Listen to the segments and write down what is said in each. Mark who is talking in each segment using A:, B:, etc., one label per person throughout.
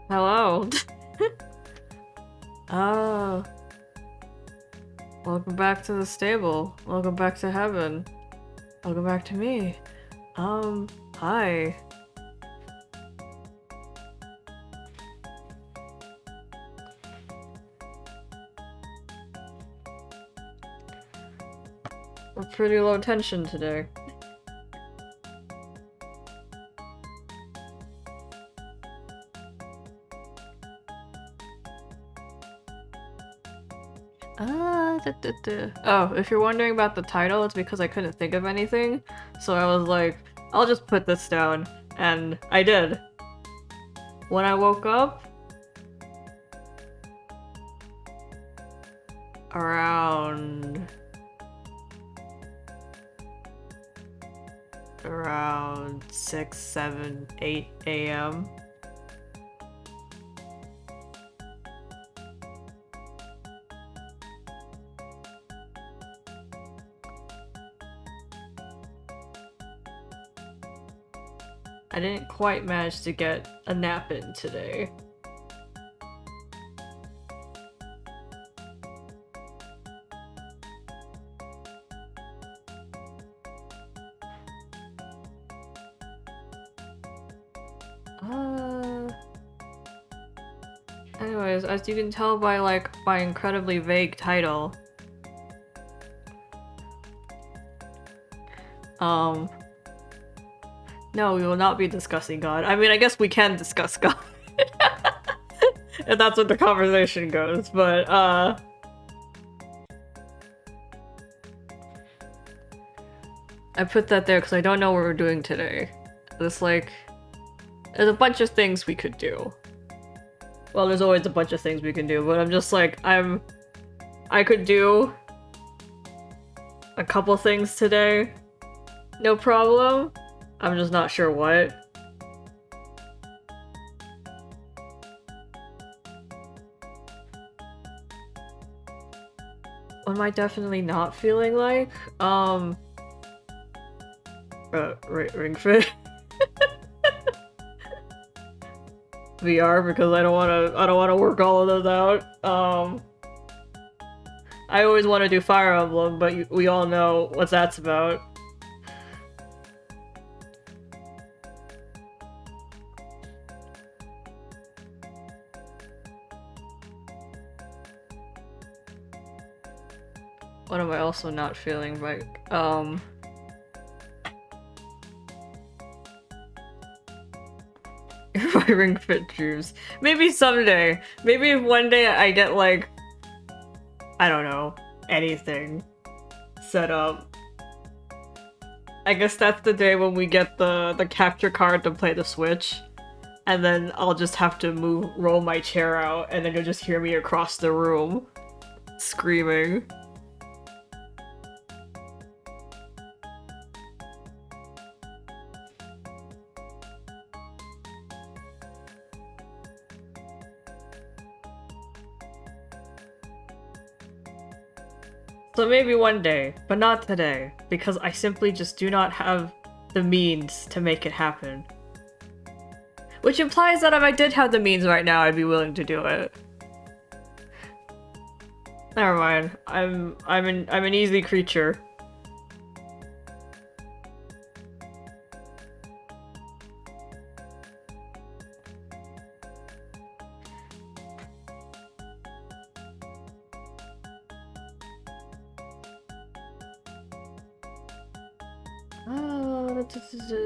A: Hello. Oh, welcome back to the stable. Welcome back to heaven. Welcome back to me. Hi. We're pretty low tension today. Oh, if you're wondering about the title, it's because I couldn't think of anything. So I was like, I'll just put this down. And I did. When I woke up, around 6, 7, 8 a.m. I didn't quite manage to get a nap in today. Anyways, as you can tell by like my incredibly vague title, no, we will not be discussing God. I mean, I guess we can discuss God. If that's what the conversation goes, but, I put that there because I don't know what we're doing today. There's a bunch of things we could do. Well, there's always a bunch of things we can do, but I'm just like, I could do a couple things today. No problem. I'm just not sure what. What am I definitely not feeling like? Ring Fit. VR because I don't wanna work all of those out. I always want to do Fire Emblem, but we all know what that's about. What am I also not feeling like? If I Ring Fit dreams. Maybe someday. Maybe if one day I get like, I don't know, anything set up. I guess that's the day when we get the capture card to play the Switch. And then I'll just have to roll my chair out, and then you'll just hear me across the room screaming. So maybe one day, but not today, because I simply just do not have the means to make it happen. Which implies that if I did have the means right now, I'd be willing to do it. Never mind. I'm an easy creature.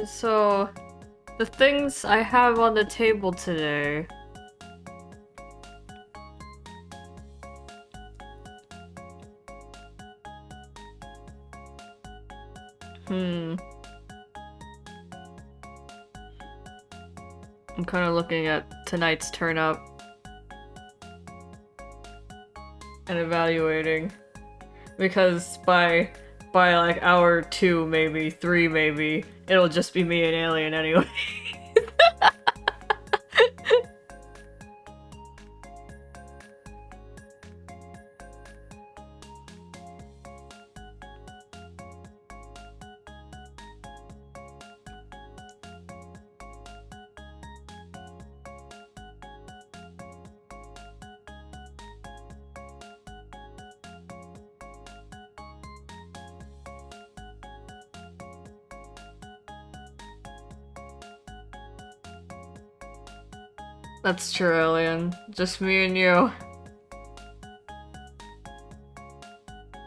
A: So, the things I have on the table today. I'm kind of looking at tonight's turn up and evaluating, because by like hour 2, maybe 3, maybe it'll just be me and Alien anyway. That's true, Alien. Just me and you.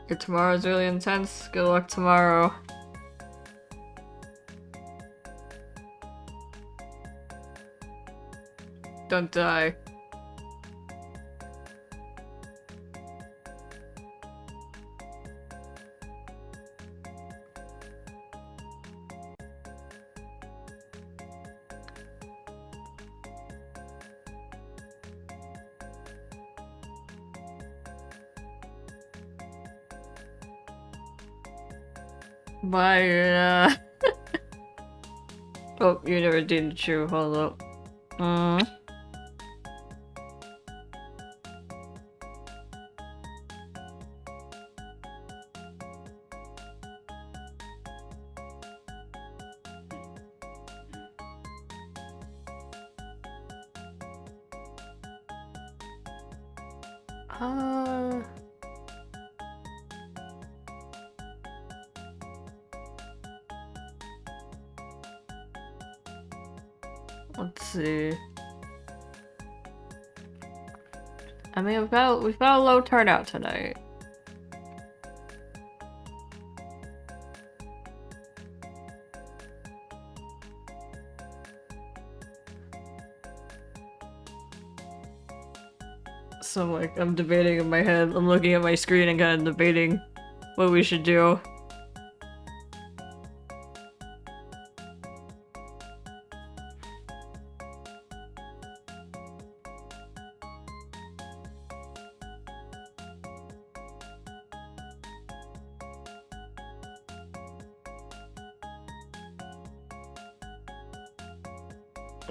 A: Your tomorrow's really intense. Good luck tomorrow. Don't die. Bye. Oh, you never did the chew. Hold up. Let's see. I mean, we've got a low turnout tonight. So like, I'm debating in my head. I'm looking at my screen and kind of debating what we should do.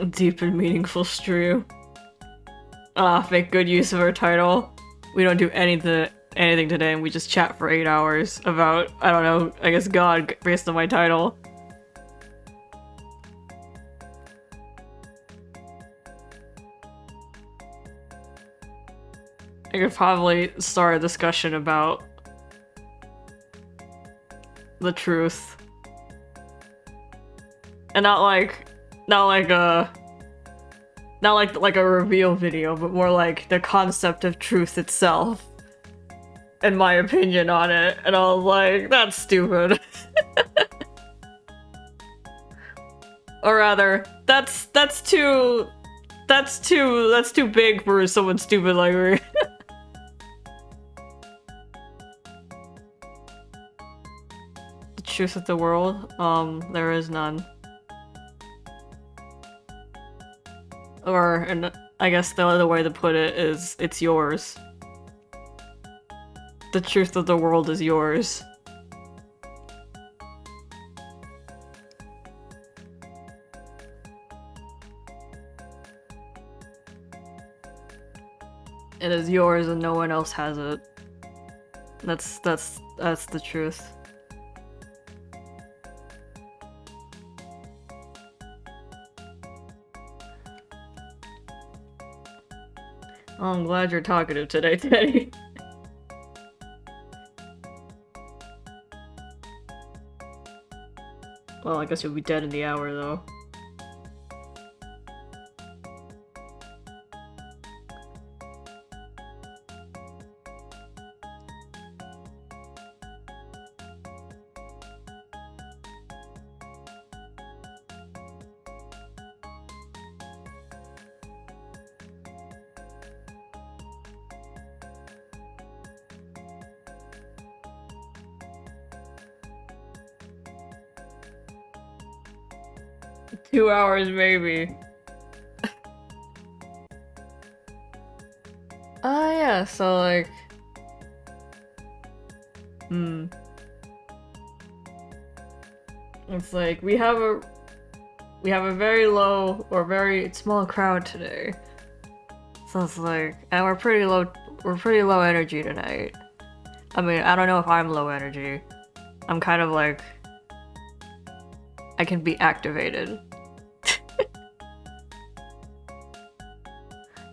A: Deep and meaningful stream. Ah, make good use of our title. We don't do anything today, and we just chat for 8 hours about, I don't know, I guess God, based on my title. I could probably start a discussion about the truth. And not like a reveal video, but more like the concept of truth itself. And my opinion on it. And I was like, that's stupid. Or rather, that's too big for someone stupid like me. The truth of the world? There is none. Or, and I guess the other way to put it is, it's yours. The truth of the world is yours. It is yours and no one else has it. That's the truth. Oh, I'm glad you're talkative today, Teddy. Well, I guess you'll be dead in the hour, though. Two hours, maybe. Yeah, so like... It's like, we have a very low, or very small crowd today. So it's like, and we're pretty low energy tonight. I mean, I don't know if I'm low energy. I'm kind of like... I can be activated.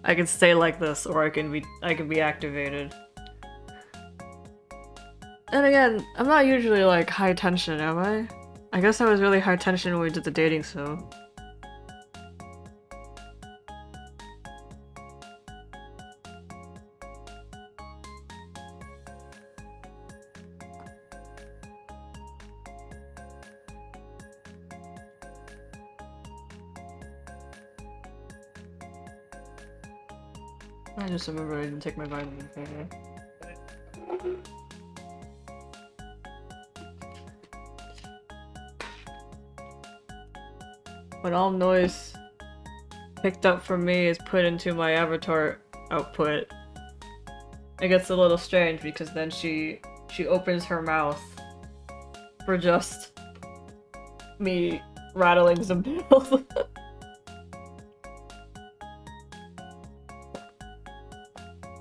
A: I can stay like this, or I can be activated. And again, I'm not usually like high tension, am I? I guess I was really high tension when we did the dating, so. I just remember I didn't take my vitamin today. When all noise picked up from me is put into my avatar output, it gets a little strange because then she opens her mouth for just me rattling some pills.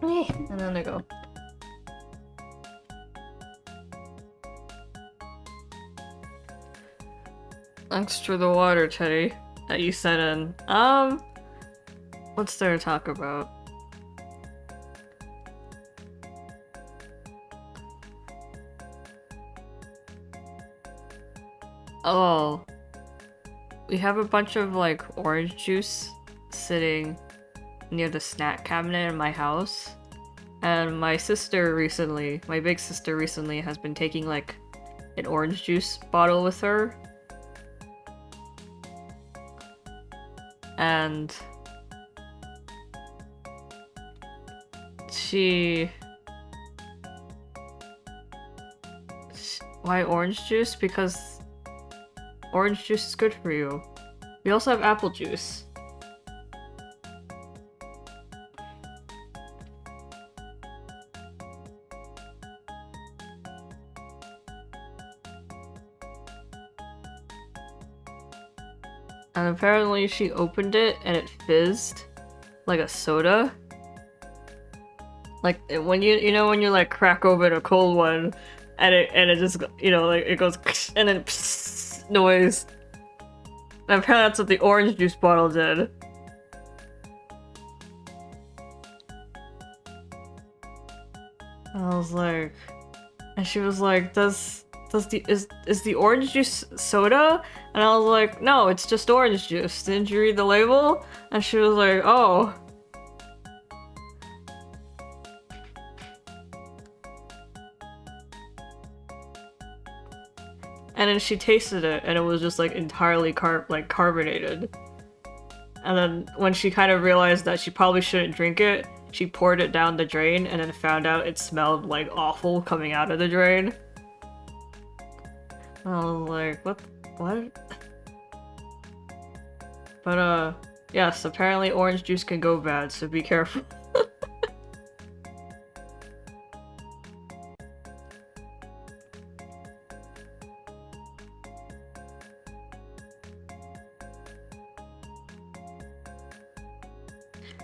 A: And then I go. Thanks for the water, Teddy, that you sent in. What's there to talk about? Oh, we have a bunch of like orange juice sitting near the snack cabinet in my house. And my sister recently, my big sister recently has been taking like an orange juice bottle with her. And why orange juice? Because orange juice is good for you. We also have apple juice. And apparently she opened it and it fizzed like a soda. Like when you know when you like crack open a cold one and it just like it goes and then noise. And apparently that's what the orange juice bottle did. I was like, and she was like, is the orange juice soda? And I was like, no, it's just orange juice. Didn't you read the label? And she was like, oh. And then she tasted it, and it was just like entirely carbonated. And then when she kind of realized that she probably shouldn't drink it, she poured it down the drain, and then found out it smelled like awful coming out of the drain. I was like, what? But yes, apparently orange juice can go bad, so be careful.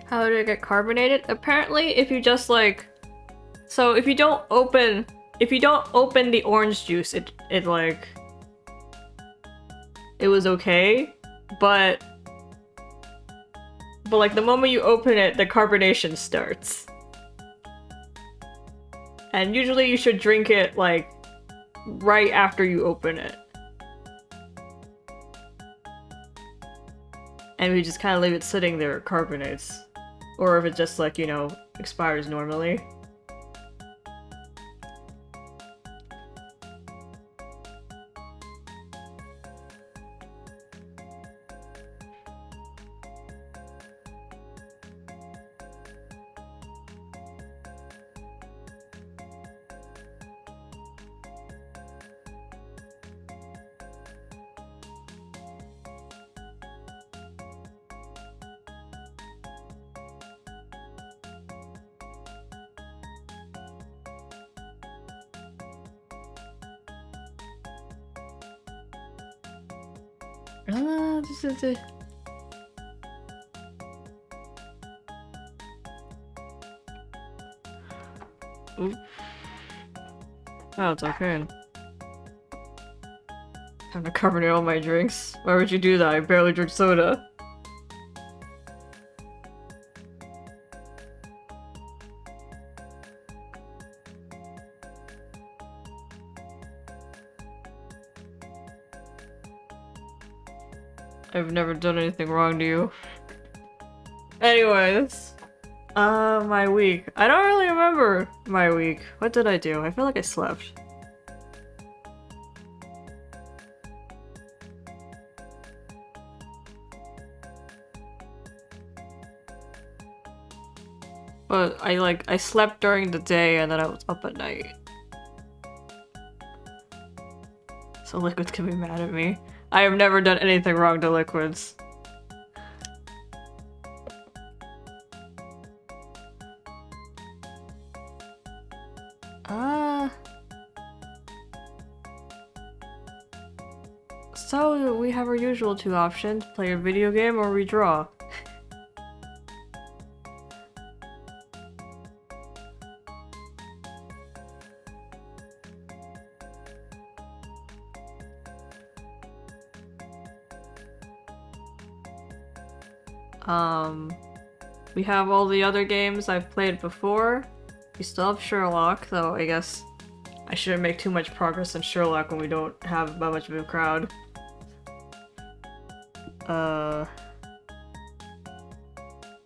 A: How did it get carbonated? Apparently, if you just like, so if you don't open the orange juice, it was okay, but like the moment you open it, the carbonation starts. And usually you should drink it like right after you open it. And we just kind of leave it sitting there, it carbonates. Or if it just like, expires normally. This is it. Oop. Oh, it's okay. Time to carbonate all my drinks. Why would you do that? I barely drink soda. I've never done anything wrong to you. Anyways. My week. I don't really remember my week. What did I do? I feel like I slept. But I slept during the day and then I was up at night. So liquids can be mad at me. I have never done anything wrong to liquids. So we have our usual two options, play a video game or redraw. We have all the other games I've played before. We still have Sherlock, though I guess I shouldn't make too much progress in Sherlock when we don't have that much of a crowd.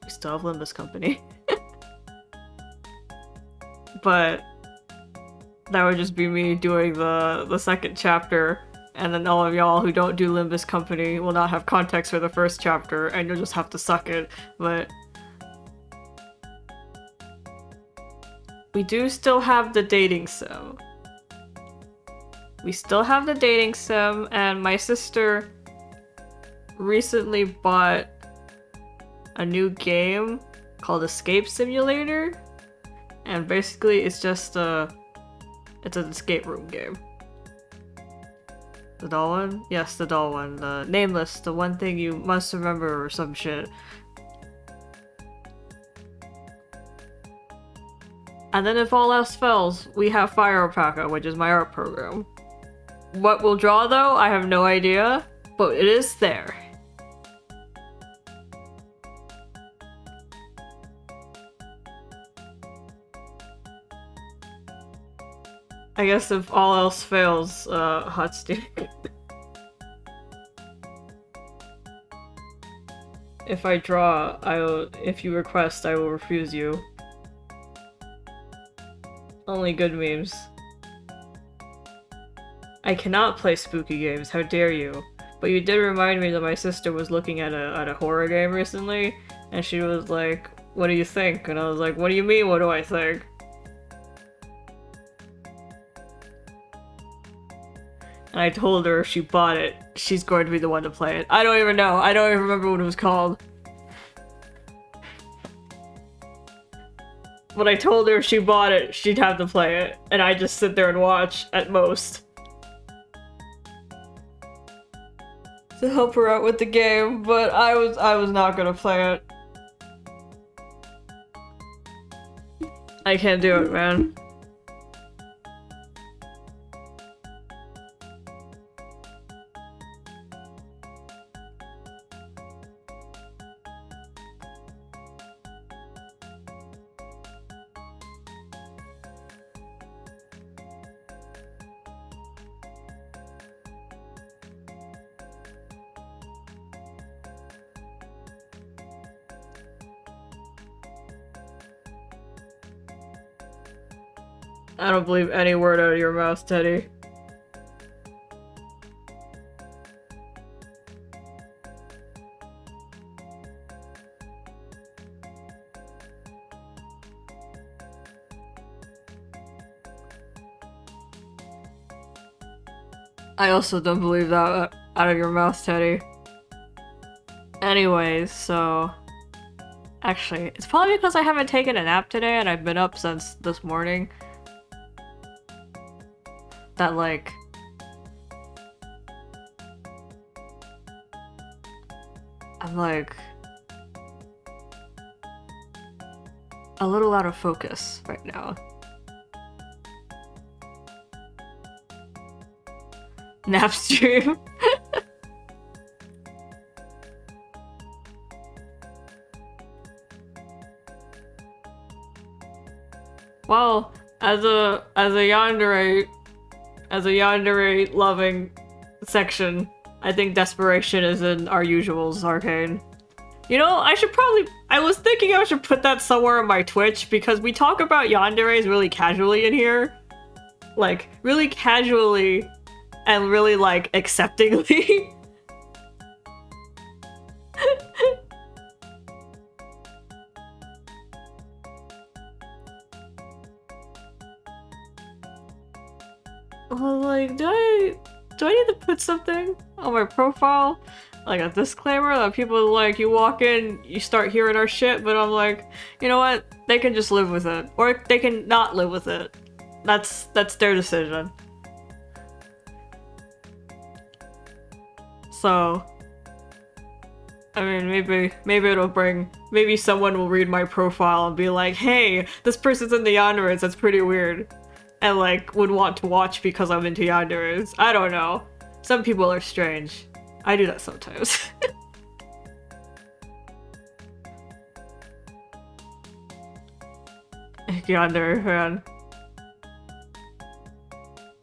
A: We still have Limbus Company. But that would just be me doing the second chapter, and then all of y'all who don't do Limbus Company will not have context for the first chapter, and you'll just have to suck it. But we do still have the dating sim. We still have the dating sim, and my sister recently bought a new game called Escape Simulator, and basically it's just it's an escape room game. The doll one? Yes, the doll one. The nameless, the one thing you must remember or some shit. And then if all else fails, we have Fire Alpaca, which is my art program. What we'll draw though, I have no idea, but it is there. I guess if all else fails, hot stick. If I draw, if you request, I will refuse you. Only good memes. I cannot play spooky games, how dare you. But you did remind me that my sister was looking at a horror game recently, and she was like, what do you think? And I was like, what do you mean, what do I think? And I told her if she bought it, she's going to be the one to play it. I don't even know. I don't even remember what it was called. But I told her if she bought it, she'd have to play it. And I just sit there and watch, at most. To help her out with the game, but I was not gonna play it. I can't do it, man. I don't believe any word out of your mouth, Teddy. I also don't believe that out of your mouth, Teddy. Anyways, so... Actually, it's probably because I haven't taken a nap today and I've been up since this morning. That, like... I'm, like... a little out of focus right now. Nap stream? Well, as a yandere loving section, I think desperation is in our usuals arcane. You know, I was thinking I should put that somewhere on my Twitch because we talk about yanderes really casually in here. Like, really casually and really, like, acceptingly. Like, do I need to put something on my profile? Like a disclaimer that people like, you walk in, you start hearing our shit, but I'm like, you know what? They can just live with it. Or they can not live with it. That's their decision. So, I mean, maybe it'll bring, maybe someone will read my profile and be like, hey, this person's into Yandere's, that's pretty weird. And like, would want to watch because I'm into Yandere's. I don't know. Some people are strange. I do that sometimes. Yandere, man.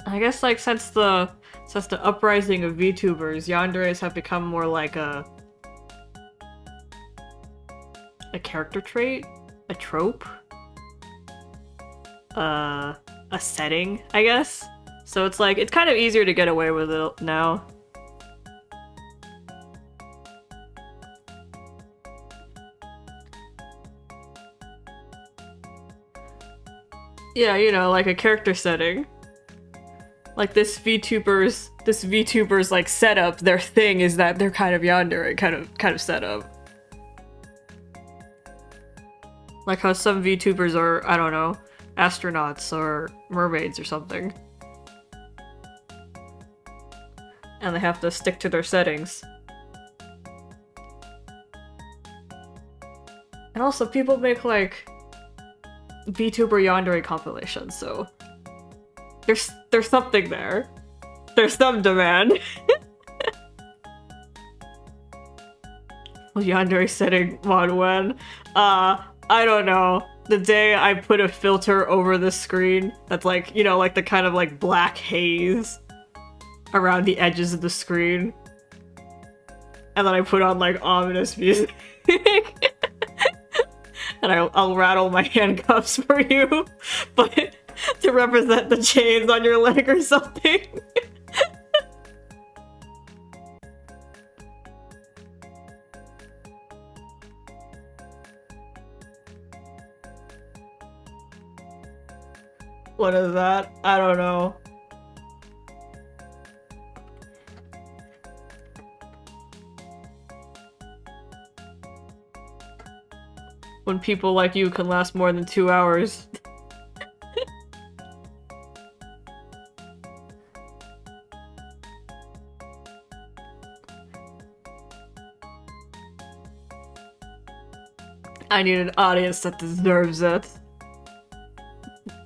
A: I guess like since the uprising of VTubers, yanderes have become more like a character trait, a trope, a setting, I guess. So it's like it's kind of easier to get away with it now. Yeah, you know, like a character setting. Like this VTuber's like setup, their thing is that they're kind of yandere, kind of setup. Like how some VTubers are, I don't know, astronauts or mermaids or something. And they have to stick to their settings. And also people make like VTuber yandere compilations, so there's something there. There's some demand. Yandere setting mod when? I don't know. The day I put a filter over the screen that's like, you know, like the kind of like black haze around the edges of the screen. And then I put on like ominous music. And I'll rattle my handcuffs for you, but to represent the chains on your leg or something. What is that? I don't know. When people like you can last more than 2 hours. I need an audience that deserves it.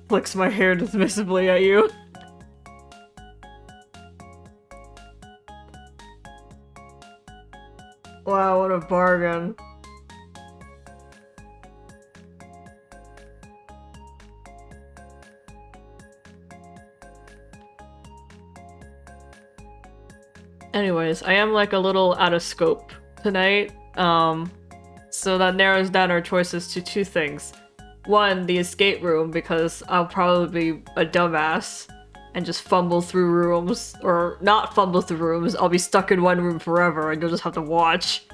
A: Flicks my hair dismissively at you. Wow, what a bargain. Anyways, I am like a little out of scope tonight, so that narrows down our choices to 2 things. One, the escape room, because I'll probably be a dumbass and just fumble through rooms, or not fumble through rooms, I'll be stuck in one room forever and you'll just have to watch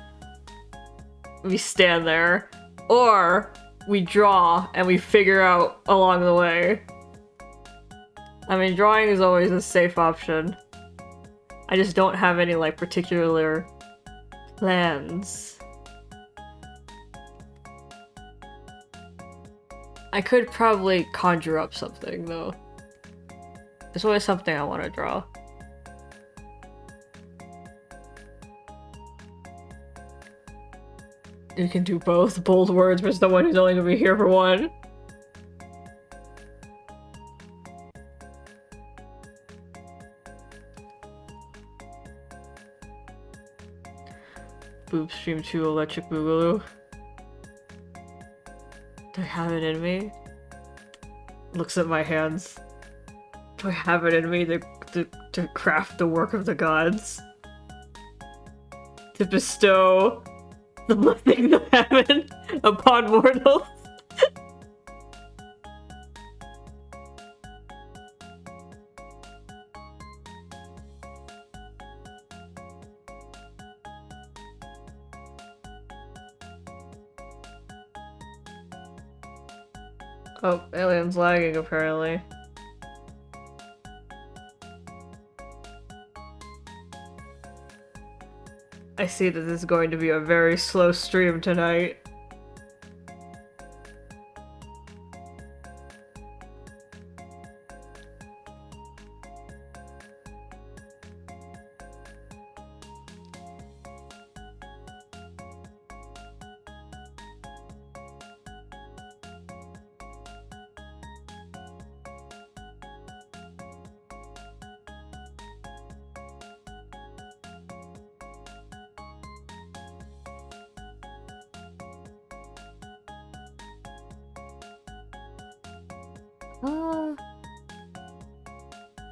A: me stand there. Or we draw and we figure out along the way. I mean, drawing is always a safe option. I just don't have any, like, particular plans. I could probably conjure up something, though. There's always something I want to draw. You can do both. Bold words for someone who's only gonna be here for one. Boob stream 2 electric boogaloo. Do I have it in me? Looks at my hands. Do I have it in me to craft the work of the gods? To bestow the blessings of heaven upon mortals? Oh, alien's lagging apparently. I see that this is going to be a very slow stream tonight.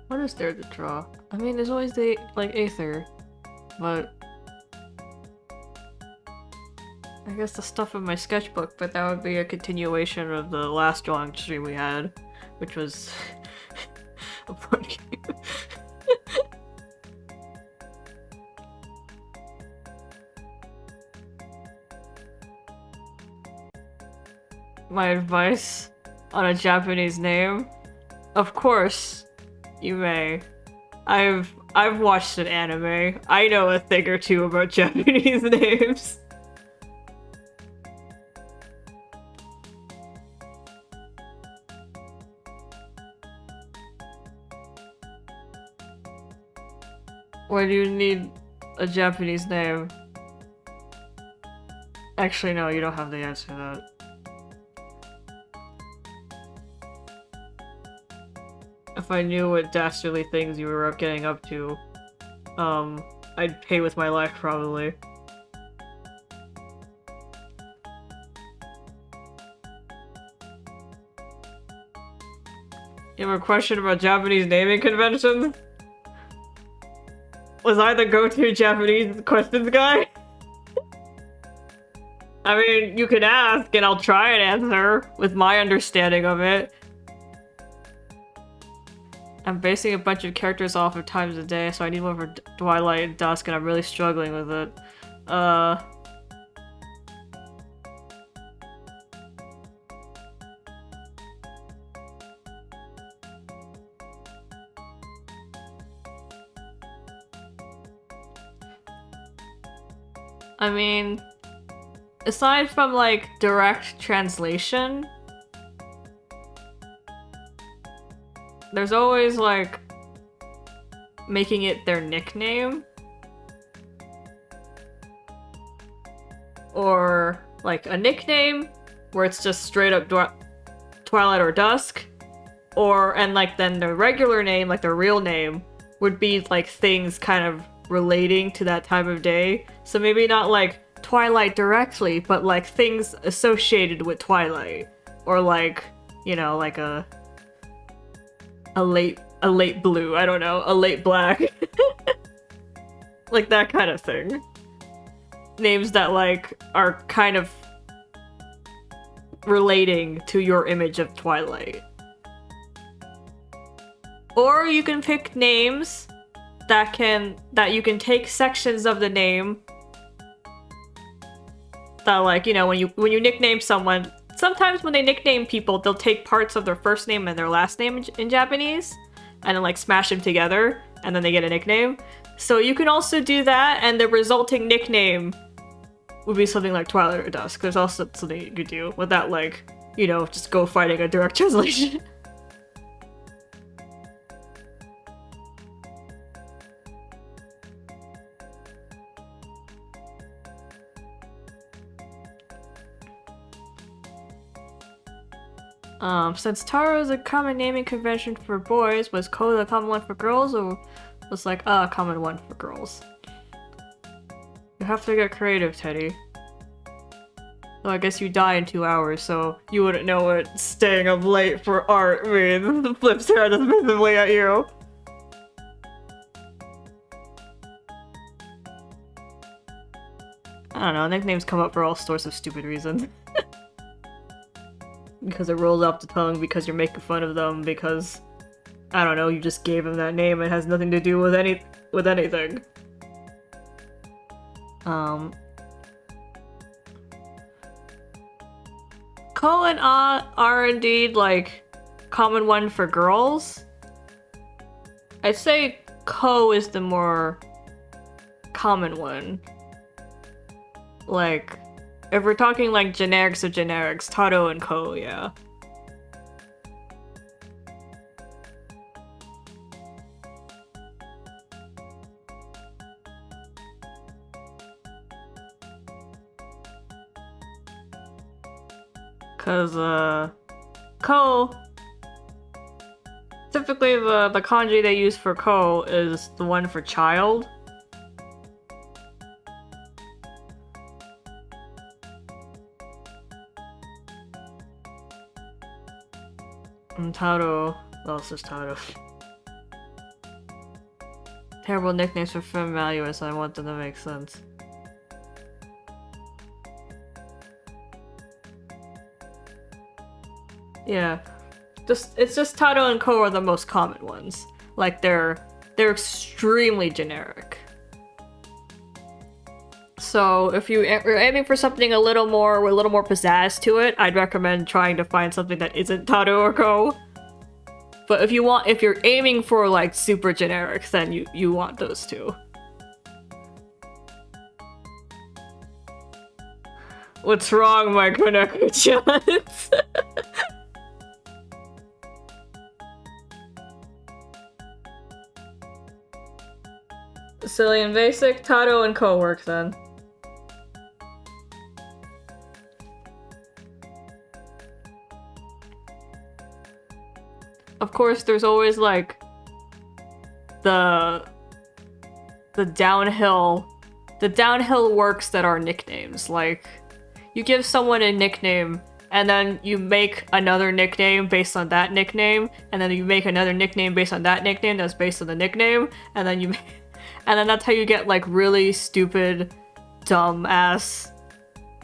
A: What is there to draw? I mean, there's always the, like, Aether, but... I guess the stuff in my sketchbook, but that would be a continuation of the last drawing stream we had, which was... a board game. My advice on a Japanese name? Of course, you may. I've watched an anime. I know a thing or two about Japanese names. Why do you need a Japanese name? Actually, no, you don't have the answer to that. If I knew what dastardly things you were getting up to, I'd pay with my life, probably. You have a question about Japanese naming conventions? Was I the go-to Japanese questions guy? I mean, you can ask and I'll try and answer with my understanding of it. I'm basing a bunch of characters off of times a day, so I need one for Twilight and Dusk, and I'm really struggling with it. I mean, aside from, like, direct translation, there's always, like, making it their nickname. Or, like, a nickname where it's just straight up Twilight or Dusk. And, like, then the regular name, like, the real name, would be, like, things kind of relating to that time of day. So maybe not, like, Twilight directly, but, like, things associated with Twilight. Or, like, you know, like a late blue, I don't know, a late black. Like that kind of thing. Names that, like, are kind of relating to your image of Twilight. Or you can pick names that you can take sections of the name that, like, you know, when you nickname someone, sometimes when they nickname people, they'll take parts of their first name and their last name in Japanese, and then, like, smash them together, and then they get a nickname. So you can also do that, and the resulting nickname would be something like Twilight or Dusk. There's also something you could do without, like, you know, just go fighting a direct translation. Since Taro is a common naming convention for boys, was Ko the common one for girls, or was, like, a common one for girls? You have to get creative, Teddy. Well, I guess you die in 2 hours, so you wouldn't know what staying up late for art means. The flip side is visibly at you. I don't know, nicknames come up for all sorts of stupid reasons. Because it rolls off the tongue, because you're making fun of them, because, I don't know, you just gave them that name, it has nothing to do with anything. Ko and Ah are indeed, like, common one for girls. I'd say Ko is the more common one. Like, if we're talking like generics of generics, Taro and Ko, yeah. Cause, Ko... Typically the kanji they use for Ko is the one for child. And Taro... What else is Taro? Terrible nicknames for Femme Valuous, I want them to make sense. Yeah. It's just Taro and Ko are the most common ones. Like, they're extremely generic. So if you're aiming for something with a little more pizzazz to it, I'd recommend trying to find something that isn't Taro or Ko. But if you're aiming for like super generic, then you want those two. What's wrong, my Koneko-chans? Silly and basic, Taro and Ko work then. Of course, there's always like the downhill works that are nicknames. Like, you give someone a nickname and then you make another nickname based on that nickname, and then you make another nickname based on that nickname that's based on the nickname, and then that's how you get like really stupid, dumb ass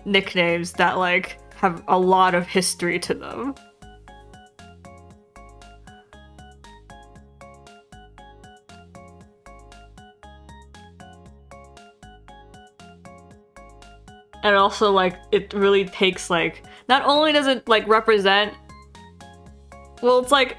A: nicknames that like have a lot of history to them. And also, like, it really takes, like, not only does it, like, represent... Well, it's like,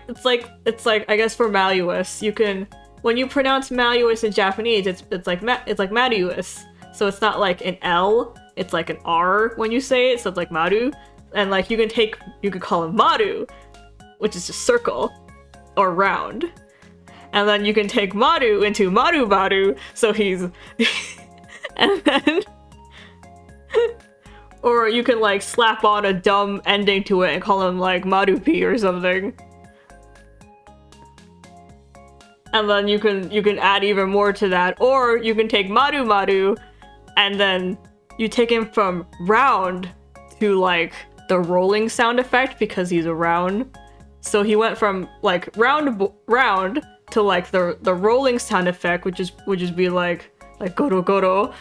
A: I guess for Maluous, you can... When you pronounce Maluous in Japanese, it's like Maruous. So it's not like an L, it's like an R when you say it, so it's like Maru. And, like, you can call him Maru, which is just circle, or round. And then you can take Maru into Maru, so he's... and then... Or you can like slap on a dumb ending to it and call him like Marupi or something. And then you can add even more to that. Or you can take Maru and then you take him from round to like the rolling sound effect because he's a round. So he went from like round to like the rolling sound effect, which is be like goro goro,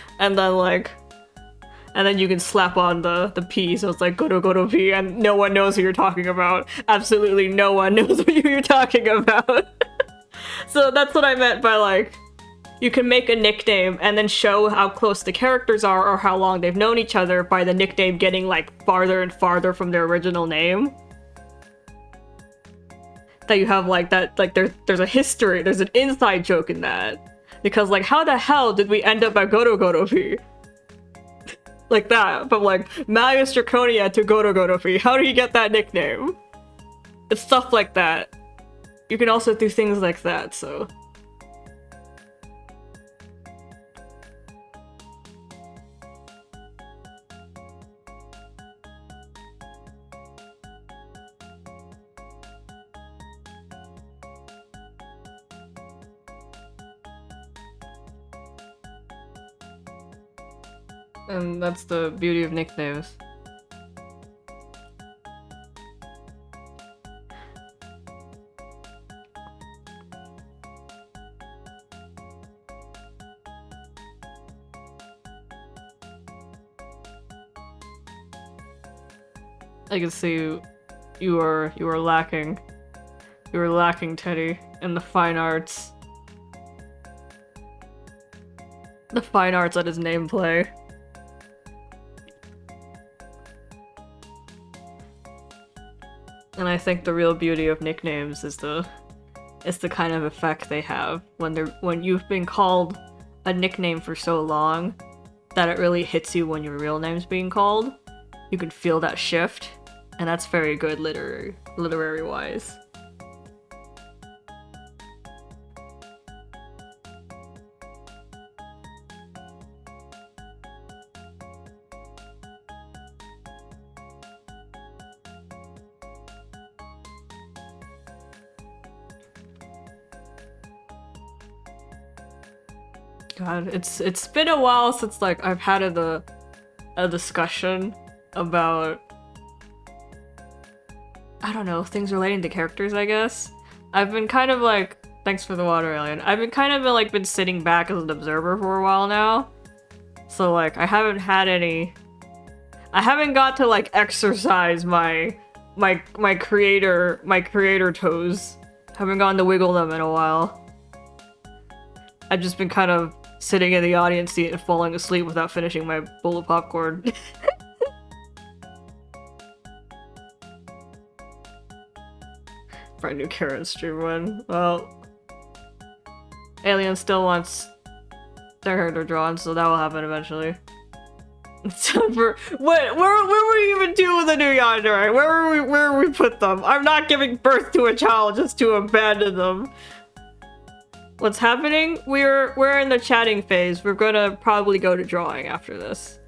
A: and then you can slap on the P, so it's like goro goro P, and no one knows who you're talking about. Absolutely no one knows who you're talking about. So that's what I meant by like, you can make a nickname and then show how close the characters are or how long they've known each other by the nickname getting like farther and farther from their original name. That you have like that, like there's a history, there's an inside joke in that. Because like, how the hell did we end up at goro goro P? Like that, from like Magus Draconia to Goro how do you get that nickname? It's stuff like that. You can also do things like that, so... And that's the beauty of nicknames. I can see you are lacking. You are lacking, Teddy, in the fine arts. The fine arts at his nameplay. And I think the real beauty of nicknames is the kind of effect they have when you've been called a nickname for so long, that it really hits you when your real name's being called. You can feel that shift, and that's very good literary wise. God, it's been a while since like I've had a discussion about, I don't know, things relating to characters, I guess. I've been kind of like, thanks for the water, alien. I've been kind of like been sitting back as an observer for a while now. So like I haven't got to like exercise my creator toes. Haven't gotten to wiggle them in a while. I've just been kind of sitting in the audience seat and falling asleep without finishing my bowl of popcorn. Brand new Karen stream one. Well, Alien still wants their character drawn, so that will happen eventually. Where were we even doing with the new yandere? Where we put them? I'm not giving birth to a child just to abandon them. What's happening? We're in the chatting phase. We're gonna probably go to drawing after this.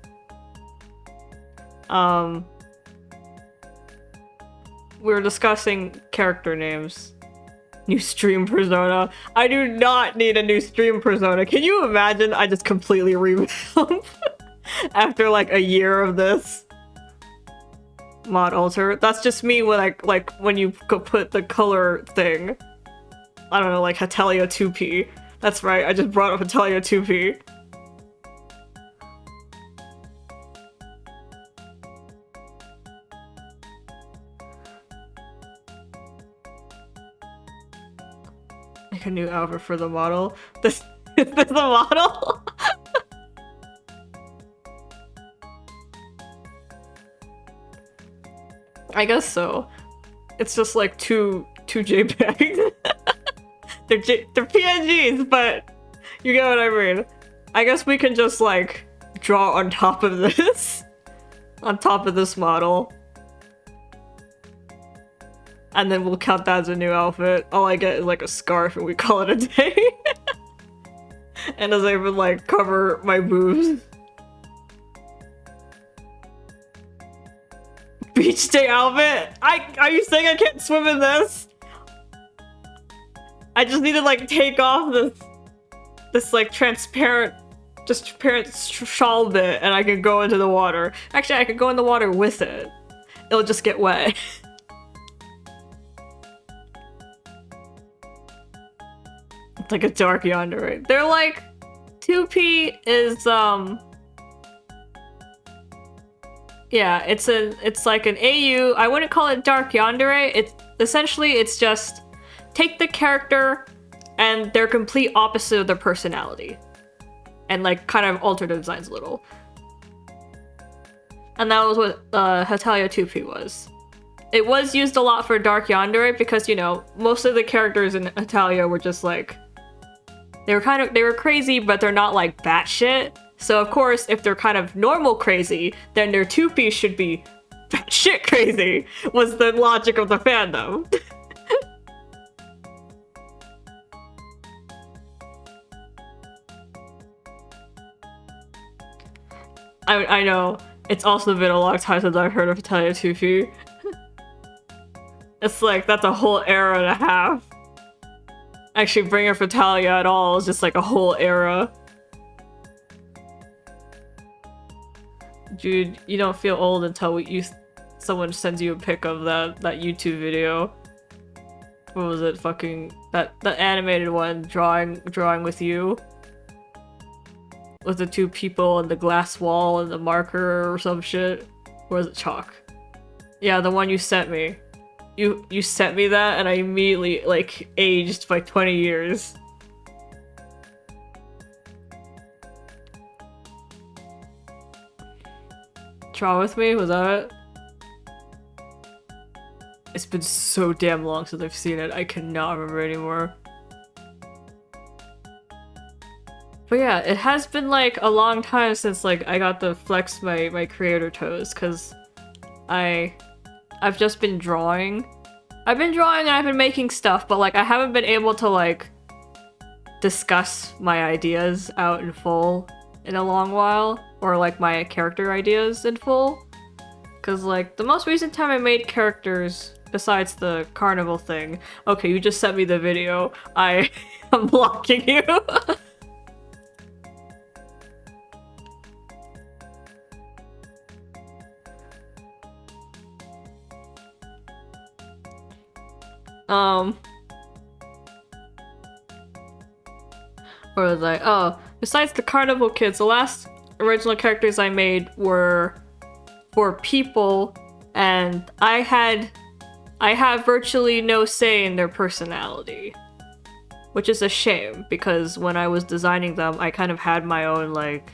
A: We're discussing character names. New stream persona. I do not need a new stream persona. Can you imagine? I just completely revamp after like a year of this. Mod alter. That's just me when like when you put the color thing. I don't know, like Hatelia 2P. That's right, I just brought up Hatelia 2P. Make a new outfit for the model. This is this a model? I guess so. It's just like two JPEGs. They're PNGs, but you get what I mean. I guess we can just like draw on top of this. On top of this model. And then we'll count that as a new outfit. All I get is like a scarf and we call it a day. And as I would like cover my boobs. Beach day outfit? Are you saying I can't swim in this? I just need to like take off this like transparent shawl bit and I can go into the water. Actually, I could go in the water with it. It'll just get wet. It's like a dark yandere. They're like 2P is yeah, it's like an AU. I wouldn't call it dark yandere. It's essentially just take the character and they're complete opposite of their personality. And like kind of alter the designs a little. And that was what Hatelia 2P was. It was used a lot for dark yandere because, you know, most of the characters in Hatelia were just like they were crazy, but they're not like batshit. So of course, if they're kind of normal crazy, then their 2P should be batshit crazy, was the logic of the fandom. I know, it's also been a long time since I've heard of Hatelia 2P. It's like, that's a whole era and a half. Actually, bringing up Hatelia at all is just like a whole era. Dude, you don't feel old until someone sends you a pic of that YouTube video. What was it? Fucking that animated one, drawing with you. With the two people and the glass wall and the marker or some shit. Or was it chalk? Yeah, the one you sent me. You sent me that and I immediately like aged by 20 years. Draw with me? Was that it? It's been so damn long since I've seen it. I cannot remember anymore. But yeah, it has been like a long time since like I got to flex my creator toes, because I've just been drawing. I've been drawing and I've been making stuff, but like I haven't been able to like discuss my ideas out in full in a long while, or like my character ideas in full. Cause like the most recent time I made characters, besides the carnival thing. Okay, you just sent me the video. I'm blocking you. Or was I? Oh, besides the carnival kids, the last original characters I made were for people, and I have virtually no say in their personality. Which is a shame, because when I was designing them, I kind of had my own, like,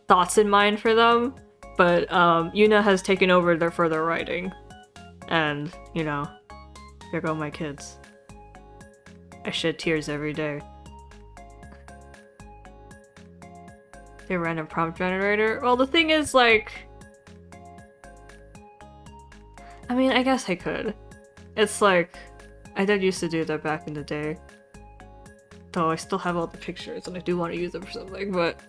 A: thoughts in mind for them, but, Yuna has taken over their further writing. And, you know, there go my kids. I shed tears every day. A random prompt generator? Well, the thing is, like... I mean, I guess I could. It's like... I did used to do that back in the day. Though I still have all the pictures and I do want to use them for something, but...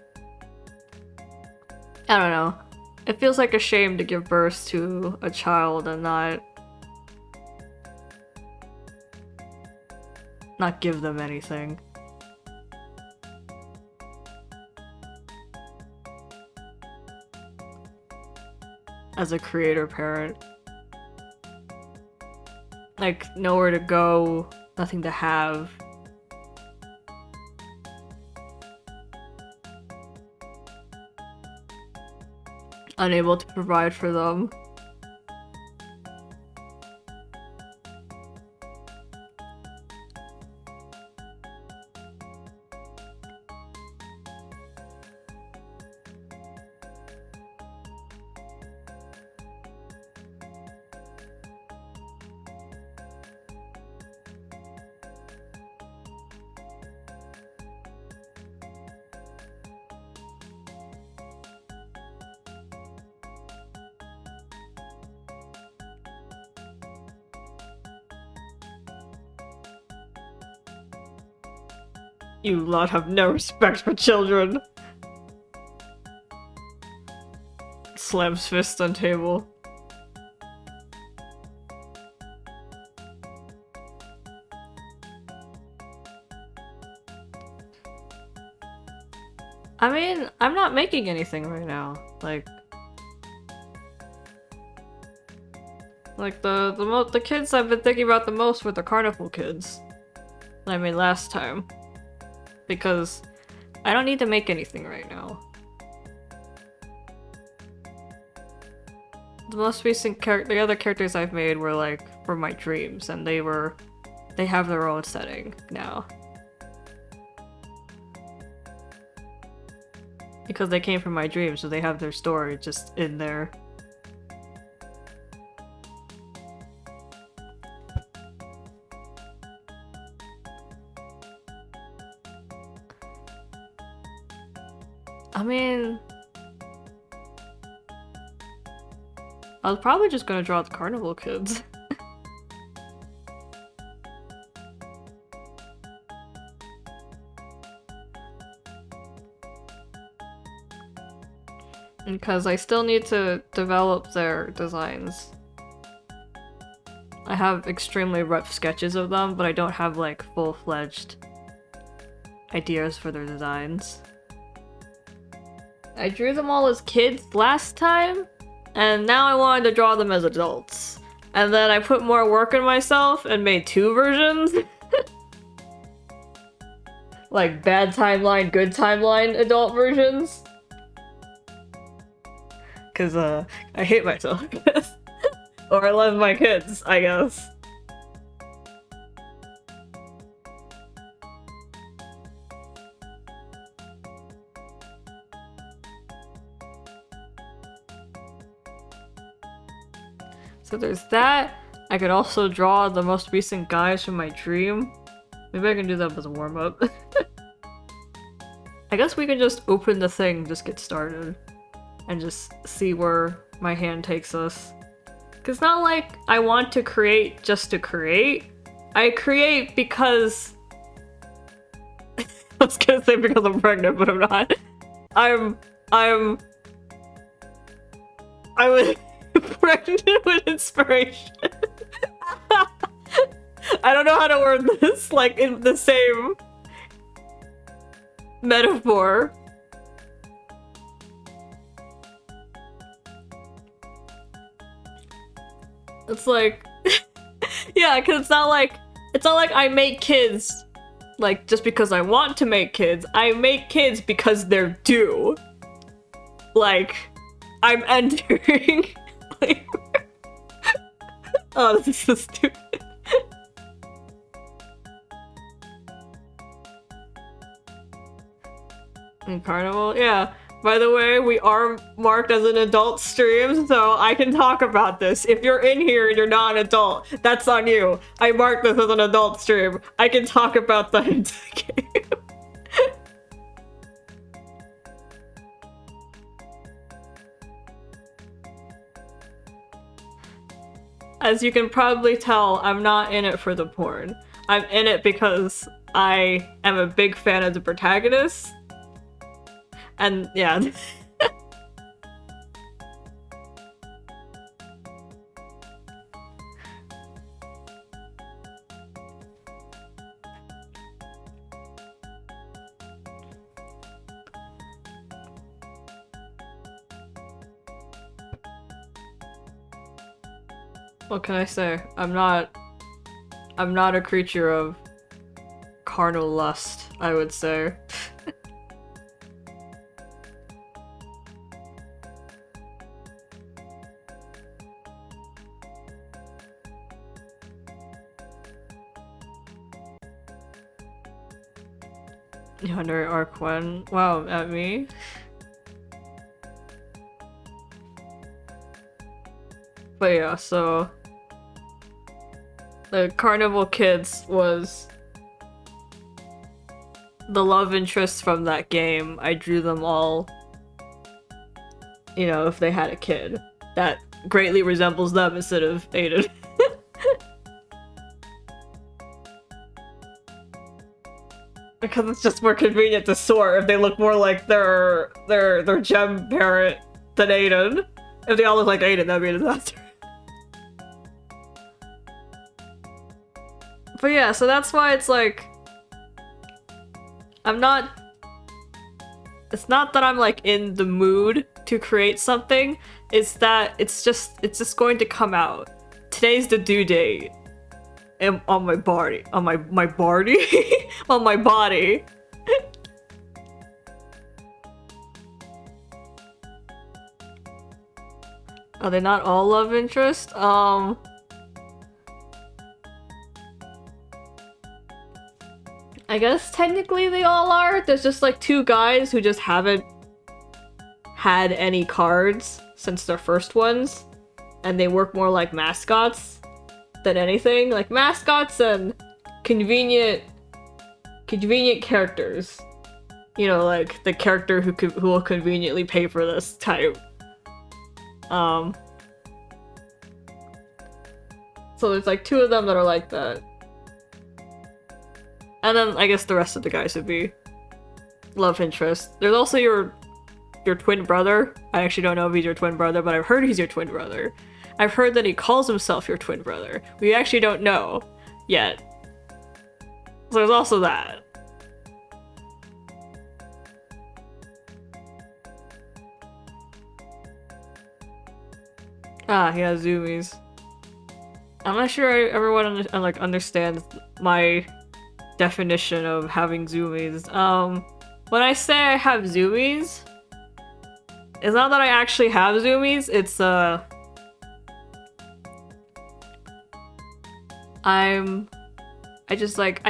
A: I don't know. It feels like a shame to give birth to a child and not give them anything. As a creator parent. Like, nowhere to go, nothing to have. Unable to provide for them. You lot have no respect for children. Slams fist on table. I mean, I'm not making anything right now. Like the kids I've been thinking about the most were the carnival kids. I mean, last time. Because I don't need to make anything right now. The most recent the other characters I've made were like for my dreams, and they have their own setting now. Because they came from my dreams, so they have their story just in there. I mean... I was probably just gonna draw the carnival kids. Because I still need to develop their designs. I have extremely rough sketches of them, but I don't have like full-fledged ideas for their designs. I drew them all as kids last time, and now I wanted to draw them as adults. And then I put more work in myself and made 2 versions. Like bad timeline, good timeline adult versions. Cause I hate myself, I guess. Or I love my kids, I guess. So there's that. I could also draw the most recent guys from my dream. Maybe I can do that as a warm-up. I guess we can just open the thing, just get started, and just see where my hand takes us. Cause it's not like I want to create just to create. I create because I was gonna say because I'm pregnant, but I'm not. I was pregnant with inspiration. I don't know how to word this, like, in the same metaphor. It's like, yeah, because it's not like I make kids, like, just because I want to make kids. I make kids because they're due. Like, I'm entering, like, oh, this is so stupid. In Carnival? Yeah. By the way, we are marked as an adult stream, so I can talk about this. If you're in here and you're not an adult, that's on you. I marked this as an adult stream. I can talk about the game. As you can probably tell, I'm not in it for the porn. I'm in it because I am a big fan of the protagonist. And yeah. What can I say? I'm not a creature of carnal lust, I would say. You wonder arc 1? Wow, at me? But yeah, so the Carnival Kids was the love interest from that game. I drew them all, you know, if they had a kid that greatly resembles them instead of Aiden. Because it's just more convenient to sort if they look more like their gem parent than Aiden. If they all look like Aiden, that'd be a disaster. But yeah, so that's why it's like, it's not that I'm like in the mood to create something, it's that it's just going to come out. Today's the due date. And on my body. On my body? On my body. Are they not all love interest? I guess technically they all are. There's just like 2 guys who just haven't had any cards since their first ones. And they work more like mascots than anything. Like mascots and convenient characters. You know, like the character who will conveniently pay for this type. So there's like 2 of them that are like that. And then I guess the rest of the guys would be love interest. There's also your twin brother. I actually don't know if he's your twin brother, but I've heard he's your twin brother. I've heard that he calls himself your twin brother. We actually don't know yet. So there's also that. Ah, he has zoomies. I'm not sure everyone understands my definition of having zoomies. When I say I have zoomies, it's not that I actually have zoomies, it's I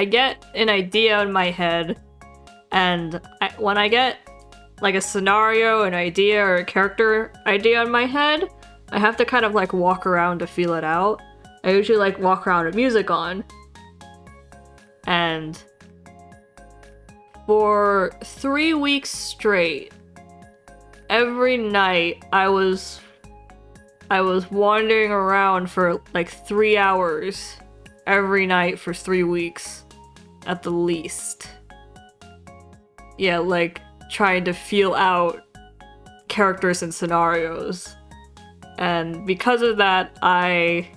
A: get an idea in my head, and when I get like a scenario, an idea, or a character idea in my head, I have to kind of like walk around to feel it out. I usually like walk around with music on. And For 3 weeks straight, every night I was wandering around for like 3 hours every night for 3 weeks at the least. Yeah, like trying to feel out characters and scenarios. And because of that, I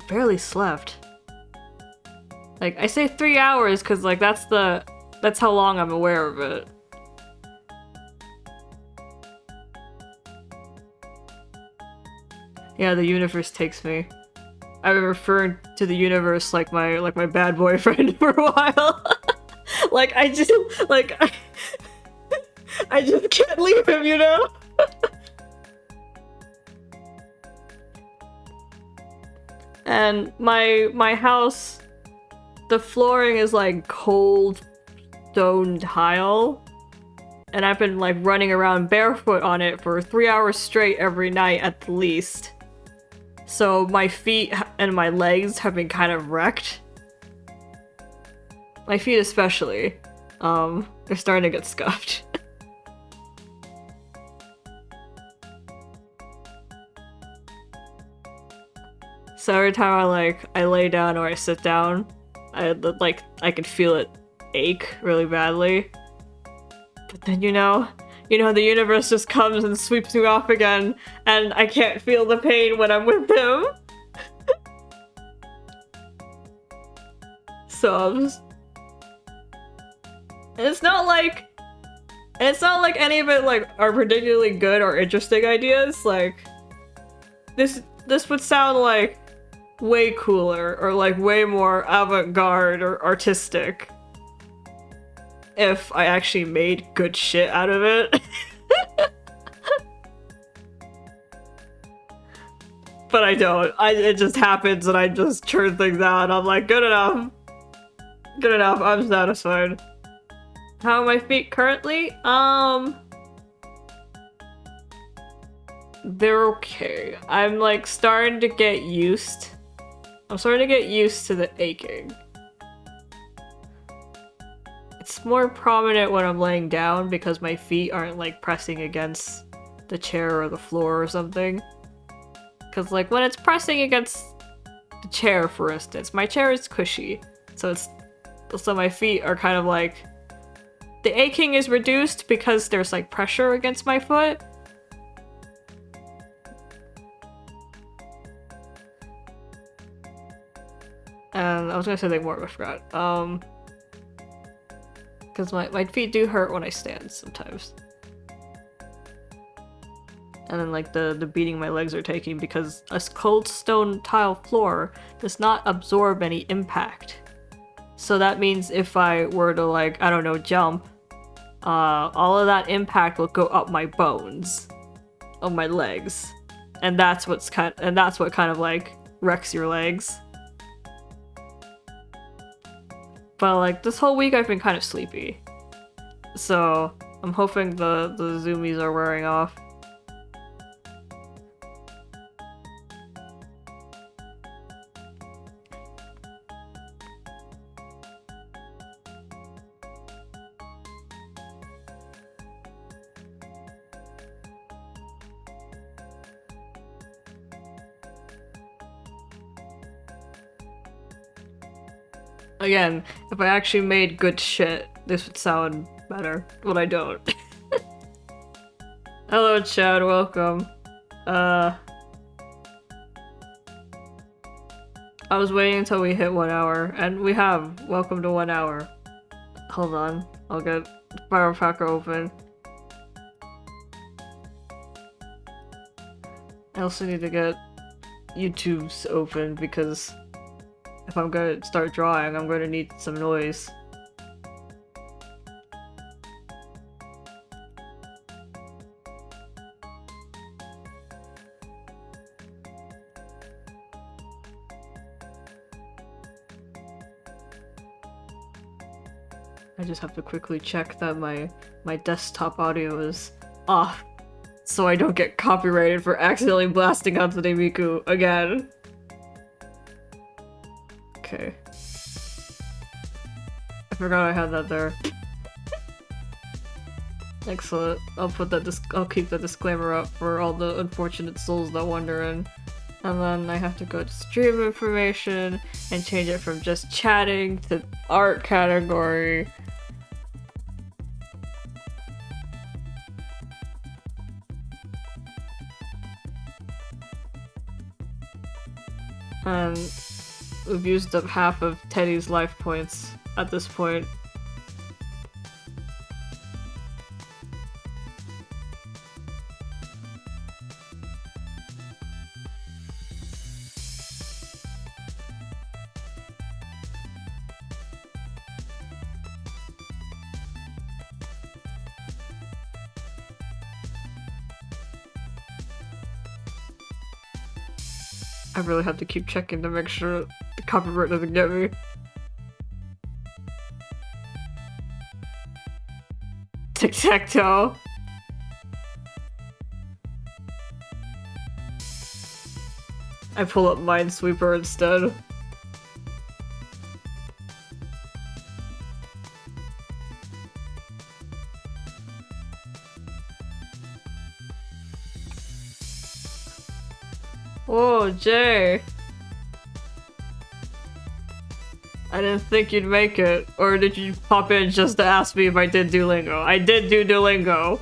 A: barely slept. Like, I say 3 hours because like that's how long I'm aware of it. Yeah, the universe takes me. I've been referring to the universe like my bad boyfriend for a while. Like I just can't leave him, you know? And my house, the flooring is like cold stone tile. And I've been like running around barefoot on it for 3 hours straight every night at the least. So my feet and my legs have been kind of wrecked. My feet especially. They're starting to get scuffed. So every time I lay down or I sit down, I can feel it ache really badly. But then you know, the universe just comes and sweeps me off again, and I can't feel the pain when I'm with him. So I'm just... And it's not like any of it like are particularly good or interesting ideas. Like this would sound like way cooler or like way more avant-garde or artistic if I actually made good shit out of it. But I don't. It just happens and I just churn things out. I'm like, good enough. Good enough, I'm satisfied. How are my feet currently? They're okay. I'm like starting to get used. I'm starting to get used to the aching. It's more prominent when I'm laying down because my feet aren't like pressing against the chair or the floor or something. Because like when it's pressing against the chair, for instance, my chair is cushy, so my feet are kind of like, the aching is reduced because there's like pressure against my foot. And I was gonna say something more, but I forgot. Because my feet do hurt when I stand sometimes. And then like the beating my legs are taking because a cold stone tile floor does not absorb any impact. So that means if I were to like, I don't know, jump, all of that impact will go up my bones of my legs. And that's what kind of like wrecks your legs. But like this whole week I've been kind of sleepy. So I'm hoping the zoomies are wearing off. Again, if I actually made good shit, this would sound better, but I don't. Hello, Chad, welcome. I was waiting until we hit 1 hour, and we have. Welcome to 1 hour. Hold on, I'll get Firepacker open. I also need to get YouTube's open because if I'm gonna start drawing, I'm gonna need some noise. I just have to quickly check that my desktop audio is off so I don't get copyrighted for accidentally blasting out Hatsune Miku again. Okay. I forgot I had that there. Excellent. I'll put that I'll keep the disclaimer up for all the unfortunate souls that wander in. And then I have to go to stream information and change it from just chatting to art category. And we've used up half of Teddy's life points at this point. I really have to keep checking to make sure the copyright doesn't get me. Tic-tac-toe. I pull up Minesweeper instead. Whoa, Jay! I didn't think you'd make it. Or did you pop in just to ask me if I did Duolingo? I did do Duolingo!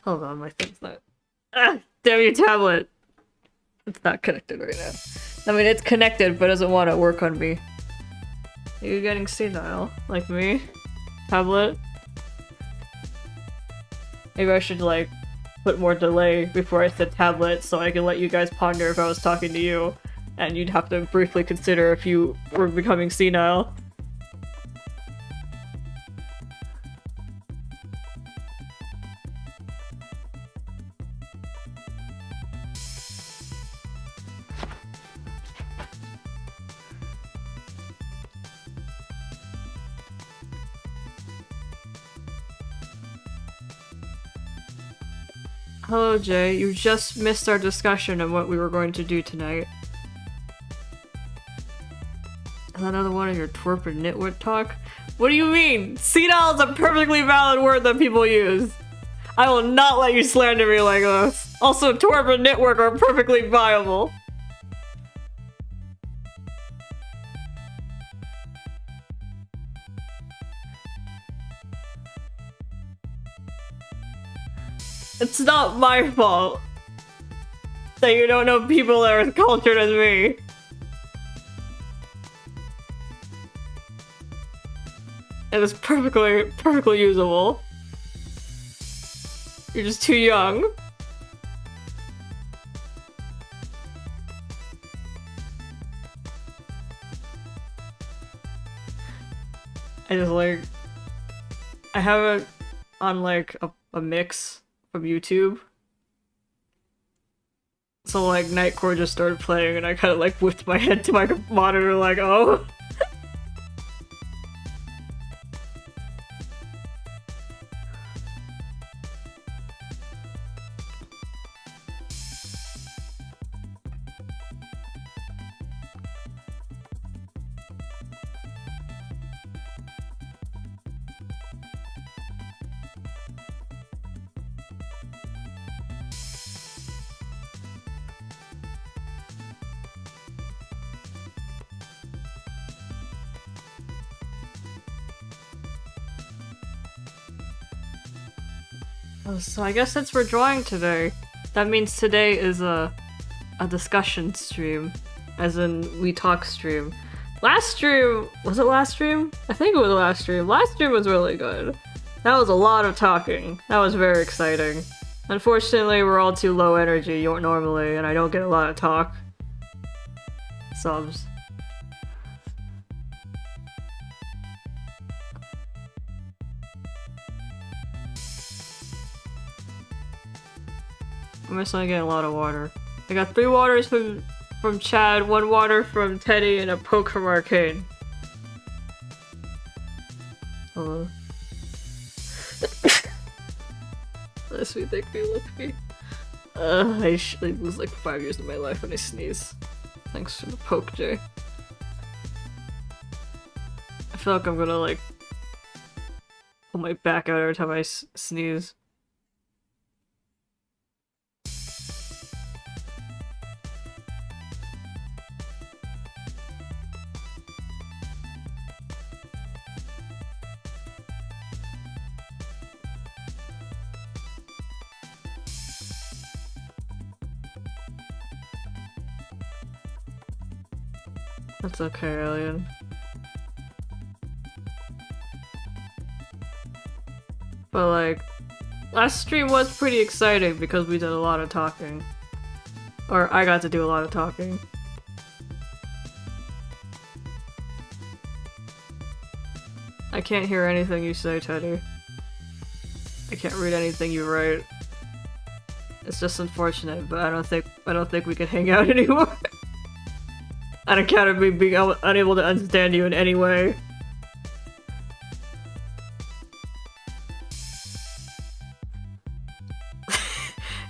A: Hold on, my thing's not... Ah! Damn your tablet! It's not connected right now. I mean, it's connected, but doesn't want to work on me. Are you getting senile? Like me? Tablet? Maybe I should, like, put more delay before I said tablet so I can let you guys ponder if I was talking to you, and you'd have to briefly consider if you were becoming senile. Hello, Jay. You just missed our discussion on what we were going to do tonight. Is that another one of your twerp and nitwit talk? What do you mean? Senile is a perfectly valid word that people use. I will not let you slander me like this. Also, twerp and nitwork are perfectly viable. It's not my fault that you don't know people that are as cultured as me. It is perfectly usable. You're just too young. I have it on like a mix from YouTube. So like Nightcore just started playing and I kind of like whipped my head to my monitor like, oh. So I guess since we're drawing today, that means today is a discussion stream, as in we talk stream. Last stream, was it last stream? I think it was last stream. Last stream was really good. That was a lot of talking. That was very exciting. Unfortunately, we're all too low energy normally, and I don't get a lot of talk. Subs. I'm just only getting a lot of water. I got 3 waters from Chad, 1 water from Teddy, and a poke from Arcade. Hello. That's sweet, thank you, look at me. I lose like 5 years of my life when I sneeze. Thanks for the poke, Jay. I feel like I'm gonna like pull my back out every time I sneeze. That's okay, Alien. But like, last stream was pretty exciting because we did a lot of talking. Or I got to do a lot of talking. I can't hear anything you say, Teddy. I can't read anything you write. It's just unfortunate, but I don't think we can hang out anymore. On account of me being unable to understand you in any way.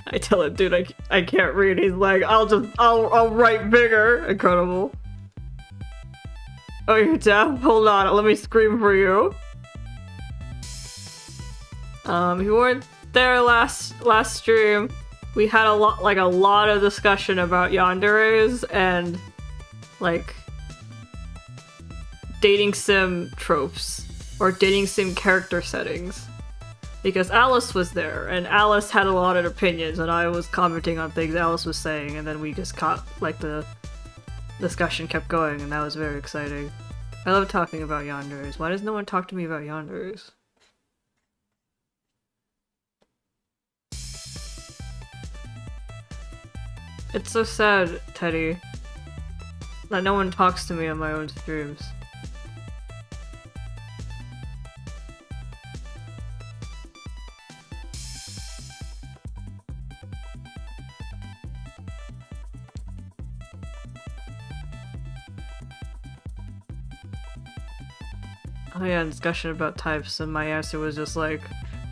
A: I tell him, dude, I can't read. He's like, I'll write bigger. Incredible. Oh, you're deaf? Hold on, let me scream for you. If you weren't there last stream, we had a lot of discussion about yanderes and like dating sim tropes or dating sim character settings. Because Alice was there, and Alice had a lot of opinions, and I was commenting on things Alice was saying, and then we just caught, like, the discussion kept going, and that was very exciting. I love talking about yanderes. Why does no one talk to me about yanderes? It's so sad, Teddy, that no one talks to me on my own streams. Oh yeah, discussion about types, and my answer was just like,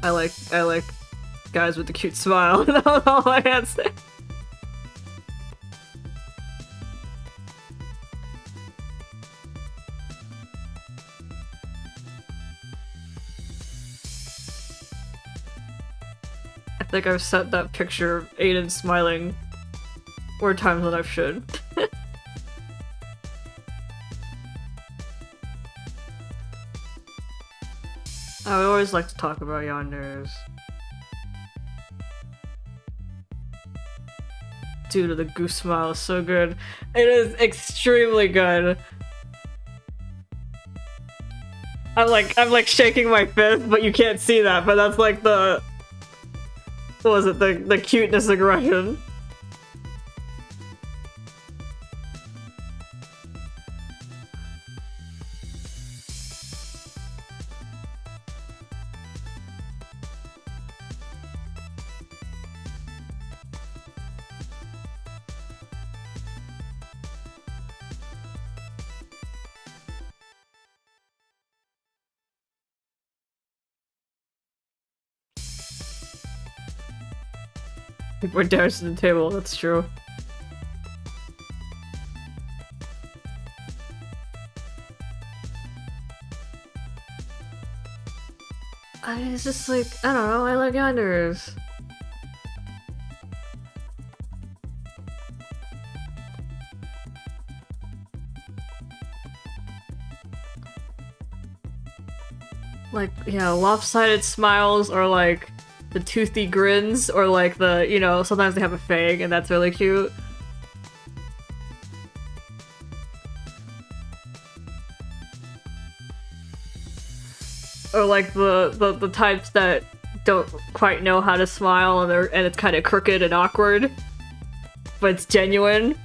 A: I like guys with a cute smile. That was all I had to say. I think I've set that picture of Aiden smiling more times than I should. I would always like to talk about yanderes. Dude, the goose smile is so good. It is extremely good. I'm like shaking my fist, but you can't see that, but that's like the... What was it? The cuteness aggression. We're down to the table, that's true. It's just like, I don't know, I like yanderes. Like, yeah, lopsided smiles, or like the toothy grins, or like the, you know, sometimes they have a fang and that's really cute. Or like the types that don't quite know how to smile and it's kind of crooked and awkward, but it's genuine.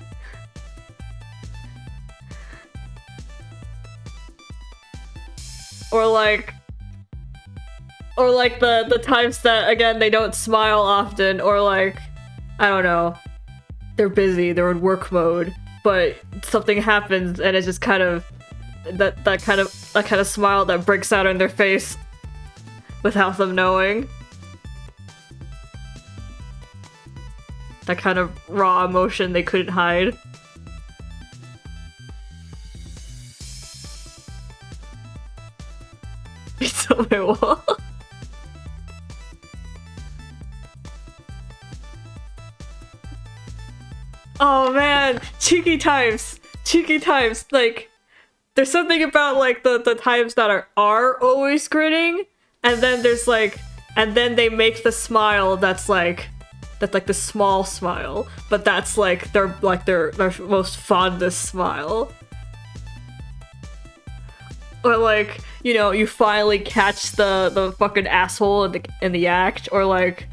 A: Or like the types that, again, they don't smile often, or like, I don't know, they're busy, they're in work mode, but something happens and it's just kind of that kind of smile that breaks out on their face without them knowing. That kind of raw emotion they couldn't hide. It's on my wall. Oh man, cheeky types, cheeky types. Like, there's something about like the types that are always grinning, and then there's like, and then they make the smile that's like the small smile, but that's like their most fondest smile. Or like, you know, you finally catch the fucking asshole in the act, or like,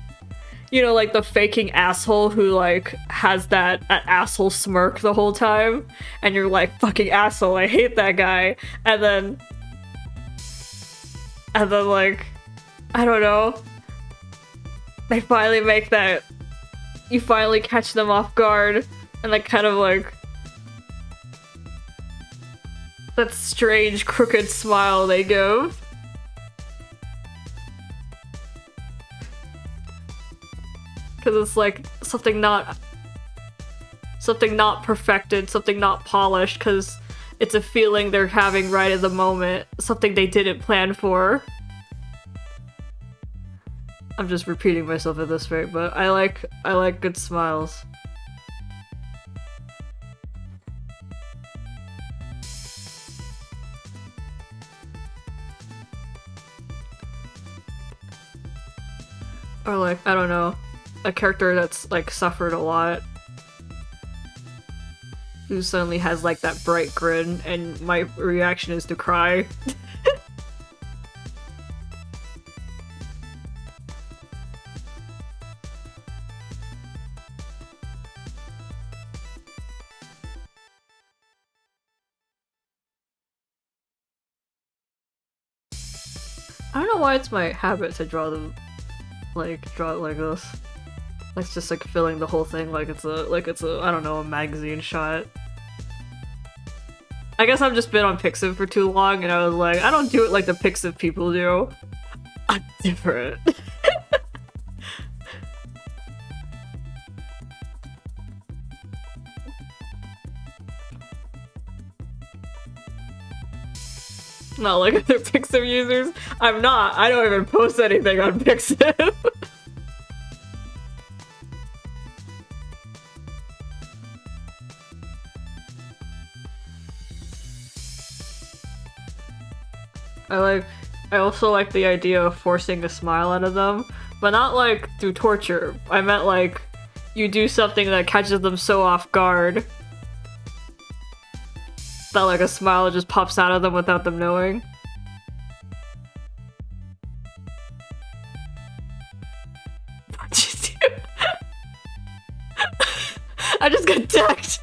A: you know, like the faking asshole who like has that asshole smirk the whole time, and you're like, fucking asshole, I hate that guy, and then like, I don't know, they finally make that, you finally catch them off guard, and like kind of like that strange crooked smile they give. Because it's like something not perfected, something not polished, because it's a feeling they're having right at the moment, something they didn't plan for. I'm just repeating myself at this rate, but I like good smiles. Or like, I don't know, a character that's like suffered a lot, who suddenly has like that bright grin, and my reaction is to cry. I don't know why it's my habit to draw them, like, draw it like this. Like, just like filling the whole thing like it's a, I don't know, a magazine shot. I guess I've just been on Pixiv for too long, and I was like, I don't do it like the Pixiv people do. I'm different. Not like other Pixiv users. I'm not. I don't even post anything on Pixiv. I also like the idea of forcing a smile out of them, but not like through torture. I meant like, you do something that catches them so off guard that like a smile just pops out of them without them knowing. What'd you do? I just got decked!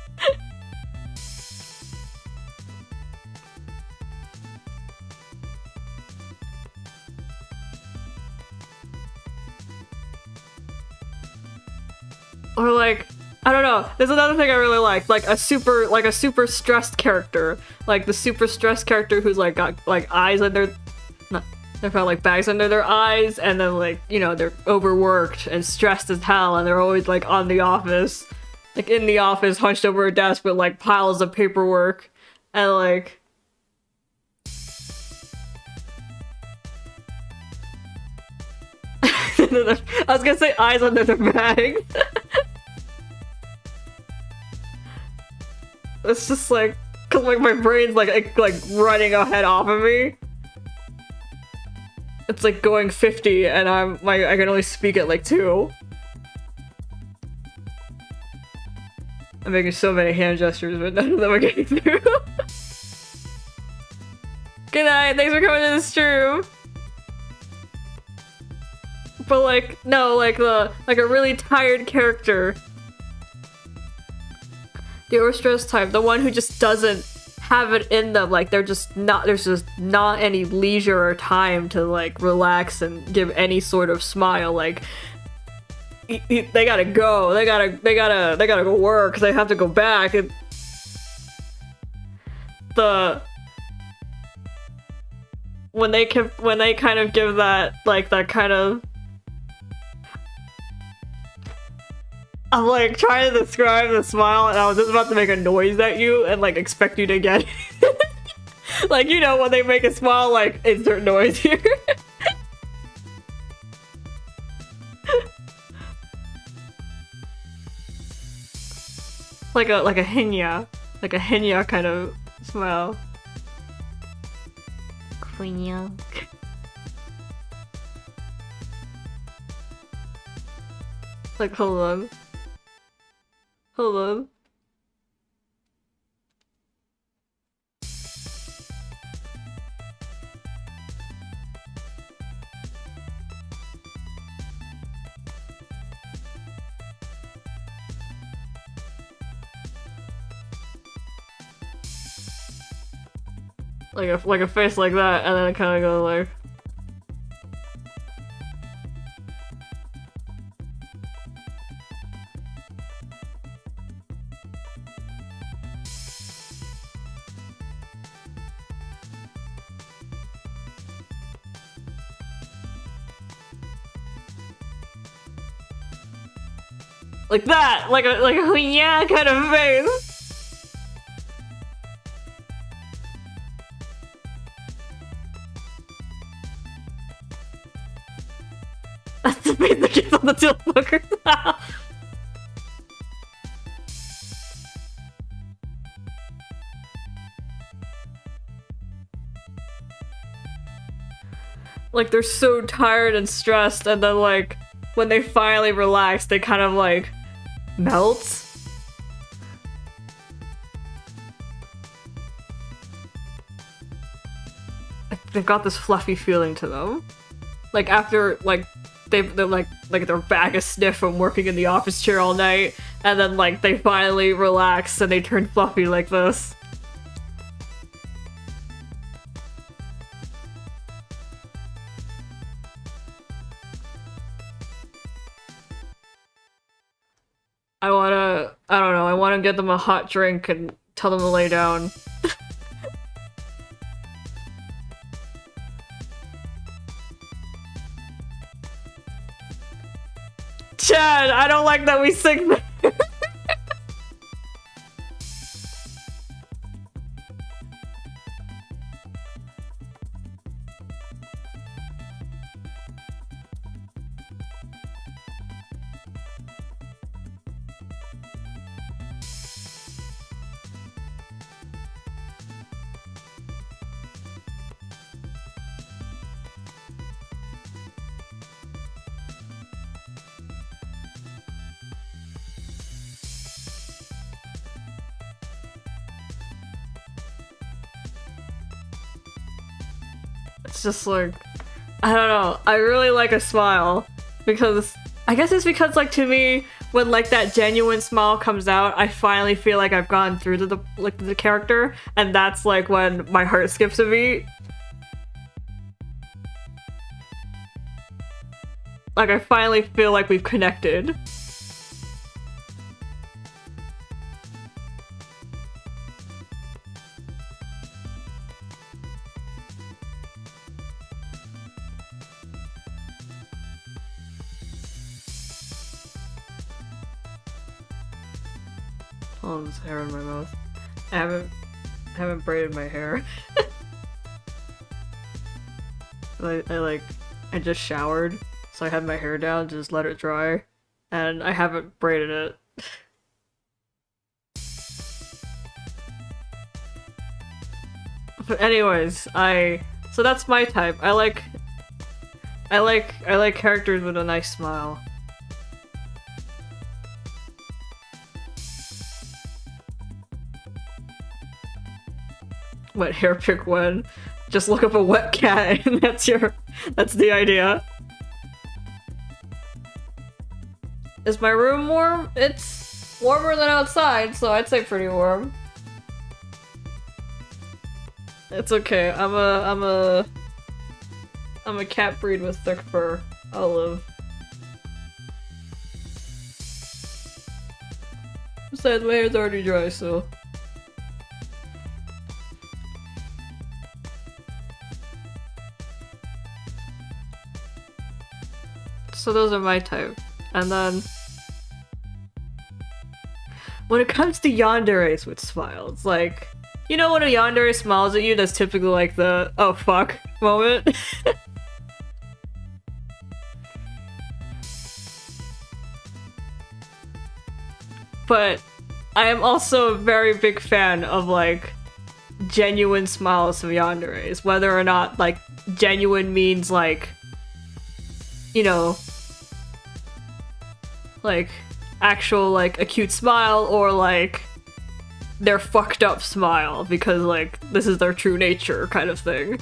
A: Or like, I don't know, there's another thing I really like a super stressed character. Like the super stressed character who's like got like eyes under, they've got like bags under their eyes, and then like, you know, they're overworked and stressed as hell, and they're always like on the office. Like in the office, hunched over a desk with like piles of paperwork, and like... I was gonna say eyes under their bags. It's just like, cause like my brain's like running ahead off of me. It's like going 50, and I can only speak at like 2. I'm making so many hand gestures, but none of them are getting through. Good night, thanks for coming to the stream. But like, no, like a really tired character. The overstressed type, the one who just doesn't have it in them, like there's just not any leisure or time to like relax and give any sort of smile. Like they gotta go, they gotta go work, they have to go back. And when they kind of give that, like that kind of, I'm like trying to describe the smile, and I was just about to make a noise at you and like expect you to get it. Like, you know, when they make a smile, like, insert noise here. Like a hinya. Like a hinya kind of smile. Hinya. Like, hold on. Hold on. Like a face like that, and then I kind of go like. Like that, like a yeah kind of face. That's the face that gets on the tilt poker. Like they're so tired and stressed, and then like when they finally relax, they kind of like melt. They've got this fluffy feeling to them. Like after like they're like their back is stiff from working in the office chair all night, and then like they finally relax and they turn fluffy like this. I don't know, I wanna get them a hot drink and tell them to lay down. Chad, I don't like that we sing there. It's just like, I don't know, I really like a smile, because I guess it's because like to me, when like that genuine smile comes out, I finally feel like I've gone through to the character, and that's like when my heart skips a beat. Like I finally feel like we've connected. Oh, there's hair in my mouth. I haven't braided my hair. I just showered, so I had my hair down, just let it dry, and I haven't braided it. But anyways, so that's my type. I like characters with a nice smile. What hair pick when? Just look up a wet cat and that's the idea. Is my room warm? It's warmer than outside, so I'd say pretty warm. It's okay. I'm a cat breed with thick fur. I'll live. Besides, my hair's already dry, so. So those are my type. And then when it comes to yanderes with smiles, like You know when a yandere smiles at you, that's typically like the oh fuck moment. But I am also a very big fan of like genuine smiles from yanderes, whether or not like genuine means like, you know, like actual like a cute smile or like their fucked up smile because like this is their true nature kind of thing.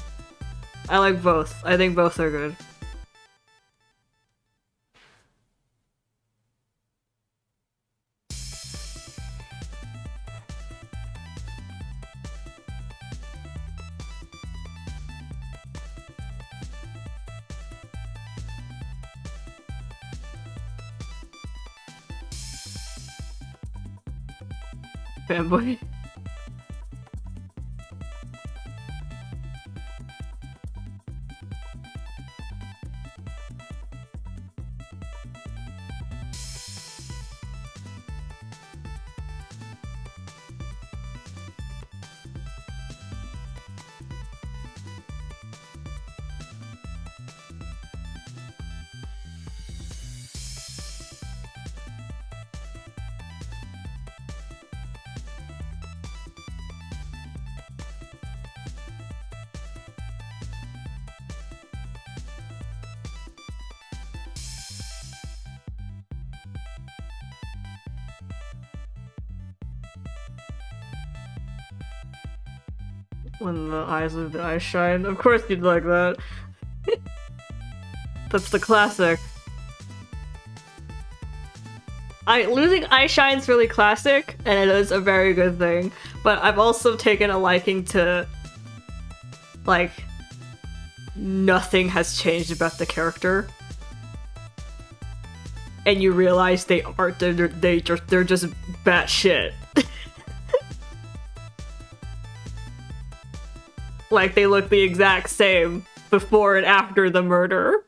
A: I like both. I think both are good. Fanboy. When the eyes of the eyes shine. Of course you'd like that. That's the classic. Losing eye shine's really classic, and it is a very good thing. But I've also taken a liking to, like, nothing has changed about the character, and you realize they're just batshit. Like, they look the exact same before and after the murder.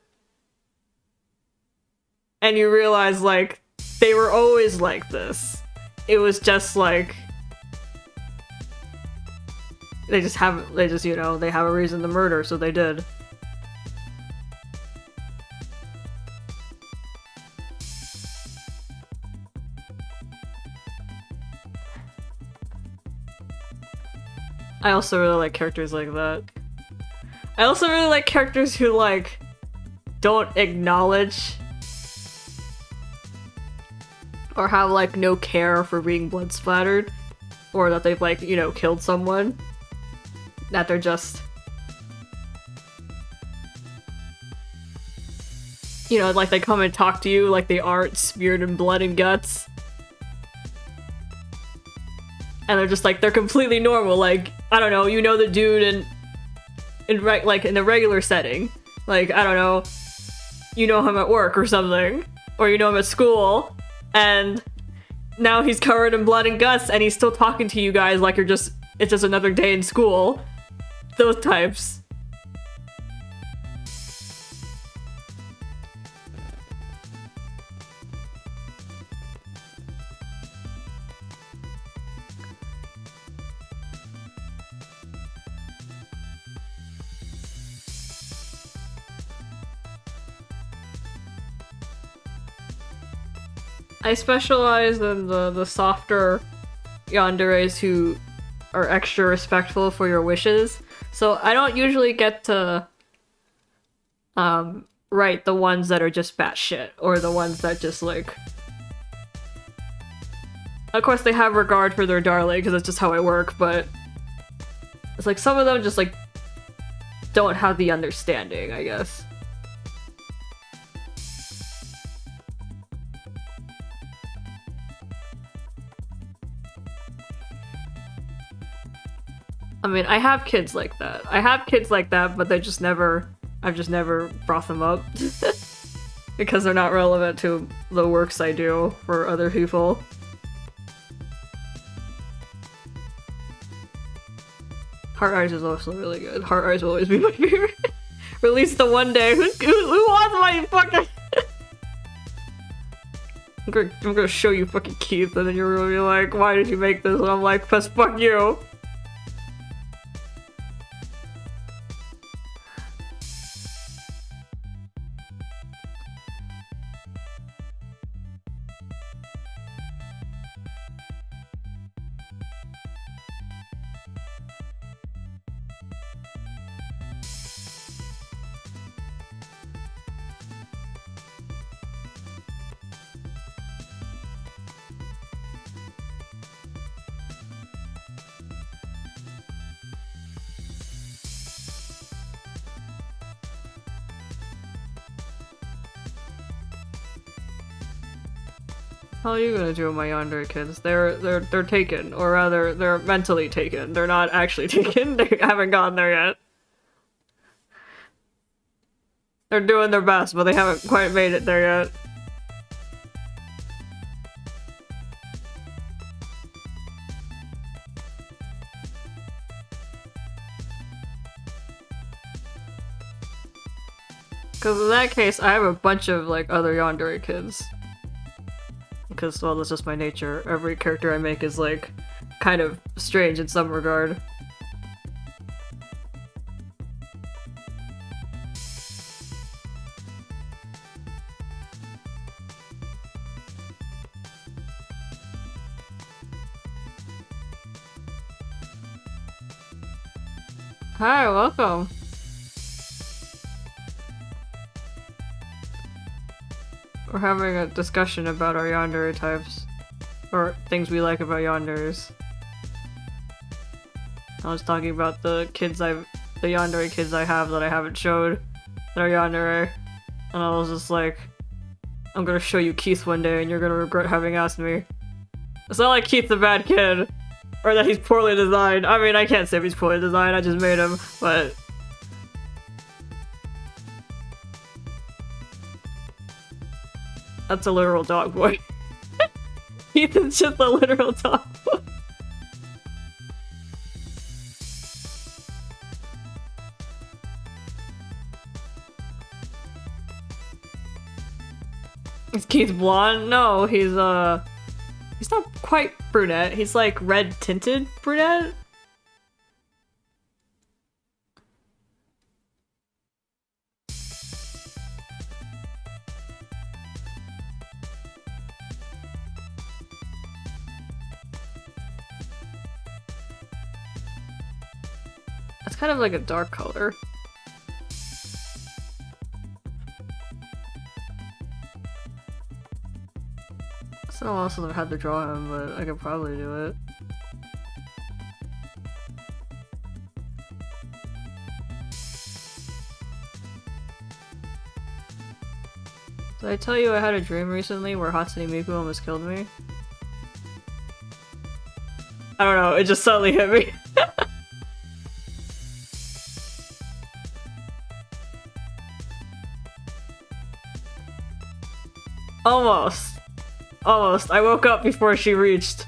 A: And you realize, like, they were always like this. It was just, like... They just, you know, they have a reason to murder, so they did. I also really like characters like that. I also really like characters who, like, don't acknowledge or have, like, no care for being blood splattered. Or that they've, like, you know, killed someone. That they're just... You know, like, they come and talk to you like they aren't smeared in blood and guts. And they're just like, they're completely normal, like, I don't know, you know the dude like, in the regular setting. Like, I don't know, you know him at work or something. Or you know him at school, and now he's covered in blood and guts, and he's still talking to you guys like it's just another day in school. Those types. I specialize in the softer yanderes who are extra respectful for your wishes. So I don't usually get to write the ones that are just batshit, or the ones that just like... Of course they have regard for their darling, because that's just how I work, but... It's like some of them just like don't have the understanding, I guess. I mean, I have kids like that. But I've just never brought them up. Because they're not relevant to the works I do for other people. Heart Eyes is also really good. Heart Eyes will always be my favorite. Release the one day. Who wants my fucking... I'm gonna show you fucking Keith, and then you're gonna be like, why did you make this? And I'm like, 'cause fuck you. How are you gonna do with my yandere kids? They're taken, or rather, they're mentally taken. They're not actually taken. They haven't gotten there yet. They're doing their best, but they haven't quite made it there yet. Because in that case, I have a bunch of, like, other yandere kids. Because, well, that's just my nature. Every character I make is, like, kind of strange in some regard. Hi, welcome. We're having a discussion about our yandere types. Or things we like about yanderes. I was talking about the yandere kids I have that I haven't showed that are yandere. And I was just like, I'm gonna show you Keith one day and you're gonna regret having asked me. It's not like Keith's a bad kid. Or that he's poorly designed. I mean, I can't say if he's poorly designed, I just made him, but... That's a literal dog boy. Ethan's just a literal dog boy. Is Keith blonde? No, he's not quite brunette. He's like red tinted brunette. It's kind of like a dark color. It's been a while since I've had to draw him, but I could probably do it. Did I tell you I had a dream recently where Hatsune Miku almost killed me? I don't know, it just suddenly hit me. Almost. Almost. I woke up before she reached.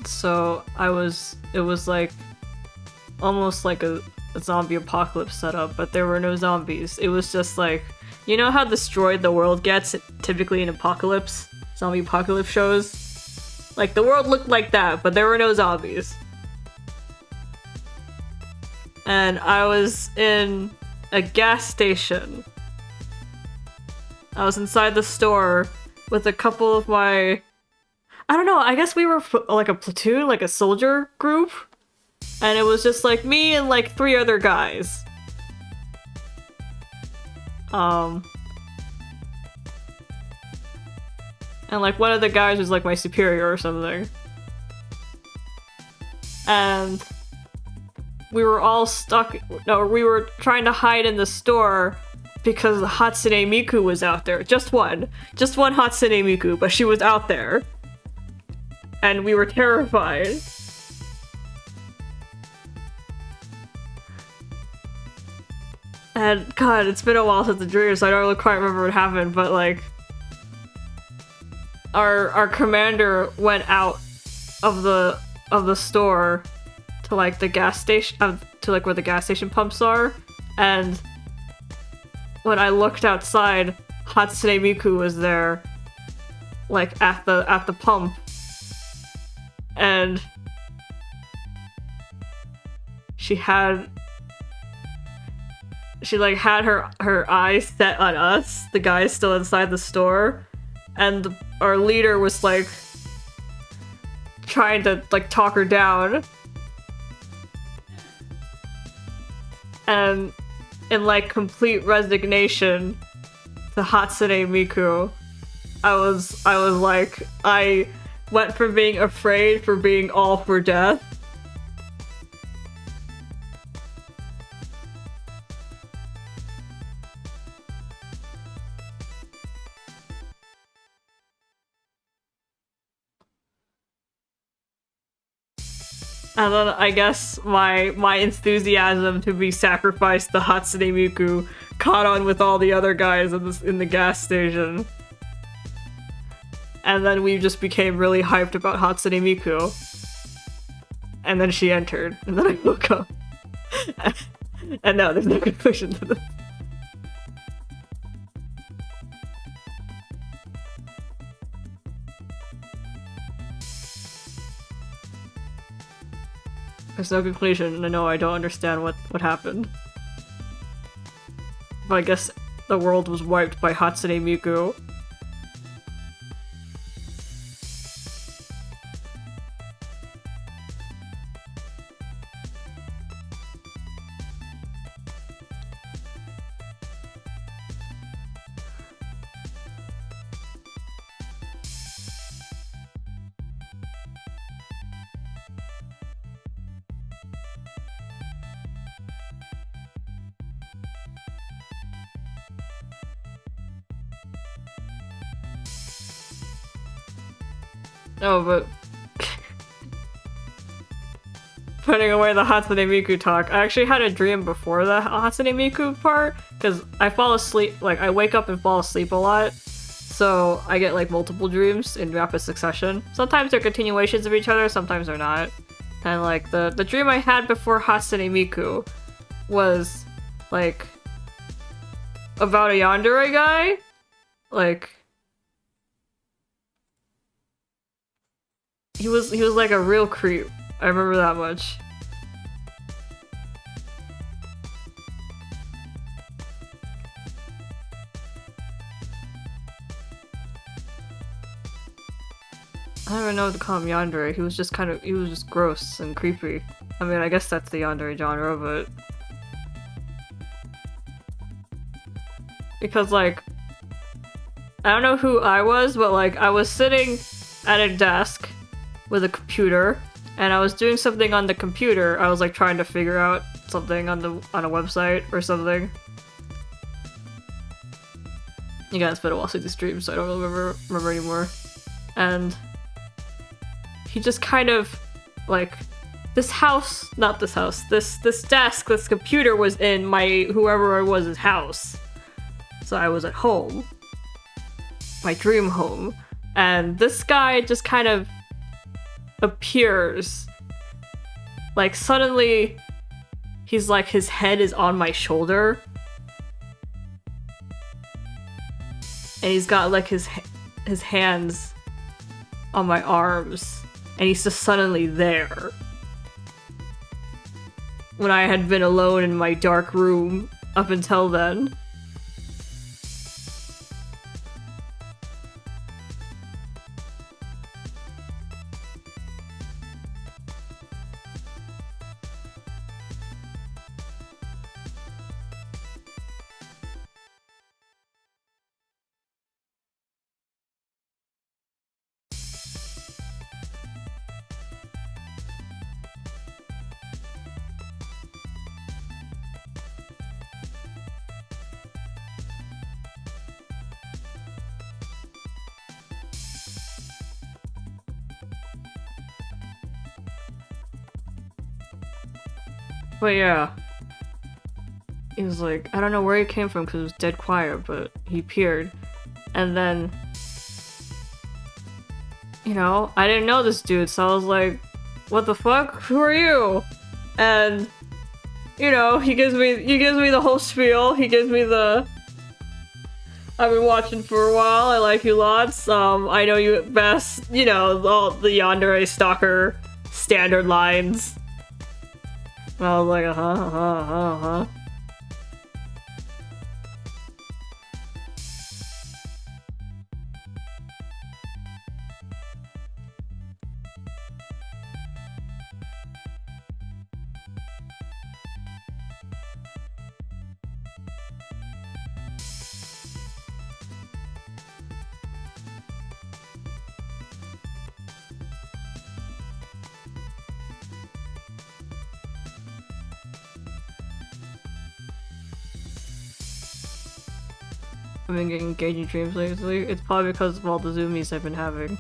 A: So it was like almost like a zombie apocalypse setup, but there were no zombies. It was just like, you know how destroyed the world gets typically in apocalypse, zombie apocalypse shows? Like, the world looked like that, but there were no zombies. And I was in a gas station. I was inside the store with a couple of my... I don't know, I guess we were like a platoon, like a soldier group. And it was just like me and like 3 other guys. And like one of the guys was like my superior or something. And we were all stuck, no, we were trying to hide in the store because Hatsune Miku was out there. Just one Hatsune Miku, but she was out there. And we were terrified. And god, it's been a while since the dream, so I don't really quite remember what happened, but like our commander went out of the store to like the gas station, to like where the gas station pumps are, and when I looked outside, Hatsune Miku was there, like at the pump, and she like had her eyes set on us, the guys still inside the store, and our leader was like trying to like talk her down, and in like complete resignation to Hatsune Miku, I was like, I went from being afraid for being all for death. And then I guess my enthusiasm to be sacrificed to Hatsune Miku caught on with all the other guys in the gas station. And then we just became really hyped about Hatsune Miku. And then she entered, and then I woke up. And no, there's no conclusion to this. There's no conclusion, and no, I don't understand what happened. But I guess the world was wiped by Hatsune Miku. No, but putting away the Hatsune Miku talk, I actually had a dream before the Hatsune Miku part, because I fall asleep, like, I wake up and fall asleep a lot, so I get, like, multiple dreams in rapid succession. Sometimes they're continuations of each other, sometimes they're not. And, like, the dream I had before Hatsune Miku was, like, about a yandere guy, like... He was like a real creep. I remember that much. I don't even know what to call him yandere. He was just gross and creepy. I mean, I guess that's the yandere genre, but... Because, like... I don't know who I was, but, like, I was sitting at a desk with a computer, and I was doing something on the computer. I was like trying to figure out something on a website or something. Again, it's been a while since this stream, so I don't remember anymore. And he just kind of like this desk, this computer was in whoever I was' house. So I was at home, my dream home, and this guy just kind of appears. Like, suddenly, he's like, his head is on my shoulder. And he's got, like, his hands on my arms. And he's just suddenly there. When I had been alone in my dark room up until then. But yeah, he was like, I don't know where he came from because it was dead quiet, but he appeared. And then, you know, I didn't know this dude, so I was like, what the fuck? Who are you? And, you know, he gives me the whole spiel. He gives me the, I've been watching for a while, I like you lots, I know you at best, you know, all the yandere stalker standard lines. And I was like, uh-huh. I've been getting engaging dreams lately. It's probably because of all the zoomies I've been having.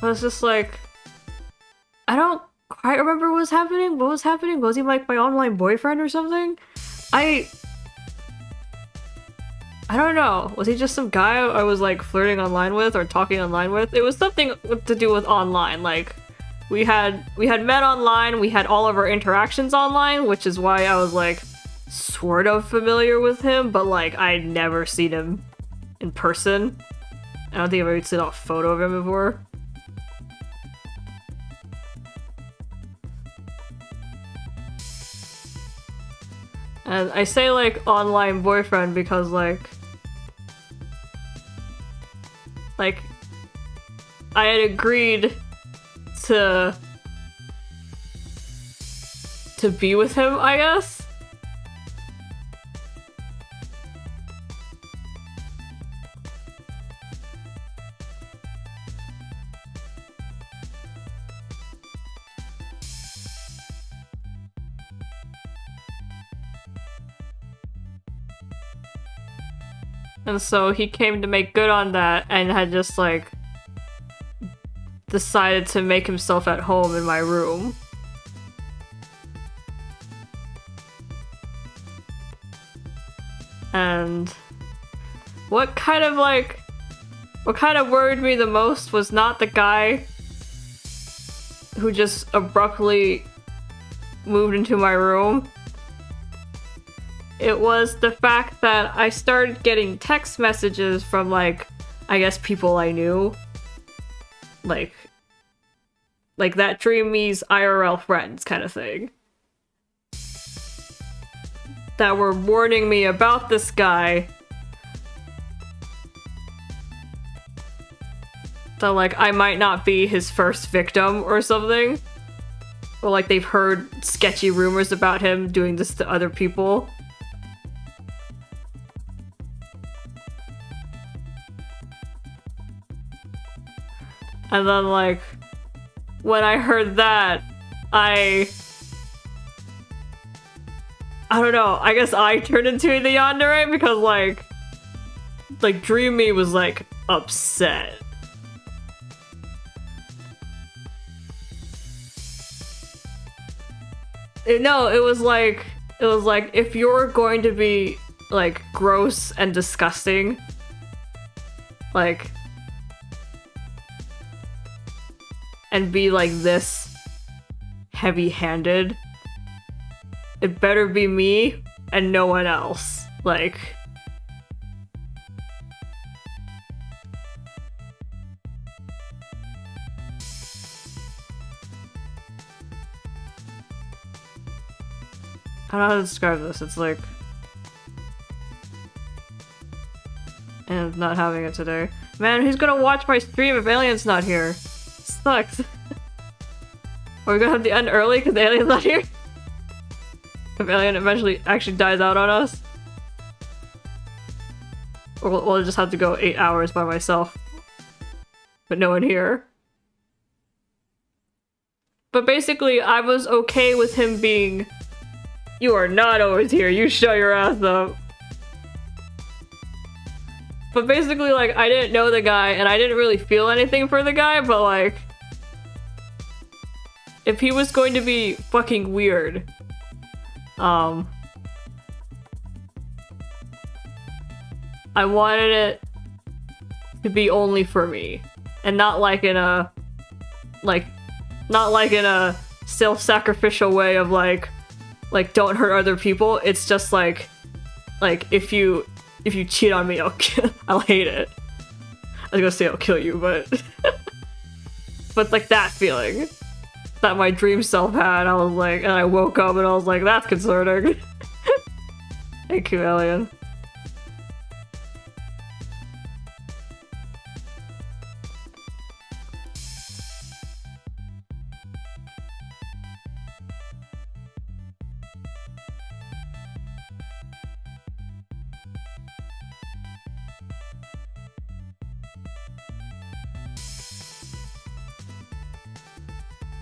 A: But it's just like, I don't quite remember what was happening. What was happening? Was he like my online boyfriend or something? I don't know. Was he just some guy I was like flirting online with or talking online with? It was something to do with online. Like we had met online, we had all of our interactions online, which is why I was like sort of familiar with him, but like I'd never seen him in person. I don't think I've ever seen a photo of him before. And I say like online boyfriend because like I had agreed to be with him, I guess. And so he came to make good on that and had just like decided to make himself at home in my room. And what kind of worried me the most was not the guy who just abruptly moved into my room. It was the fact that I started getting text messages from, like, I guess people I knew. Like that Dreamy's IRL friends kind of thing. That were warning me about this guy. That, like, I might not be his first victim or something. Or, like, they've heard sketchy rumors about him doing this to other people. And then, like, when I heard that, I don't know, I guess I turned into the yandere because, like, Dreamy was, like, upset. No, it was like, if you're going to be, like, gross and disgusting, like, and be like this heavy-handed, it better be me and no one else. Like, I don't know how to describe this. It's like, and not having it today. Man, who's gonna watch my stream if Alien's not here? Sucks. Are we gonna have the end early because the Alien's not here? If Alien eventually actually dies out on us? Or we'll just have to go 8 hours by myself. But no one here. But basically, I was okay with him being, you are not always here, you shut your ass up. But basically, like, I didn't know the guy, and I didn't really feel anything for the guy, but, like, if he was going to be fucking weird, I wanted it to be only for me, and not like in a, not like in a self-sacrificial way of like don't hurt other people. It's just like if you cheat on me, I'll hate it. I was gonna say I'll kill you, but but like that feeling that my dream self had, I was like, and I woke up and I was like, that's concerning. Thank you, Alien.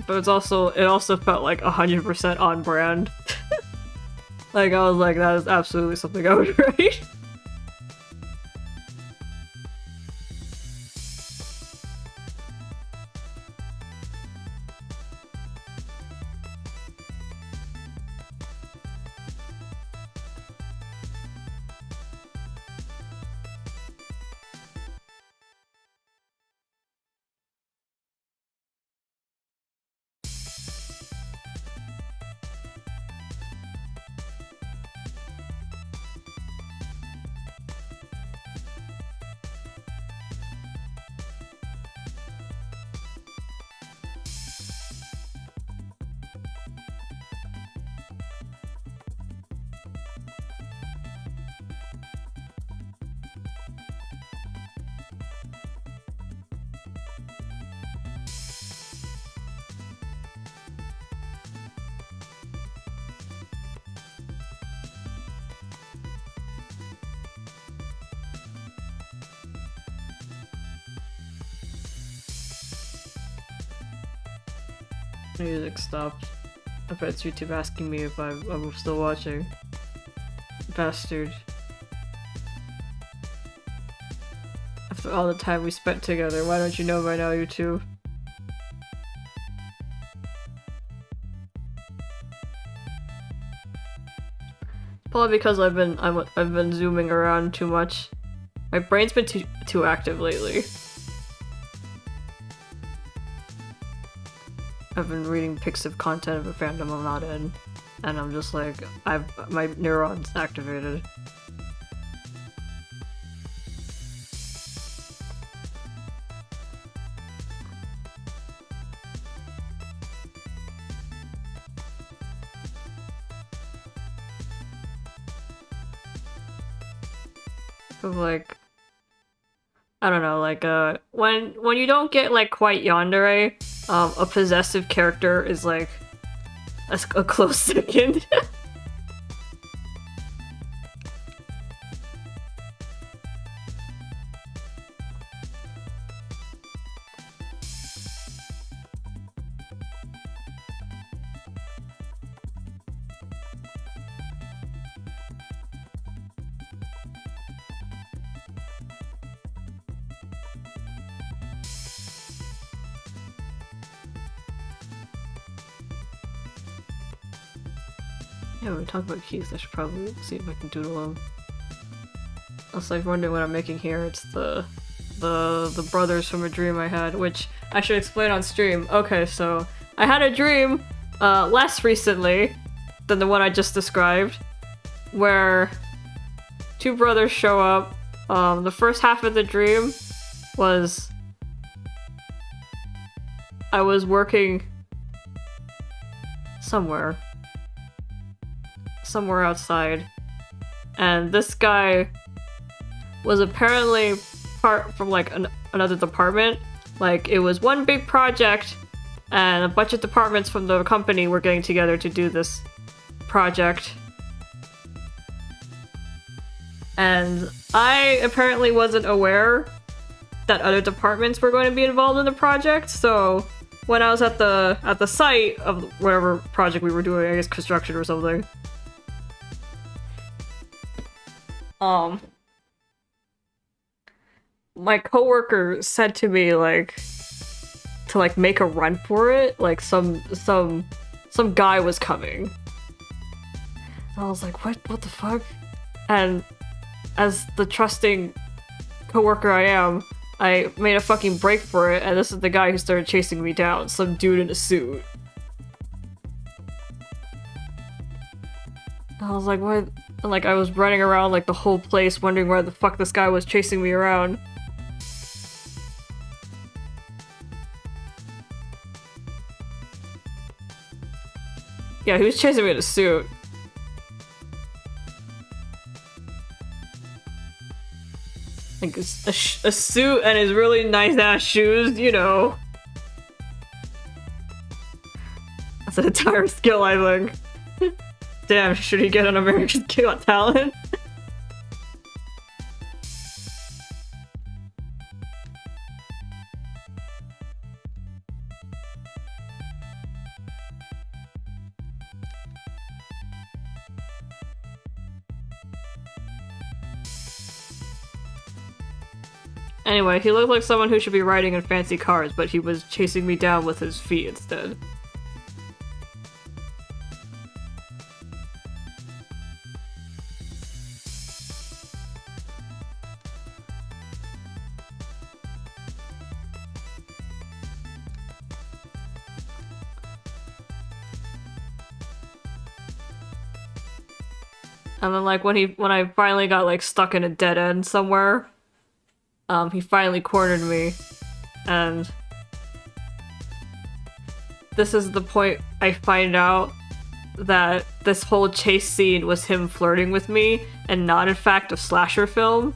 A: but it also felt like 100% on brand. Like I was like, that is absolutely something I would write. Music stopped. I bet it's YouTube asking me if I'm still watching. Bastard. After all the time we spent together, why don't you know by now, YouTube? Probably because I've been zooming around too much. My brain's been too active lately. I've been reading pics of content of a fandom I'm not in, and I'm just like, my neurons activated. Of like, I don't know, like when you don't get like quite yandere, a possessive character is like a close second. Yeah, when we talk about keys, I should probably see if I can doodle them. Also, if you're wondering what I'm making here, it's the brothers from a dream I had, which I should explain on stream. Okay, so I had a dream less recently than the one I just described, where two brothers show up. The first half of the dream was I was working somewhere outside, and this guy was apparently part from like another department. Like it was one big project and a bunch of departments from the company were getting together to do this project, and I apparently wasn't aware that other departments were going to be involved in the project. So when I was at the site of whatever project we were doing, I guess construction or something, my coworker said to me like to like make a run for it, like some guy was coming. And I was like, what the fuck? And as the trusting coworker I am, I made a fucking break for it, and this is the guy who started chasing me down, some dude in a suit. And I was like, what? And like I was running around like the whole place wondering where the fuck this guy was chasing me around. Yeah, he was chasing me in a suit. Like a suit and his really nice ass shoes, you know. That's an entire skill, I think. Damn, should he get on America's Got Talent? Anyway, he looked like someone who should be riding in fancy cars, but he was chasing me down with his feet instead. And then like when I finally got like stuck in a dead end somewhere, he finally cornered me, and this is the point I find out that this whole chase scene was him flirting with me and not in fact a slasher film.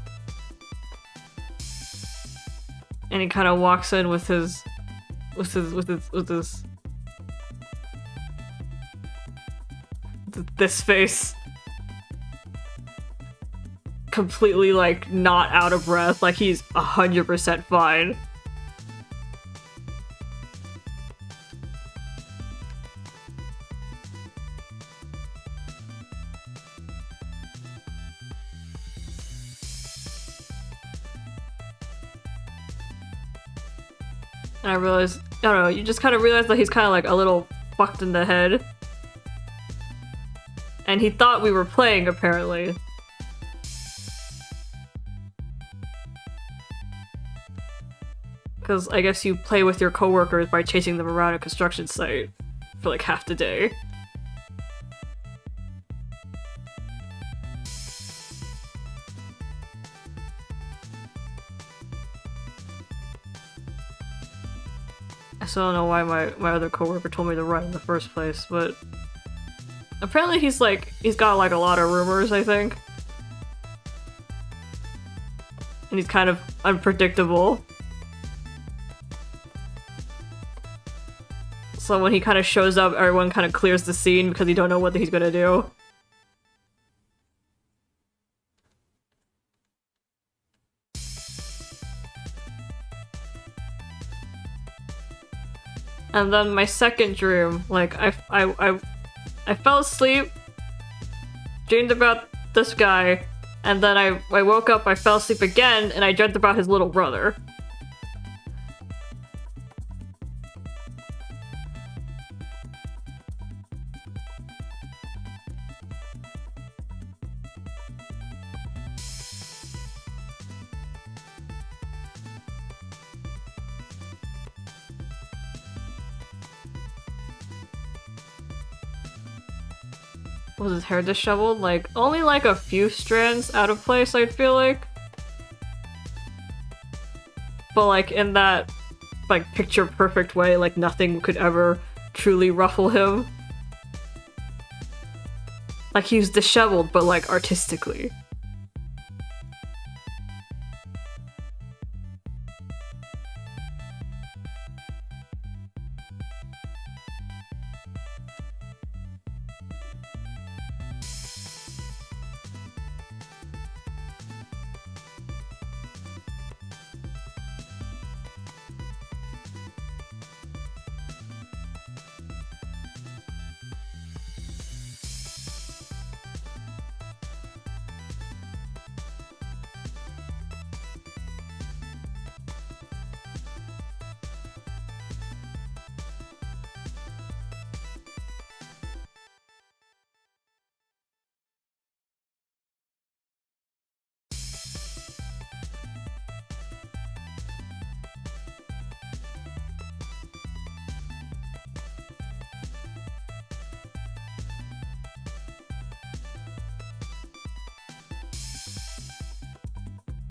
A: And he kind of walks in with this face. Completely, like, not out of breath, like he's 100% fine. And I realized, I don't know, you just kind of realize that he's kind of like a little fucked in the head. And he thought we were playing, apparently. Because I guess you play with your coworkers by chasing them around a construction site for like half the day. I still don't know why my other coworker told me to run in the first place, but apparently he's got like a lot of rumors, I think. And he's kind of unpredictable. So when he kind of shows up, everyone kind of clears the scene because you don't know what he's gonna do. And then my second dream, like I fell asleep, dreamed about this guy, and then I woke up, I fell asleep again, and I dreamt about his little brother. Was his hair disheveled? Like, only like a few strands out of place, I'd feel like. But like, in that, like, picture-perfect way, like, nothing could ever truly ruffle him. Like, he was disheveled, but like, artistically.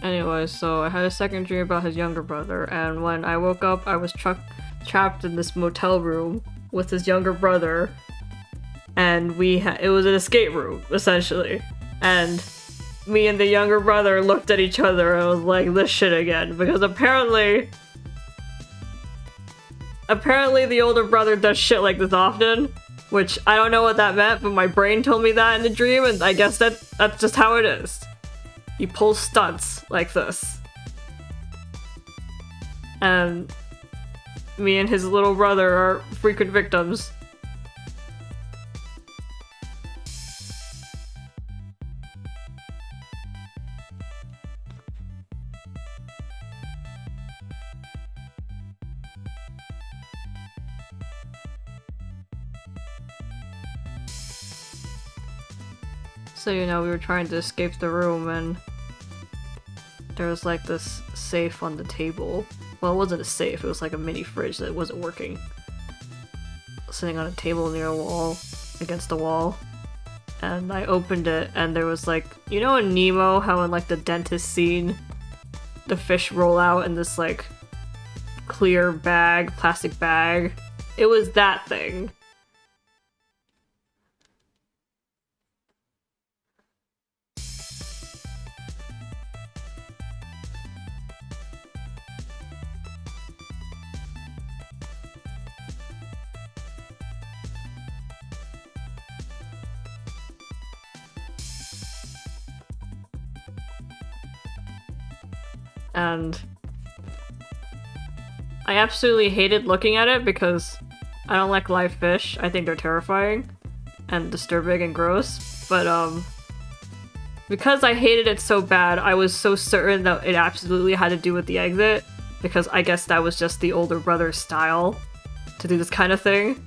A: Anyway, so I had a second dream about his younger brother, and when I woke up, I was trapped in this motel room with his younger brother, and it was an escape room, essentially. And me and the younger brother looked at each other and was like, this shit again, because apparently the older brother does shit like this often, which I don't know what that meant, but my brain told me that in the dream, and I guess that's just how it is. He pulls stunts like this. And me and his little brother are frequent victims. So, you know, we were trying to escape the room and there was like this safe on the table. Well, it wasn't a safe, it was like a mini fridge that wasn't working. Sitting on a table near a wall, against the wall. And I opened it and there was like, you know in Nemo, how in like the dentist scene, the fish roll out in this like clear bag, plastic bag? It was that thing. And I absolutely hated looking at it because I don't like live fish. I think they're terrifying and disturbing and gross. But because I hated it so bad, I was so certain that it absolutely had to do with the exit, because I guess that was just the older brother's style to do this kind of thing.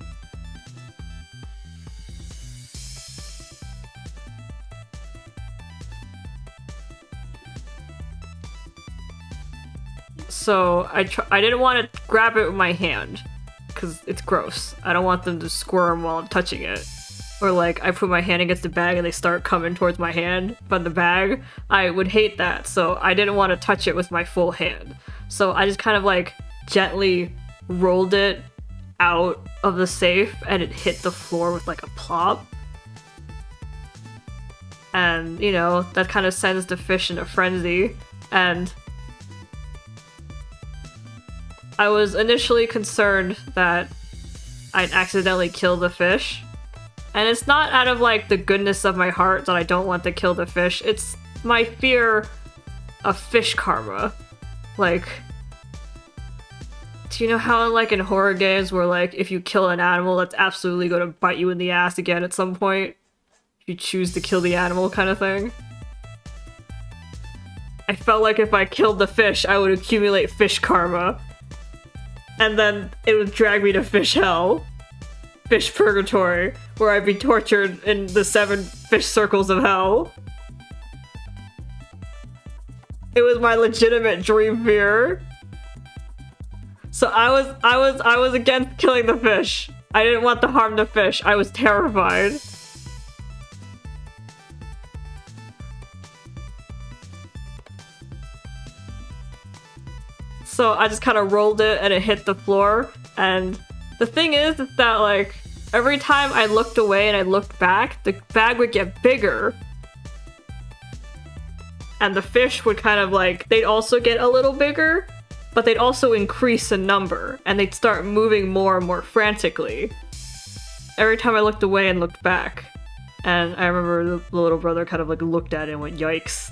A: So I didn't want to grab it with my hand, because it's gross. I don't want them to squirm while I'm touching it. Or like, I put my hand against the bag and they start coming towards my hand from the bag. I would hate that, so I didn't want to touch it with my full hand. So I just kind of like gently rolled it out of the safe and it hit the floor with like a plop. And, you know, that kind of sends the fish into frenzy. And I was initially concerned that I'd accidentally kill the fish. And it's not out of like the goodness of my heart that I don't want to kill the fish. It's my fear of fish karma. Like, do you know how like in horror games where like if you kill an animal that's absolutely going to bite you in the ass again at some point? If you choose to kill the animal kind of thing? I felt like if I killed the fish, I would accumulate fish karma. And then it would drag me to fish hell. Fish purgatory, where I'd be tortured in the 7 fish circles of hell. It was my legitimate dream fear. So I was against killing the fish. I didn't want to harm the fish. I was terrified. So I just kind of rolled it and it hit the floor. And the thing is that like every time I looked away and I looked back, the bag would get bigger. And the fish would kind of like, they'd also get a little bigger, but they'd also increase in number and they'd start moving more and more frantically. Every time I looked away and looked back. And I remember the little brother kind of like looked at it and went, yikes.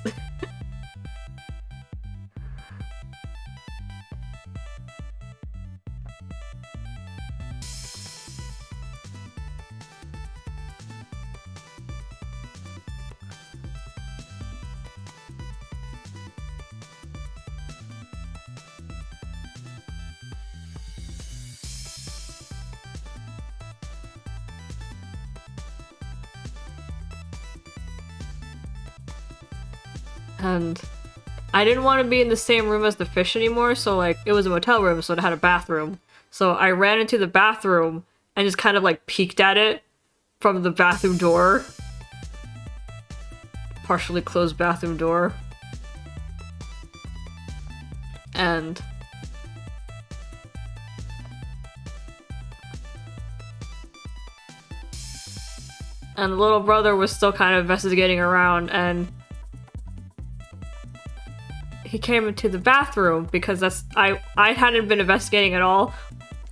A: And I didn't want to be in the same room as the fish anymore, so like, it was a motel room, so it had a bathroom. So I ran into the bathroom and just kind of like peeked at it from the bathroom door. Partially closed bathroom door. And the little brother was still kind of investigating around, and he came into the bathroom because I hadn't been investigating at all.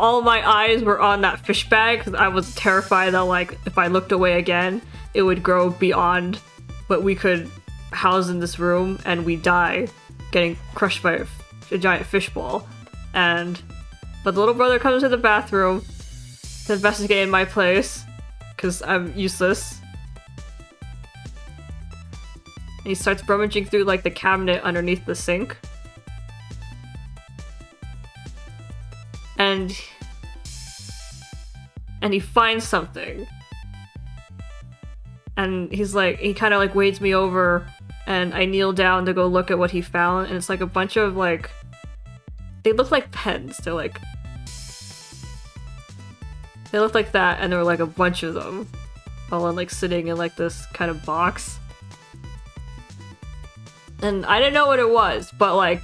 A: All my eyes were on that fish bag because I was terrified that like if I looked away again, it would grow beyond what we could house in this room and we'd die getting crushed by a giant fish ball. But the little brother comes into the bathroom to investigate in my place because I'm useless. And he starts rummaging through like the cabinet underneath the sink. And he finds something. And he's like, he kind of like waits me over, and I kneel down to go look at what he found, and it's like a bunch of like, they look like pens. They look like that, and there were like a bunch of them, all in like sitting in like this kind of box. And I didn't know what it was, but like,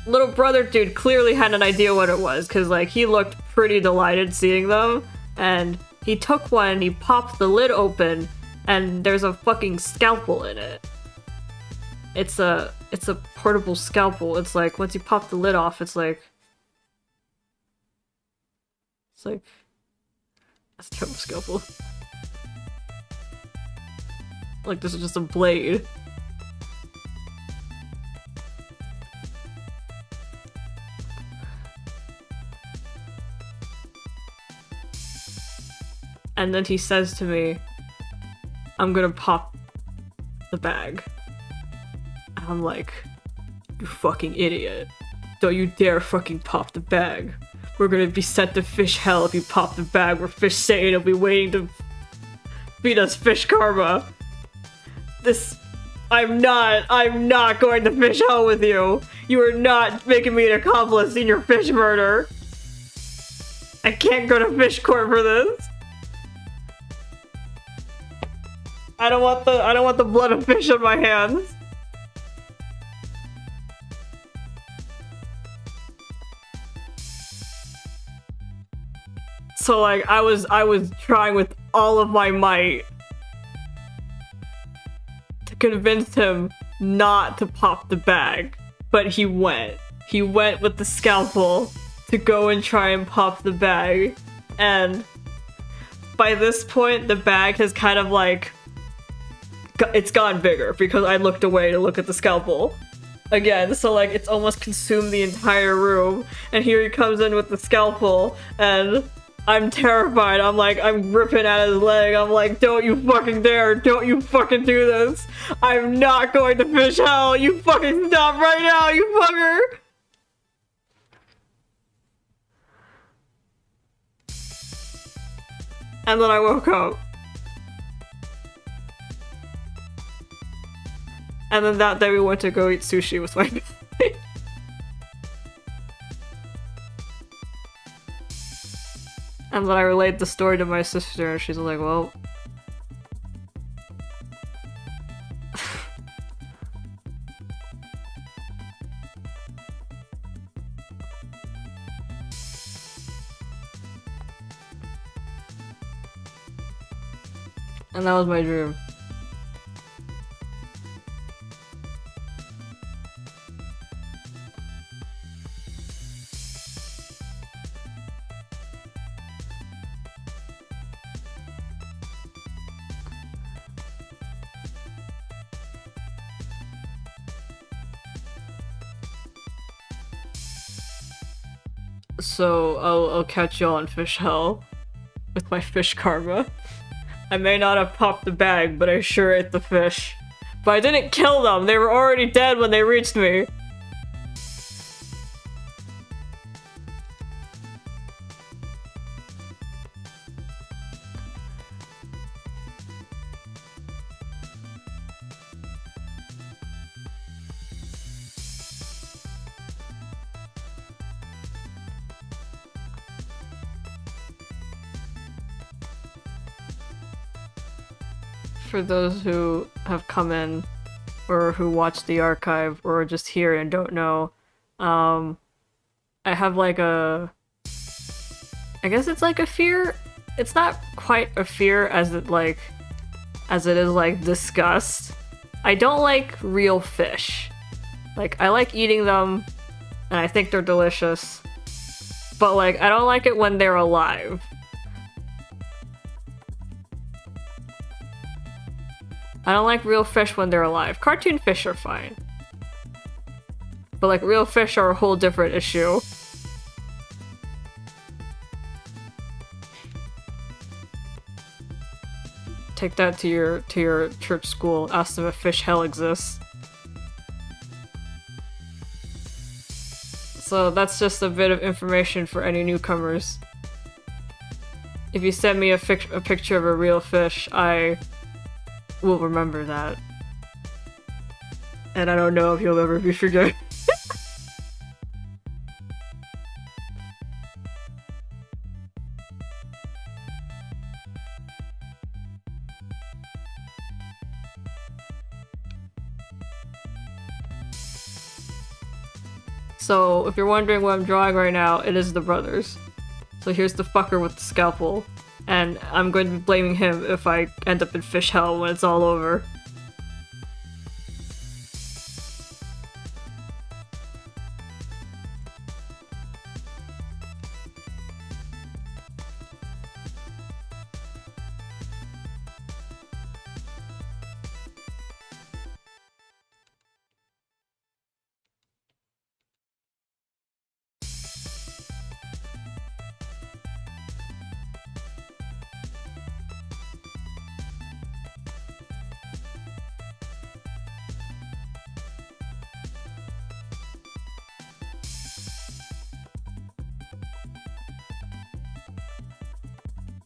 A: little brother dude clearly had an idea what it was, because like he looked pretty delighted seeing them, and he took one and he popped the lid open, and there's a fucking scalpel in it. It's a portable scalpel. It's like once you pop the lid off, it's like that's a terrible scalpel. Like this is just a blade. And then he says to me, I'm gonna pop the bag. And I'm like, you fucking idiot. Don't you dare fucking pop the bag. We're gonna be sent to fish hell if you pop the bag, where Fish Satan will be waiting to feed us fish karma. I'm not going to fish hell with you. You are not making me an accomplice in your fish murder. I can't go to fish court for this. I don't want the blood of fish on my hands. So like I was trying with all of my might to convince him not to pop the bag, but he went. He went with the scalpel to go and try and pop the bag, and by this point the bag has kind of like it's gone bigger because I looked away to look at the scalpel again, so like it's almost consumed the entire room, and here he comes in with the scalpel, and I'm terrified. I'm ripping at his leg. I'm like, don't you fucking dare, don't you fucking do this. I'm not going to fish hell. You fucking stop right now, you fucker. And then I woke up. And then that day we went to go eat sushi with my family. And then I relayed the story to my sister, and she's like, well... And that was my dream. So I'll catch y'all in fish hell with my fish karma. I may not have popped the bag, but I sure ate the fish. But I didn't kill them, they were already dead when they reached me. For those who have come in, or who watch the archive, or are just here and don't know, I have like I guess it's like a fear. It's not quite a fear as it is like disgust. I don't like real fish. Like, I like eating them, and I think they're delicious, but like, I don't like it when they're alive. I don't like real fish when they're alive. Cartoon fish are fine. But like, real fish are a whole different issue. Take that to your church school. Ask them if fish hell exists. So that's just a bit of information for any newcomers. If you send me a picture of a real fish, I will remember that. And I don't know if he'll ever be forgiven. So, if you're wondering what I'm drawing right now, it is the brothers. So here's the fucker with the scalpel. And I'm going to be blaming him if I end up in fish hell when it's all over.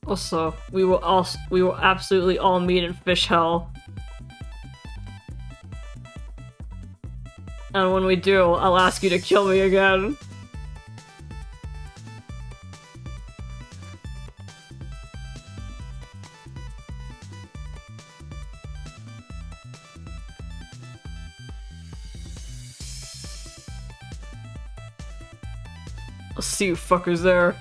A: Also, we will absolutely all meet in fish hell. And when we do, I'll ask you to kill me again. I'll see you fuckers there.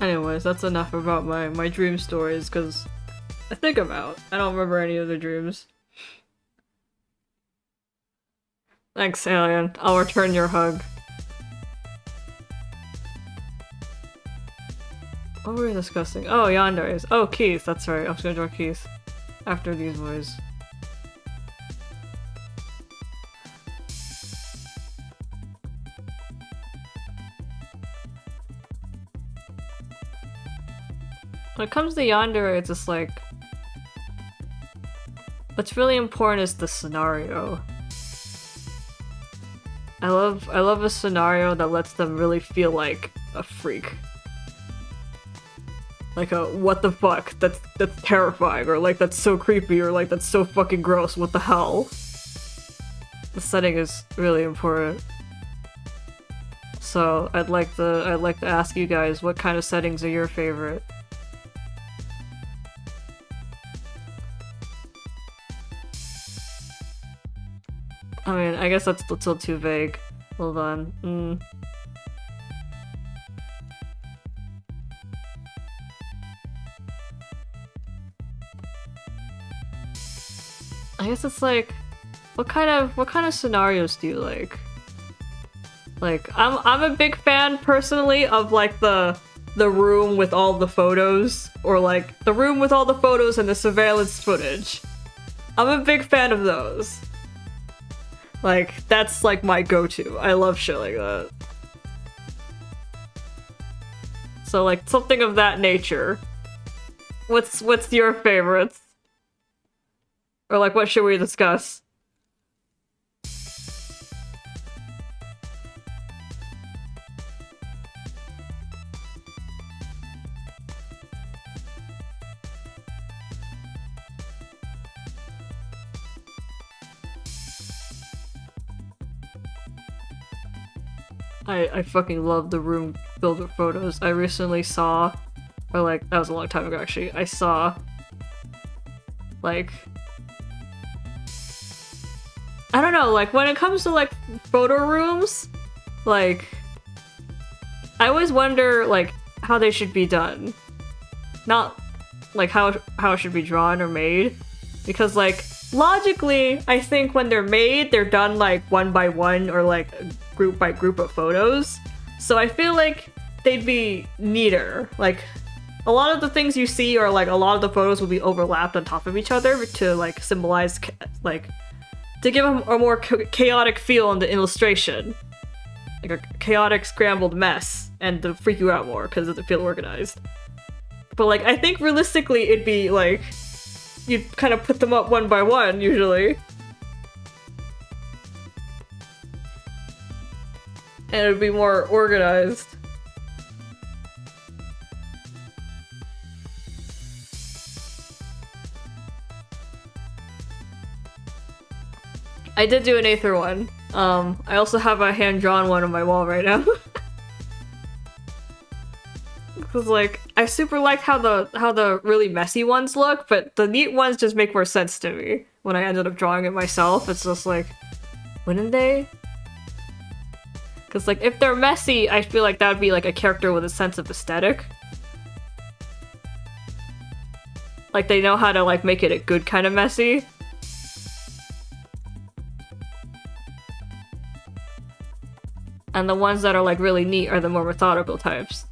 A: Anyways, that's enough about my dream stories, because I think about. I don't remember any of the dreams. Thanks, alien. I'll return your hug. What were we discussing? Oh, Yandere's. Oh, Keith, that's right. I was gonna draw Keith after these boys. When it comes to Yandere, it's just like... what's really important is the scenario. I love a scenario that lets them really feel like a freak. Like a what the fuck, that's terrifying, or like that's so creepy, or like that's so fucking gross, what the hell? The setting is really important. So I'd like to ask you guys, what kind of settings are your favorite? I mean, I guess that's still too vague. Hold on. I guess it's like, what kind of scenarios do you like? Like, I'm a big fan personally of like the room with all the photos, or like the room with all the photos and the surveillance footage. I'm a big fan of those. Like, that's like my go-to. I love shit like that. So like, something of that nature. What's your favorites? Or like, what should we discuss? I fucking love the room filled with photos. I recently saw, or like, that was a long time ago actually, I saw, like, I don't know, like, when it comes to like photo rooms, like, I always wonder like how they should be done. Not like how it should be drawn or made, because like logically, I think when they're made, they're done like one by one or like group by group of photos. So I feel like they'd be neater. Like a lot of the things you see or like a lot of the photos will be overlapped on top of each other to like symbolize like to give a more chaotic feel in the illustration, like a chaotic scrambled mess, and to freak you out more because it feel organized. But like I think realistically it'd be like you'd kind of put them up one by one usually, and it'd be more organized. I did do an Aether one. I also have a hand-drawn one on my wall right now. Cause like I super like how the really messy ones look, but the neat ones just make more sense to me when I ended up drawing it myself. It's just like, wouldn't they? Cause like if they're messy, I feel like that would be like a character with a sense of aesthetic. Like they know how to like make it a good kind of messy. And the ones that are like really neat are the more methodical types.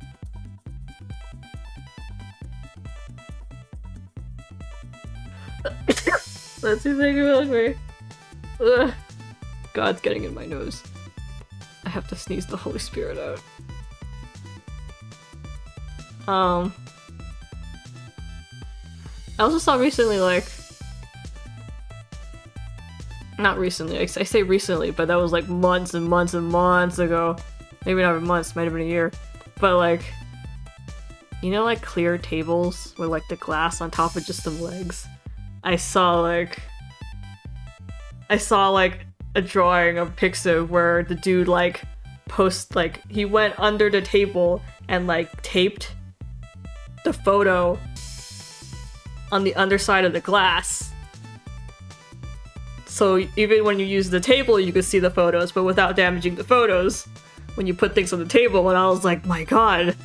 A: Let's see if I can feel me. Ugh. God's getting in my nose. I have to sneeze the Holy Spirit out. I also saw recently, like... Not recently, I say recently, but that was like months and months and months ago. Maybe not even months, might have been a year. But like... You know like clear tables with like the glass on top of just some legs? I saw like a drawing of Pixiv where the dude like he went under the table and like taped the photo on the underside of the glass. So even when you use the table you can see the photos, but without damaging the photos when you put things on the table, and I was like, my god.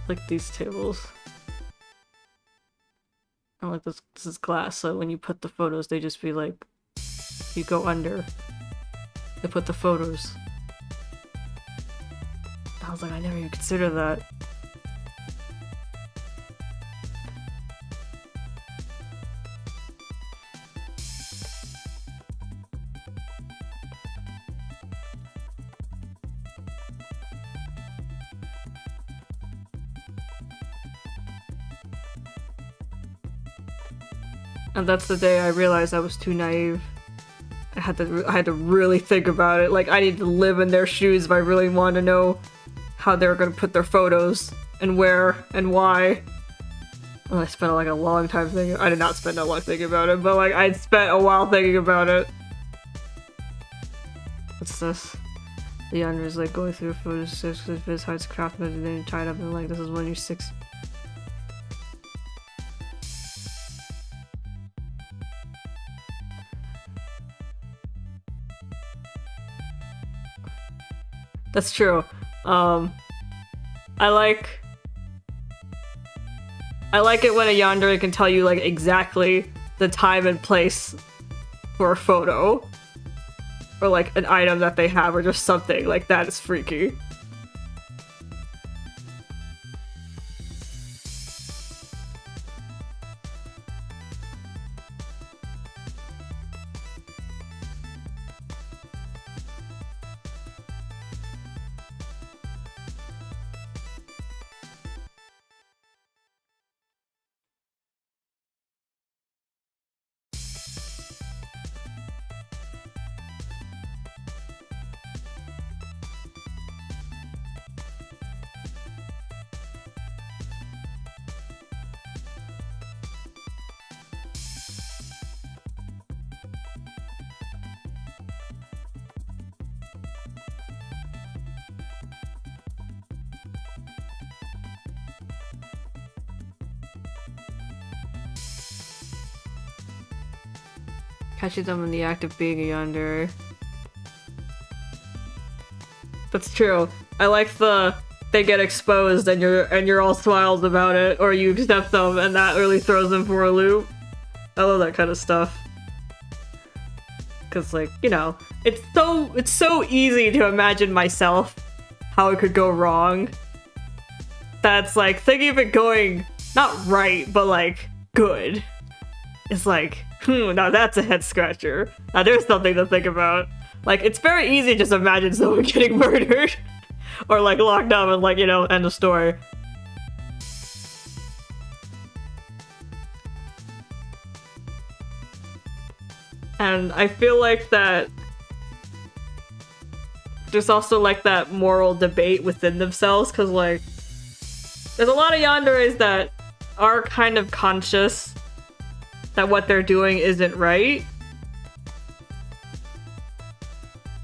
A: Like these tables. And like this is glass, so when you put the photos, they just be like, you go under. They put the photos. I was like, I never even considered that. And that's the day I realized I was too naive. I had to really think about it. Like, I need to live in their shoes if I really want to know how they're gonna put their photos and where and why. And I spent like a long time thinking. I did not spend that long thinking about it, but like I spent a while thinking about it. What's this? Leander is like going through photos of his heart's craftsman and then tied up and like this is when you're 6. That's true. I like it when a yandere can tell you like exactly the time and place for a photo. Or like an item that they have or just something. Like that is freaky. Catching them in the act of being a yandere. That's true. I like the they get exposed and you're all smiles about it, or you accept them and that really throws them for a loop. I love that kind of stuff. Cause like, you know, it's so easy to imagine myself how it could go wrong. That's like thinking of it going not right, but like good. It's like, now that's a head scratcher. Now there's something to think about. Like, it's very easy to just imagine someone getting murdered. Or like locked up and like, you know, end of story. And I feel like that there's also like that moral debate within themselves, because like there's a lot of yanderes that are kind of conscious that what they're doing isn't right.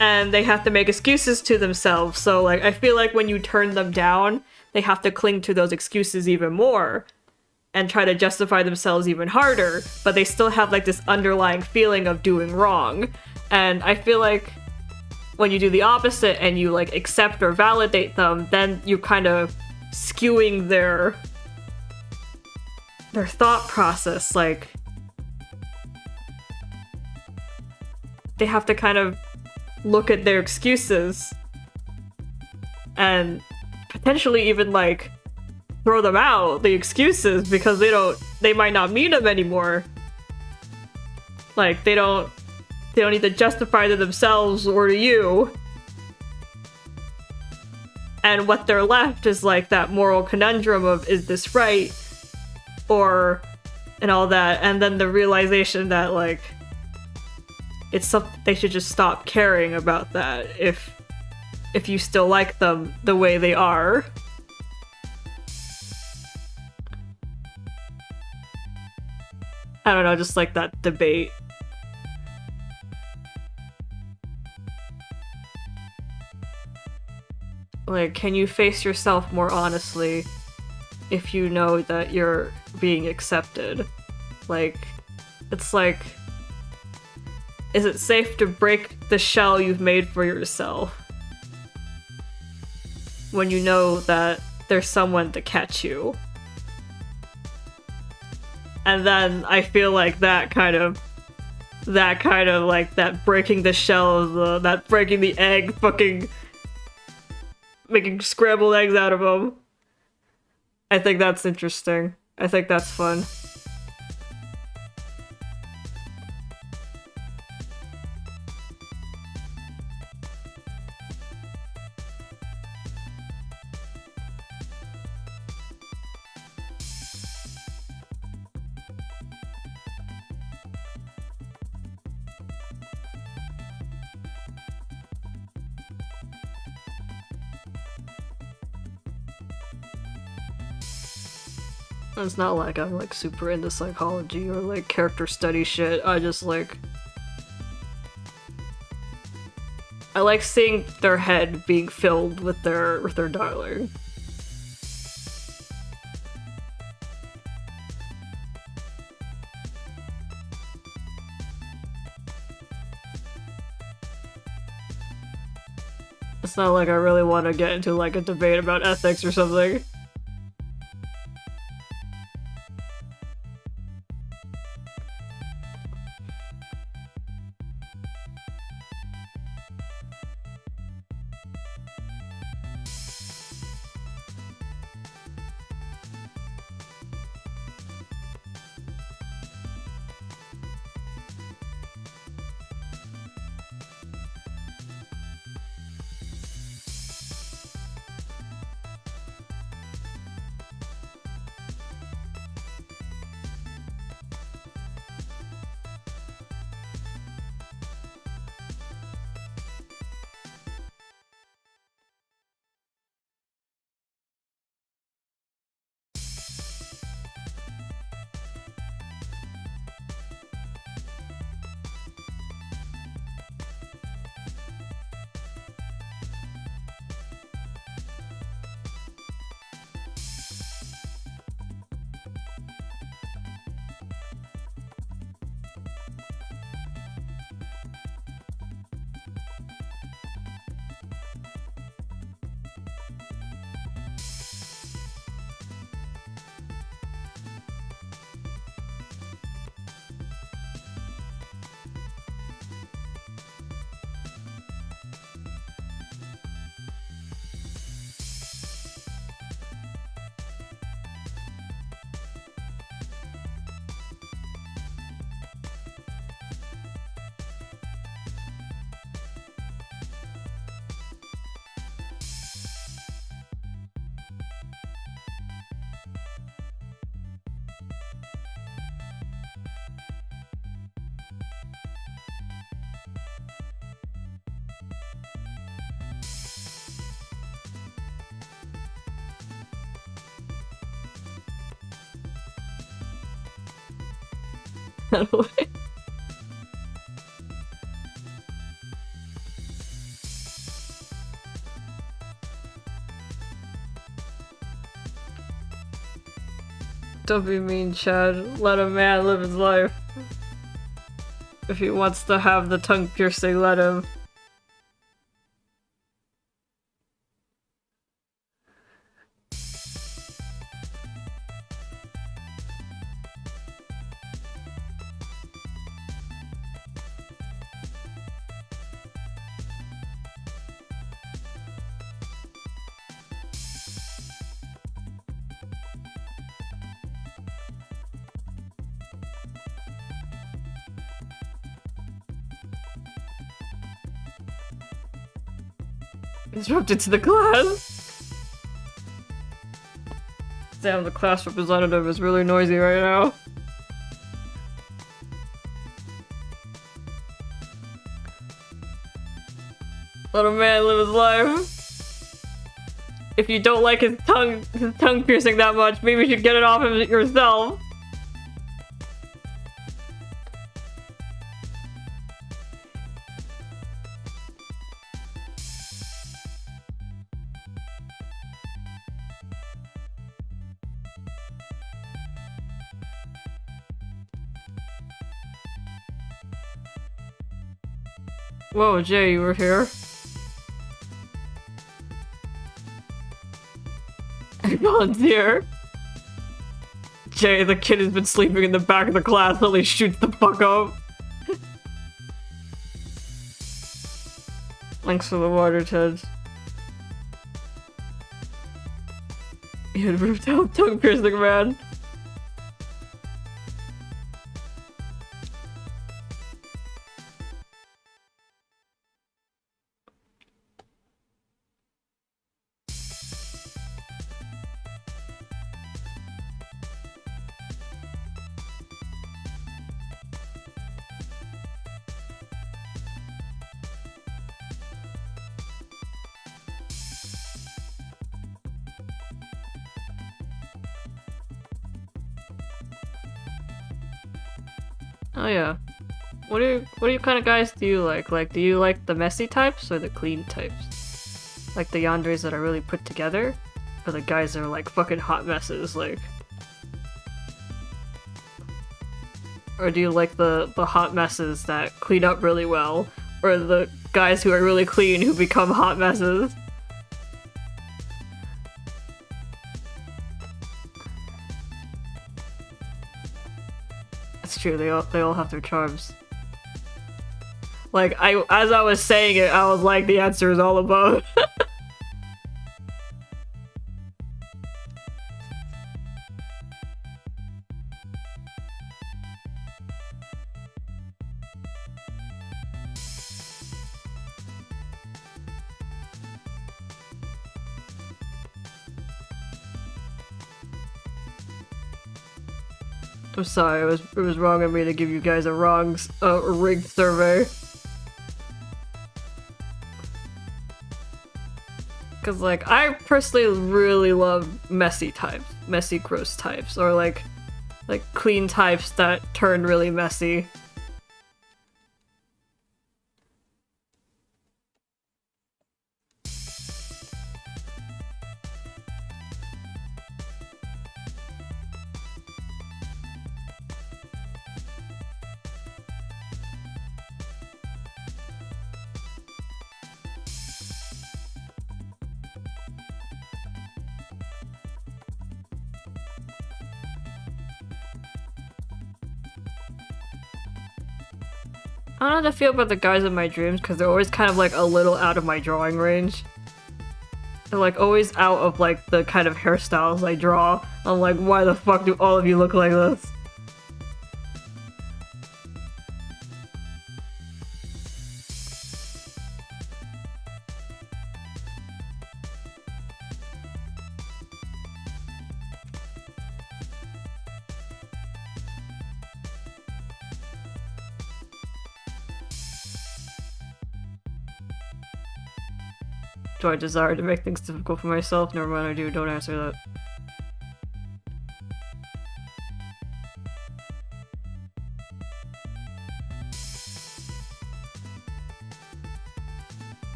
A: And they have to make excuses to themselves. So like I feel like when you turn them down, they have to cling to those excuses even more and try to justify themselves even harder, but they still have like this underlying feeling of doing wrong. And I feel like when you do the opposite and you like accept or validate them, then you kind of skewing their thought process. Like they have to kind of look at their excuses and potentially even like throw them out, the excuses, because they might not mean them anymore. Like they don't need to justify to themselves or to you. And what they're left is like that moral conundrum of, is this right? Or, and all that. And then the realization that like, it's something they should just stop caring about that if you still like them the way they are. I don't know, just like that debate. Like, can you face yourself more honestly if you know that you're being accepted? Like, it's like, is it safe to break the shell you've made for yourself when you know that there's someone to catch you? And then I feel like that kind of like that breaking the shell, that breaking the egg, fucking making scrambled eggs out of them. I think that's interesting. I think that's fun. It's not like I'm like super into psychology or like character study shit. I just like, I like seeing their head being filled with their darling. It's not like I really want to get into like a debate about ethics or something. that away. Don't be mean, Chad. Let a man live his life. If he wants to have the tongue piercing, let him. Disrupted to the class. Damn, the class representative is really noisy right now. Let a man live his life. If you don't like his tongue piercing that much, maybe you should get it off him yourself. Whoa, Jay, you were here? I volunteer. Jay, the kid has been sleeping in the back of the class until he shoots the fuck up. Thanks for the water, Ted. You had ripped out tongue piercing, man. Oh yeah. What do you kind of guys do you like? Like, do you like the messy types or the clean types? Like the yandere that are really put together? Or the guys that are like fucking hot messes, like? Or do you like the hot messes that clean up really well? Or the guys who are really clean who become hot messes? It's true, they all have their charms. Like, as I was saying it, I was like, the answer is all above. I'm sorry, it was wrong of me to give you guys a wrong, rigged survey. Cause like, I personally really love messy types, messy gross types, or like clean types that turn really messy. I don't know how to feel about the guys in my dreams because they're always kind of like a little out of my drawing range. They're like always out of like the kind of hairstyles I draw. I'm like, why the fuck do all of you look like this? Do I desire to make things difficult for myself? Never mind, I do. Don't answer that.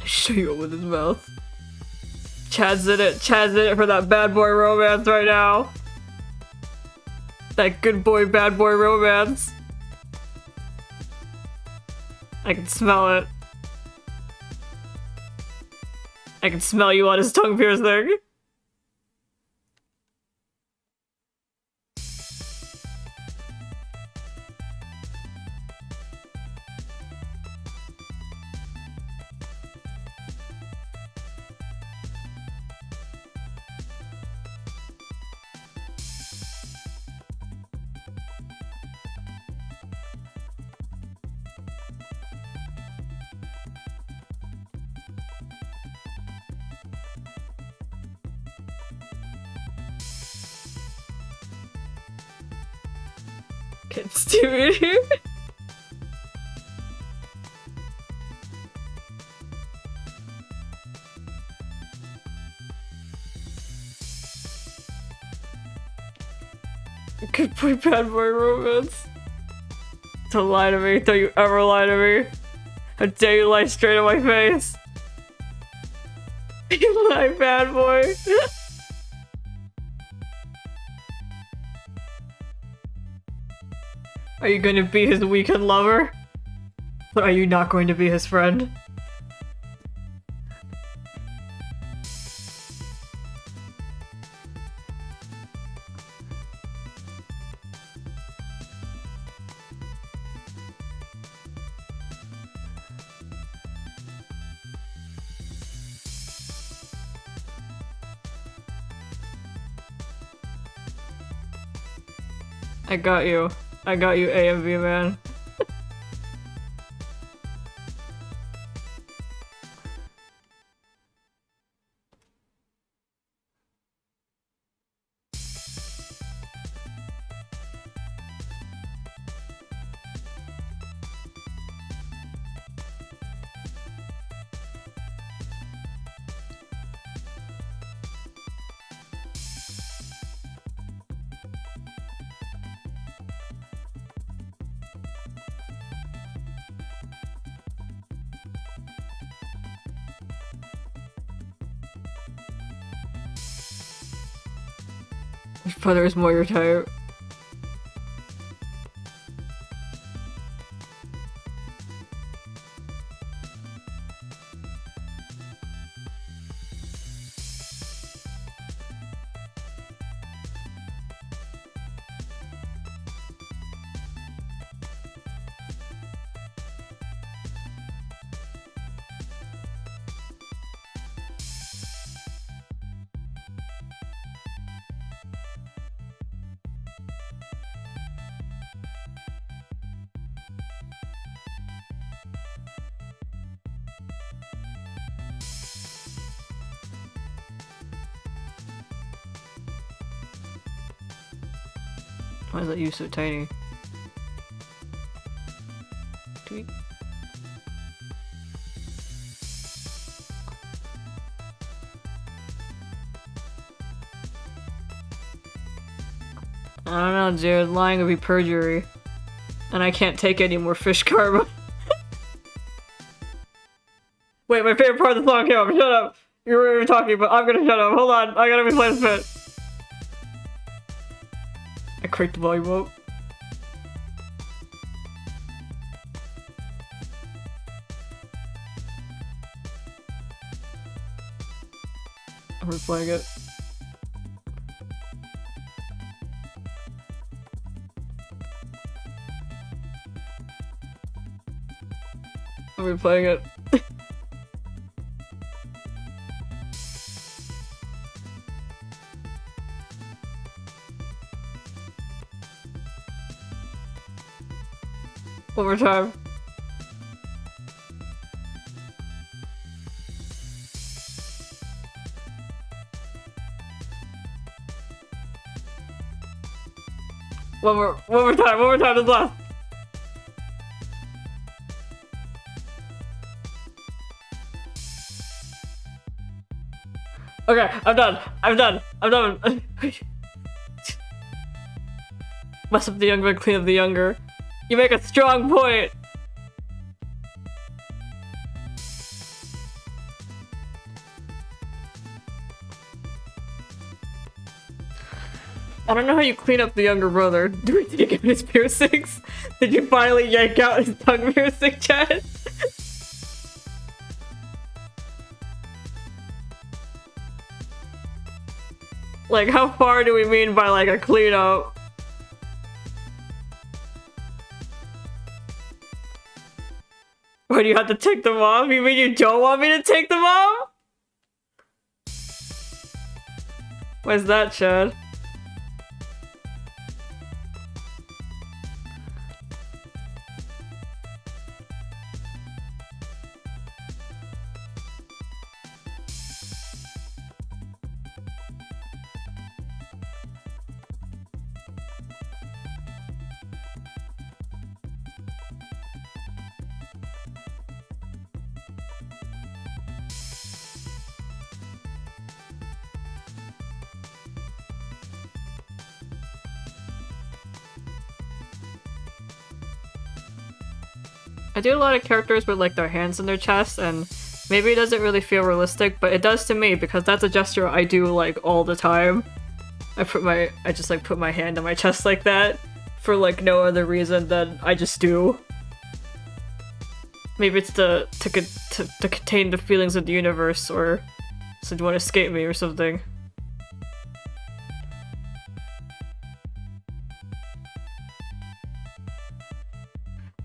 A: Show you with his mouth. Chad's in it. Chad's in it for that bad boy romance right now. That good boy, bad boy romance. I can smell it. I can smell you on his tongue piercing. Get stupid here. Good boy, bad boy romance. Don't lie to me. Don't you ever lie to me. How dare you lie straight in my face. You lie, bad boy. Are you going to be his weekend lover? But are you not going to be his friend? I got you. I got you, AMV man. Your brother is more your type. Why is that you so tiny? Tweet. I don't know, Jared. Lying would be perjury. And I can't take any more fish karma. Wait, my favorite part of the song came up. Shut up. You were talking, but I'm gonna shut up. Hold on. I gotta replay this bit. I cranked the volume up. I'm replaying it. I'm replaying it. One more time. One more time, this last. Okay, I'm done. Mess up the young man, clean up the younger. You make a strong point! I don't know how you clean up the younger brother. Did you get his piercings? Did you finally yank out his tongue piercing, Chad? Like, how far do we mean by, like, a cleanup? Or do you have to take them off? You mean you don't want me to take them off? Where's that, Chad? I do a lot of characters with like their hands in their chest, and maybe it doesn't really feel realistic, but it does to me because that's a gesture I do like all the time. I just like put my hand on my chest like that for like no other reason than I just do. Maybe it's to contain the feelings of the universe, or so you want to escape me or something.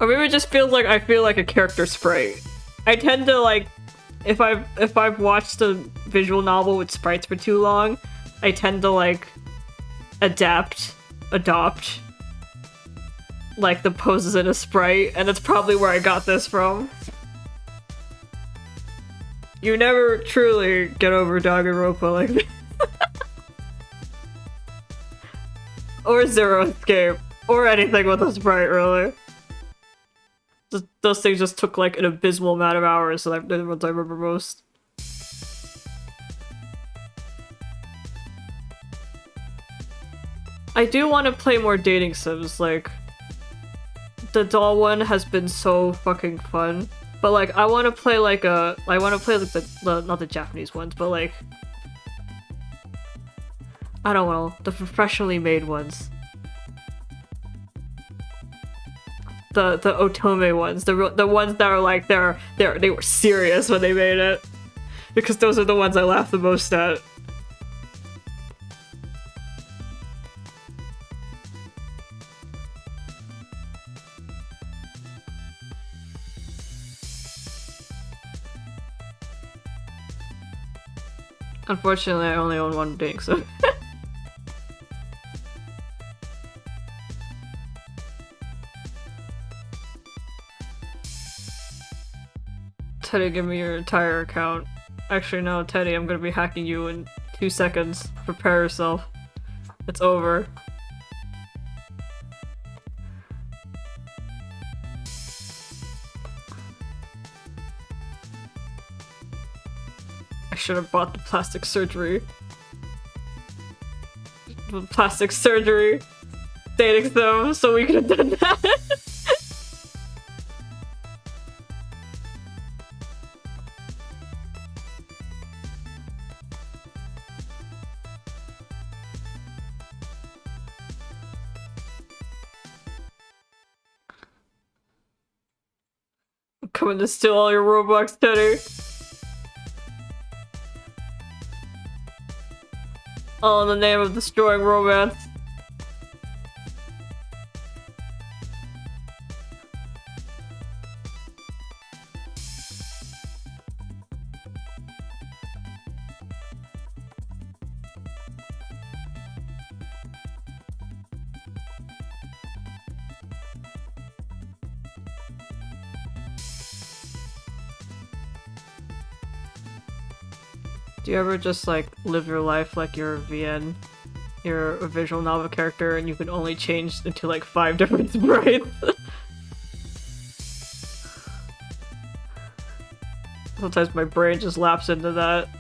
A: Or maybe it just feels like I feel like a character sprite. I tend to like, if I've watched a visual novel with sprites for too long, I tend to like adopt like the poses in a sprite, and that's probably where I got this from. You never truly get over Danganronpa like this. Or Zero Escape, or anything with a sprite really. Those things just took like an abysmal amount of hours, so they're the ones I remember most. I do want to play more dating sims, like the doll one has been so fucking fun. But like I want to play like I want to play like the not the Japanese ones, but like I don't know, the professionally made ones. The otome ones, the ones that are like they were serious when they made it, because those are the ones I laugh the most at. Unfortunately, I only own one Bing, so. Teddy, give me your entire account. Actually, no, Teddy, I'm gonna be hacking you in 2 seconds. Prepare yourself. It's over. I should have bought the plastic surgery. The plastic surgery dating them, so we could have done that. I'm coming to steal all your Robux, Teddy. All in the name of destroying romance. Do you ever just like live your life like you're a VN? You're a visual novel character and you can only change into like 5 different sprites? Sometimes my brain just laps into that.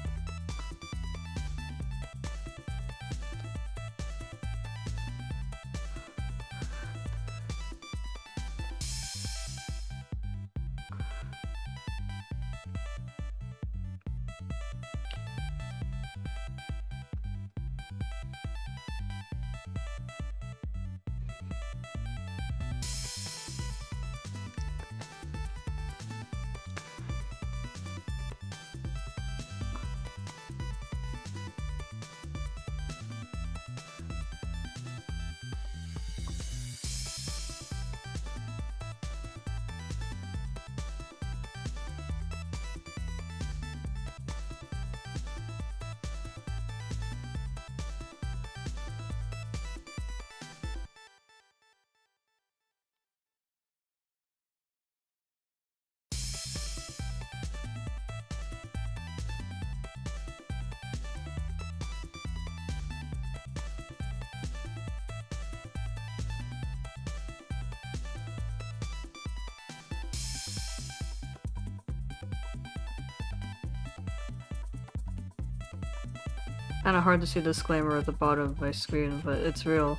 A: Kinda hard to see the disclaimer at the bottom of my screen, but it's real.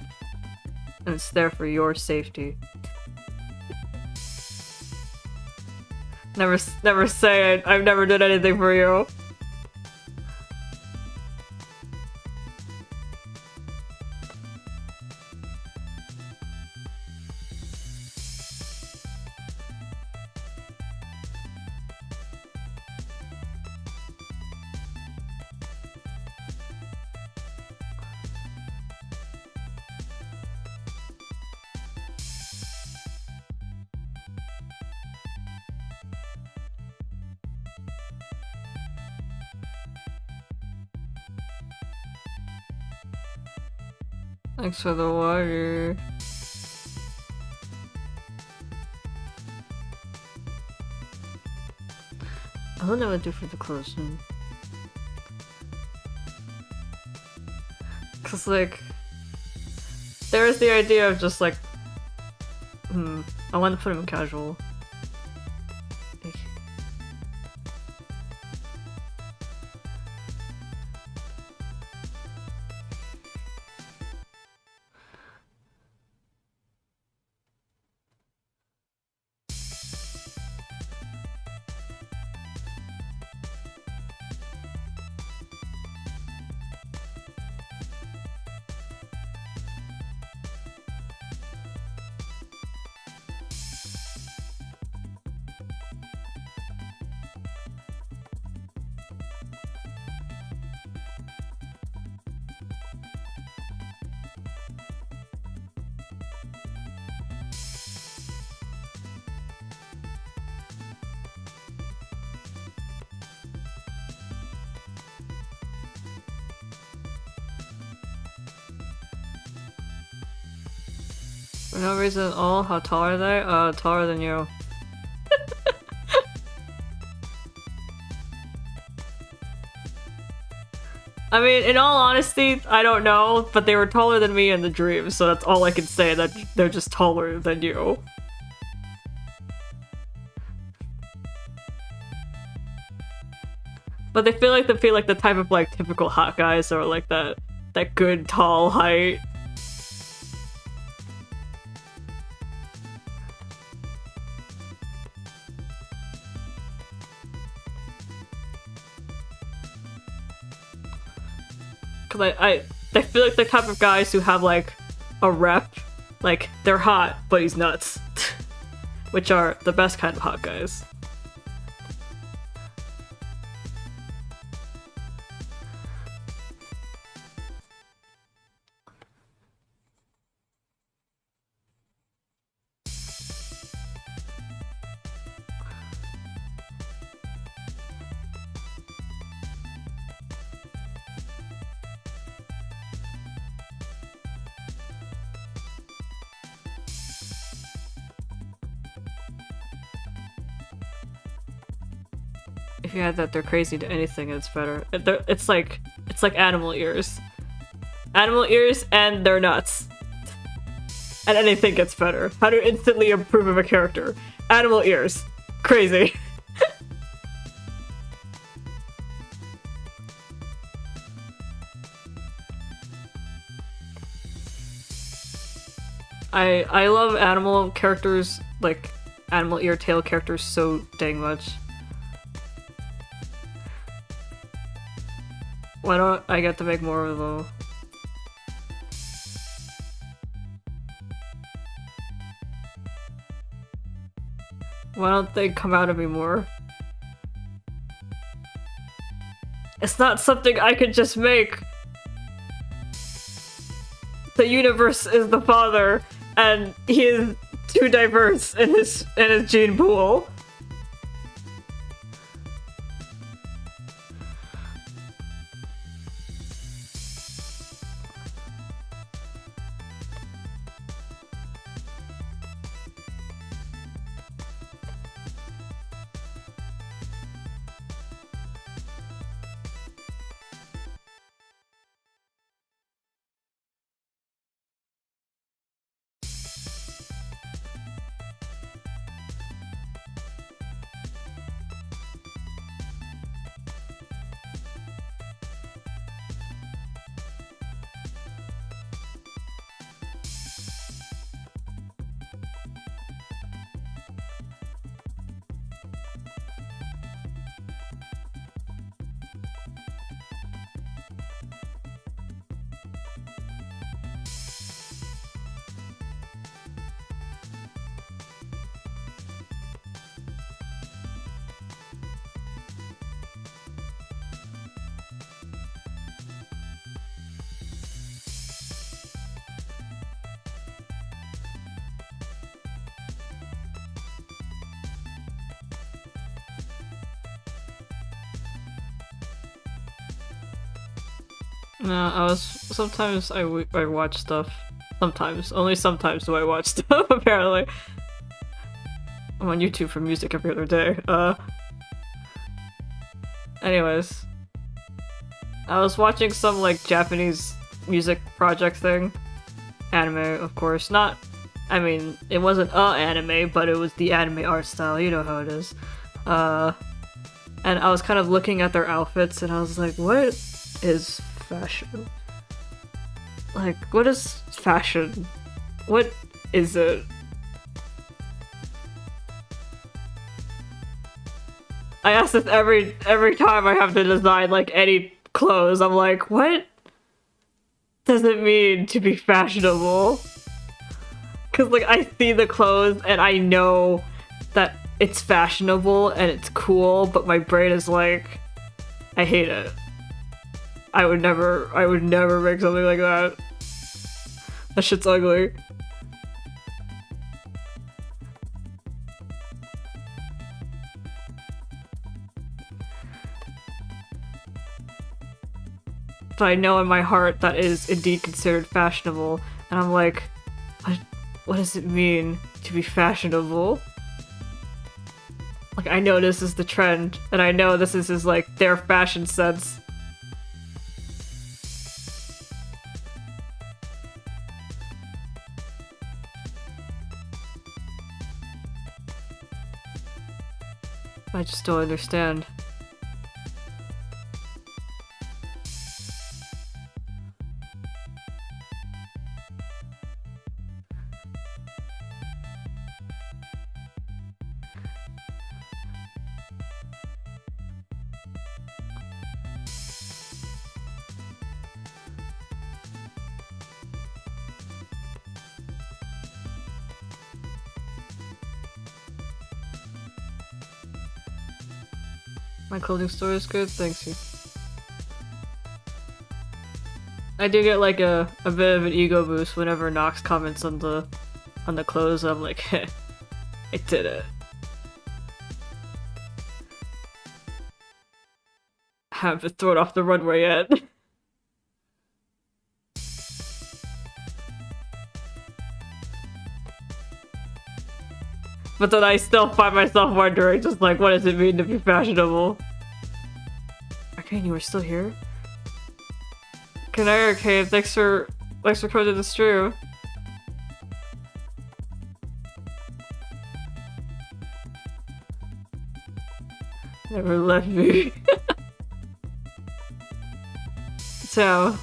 A: And it's there for your safety. Never say it. I've never done anything for you. Thanks for the water. I don't know what to do for the closing. Cause like, there's the idea of just like, I want to put him in casual. For no reason at all. How tall are they? Taller than you. I mean, in all honesty, I don't know, but they were taller than me in the dream, so that's all I can say, that they're just taller than you. But they feel like the type of like typical hot guys, or like that good tall height. Cause they feel like the type of guys who have like a rep, like they're hot, but he's nuts. Which are the best kind of hot guys. If you add that they're crazy to anything, it's better. It's like animal ears. Animal ears and they're nuts. And anything gets better. How to instantly improve of a character. Animal ears. Crazy. I love animal characters, like animal ear tail characters so dang much. Why don't I get to make more of them? Why don't they come out of me more? It's not something I could just make. The universe is the father, and he is too diverse in his gene pool. No, sometimes I watch stuff. Sometimes. Only sometimes do I watch stuff, apparently. I'm on YouTube for music every other day. Anyways. I was watching some, like, Japanese music project thing. Anime, of course. Not... I mean, it wasn't anime, but it was the anime art style. You know how it is. And I was kind of looking at their outfits, and I was like, what is fashion? Like, what is fashion? What is it? I ask this every time I have to design, like, any clothes. I'm like, what does it mean to be fashionable? Because, like, I see the clothes and I know that it's fashionable and it's cool, but my brain is like, I hate it. I would never make something like that. That shit's ugly. But I know in my heart that is indeed considered fashionable, and I'm like, what does it mean to be fashionable? Like, I know this is the trend, and I know this is like their fashion sense. I just don't understand. My clothing store is good, thanks you. I do get like a bit of an ego boost whenever Nox comments on the clothes. I'm like, heh, I did it. I haven't been thrown off the runway yet. But then I still find myself wondering, just like, what does it mean to be fashionable? Arcane, you are still here? Good night, Arcane. Thanks for coming to the stream. Never left me. So...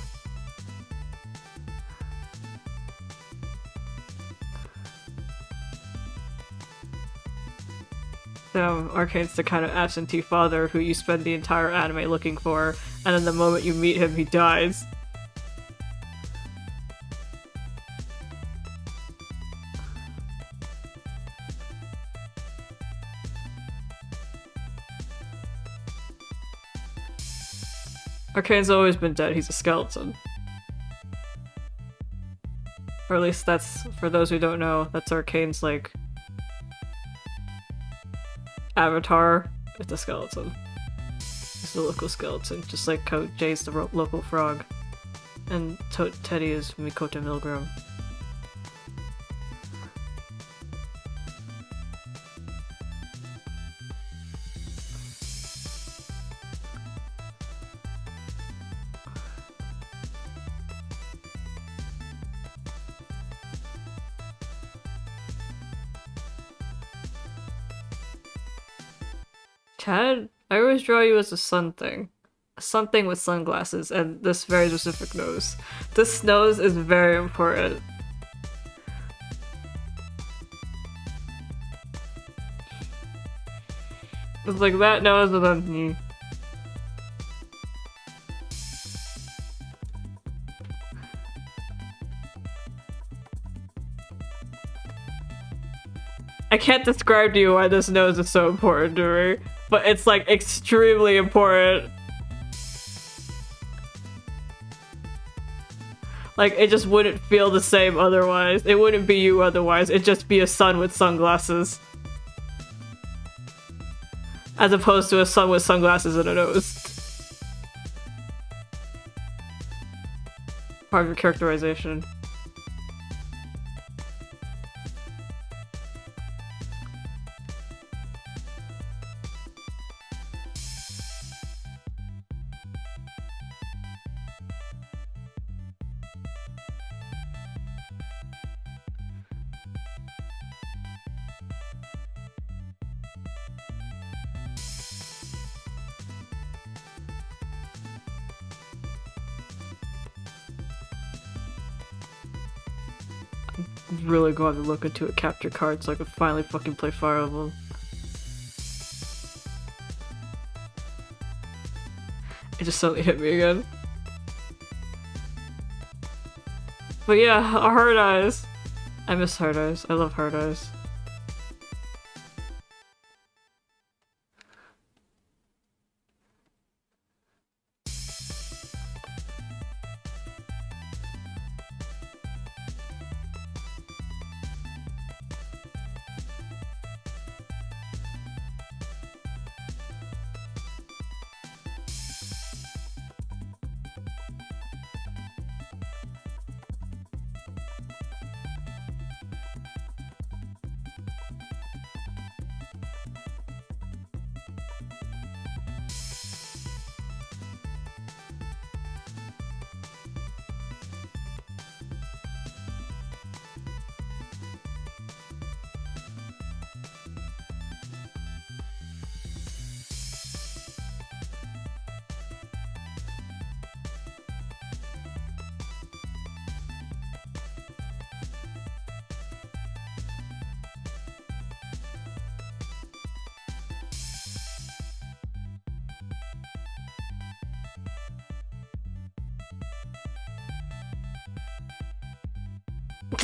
A: Arcane's the kind of absentee father who you spend the entire anime looking for, and then the moment you meet him, he dies. Arcane's always been dead, he's a skeleton. Or at least that's, for those who don't know, that's Arcane's, like, avatar. It's a skeleton. It's the local skeleton, just like Jay's the local frog. And Teddy is Mikota Milgram. Chad, I always draw you as a sun thing. A sun thing with sunglasses and this very specific nose. This nose is very important. It's like that nose and then me. I can't describe to you why this nose is so important to me, but it's like extremely important. Like, it just wouldn't feel the same otherwise. It wouldn't be you otherwise. It'd just be a sun with sunglasses. As opposed to a sun with sunglasses and a nose. part of your characterization. Really going to look into a capture card so I can finally fucking play Fire Emblem. It just suddenly hit me again. But yeah, Hard Eyes. I miss Hard Eyes. I love Hard Eyes.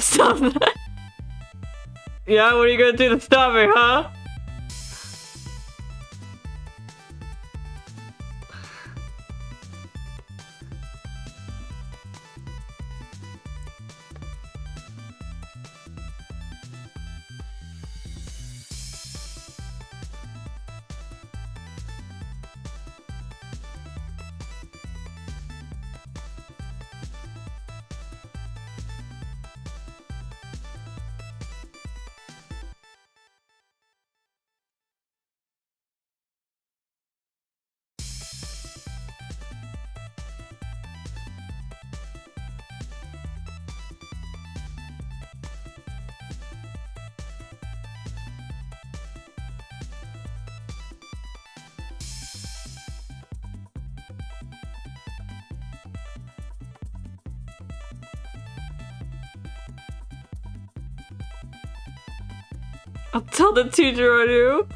A: Stop that! Yeah, what are you gonna do to stop me, huh? I'll tell the teacher on you.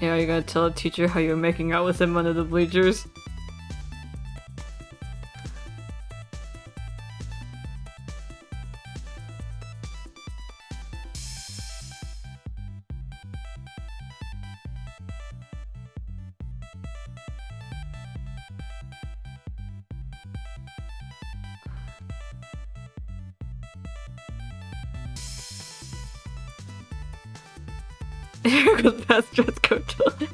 A: Yeah, you're gonna tell the teacher how you're making out with him under the bleachers? Here goes past dress code children.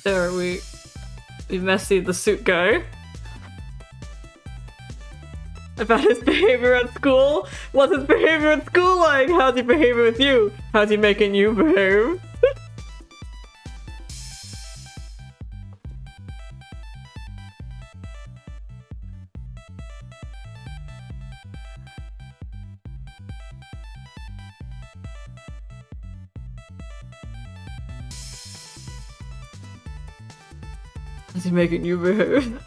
A: There, we messy the suit guy. About his behavior at school? What's his behavior at school like? How's he behaving with you? How's he making you behave? How's he making you behave?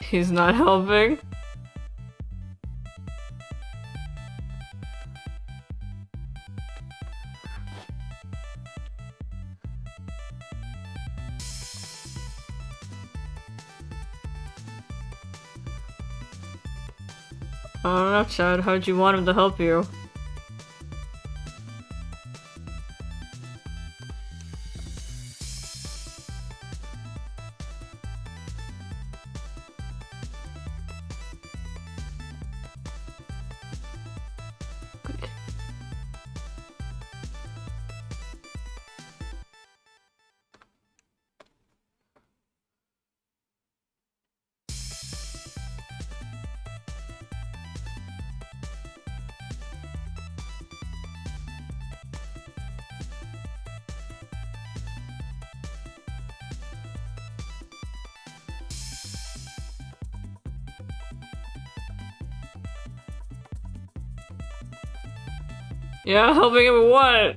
A: He's not helping. I don't know, Chad. How'd you want him to help you? Yeah, helping him with what?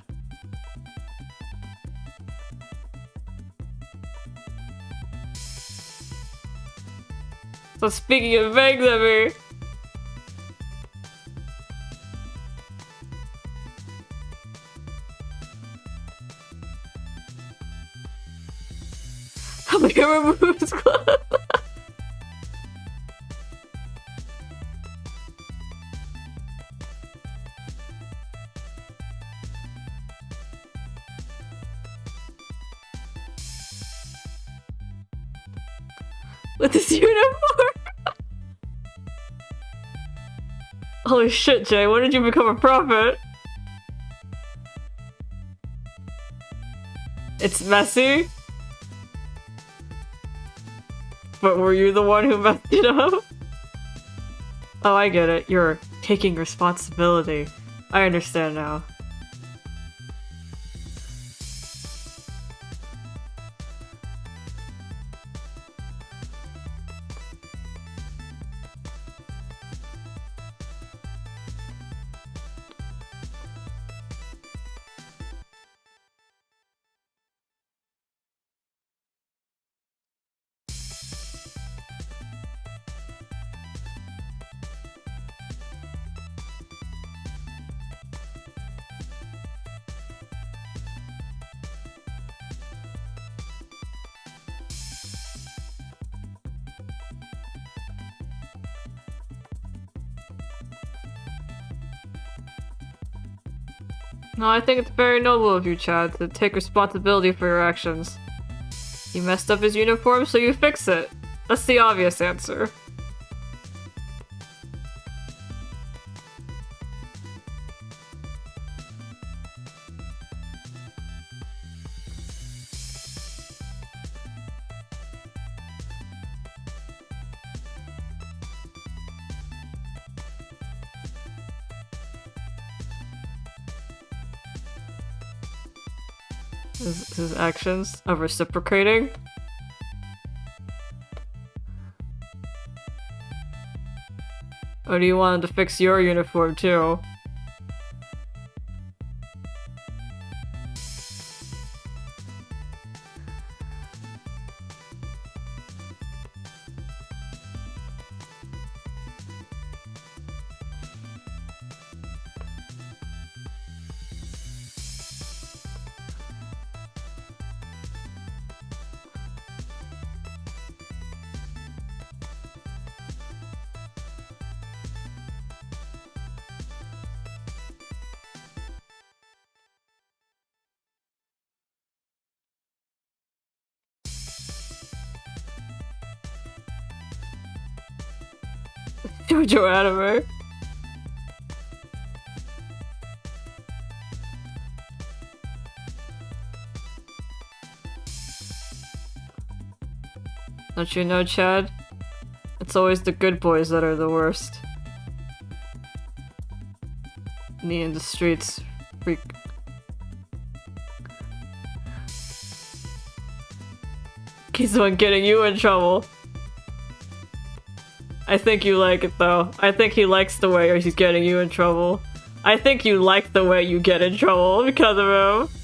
A: So speaking of things, I mean... Helping him remove his clothes. With this uniform? Holy shit, Jay, when did you become a prophet? It's messy? But were you the one who messed it up? Oh, I get it. You're taking responsibility. I understand now. No, I think it's very noble of you, Chad, to take responsibility for your actions. You messed up his uniform, so you fix it. That's the obvious answer. His actions are reciprocating. Or do you want him to fix your uniform too? Jojo anime. Don't you know, Chad? It's always the good boys that are the worst. Me in the streets. Freak. He's the one getting you in trouble. I think you like it though. I think he likes the way he's getting you in trouble. I think you like the way you get in trouble because of him.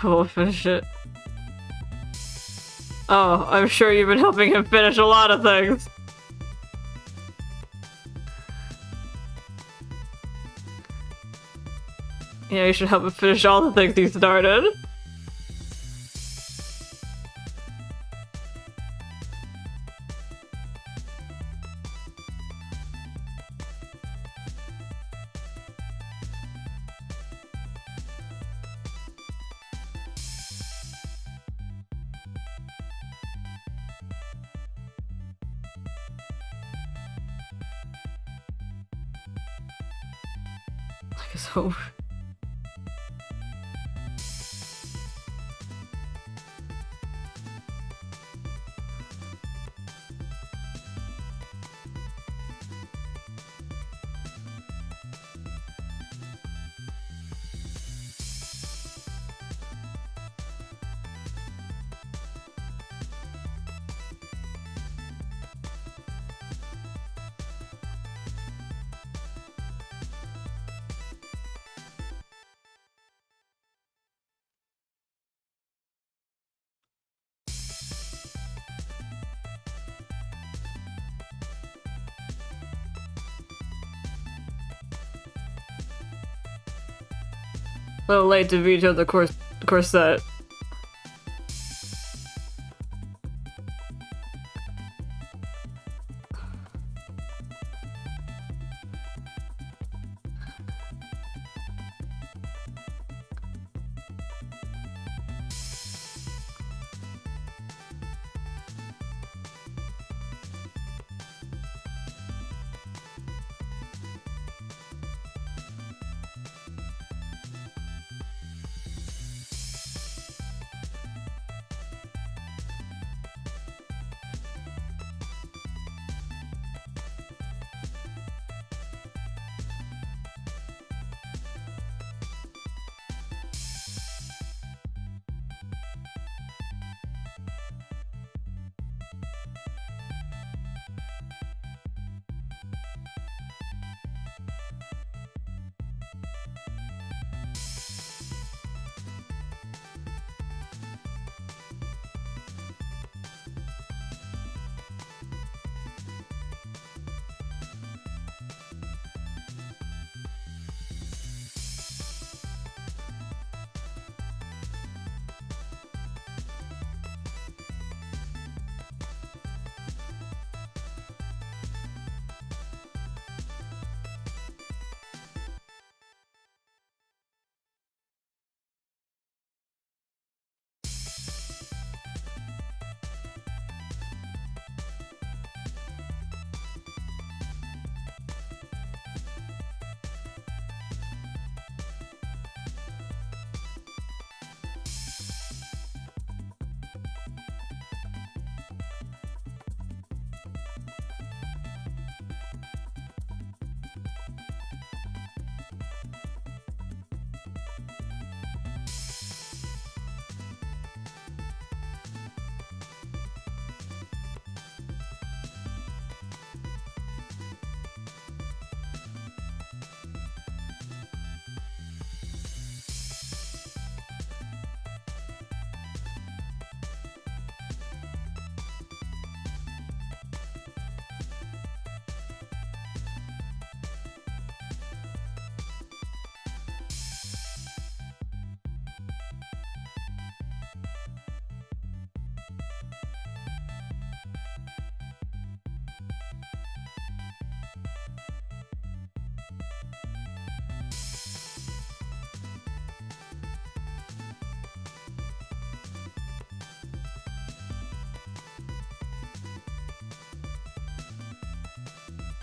A: Go finish it. Oh, I'm sure you've been helping him finish a lot of things. Yeah, you should help him finish all the things he started. So... A little late to veto the corset.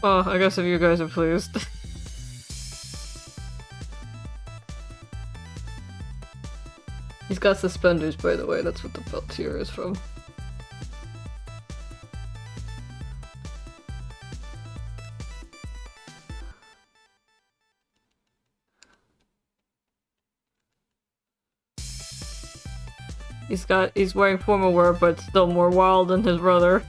A: Well, I guess if you guys are pleased. He's got suspenders, by the way, that's what the belt here is from. He's wearing formal wear, but still more wild than his brother.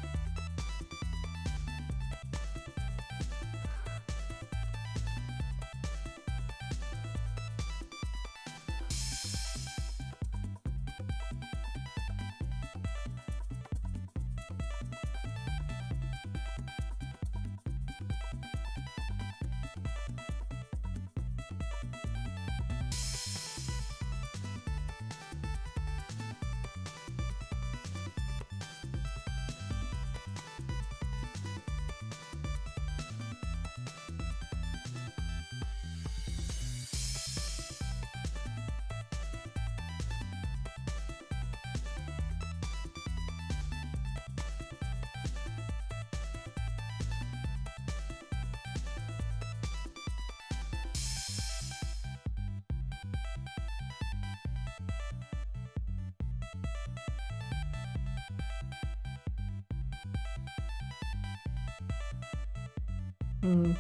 A: Hmm.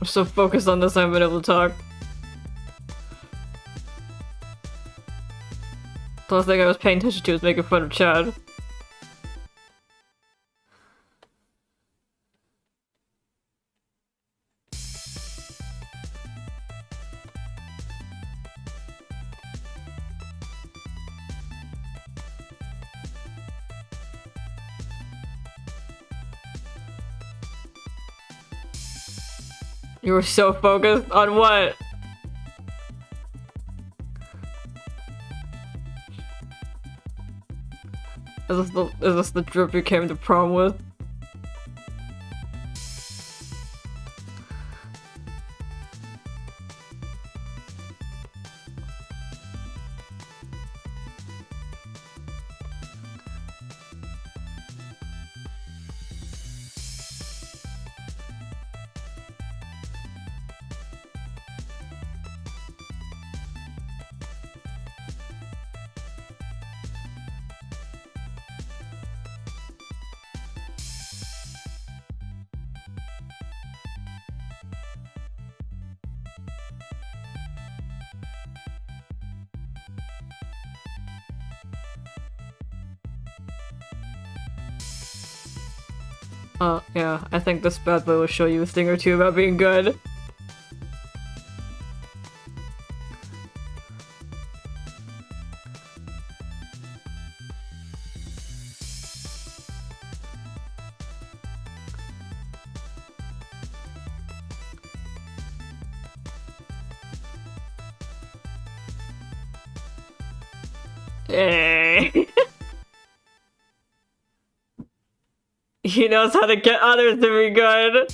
A: I'm so focused on this I haven't been able to talk. The last thing I was paying attention to was making fun of Chad. You were so focused on what? Is this the drip you came to prom with? Yeah, I think this bad boy will show you a thing or two about being good. Hey. He knows how to get others to be good.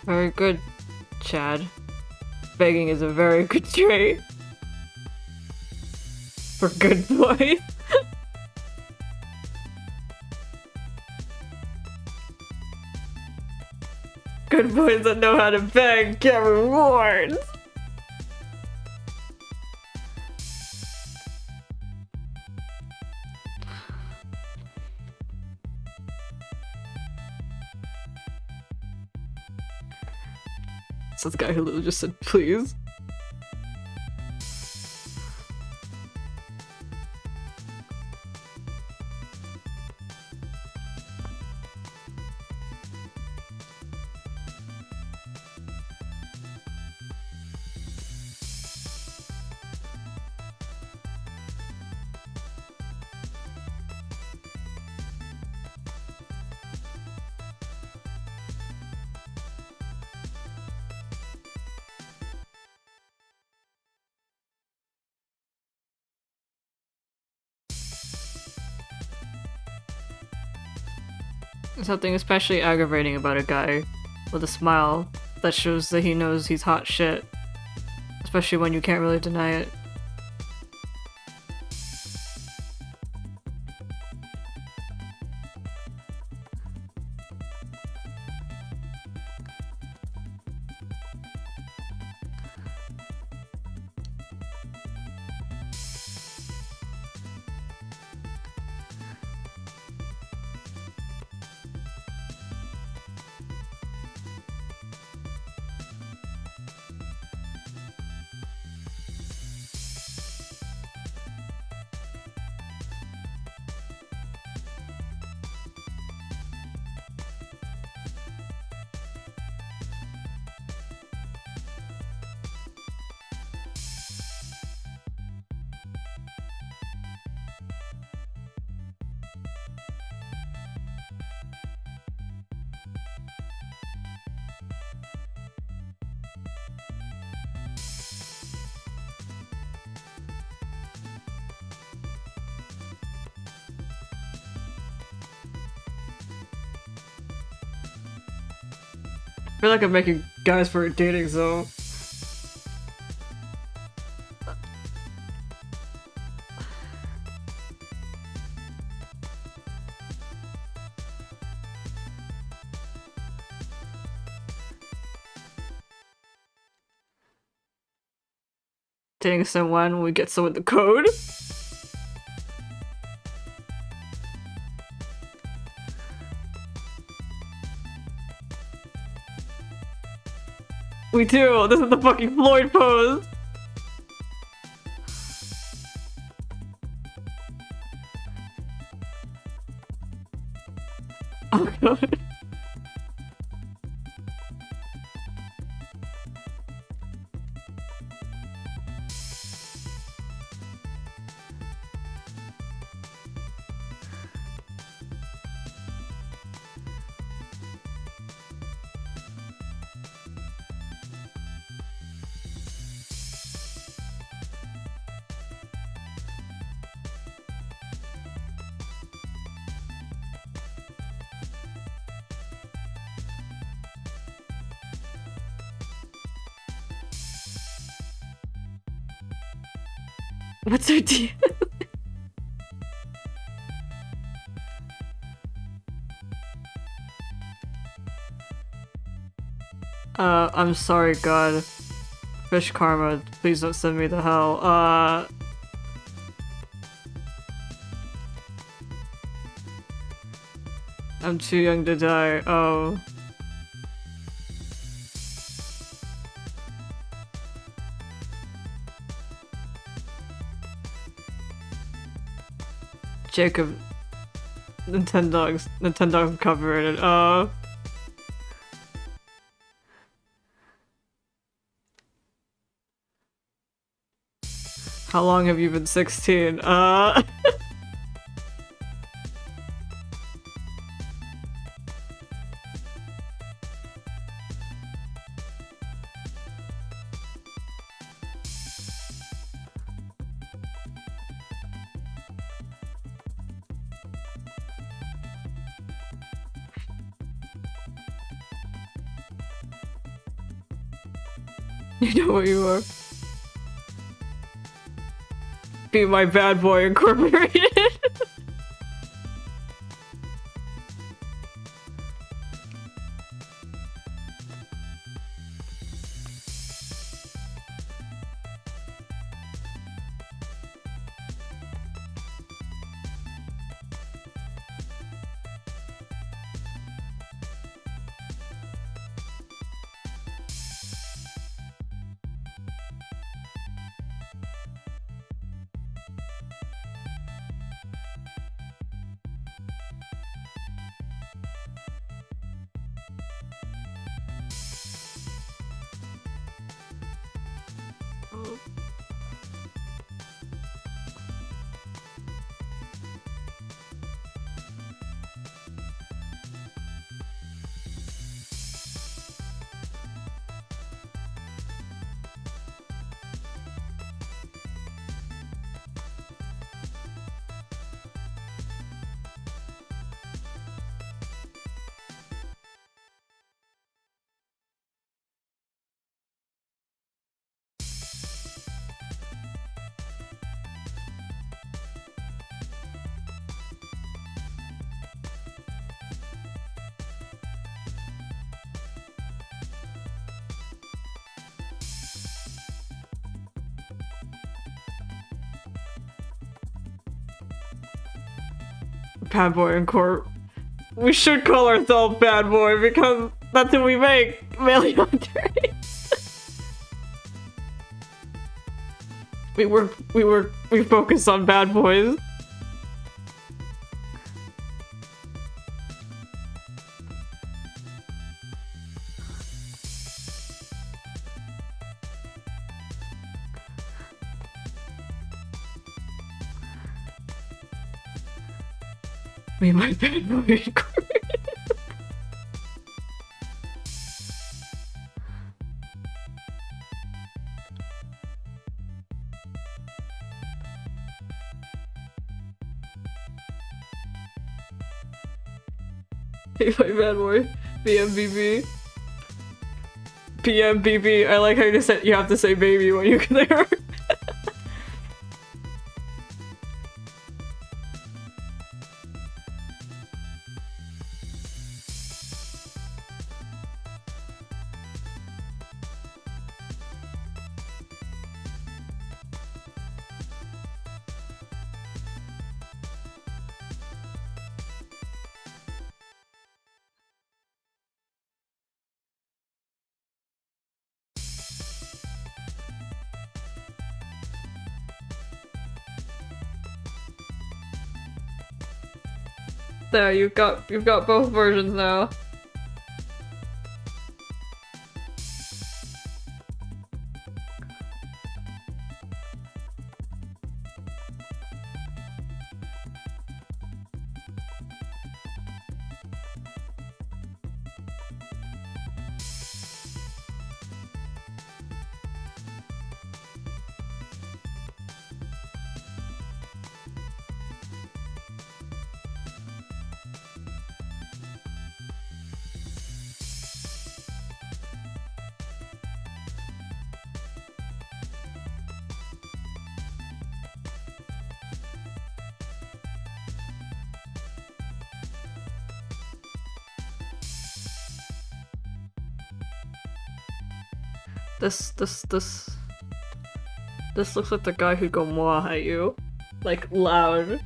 A: Very good, Chad. Begging is a very good trait. For good boys. Good boys that know how to beg get rewards. So this guy who literally just said, please. There's something especially aggravating about a guy with a smile that shows that he knows he's hot shit. Especially when you can't really deny it. I feel like I'm making guys for a dating zone. Dating someone when we get someone the code. We do! This is the fucking Floyd pose! Oh god. What's her deal? I'm sorry, God. Fish karma, please don't send me to hell. I'm too young to die. Oh. Jacob. Nintendo's covered it. How long have you been 16? You know what you are. Be my bad boy incorporated. Bad boy in court. We should call ourselves bad boy because that's what we make. Million. We focus on bad boys. Me and my bad boy in court. Hey, my bad boy. BMBB. PMBB. I like how you said you have to say baby when you're there. There, you've got both versions now. This looks like the guy who'd go mwah at you. Like, loud.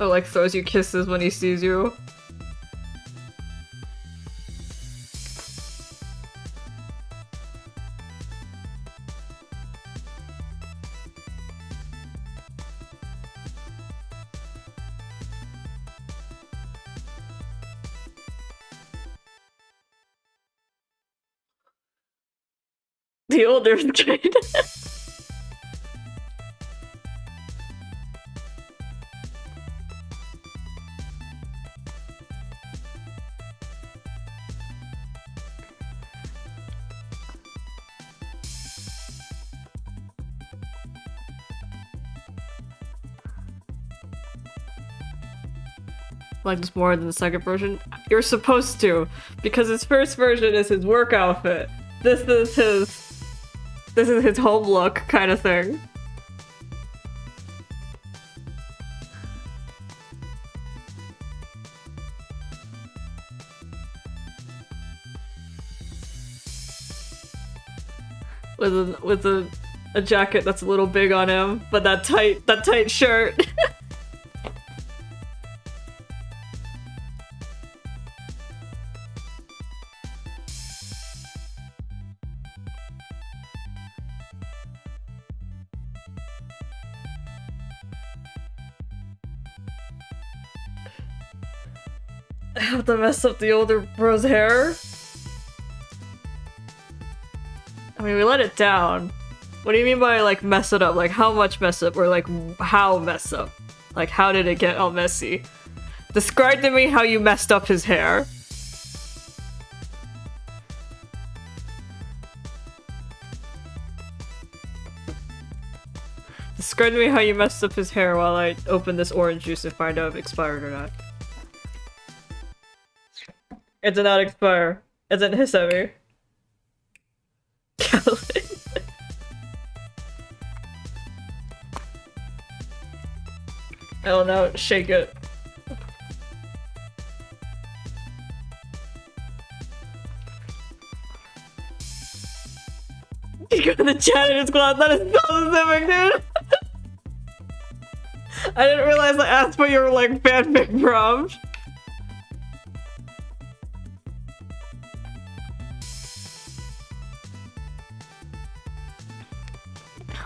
A: Or like throws you kisses when he sees you. The older kid. Like this more than the second version? You're supposed to, because his first version is his work outfit. This is his home look kind of thing. With a jacket that's a little big on him, but that tight shirt. I have to mess up the older bro's hair. I mean, we let it down. What do you mean by, like, mess it up? Like, how much mess up? Or, like, how mess up? Like, how did it get all messy? Describe to me how you messed up his hair. Describe to me how you messed up his hair while I open this orange juice and find out if it expired or not. It did not expire. It didn't hiss at me. Oh no, shake it. You got the janitor's class. That is so specific, dude. I didn't realize I asked for your like fanfic prompt.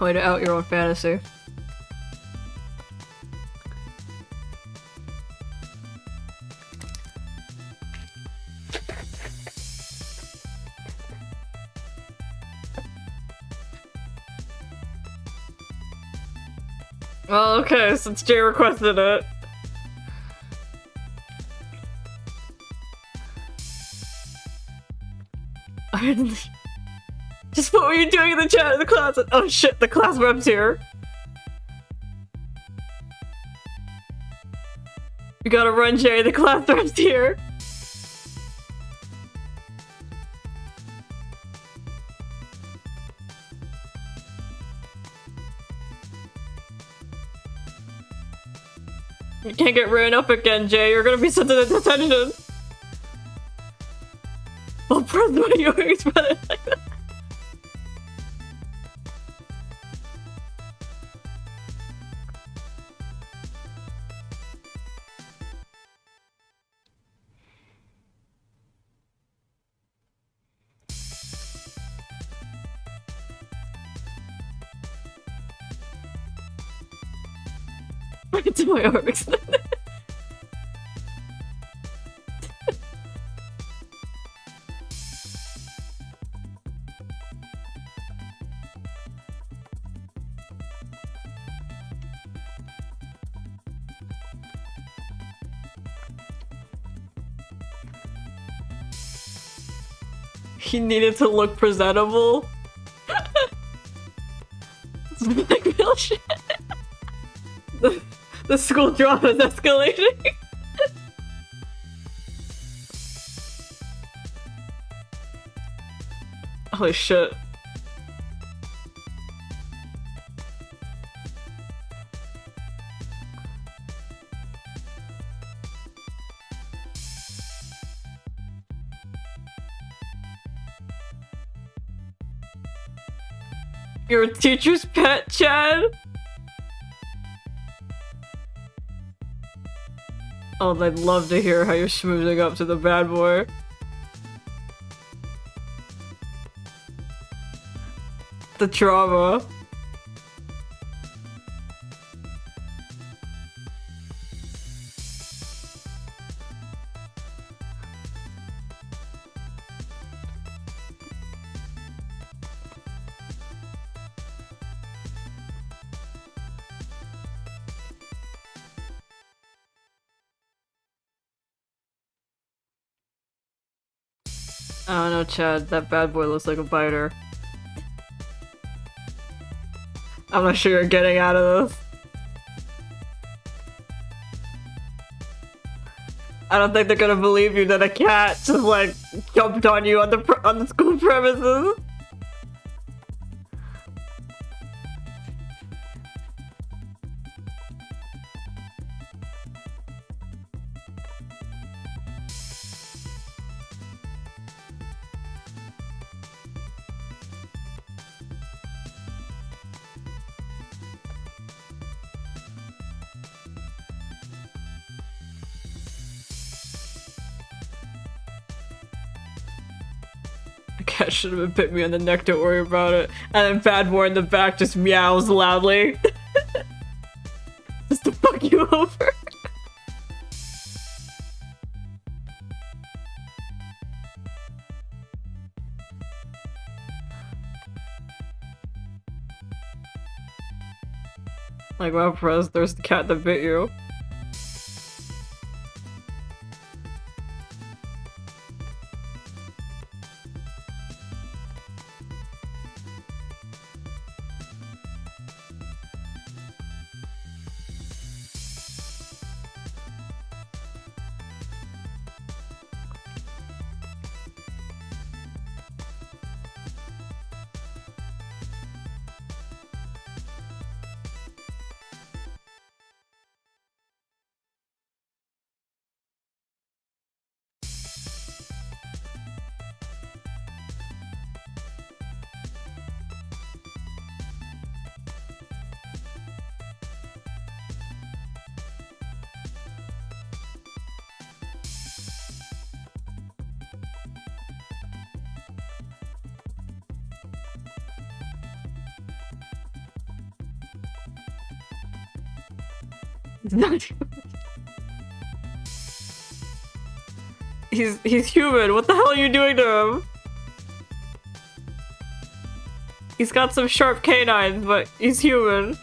A: Way to out your own fantasy. Well, okay, since Jay requested it. Just what were you doing in the chat in the closet? Oh shit, the class rep's here. You gotta run, Jay, the class rep's here. You can't get ran up again, Jay. You're gonna be sent to detention. Well, press what you express like that. It's my arms. He needed to look presentable. It's like real shit. The school drama is escalating. Holy shit. You're a teacher's pet, Chad? Oh, I'd love to hear how you're schmoozing up to the bad boy. The trauma. I don't know, Chad. That bad boy looks like a biter. I'm not sure you're getting out of this. I don't think they're gonna believe you that a cat just like jumped on you on the school premises. The cat should have bit me on the neck, don't worry about it. And then bad boy in the back just meows loudly. Just to fuck you over. Like, wow, Prez, there's the cat that bit you. He's not. He's human. What the hell are you doing to him? He's got some sharp canines, but he's human.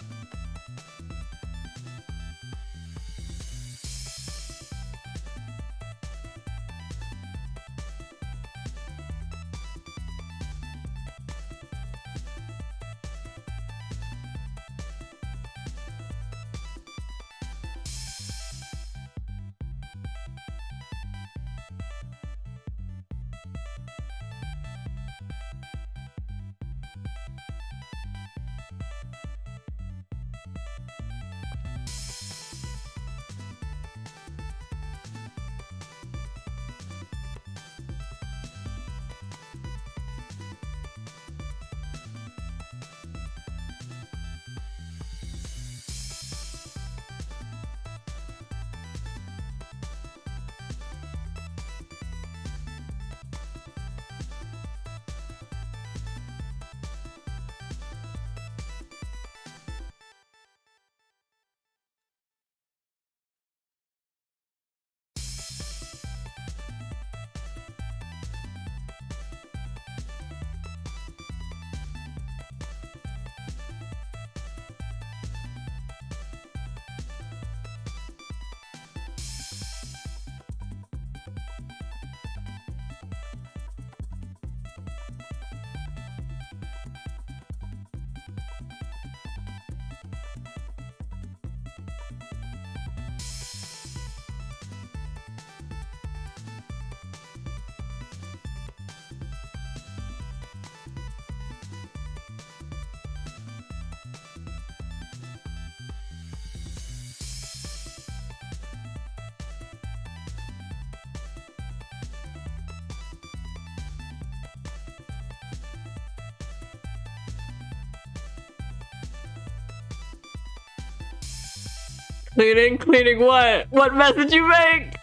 A: Cleaning what? What mess did you make?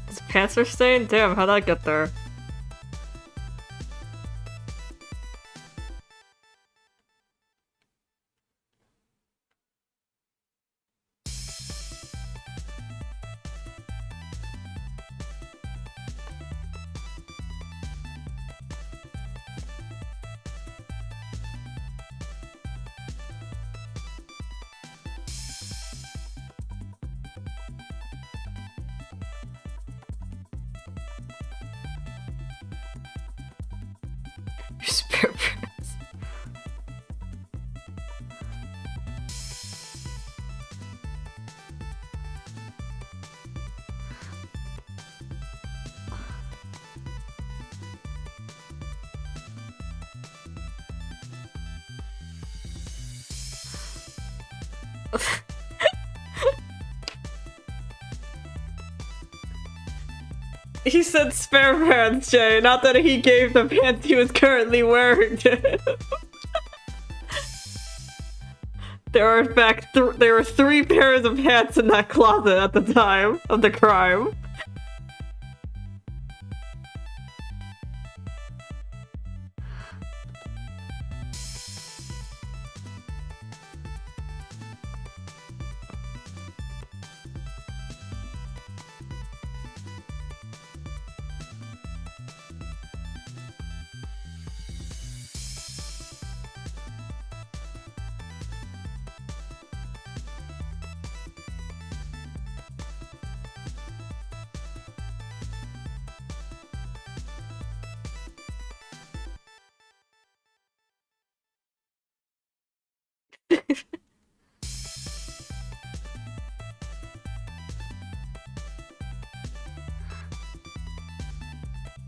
A: His pants are stained? Damn, how'd that get there? Your spare pants. He said spare pants, Jay, not that he gave the pants he was currently wearing to him. There are in fact there were 3 pairs of pants in that closet at the time of the crime.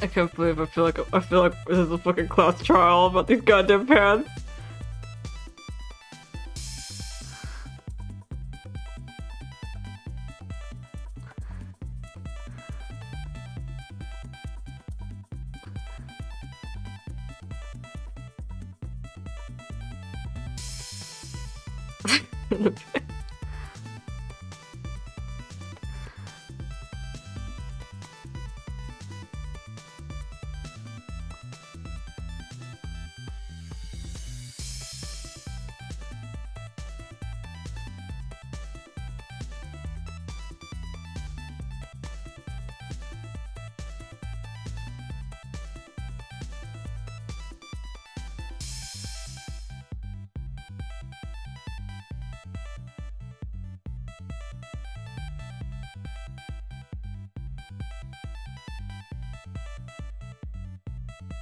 A: I can't believe I feel like this is a fucking class trial about these goddamn pants.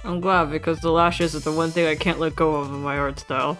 A: I'm glad, because the lashes are the one thing I can't let go of in my art style.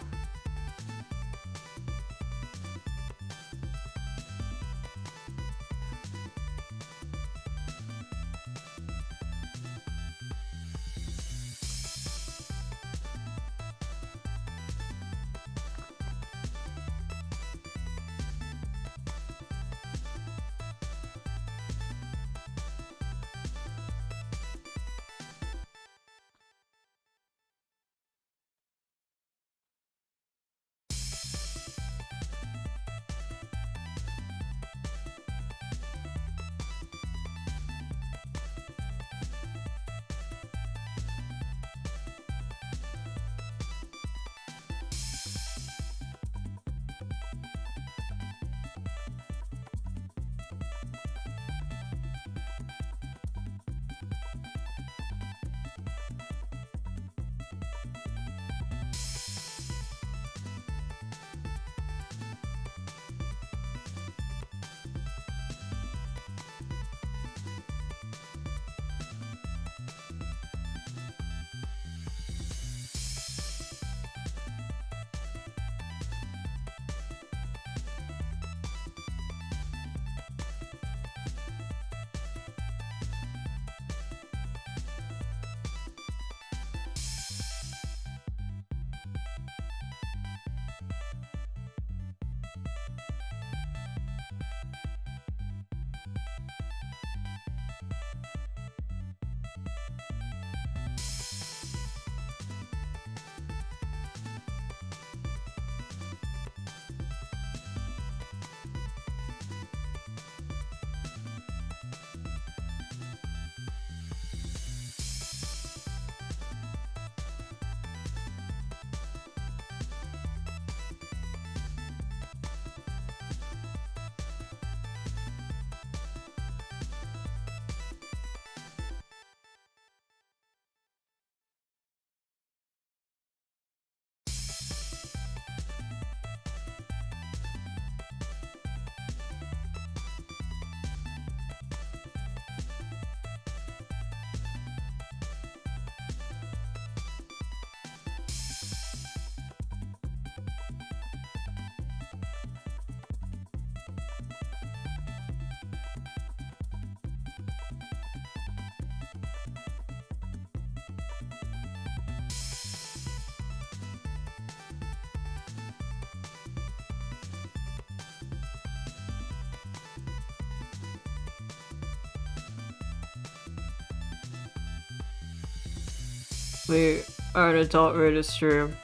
A: We are an adult rated stream.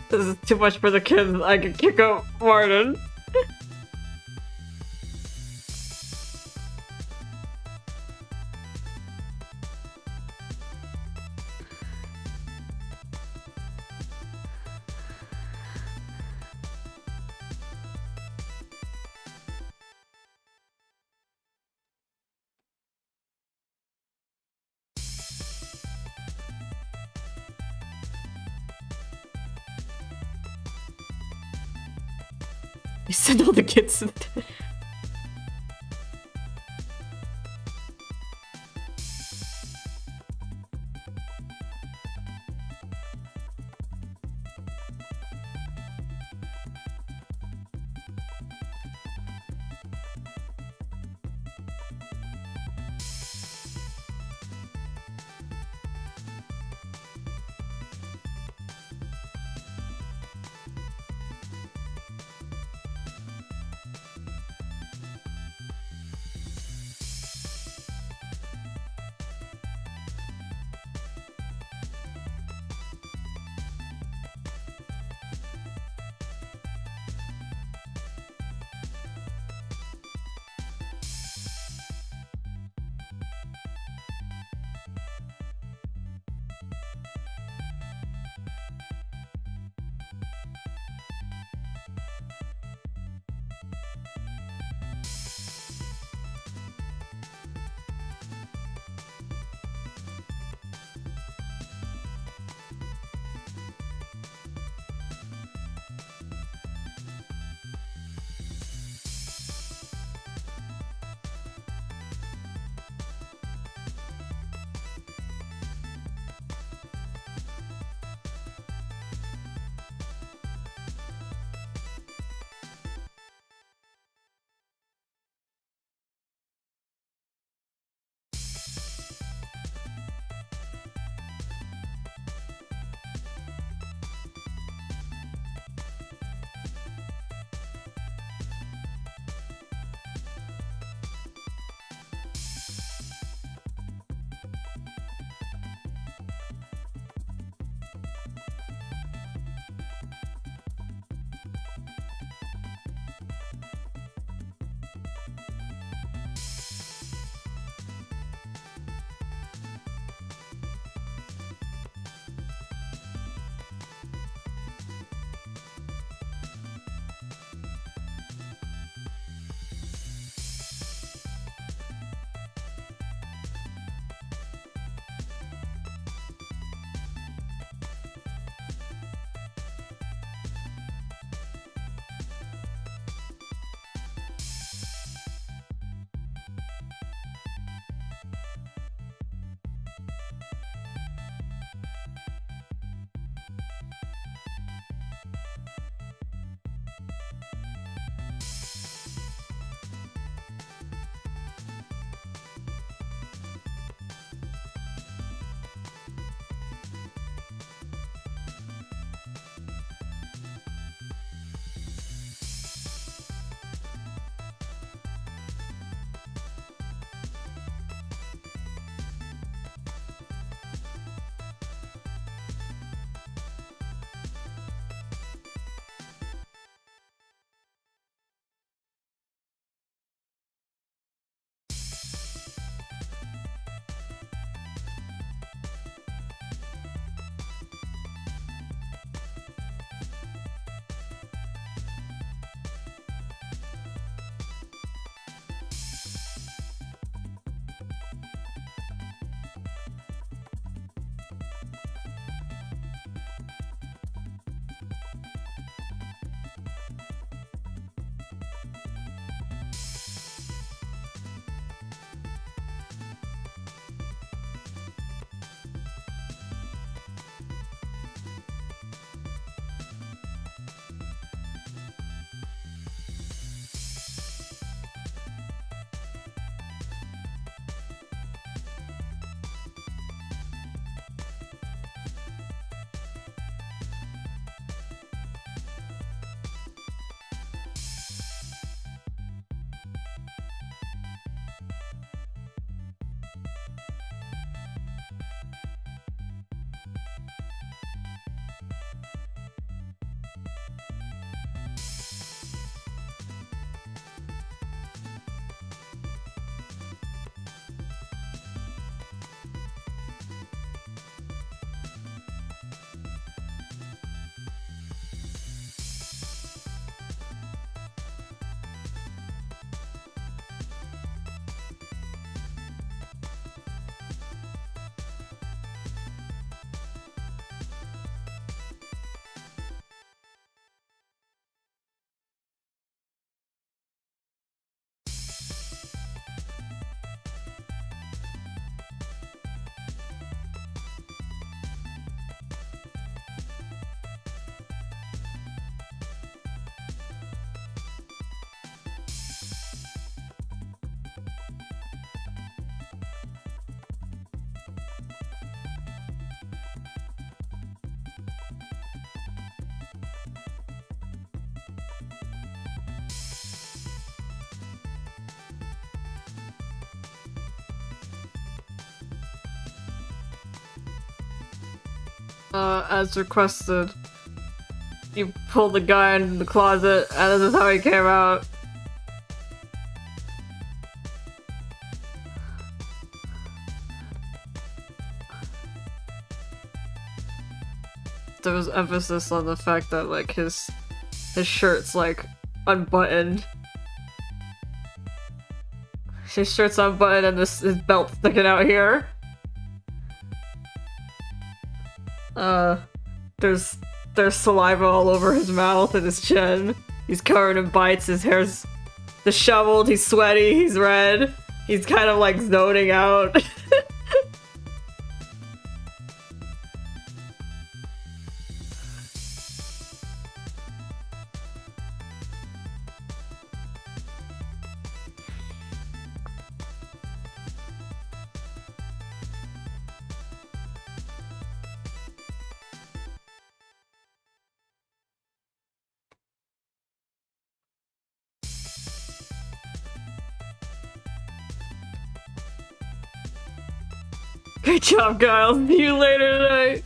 A: This is too much for the kids. I can kick out Martin. You send all the kids to the as requested. You pulled the guy into the closet, and this is how he came out. There was emphasis on the fact that, like, his shirt's, like, unbuttoned. His shirt's unbuttoned and his belt sticking out here. There's saliva all over his mouth and his chin. He's covered in bites, his hair's disheveled, he's sweaty, he's red. He's kind of like zoning out. Great job, Kyle. See you later tonight.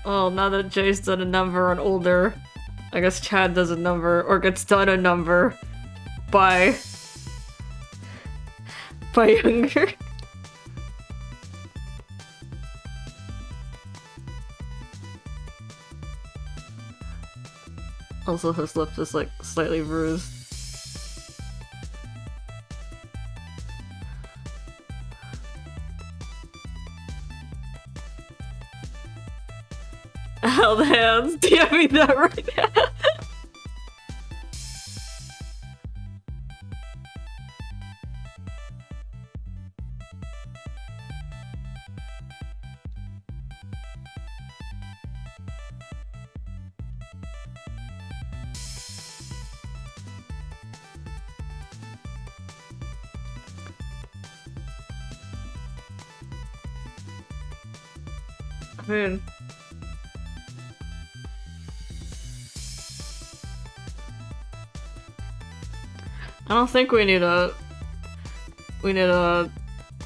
A: Well, now that Jay's done a number on older, I guess Chad does a number, or gets done a number by younger. Also, his lip is like slightly bruised. Held hands. DM me that right now. I mean, I don't think we need a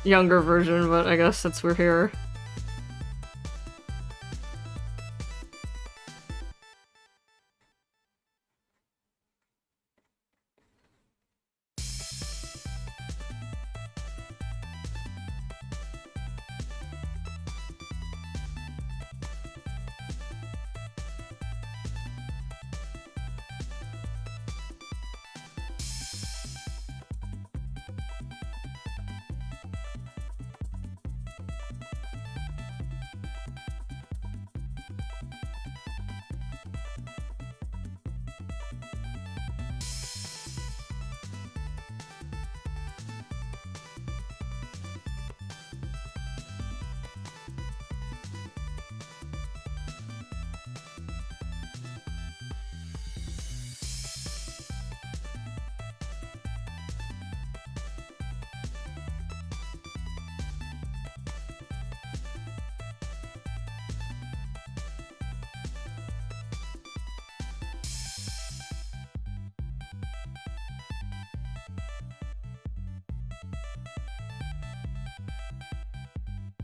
A: younger version, but I guess since we're here.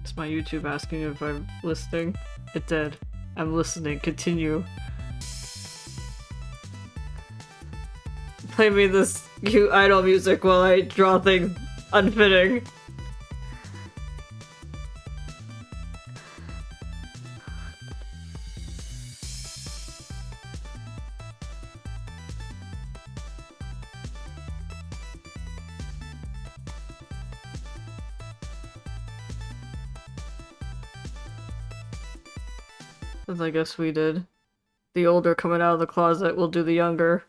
A: Is my YouTube asking if I'm listening? It did. I'm listening. Continue. Play me this cute idol music while I draw things unfitting. As I guess we did. The older coming out of the closet will do the younger.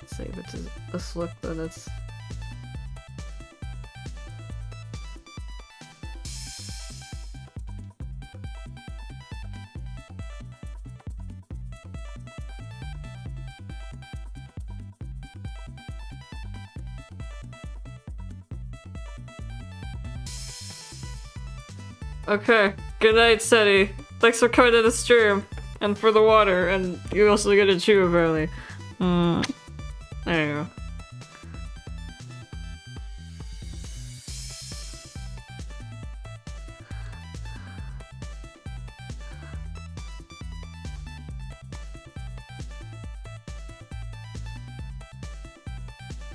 A: Save it to this look, then it's... Okay. Good night, Seti. Thanks for coming to the stream. And for the water. And you also get a chew, apparently. There you go.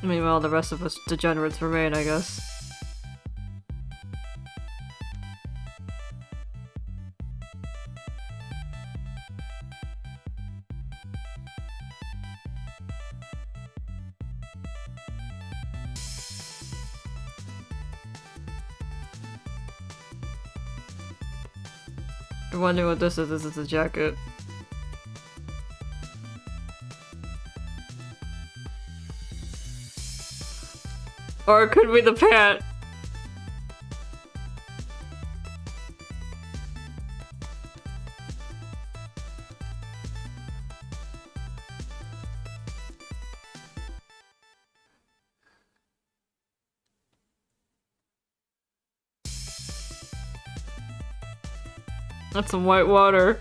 A: Meanwhile, the rest of us degenerates remain, I guess. You're wondering what this is? This is a jacket. Or it could be the pant. That's some white water.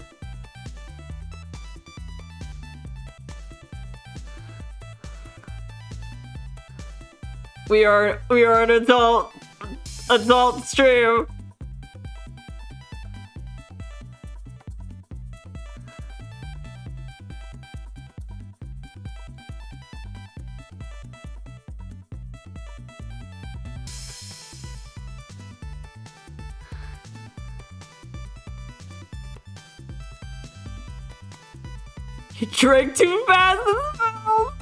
A: We are an adult stream. You drank too fast in the film.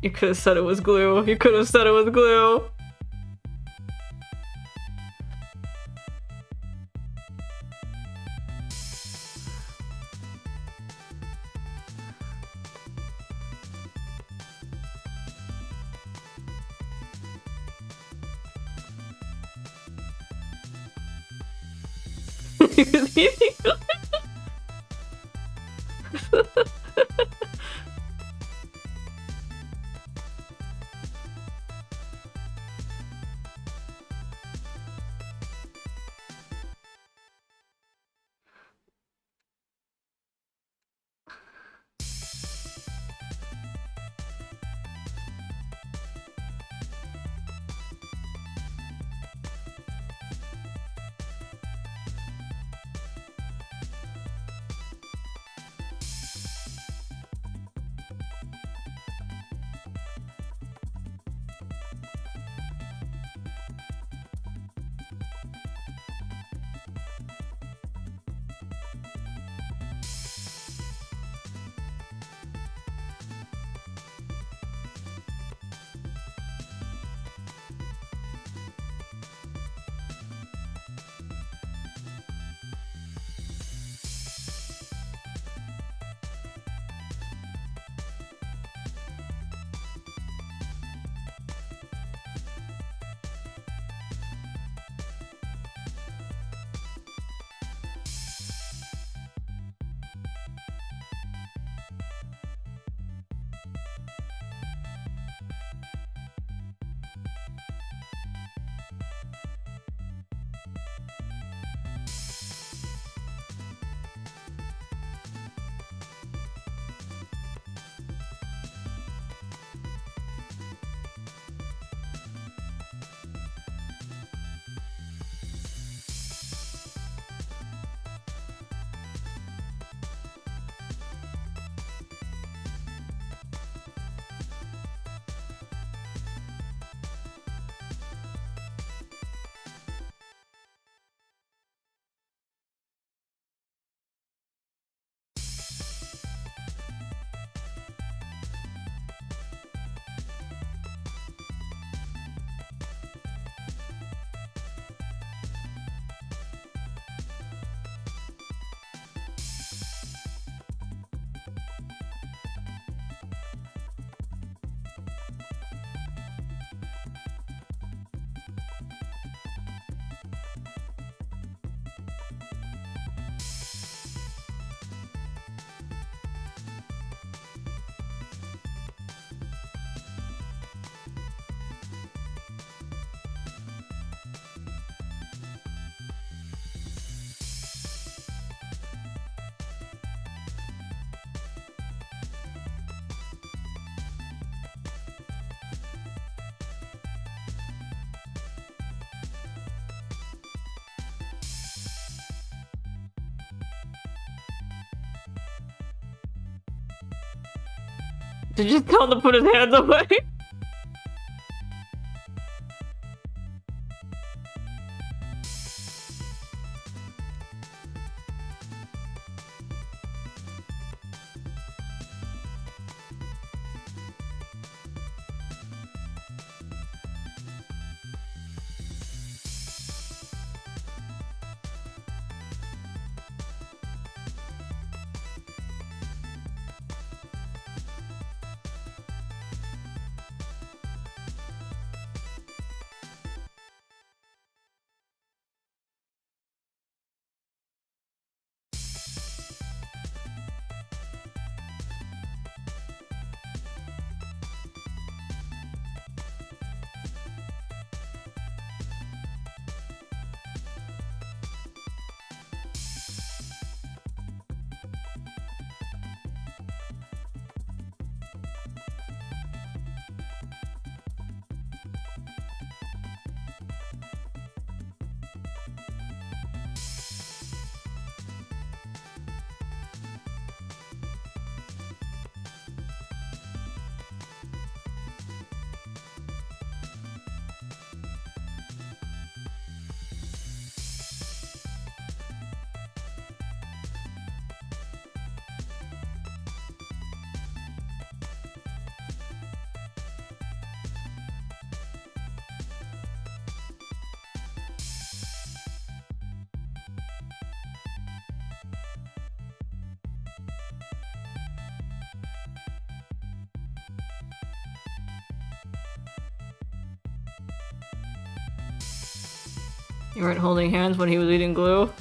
A: You could have said it was glue. You could have said it was glue. Did you tell him to put his hands away? You weren't holding hands when he was eating glue?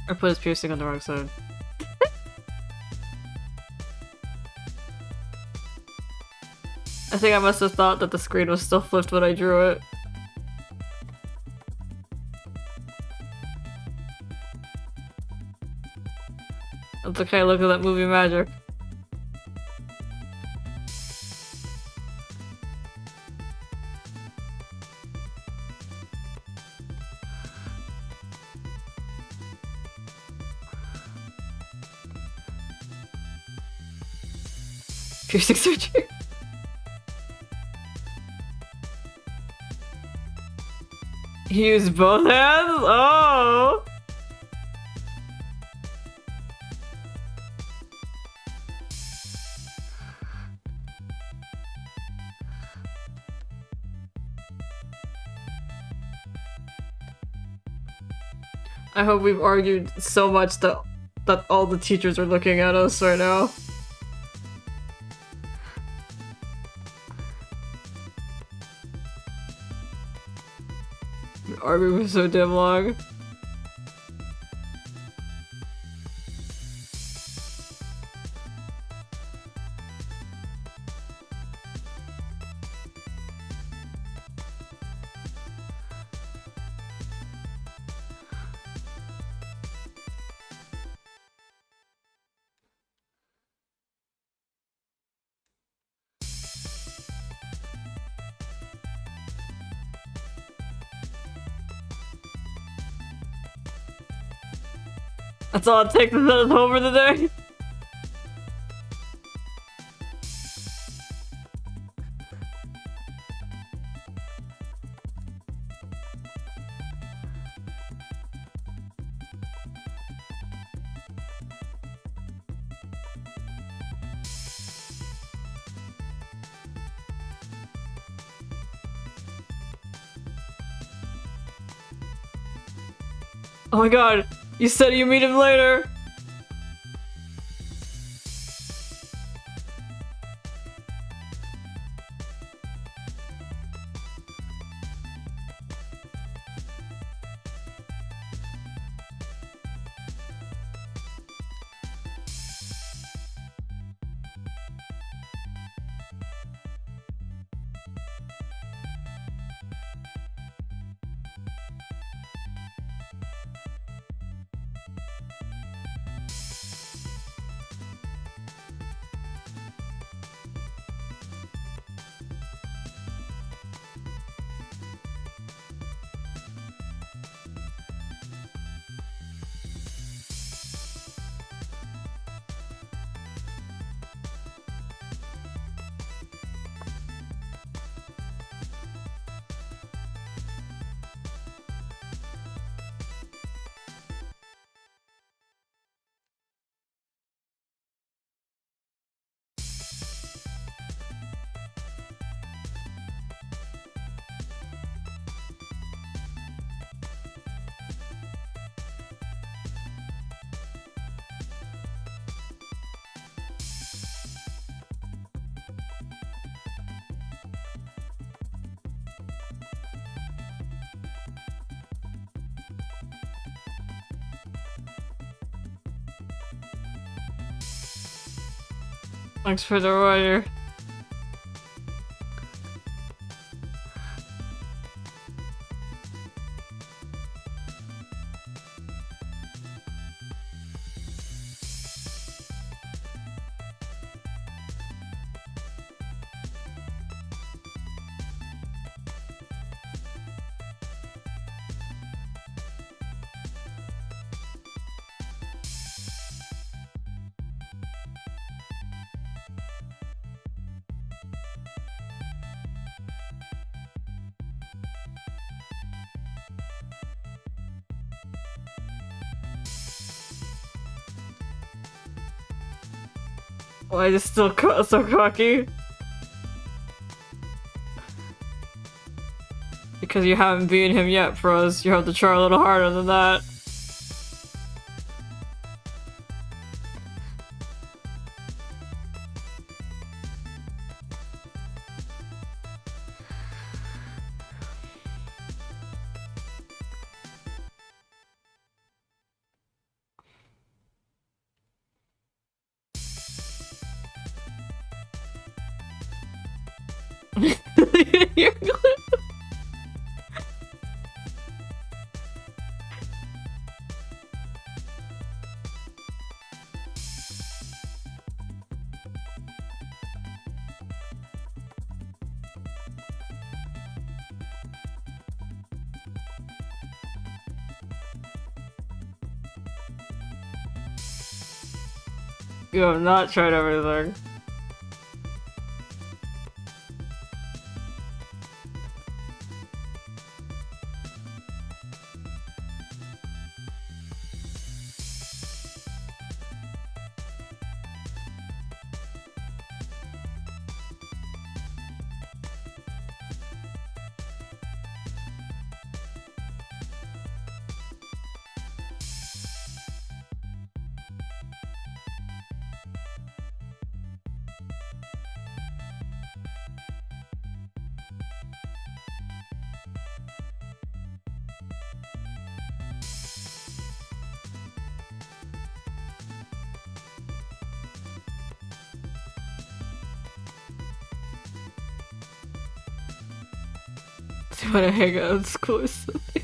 A: Or put his piercing on the wrong side. I think I must have thought that the screen was still flipped when I drew it. That's okay, look at that movie magic. Piercing surgery. He used both hands? Oh! I hope we've argued so much that all the teachers are looking at us right now. We argued for so damn long. That's all it takes to send us home for the day. Oh my god, you said you meet him later! Thanks for the order. Why is it still so cocky? Because you haven't beaten him yet, pros. You have to try a little harder than that. You have not tried everything. Do you wanna hang out in school or something?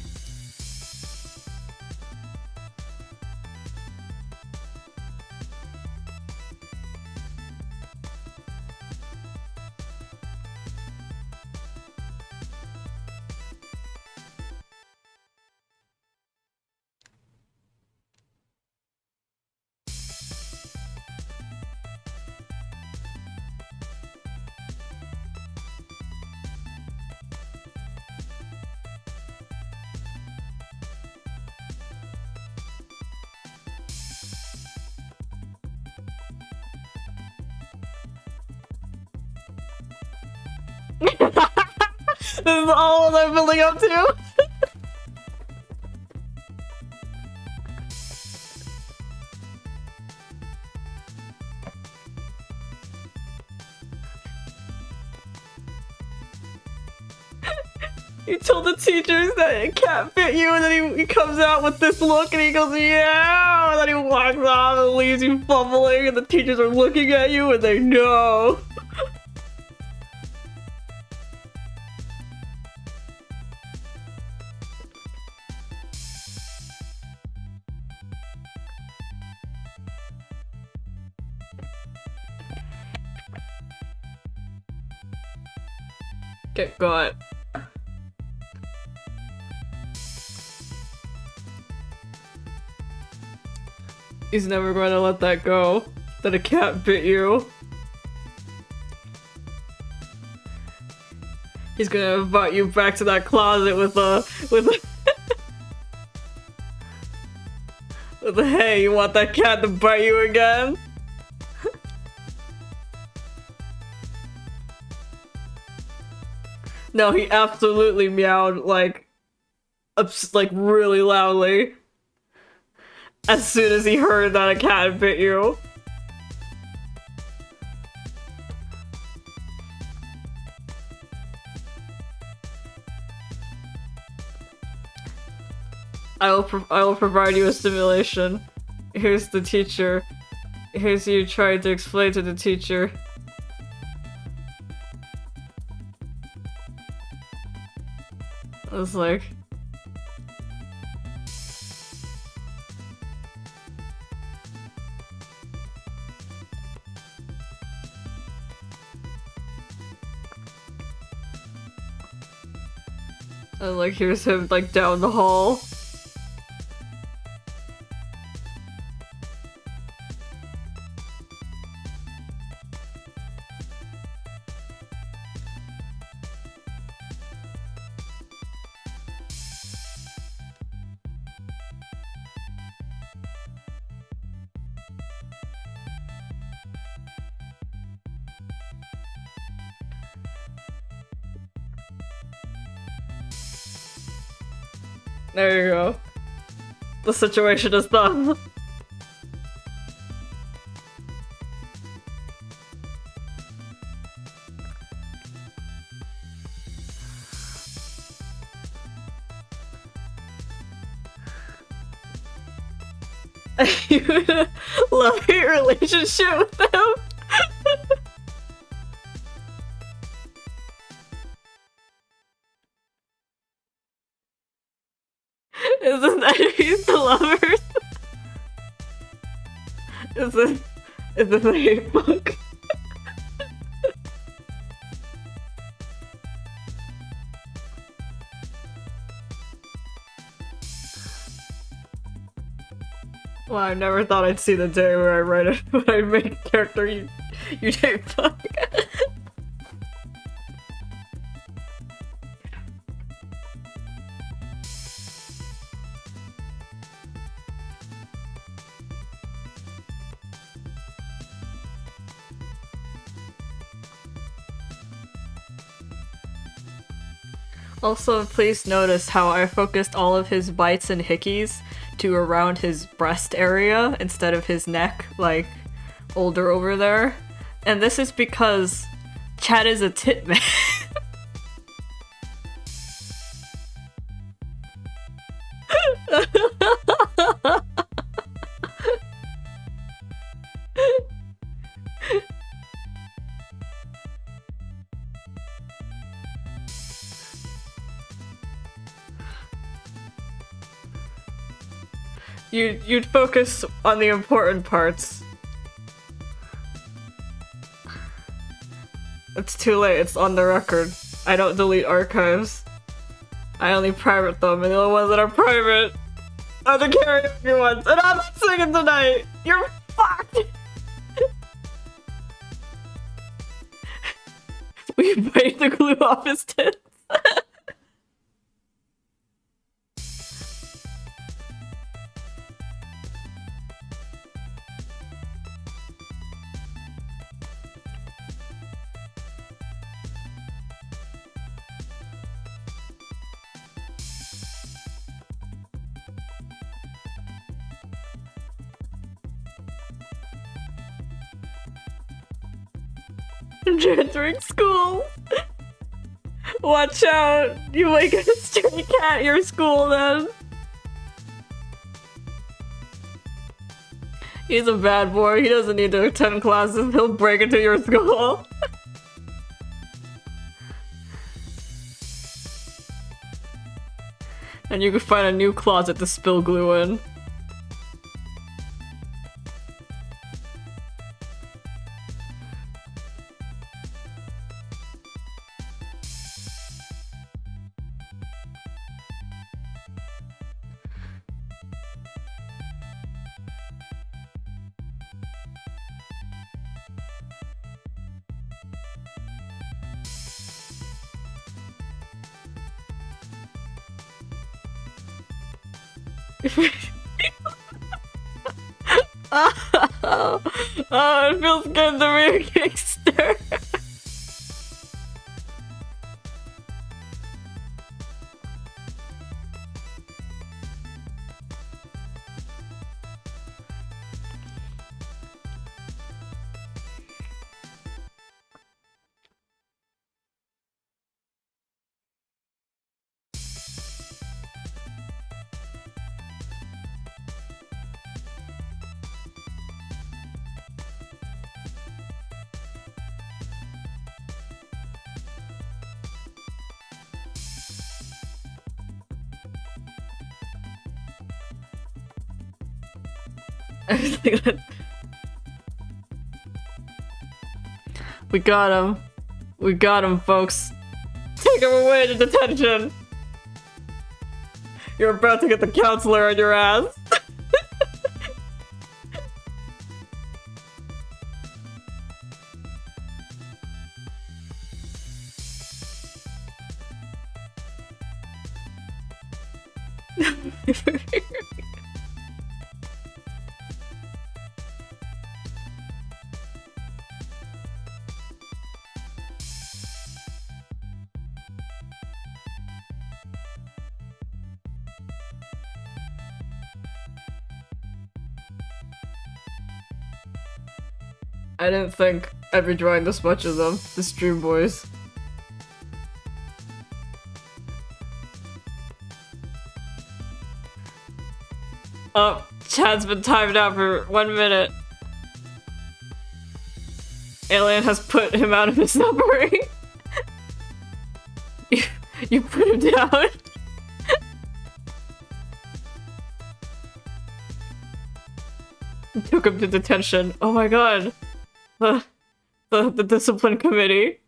A: This is all I'm building up to. You told the teachers that it can't fit you, and then he comes out with this look and he goes, yeah! And then he walks off and leaves you fumbling, and the teachers are looking at you and they know. Get got. He's never going to let that go. That a cat bit you. He's gonna invite you back to that closet with a hey, you want that cat to bite you again? No, he absolutely meowed like really loudly as soon as he heard that a cat bit you. I will provide you a stimulation. Here's the teacher. Here's you trying to explain to the teacher. I was like... And like, here's him like down the hall. There you go. The situation is done. You in a love-hate relationship with him? Isn't enemies the lovers? Is it a hate book? Well, I never thought I'd see the day where I write it when I make a character you hate fuck. Also, please notice how I focused all of his bites and hickeys to around his breast area instead of his neck, like, older over there. And this is because Chad is a tit man. You'd focus on the important parts. It's too late, it's on the record. I don't delete archives. I only private them, and the only ones that are private are the karaoke ones, and I'm not singing tonight! You're fucked! We bite the glue off his tits. I'm transferring school. Watch out. You might get a stray cat at your school then. He's a bad boy. He doesn't need to attend classes. He'll break into your school. And you can find a new closet to spill glue in. Oh, it feels good to be a gangster. We got him. We got him, folks. Take him away to detention. You're about to get the counselor on your ass. I didn't think I'd be drawing this much of them, the Stream Boys. Oh, Chad's been timed out for 1 minute. Alien has put him out of his numbering. You put him down. Took him to detention. Oh my god. The discipline committee.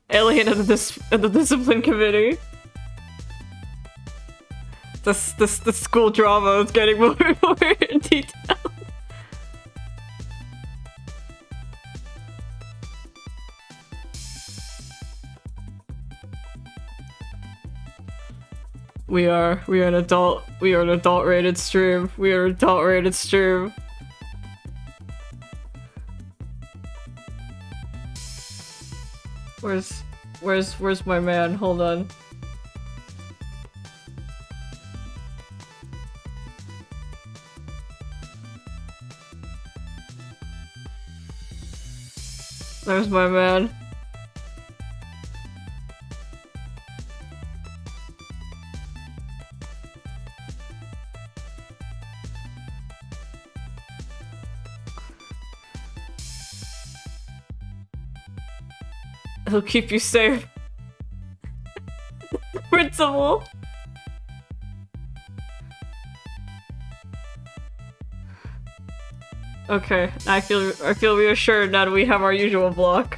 A: Alien and the discipline committee. The school drama is getting more and more detailed. We are an adult rated stream. We are adult rated stream. Where's my man? Hold on. There's my man. He'll keep you safe. Principal. Okay, I feel reassured now that we have our usual block.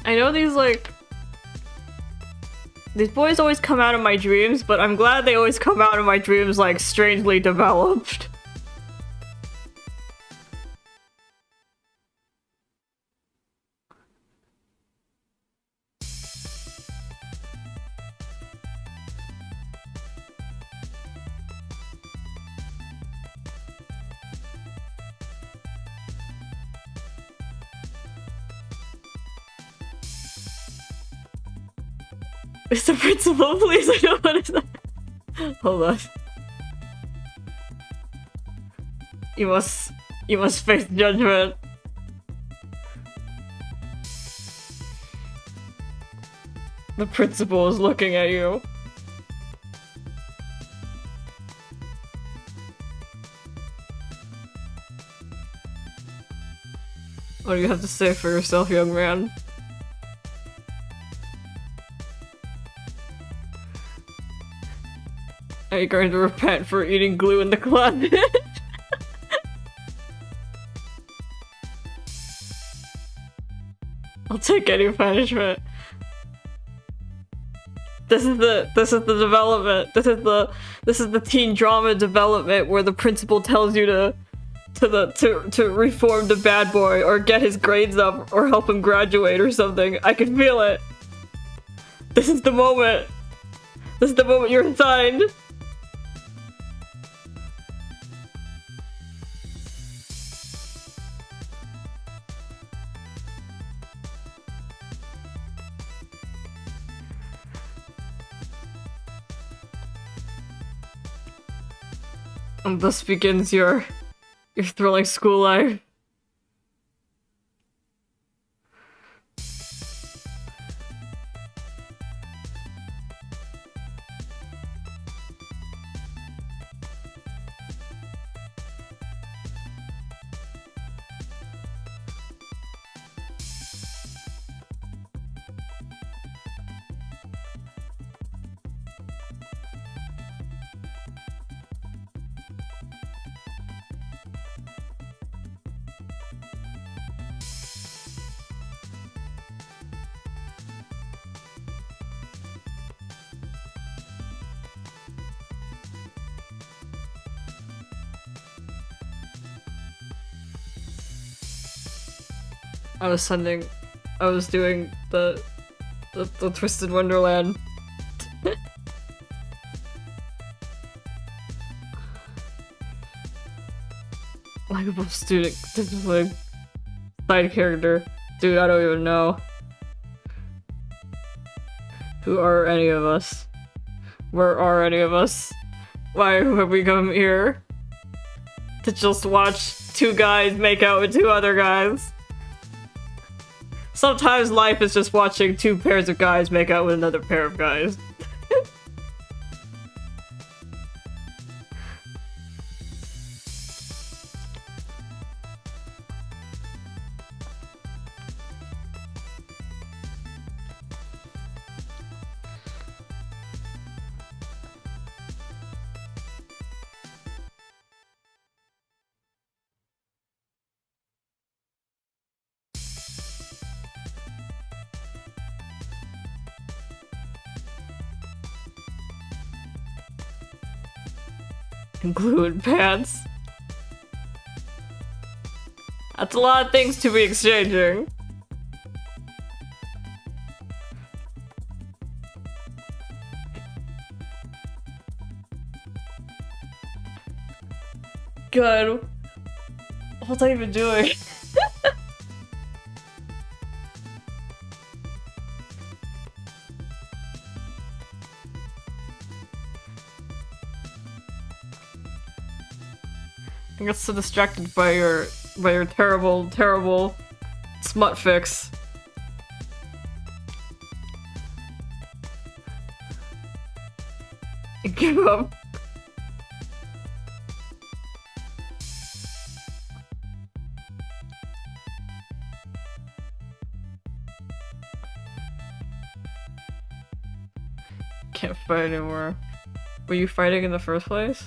A: I know these boys always come out of my dreams, but I'm glad they always come out of my dreams, like, strangely developed. Mr. Principal, please, I don't want to... Hold on. You must face judgment. The principal is looking at you. What do you have to say for yourself, young man? Are you going to repent for eating glue in the closet? I'll take any punishment. This is the development. This is the teen drama development where the principal tells you to reform the bad boy or get his grades up or help him graduate or something. I can feel it. This is the moment. This is the moment you're assigned. And thus begins your thrilling school life. I was sending, I was doing the Twisted Wonderland. Likeable student, discipline, side character. Dude, I don't even know. Who are any of us? Where are any of us? Why have we come here? To just watch two guys make out with two other guys? Sometimes life is just watching two pairs of guys make out with another pair of guys. Include pants. That's a lot of things to be exchanging. Good. What was I even doing? I got so distracted by your terrible, terrible smut fix. Give up. Can't fight anymore. Were you fighting in the first place?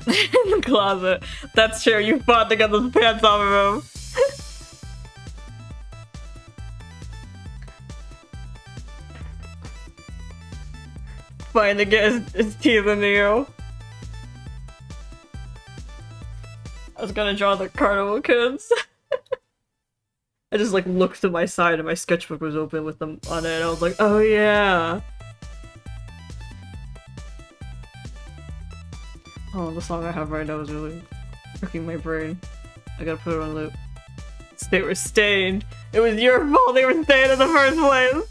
A: In the closet. That's true, you fought to get those pants off of him. Fine to get his teeth into you. I was gonna draw the carnival kids. I just like looked to my side and my sketchbook was open with them on it and I was like, oh yeah. Oh, the song I have right now is really freaking my brain. I gotta put it on loop. They were stained. It was your fault they were stained in the first place!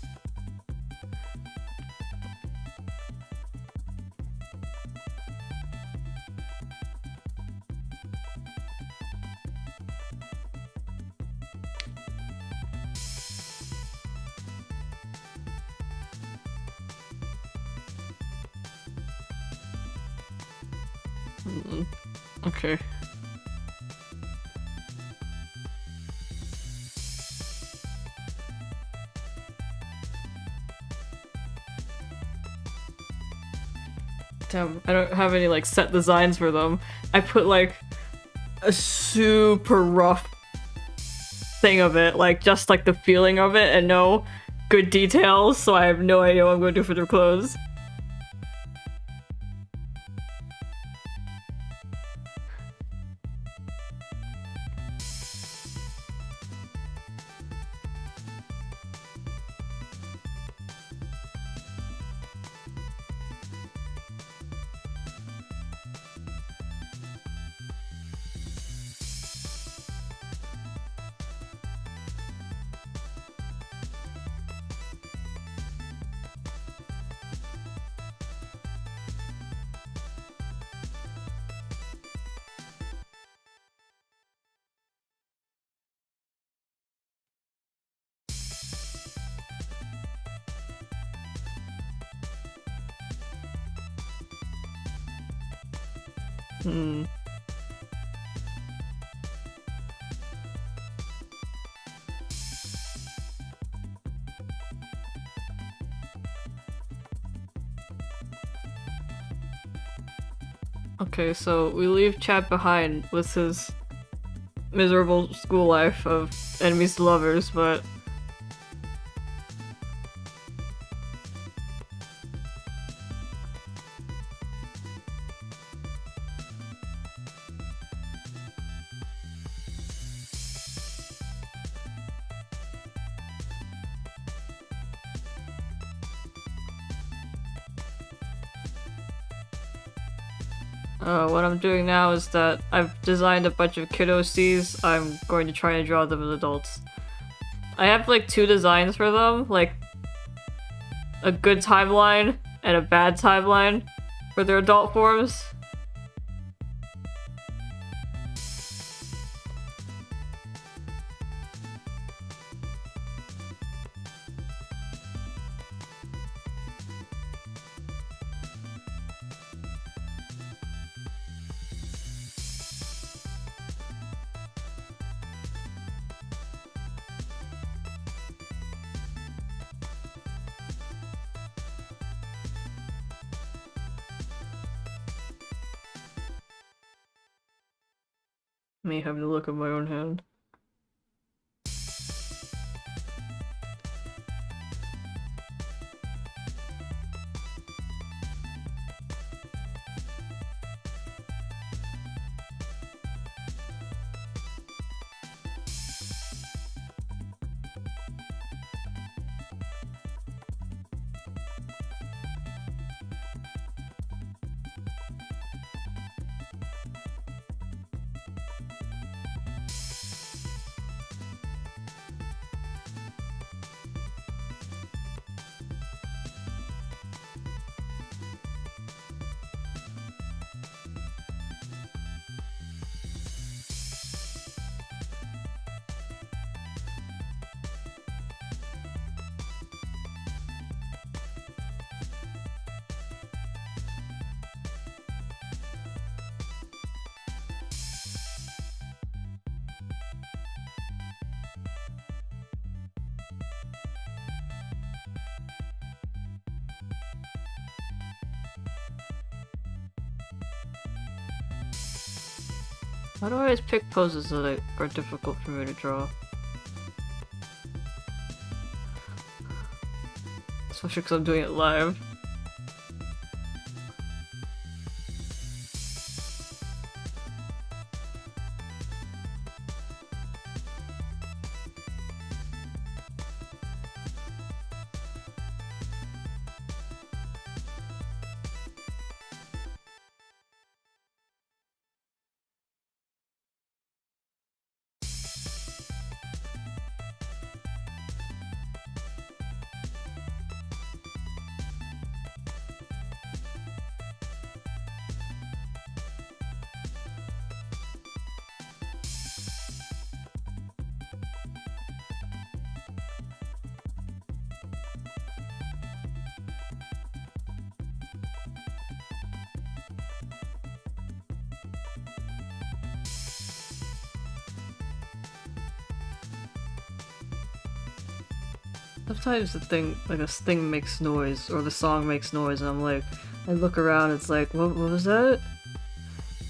A: Okay. Damn, I don't have any like set designs for them. I put like a super rough thing of it, like just like the feeling of it and no good details, so I have no idea what I'm going to do for their clothes. Hmm. Okay, so we leave Chad behind with his miserable school life of enemies to lovers, but What I'm doing now is that I've designed a bunch of kiddo Cs. I'm going to try and draw them as adults. I have like 2 designs for them, like a good timeline and a bad timeline for their adult forms. May have to look at my own hand. Why do I always pick poses that are difficult for me to draw? Especially because I'm doing it live. Sometimes the thing, like a thing makes noise, or the song makes noise, and I'm like, I look around, it's like, what was that?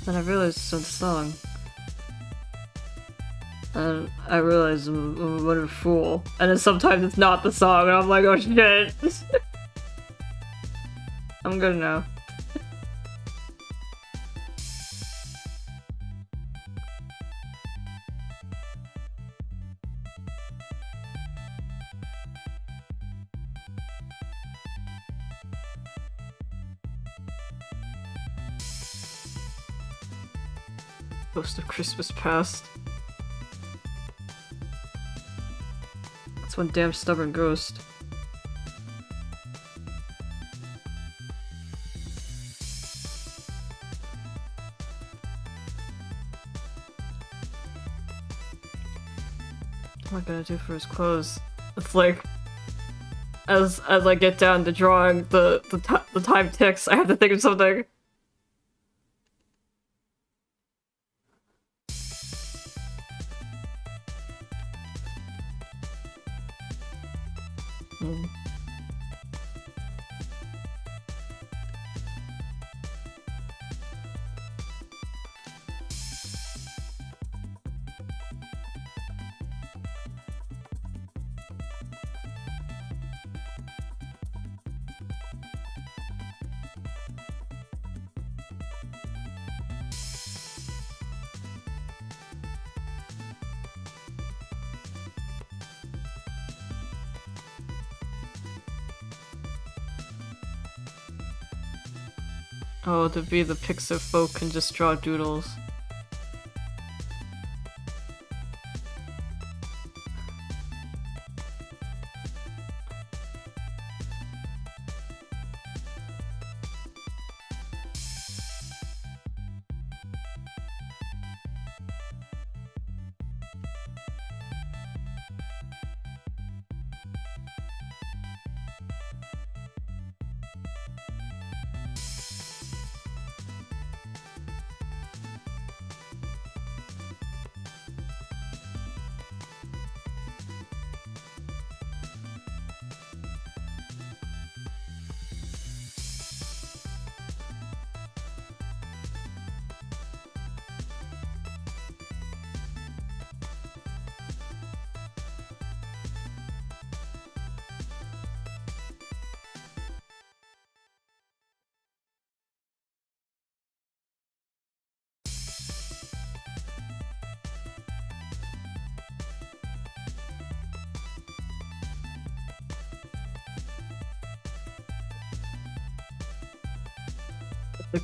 A: Then I realize it's the song. And I realize I'm a fool. And then sometimes it's not the song, and I'm like, oh shit! I'm good now. Ghost of Christmas Past. That's one damn stubborn ghost. What am I gonna do for his clothes? It's like, as I get down to drawing, the time ticks. I have to think of something. Oh, to be the Pixar folk and just draw doodles.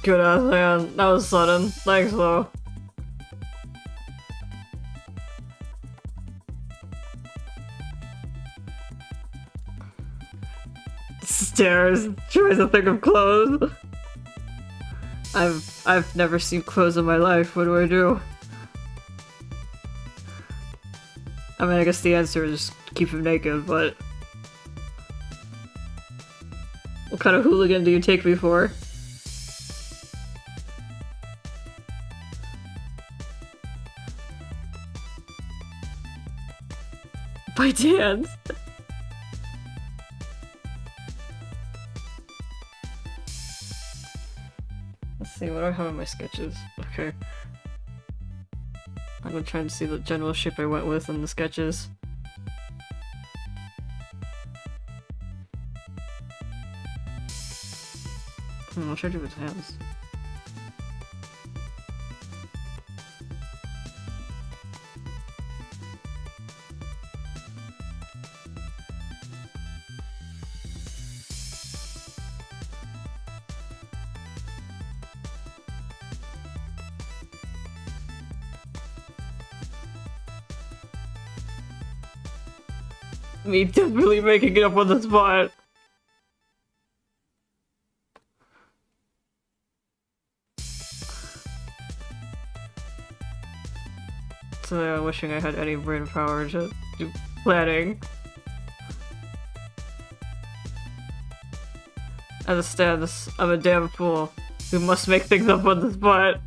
A: Good ass man. That was sudden. Thanks though. Stares. Tries to think of clothes. I've never seen clothes in my life. What do I do? I mean, I guess the answer is keep him naked, but what kind of hooligan do you take me for? By dance. Let's see, what do I have in my sketches? Okay. I'm gonna try and see the general shape I went with in the sketches. I'll try to do his hands. Me definitely making it up on the spot. So I'm wishing I had any brain power to do planning. As it stands, I'm a damn fool who must make things up on the spot.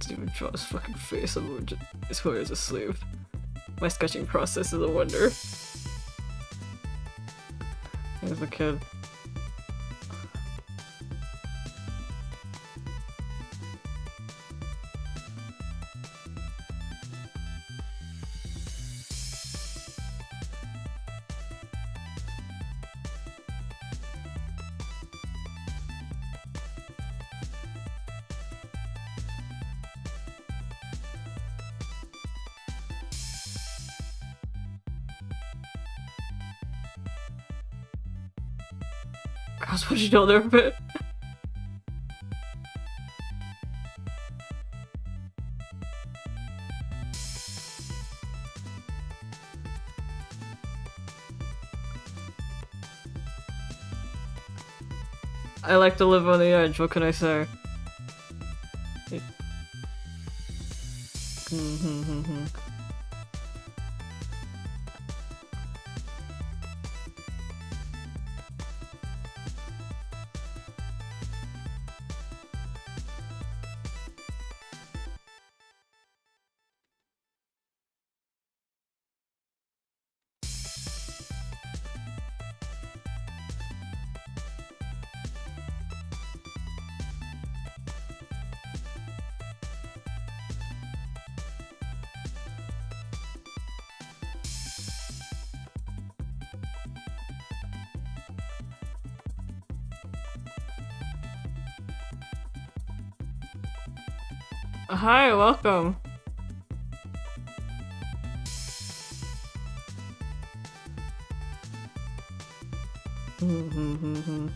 A: Didn't even draw his fucking face. His hair is asleep. My sketching process is a wonder. Here's the kid. Girls, what you know there a bit? I like to live on the edge, what can I say? Hi, welcome. Mm-hmm.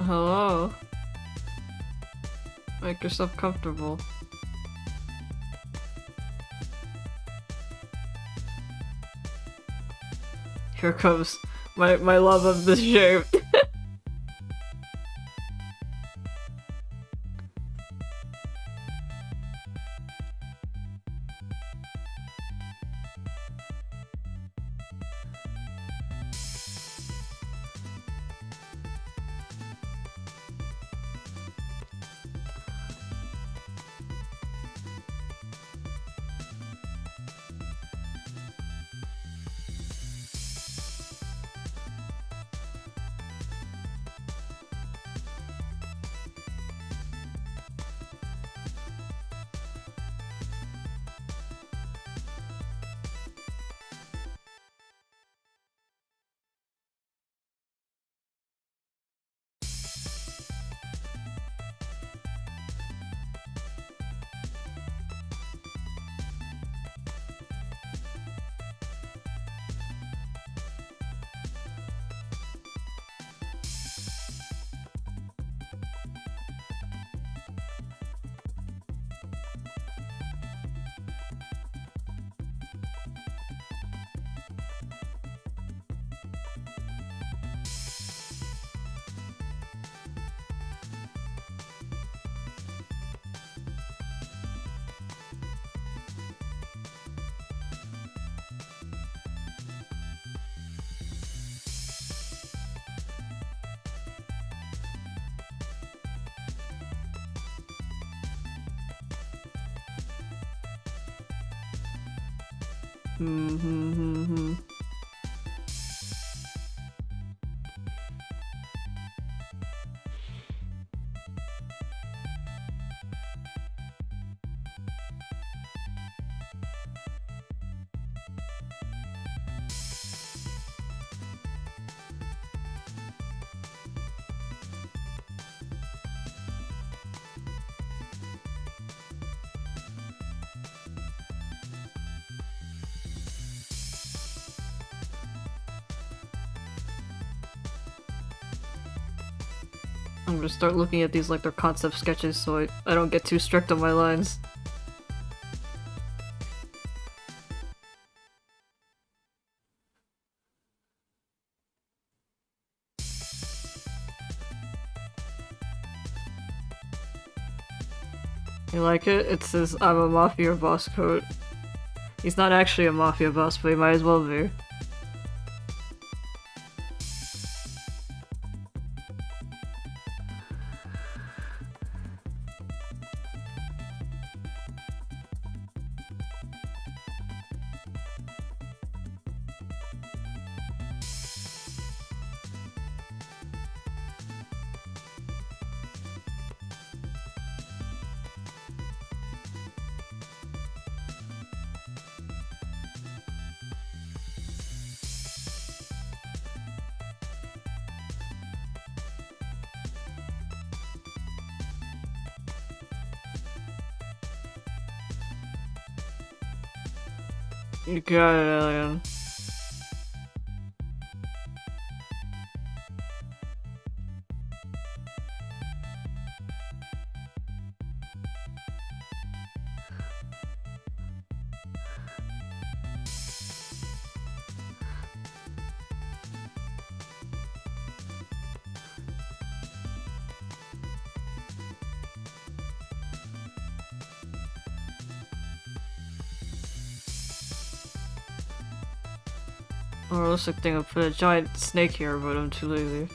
A: Hello. Make yourself comfortable. Here comes my love of this shape. Mm-hmm. I'm gonna start looking at these like they're concept sketches so I don't get too strict on my lines. You like it? It says I'm a mafia boss coat. He's not actually a mafia boss, but he might as well be. You got it, alien. A realistic thing would put a giant snake here, but I'm too lazy.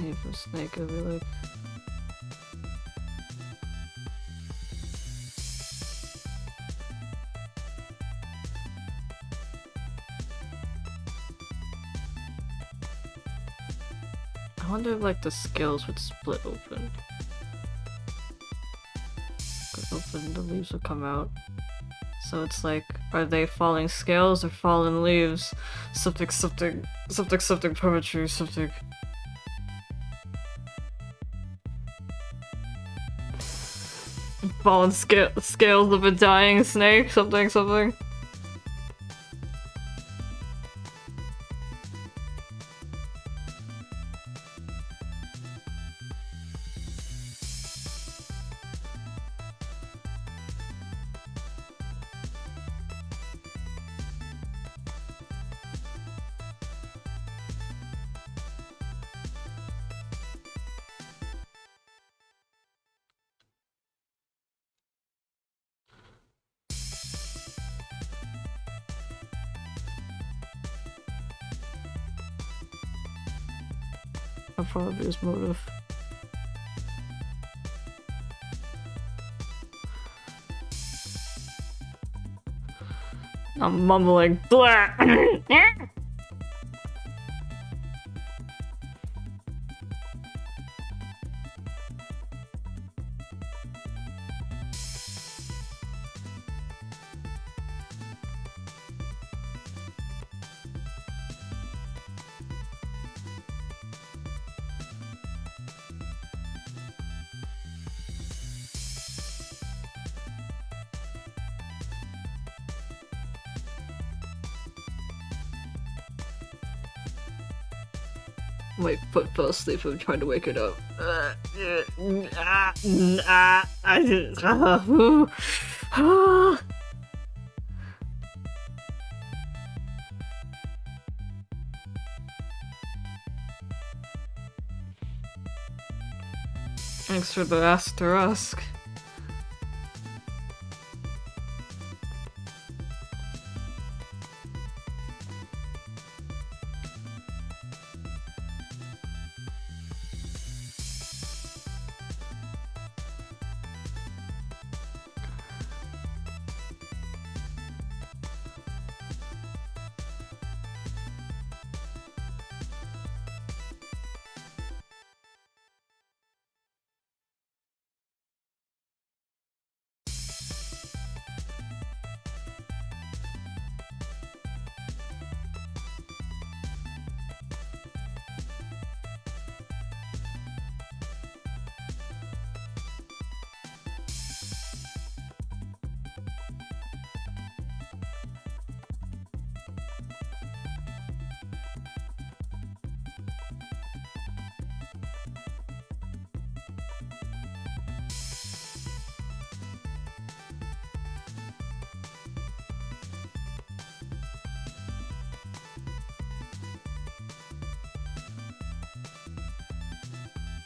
A: If a snake, I'd be like... I wonder if like the scales would split open. Could open, the leaves would come out. So it's like, are they falling scales or fallen leaves? Something poetry, something. Fallen scales of a dying snake, something. That'd probably be his motive. I'm mumbling. Blah. My foot fell asleep. I'm trying to wake it up. Thanks for the asterisk.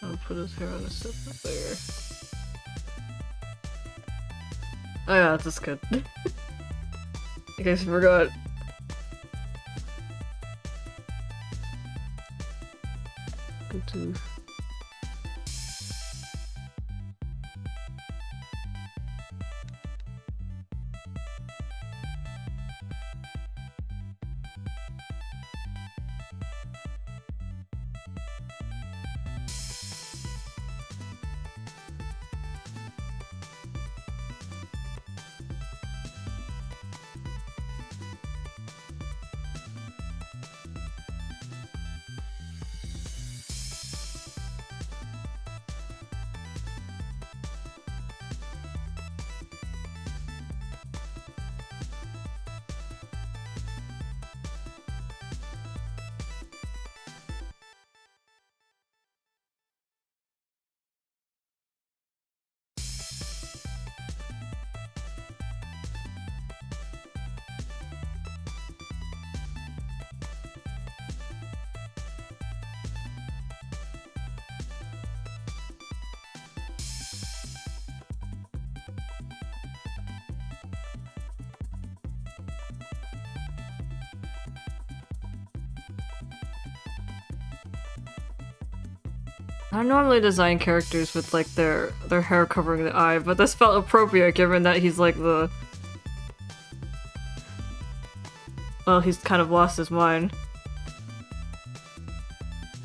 A: I'll put his hair on a separate layer. Oh yeah, that's good. I guess I forgot. Good to... I normally design characters with like their hair covering the eye, but this felt appropriate given that he's like the... Well, he's kind of lost his mind.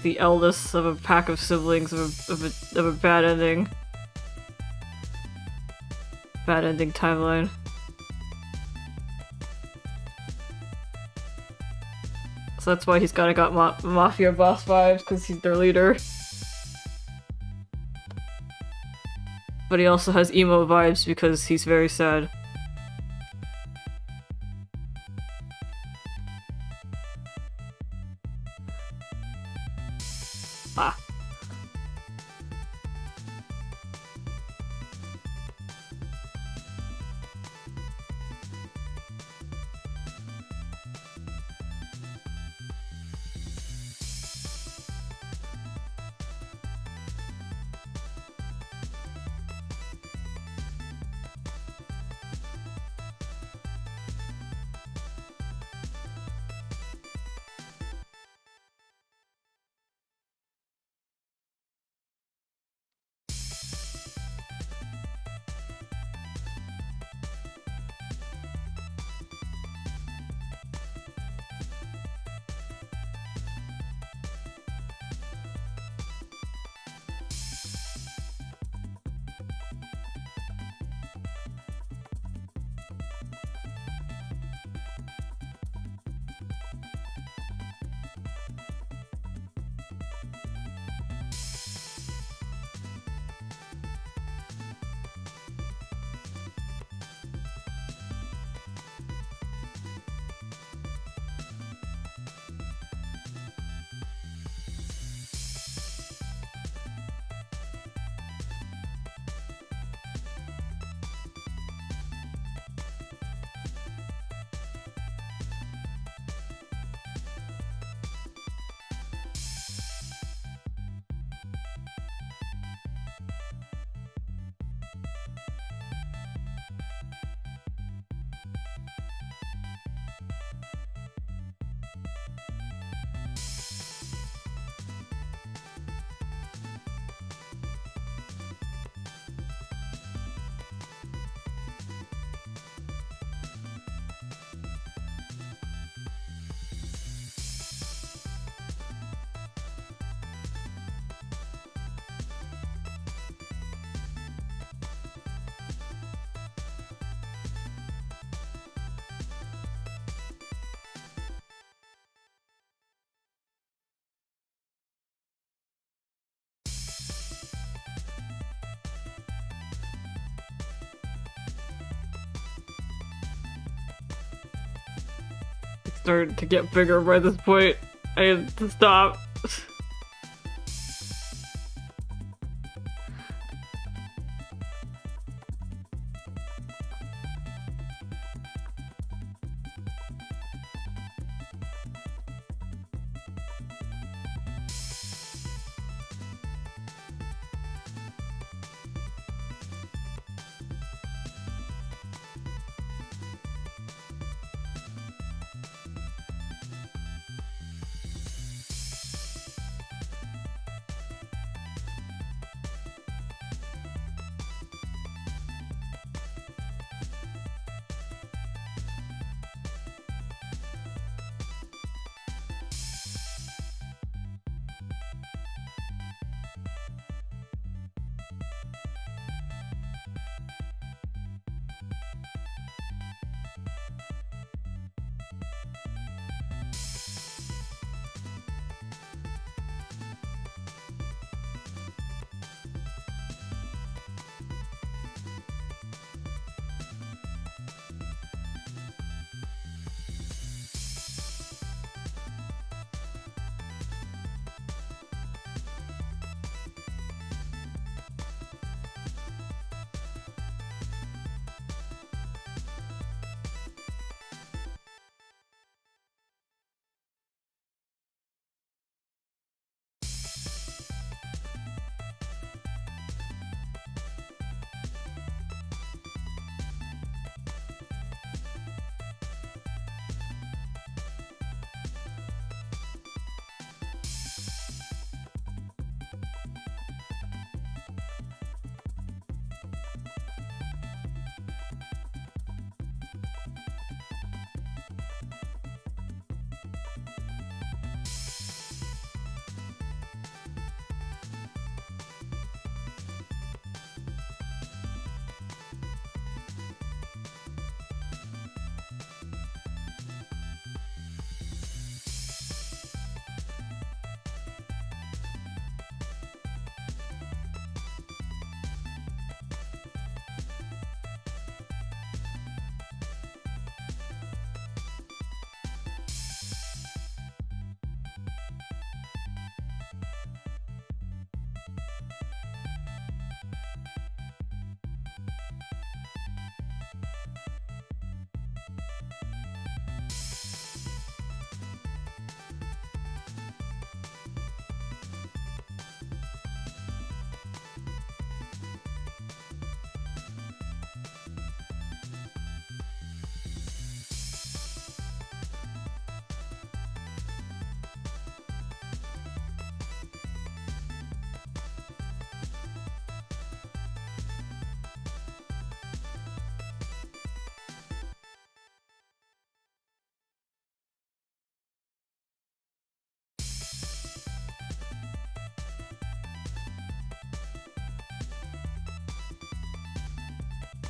A: The eldest of a pack of siblings of a bad ending. Bad ending timeline. So that's why he's got mafia boss vibes, because he's their leader. But he also has emo vibes because he's very sad. Ah. Started to get bigger by this point. I had to stop.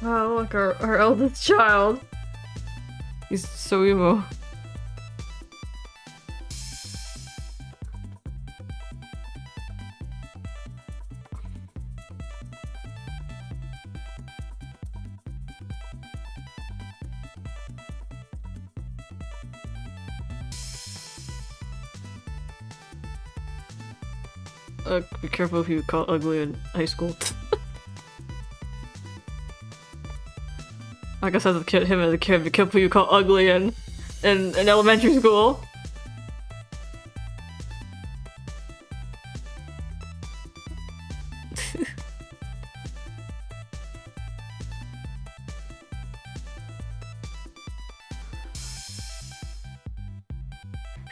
A: Oh, look, our eldest child. He's so emo. Be careful if you call ugly in high school. I guess as a kid, him as a kid, be careful you call ugly in elementary school.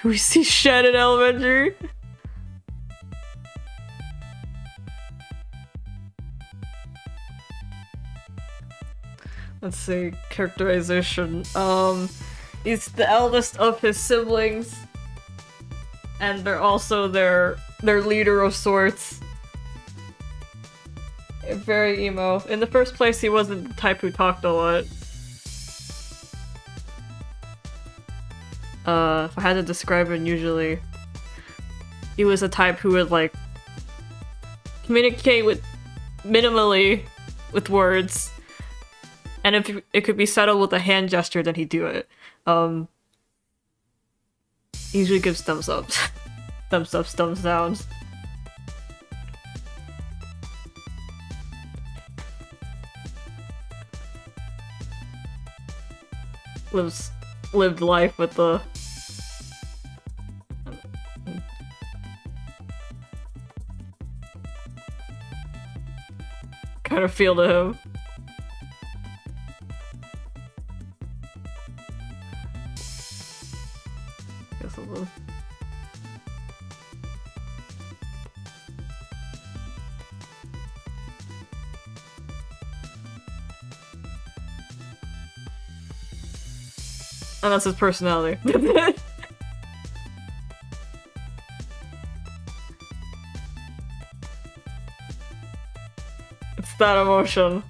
A: We see Shed in elementary. Let's see, characterization. He's the eldest of his siblings, and they're also their leader of sorts. Very emo. In the first place, he wasn't the type who talked a lot. If I had to describe him, usually he was a type who would like communicate with minimally with words. And if it could be settled with a hand gesture, then he'd do it. Usually gives thumbs ups. Thumbs ups, thumbs downs. Lived life with the... kind of feel to him. And that's his personality. It's that emotion.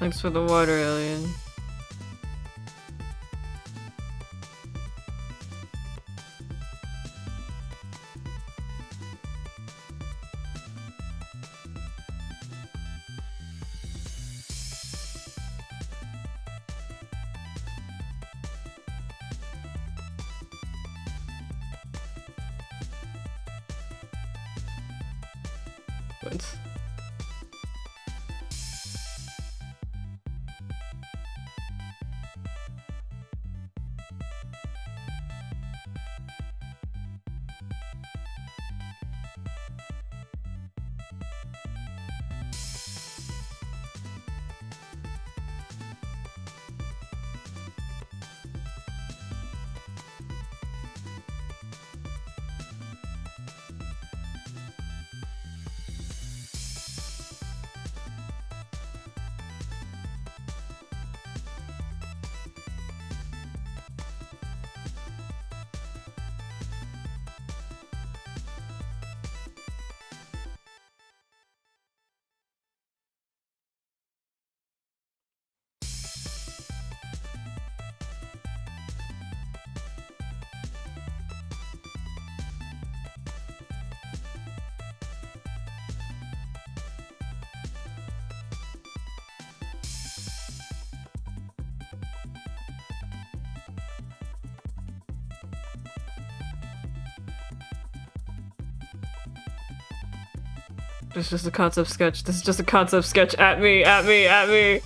A: Thanks for the water, alien. Good. This is just a concept sketch. This is just a concept sketch. At me, at me, at me!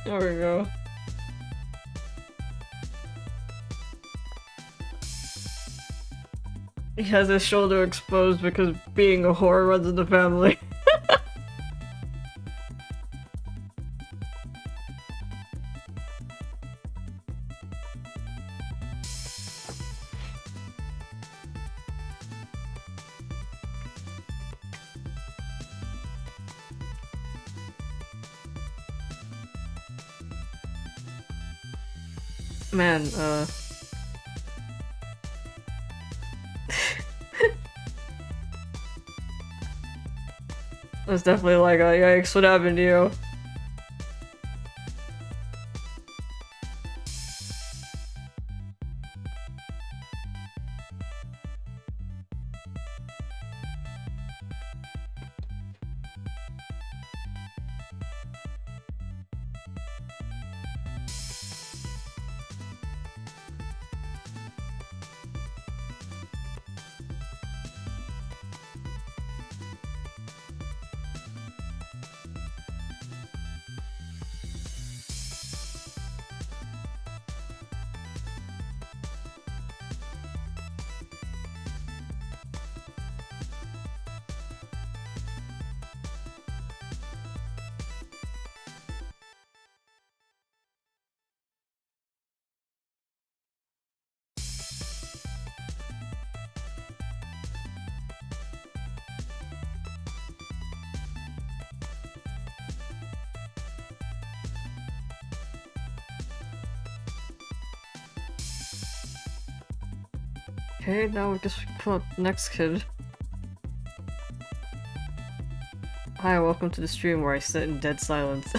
A: There we go. He has his shoulder exposed because being a whore runs in the family. Man, that's definitely like a yikes, what happened to you? Okay, now we just pull up the next kid. Hi, welcome to the stream where I sit in dead silence.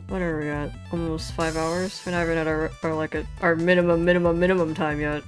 A: What are we at? Almost 5 hours? We're not even at our minimum time yet.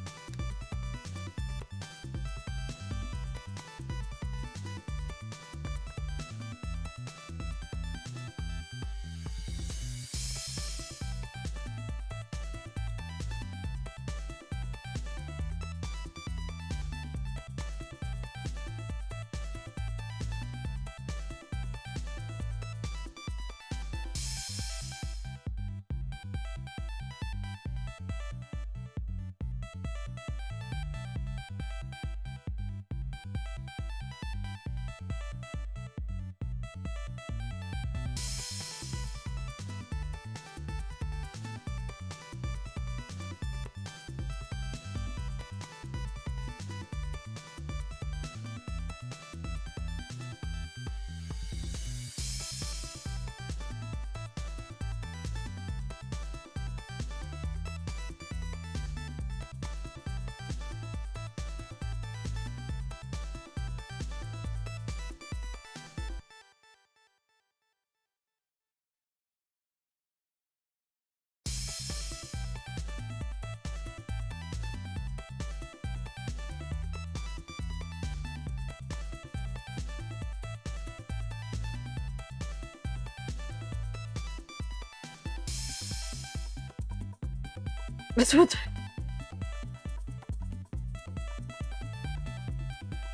A: That's what.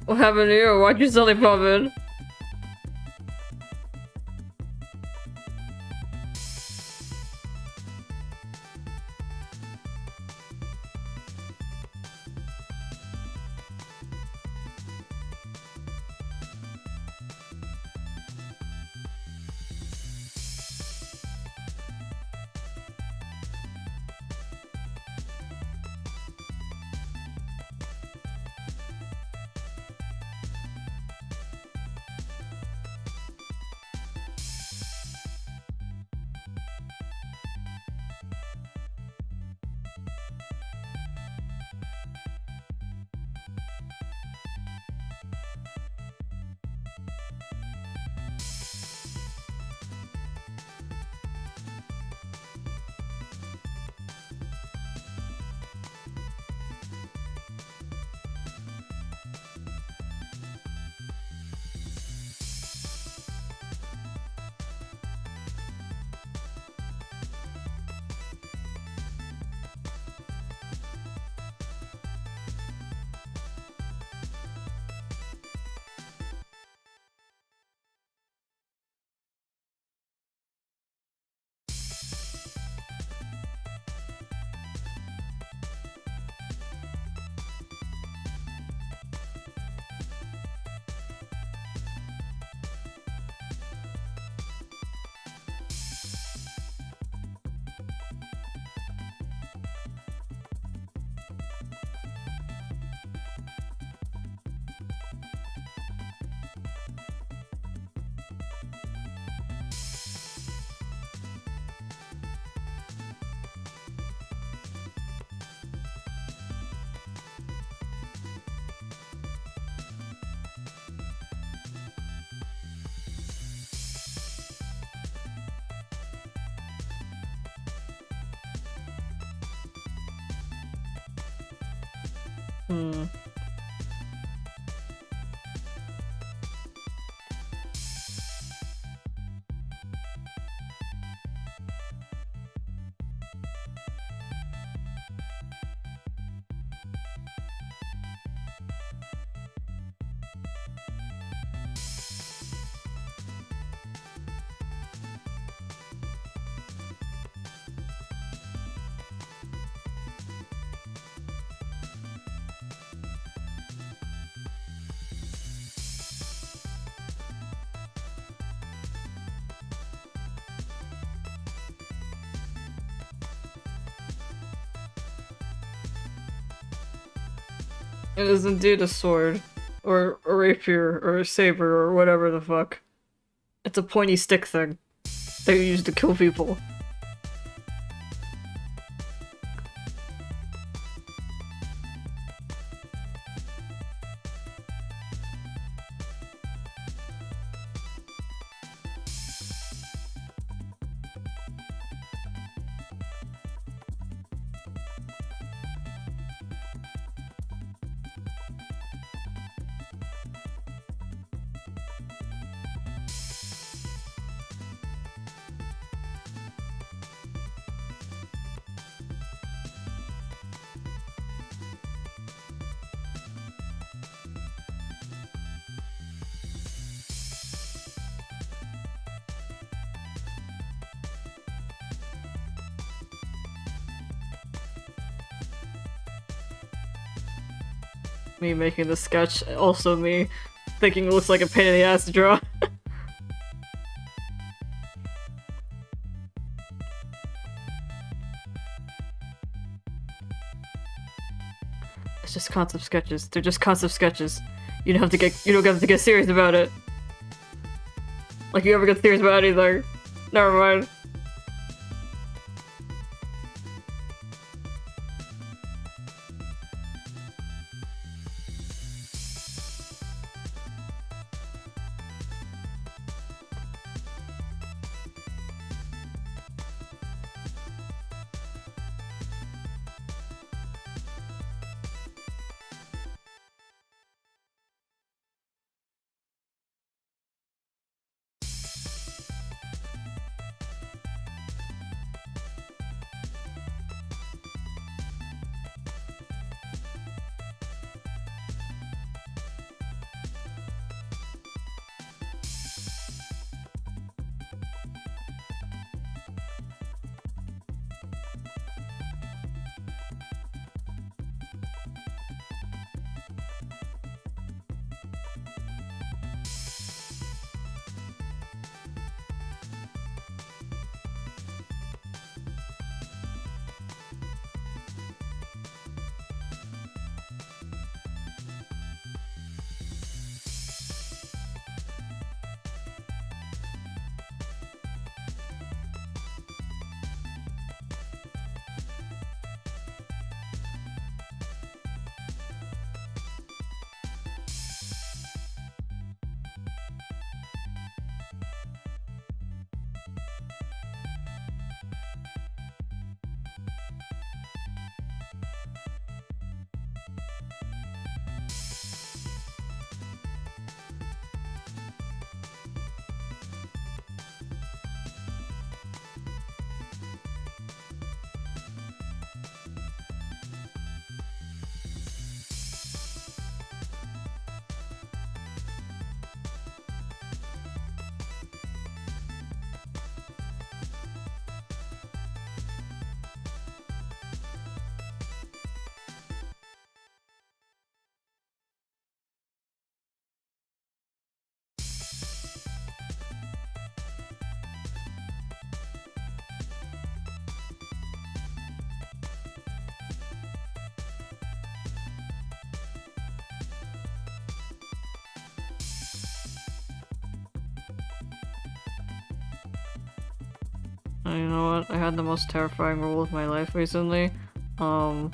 A: What happened to you? Why'd you suddenly pop in? Hmm. It is indeed a sword. Or a rapier, or a saber, or whatever the fuck. It's a pointy stick thing that you use to kill people. Me making the sketch, also me thinking it looks like a pain in the ass to draw. It's just concept sketches. They're just concept sketches. You don't have to get serious about it. Like you ever get serious about anything. Never mind. And you know what? I had the most terrifying rule of my life recently. So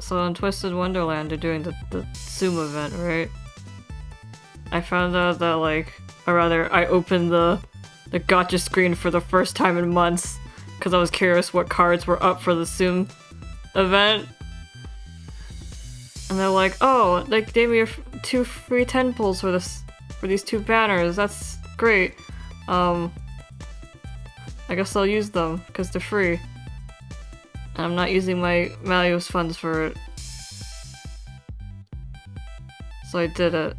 A: in Twisted Wonderland, they're doing the Zoom event, right? I found out that, like, or rather, I opened the gotcha screen for the first time in months because I was curious what cards were up for the Zoom event. And they're like, oh, they gave me 2 free 10 pulls for these 2 banners. That's great. I guess I'll use them because they're free. And I'm not using my Malleus funds for it. So I did it.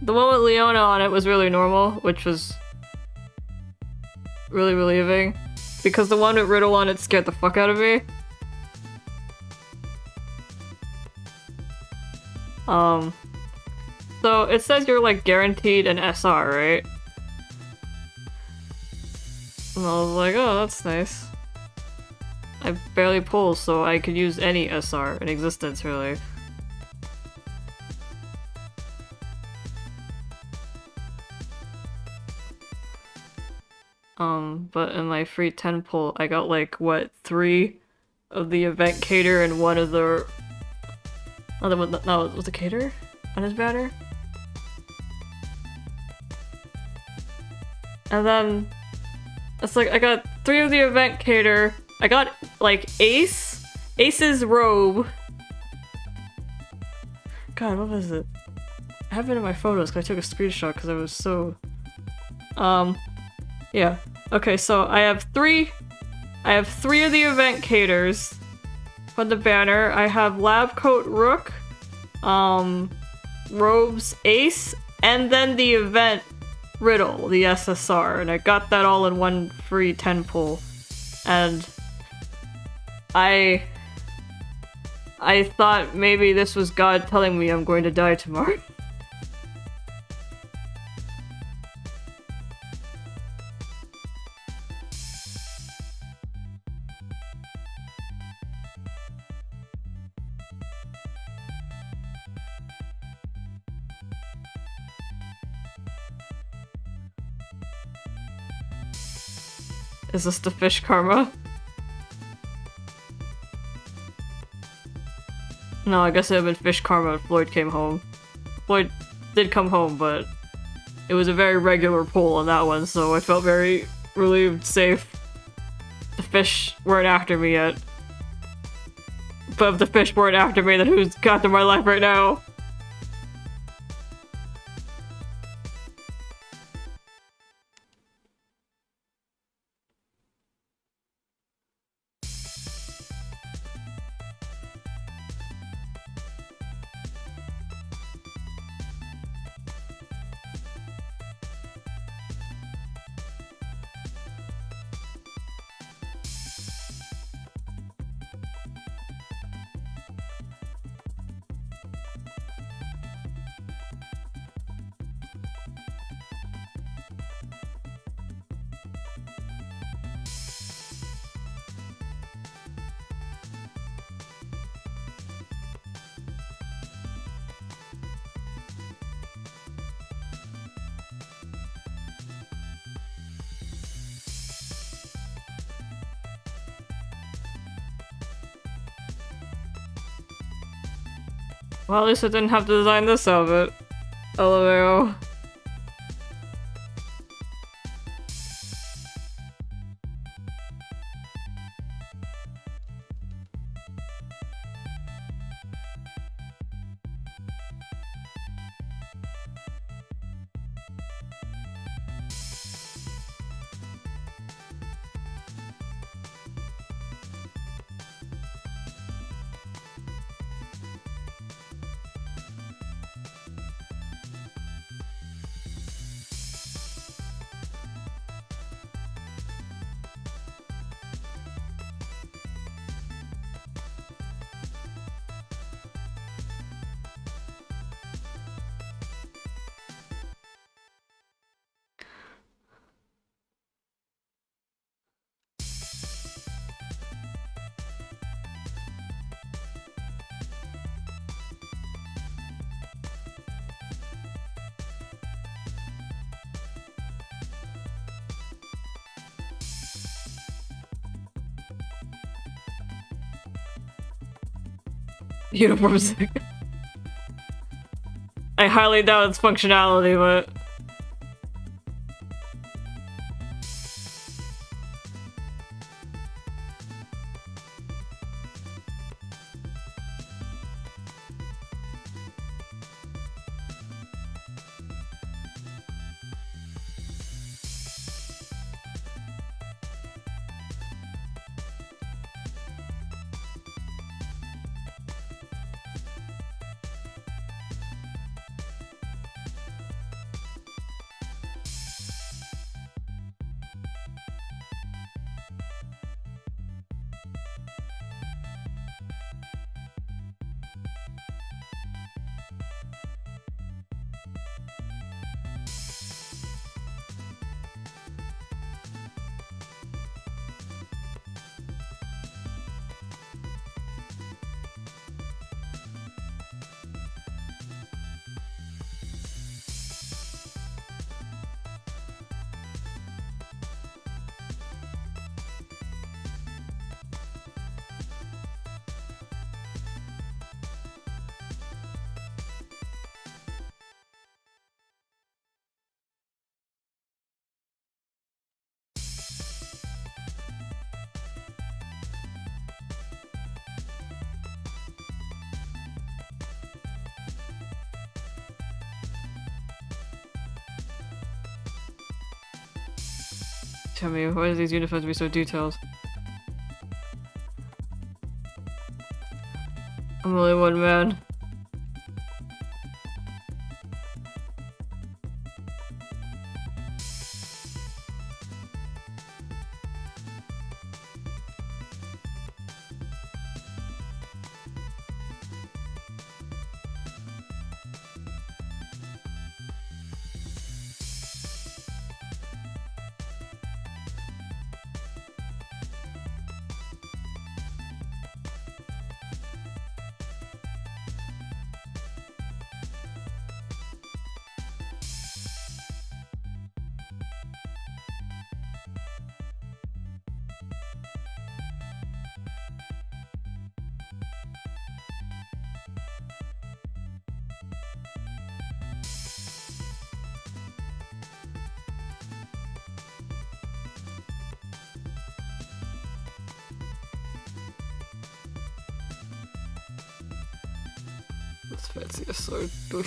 A: The one with Leona on it was really normal, which was really relieving. Because the one with Riddle on it scared the fuck out of me. So it says you're like guaranteed an SR, right? And I was like, oh, that's nice. I barely pull, so I could use any SR in existence, really. But in my free 10 pull, I got like, what, 3 of the event cater and 1 of the... Oh, no, was the cater on his banner? And then... It's like, I got 3 of the event cater, I got, like, Ace's robe. God, what was it? I have it in my photos because I took a screenshot because I was so... Yeah. Okay, so I have 3 of the event caters for the banner. I have Lab Coat Rook, Robes Ace, and then the event Riddle, the SSR, and I got that all in 1 free 10 pull. And I thought maybe this was God telling me I'm going to die tomorrow. Is this the fish karma? No, I guess it would have been fish karma if Floyd came home. Floyd did come home, but it was a very regular pull on that one, so I felt very relieved, safe. The fish weren't after me yet. But if the fish weren't after me, then who's got to my life right now? Well, at least I didn't have to design this outfit. LMAO. Uniforms. I highly doubt its functionality, but... Tell me, why do these uniforms be so detailed? I'm only one man. That's fancy, so do we...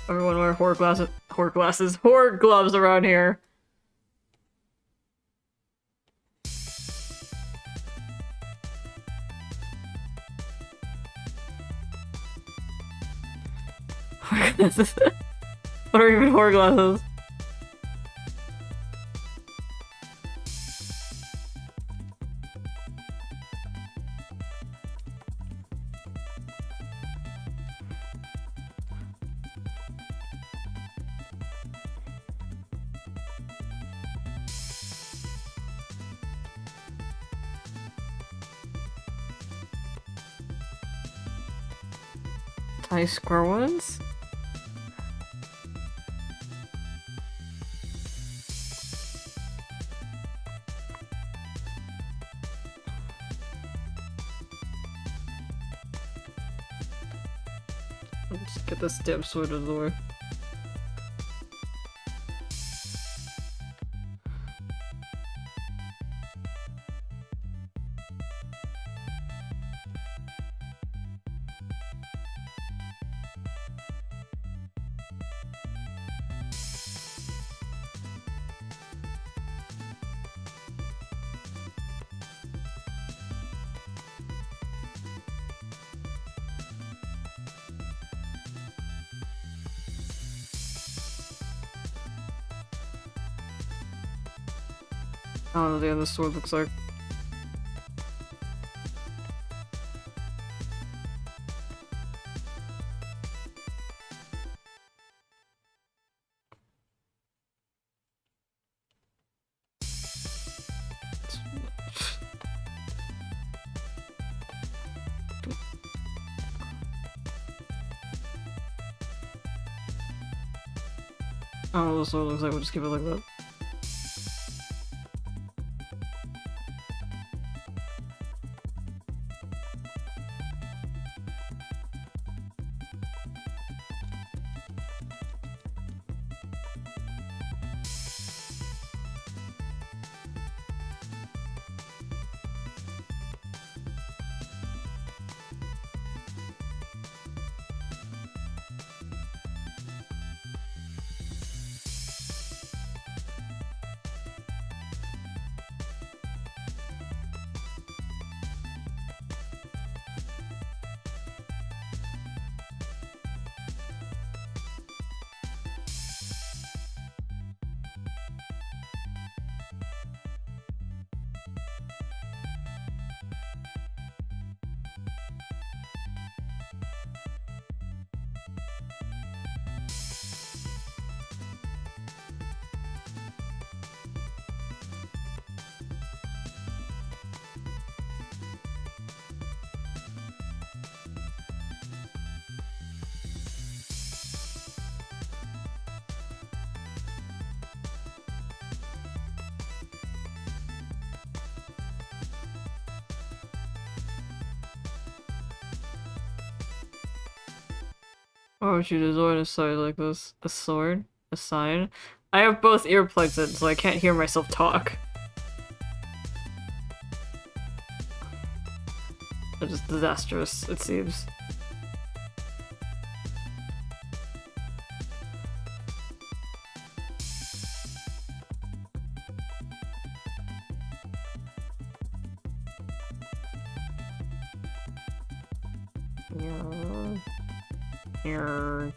A: Everyone wear horror gloves around here. What are even horror glasses? Tiny square ones? Let's get this damn sword out of the way. I don't know what the end of the sword looks like. I don't know what the sword looks like, we'll just keep it like that. Why would you design a side like this? A sword? A sign? I have both earplugs in, so I can't hear myself talk. It's just disastrous, it seems. Yeah. Here.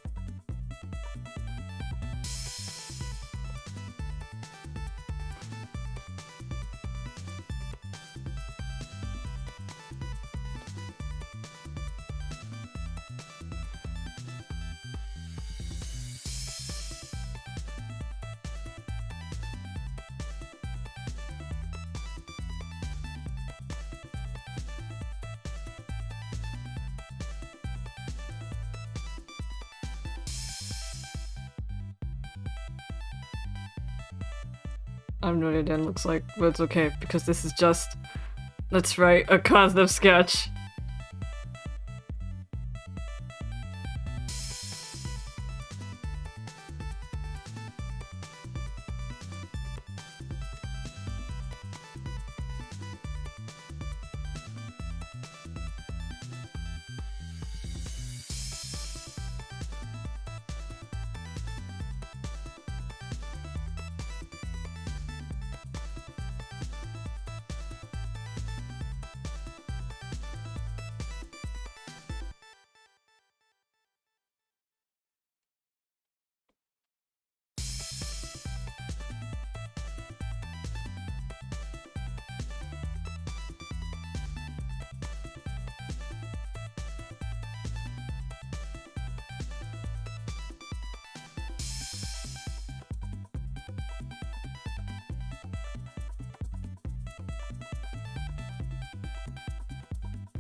A: I have no idea what Dan looks like, but it's okay, because this is just... That's right, a concept sketch.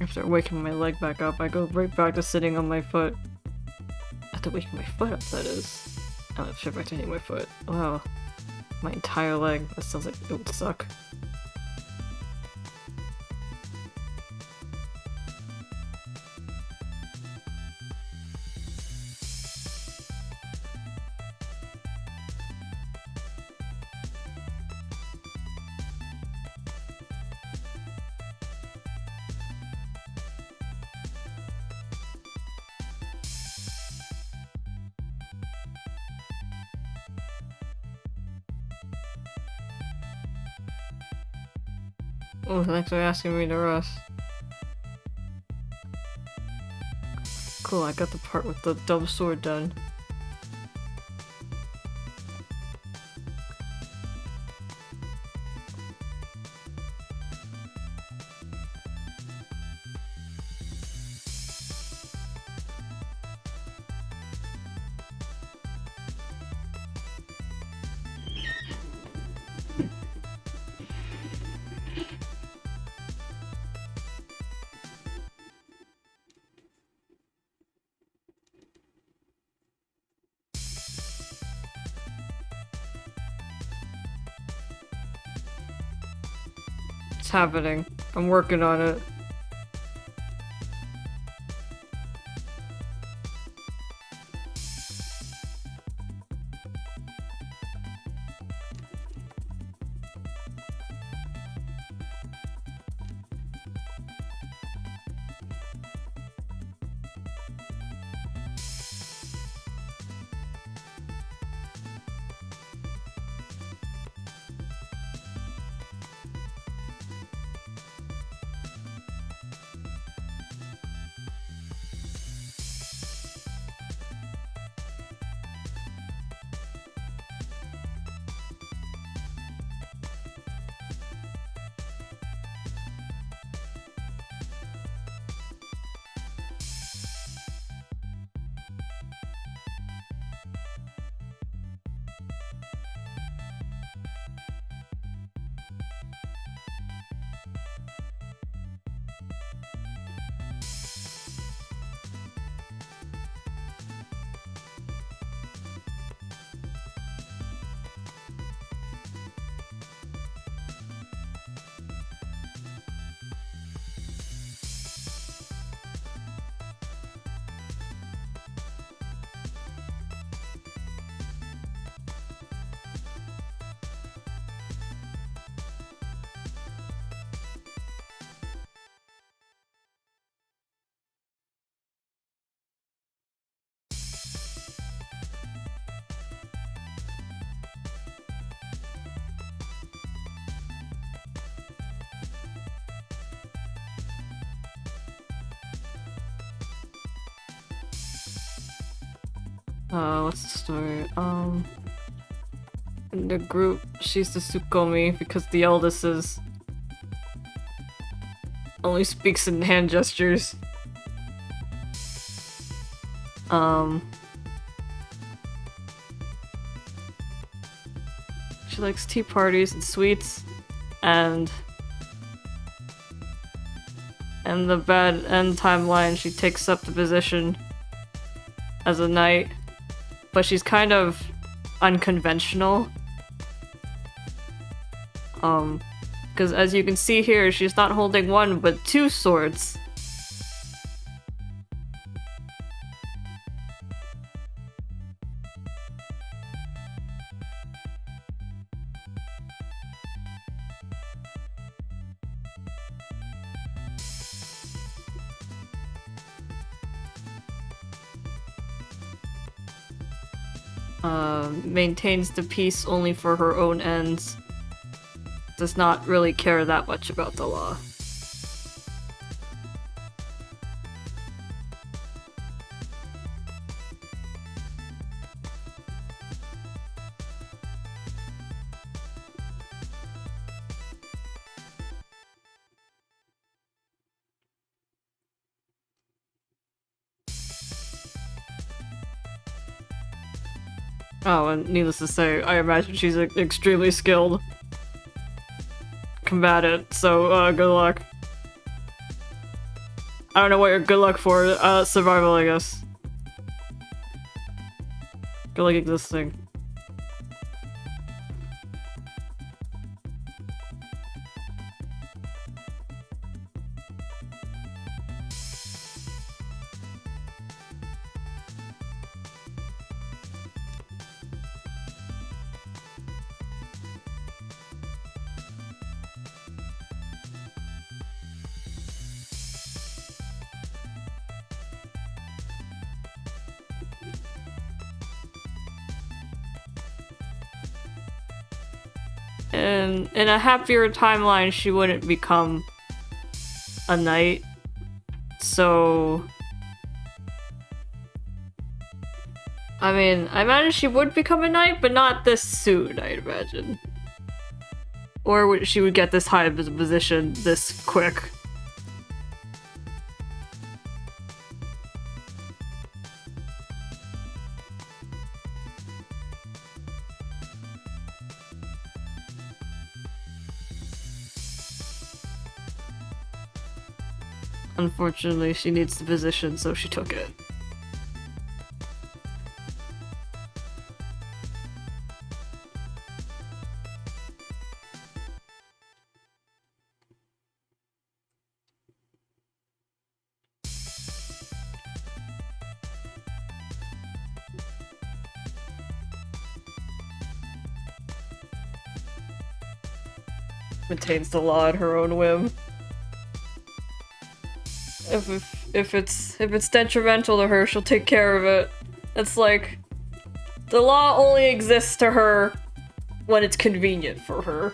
A: I start waking my leg back up, I go right back to sitting on my foot. I have to wake my foot up, that is. I have to shift back to hitting my foot. Wow. My entire leg. That sounds like it would suck. Oh, thanks for asking me to rest. Cool, I got the part with the dumb sword done. It's happening. I'm working on it. What's the story? In the group, she's the Tsukomi because the eldest is only speaks in hand gestures. She likes tea parties and sweets, and in the bad end timeline, she takes up the position as a knight, but she's kind of unconventional. Because as you can see here, she's not holding one, but two swords. Maintains the peace only for her own ends. Does not really care that much about the law. Oh, and needless to say, I imagine she's extremely skilled combatant, so good luck. I don't know what you're good luck for, survival, I guess. Good luck existing. In a happier timeline, she wouldn't become a knight. So... I mean, I imagine she would become a knight, but not this soon, I'd imagine. Or she would get this high of a position this quick. Unfortunately, she needs the position, so she took it. maintains the law at her own whim. If it's detrimental to her, she'll take care of it. It's like the law only exists to her when it's convenient for her.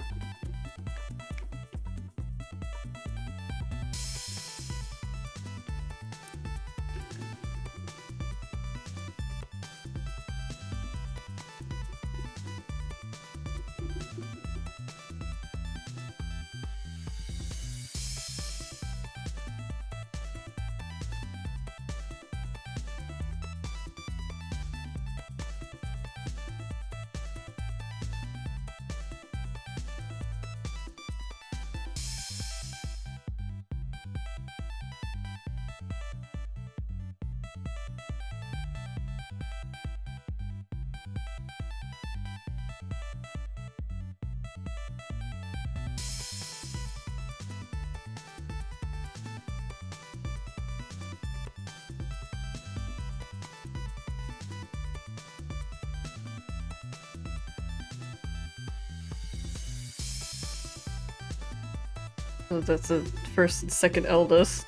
A: So that's the first and second eldest.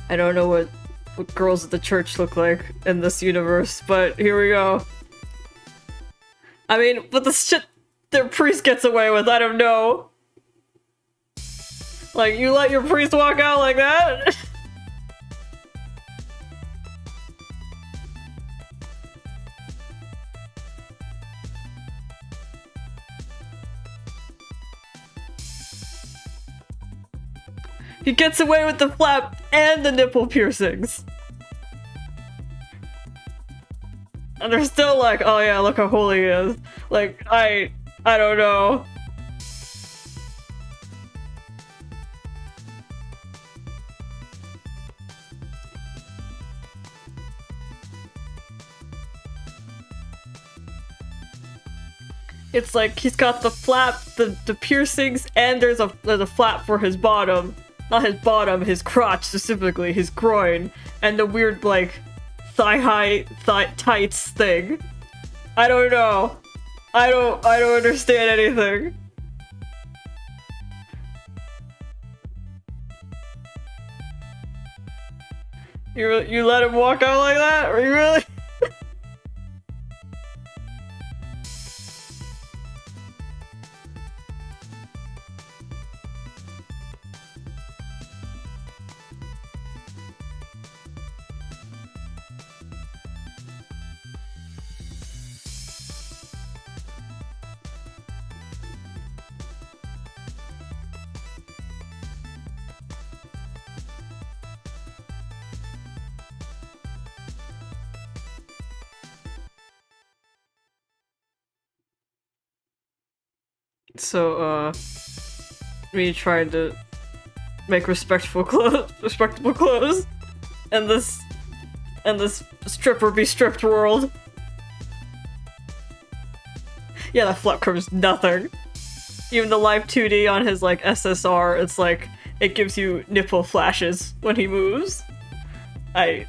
A: I don't know what girls at the church look like in this universe, but here we go. I mean, but the shit their priest gets away with, I don't know. Like, you let your priest walk out like that? He gets away with the flap and the nipple piercings. And they're still like, oh yeah, look how holy he is. Like, I don't know. It's like he's got the flap, the piercings, and there's a flap for his bottom. Not his bottom, his crotch specifically, his groin, and the weird, like, thigh-high tights thing. I don't know. I don't understand anything. You let him walk out like that? Are you really? So, me trying to make respectable clothes, and this stripper be stripped world. Yeah, that flap covers nothing. Even the live 2D on his, like, SSR, it's like, it gives you nipple flashes when he moves. I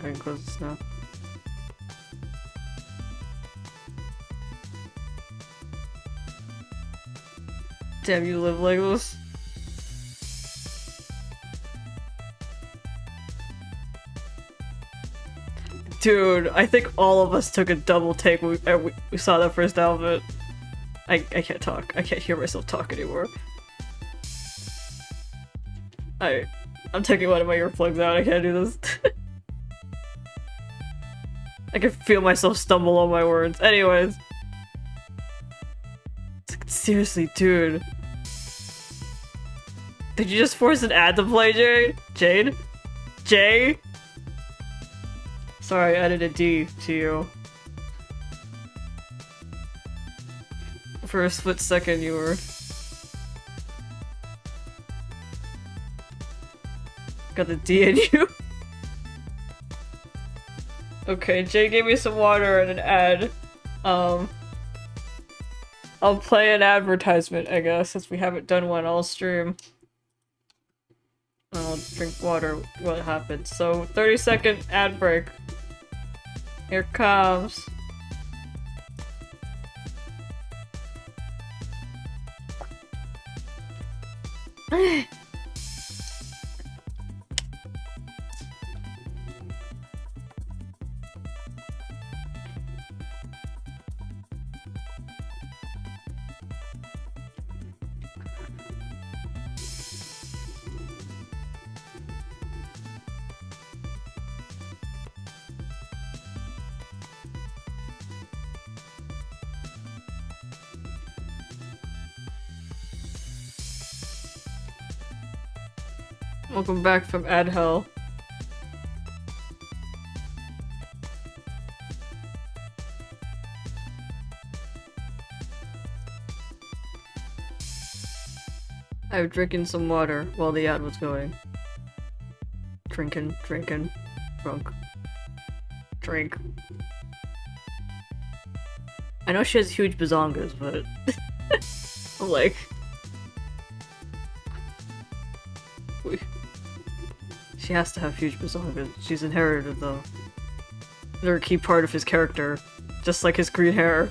A: can close this now. Damn, you live like this? Dude, I think all of us took a double take when we saw that first outfit. I can't talk. I can't hear myself talk anymore. I'm taking one of my earplugs out. I can't do this. I can feel myself stumble on my words. Anyways. Seriously, dude. Did you just force an ad to play, Jade? Jay? Sorry, I added a D to you. For a split second, you were... Got the D in you. Okay, Jay gave me some water and an ad. I'll play an advertisement, I guess, since we haven't done one all stream. drink water, what happens? So 30-second ad break. Here comes. Welcome back from ad hell. I was drinking some water while the ad was going. Drinking, drunk. Drink. I know she has huge bazongas, but I'm like, she has to have huge bazongas. She's inherited them. They're a key part of his character, just like his green hair.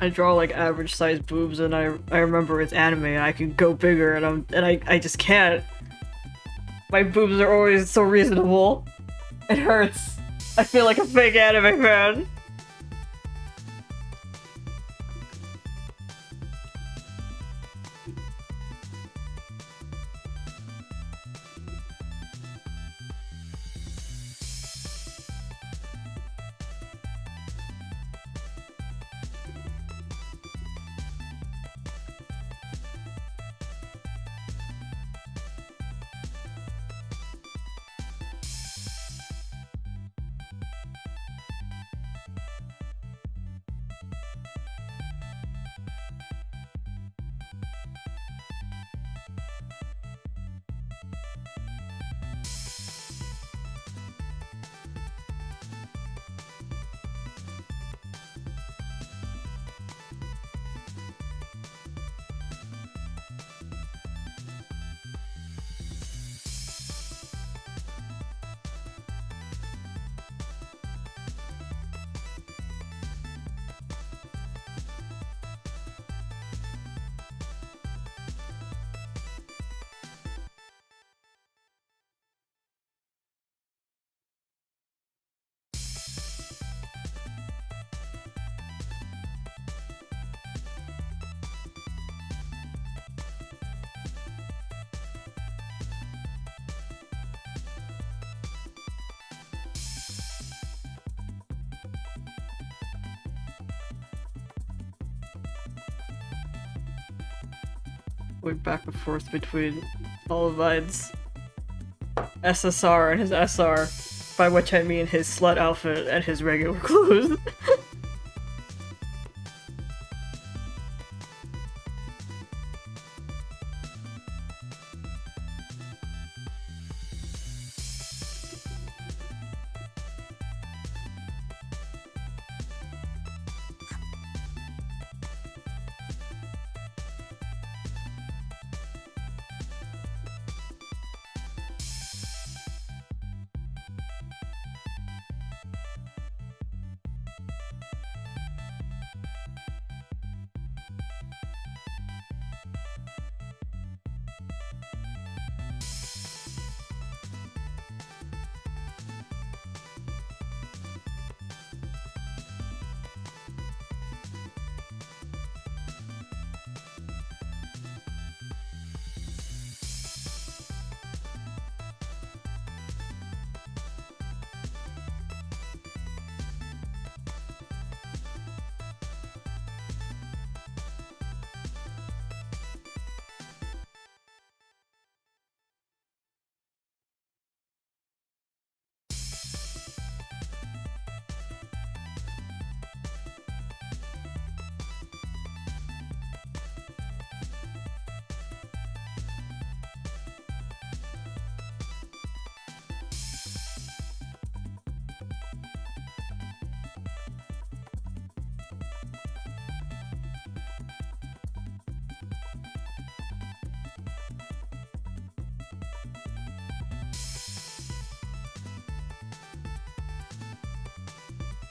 A: I draw like average sized boobs, and I remember it's anime and I can go bigger, and I just can't. My boobs are always so reasonable. It hurts. I feel like a fake anime fan. Going back and forth between Olivine's SSR and his SR, by which I mean his slut outfit and his regular clothes.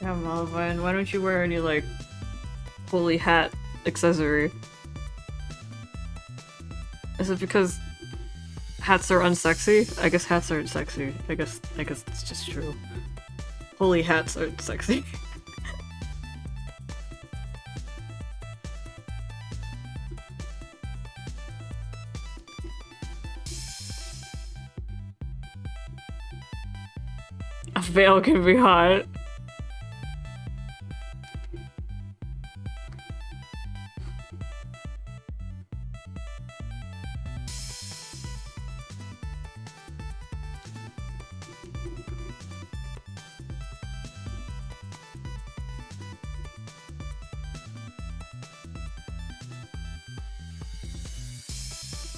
A: Yeah, Malvine, why don't you wear any, like, holy hat accessory? Is it because hats are unsexy? I guess hats aren't sexy. I guess it's just true. Holy hats aren't sexy. A veil can be hot.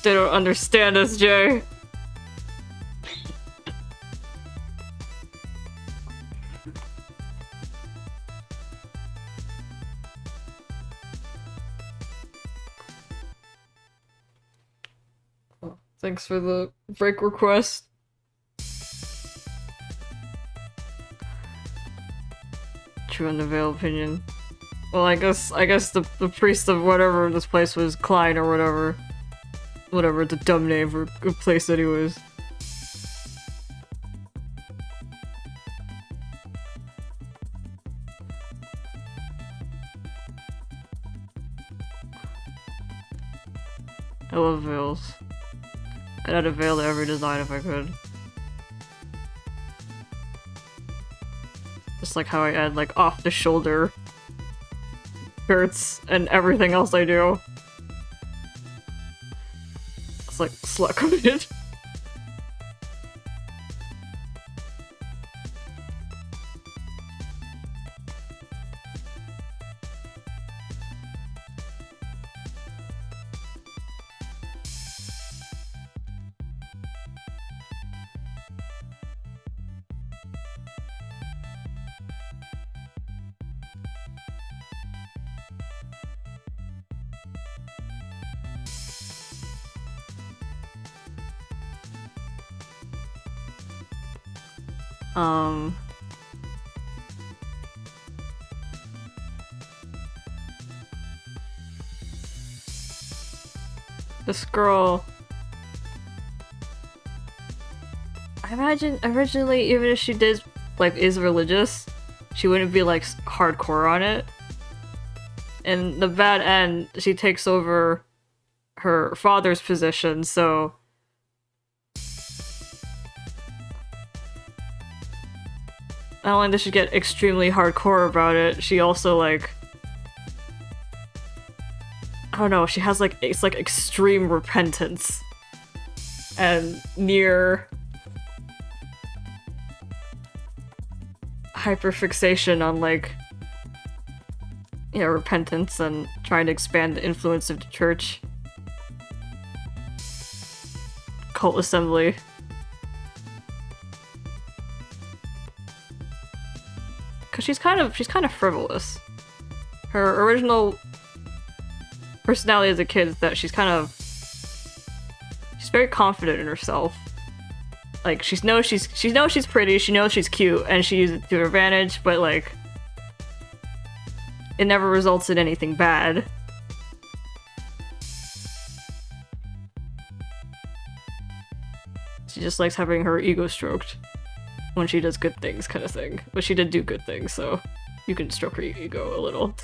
A: They don't understand us, Jay. Thanks for the break request. True and the veil opinion. Well, I guess the priest of whatever this place was, Klein or whatever. Whatever the dumb name for a place that he was. I love veils. I'd add a veil to every design if I could. Just like how I add like off-the-shoulder shirts and everything else I do. It's like slut-coded. This girl... I imagine originally, even if she did, like, is religious, she wouldn't be, like, hardcore on it. In the bad end, she takes over her father's position, so... not only does she get extremely hardcore about it, she also, like... I don't know, she has, like, it's, like, extreme repentance. And near... hyperfixation on, like... yeah, repentance and trying to expand the influence of the church. Cult assembly. Cause she's kind of frivolous. Her original personality as a kid is that she's very confident in herself. Like she knows she's pretty, she knows she's cute, and she uses it to her advantage, but like it never results in anything bad. She just likes having her ego stroked when she does good things, kind of thing. But she did do good things, so you can stroke her ego a little.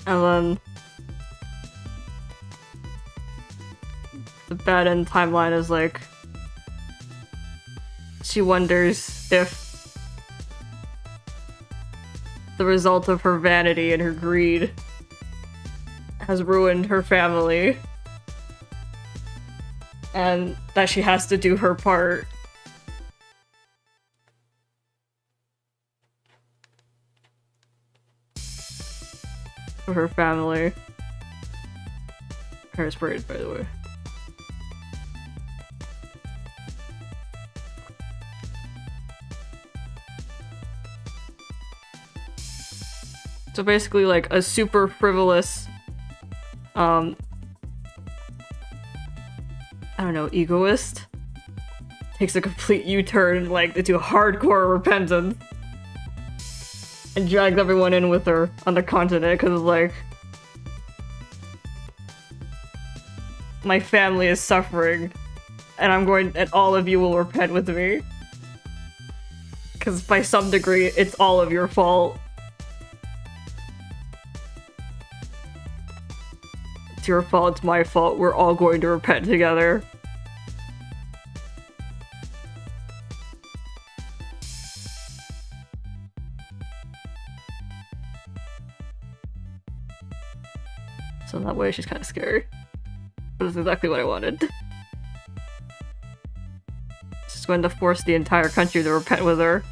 A: And then the bad end timeline is like she wonders if the result of her vanity and her greed has ruined her family, and that she has to do her part. For her family. Hair sprayed, by the way. So basically like a super frivolous I don't don't know, egoist. Takes a complete U-turn, like, into hardcore repentance. And drags everyone in with her on the continent, because, like... my family is suffering, and all of you will repent with me. Because by some degree, it's all of your fault. It's your fault, it's my fault, we're all going to repent together. So in that way, she's kind of scary. But it's exactly what I wanted. She's going to force the entire country to repent with her.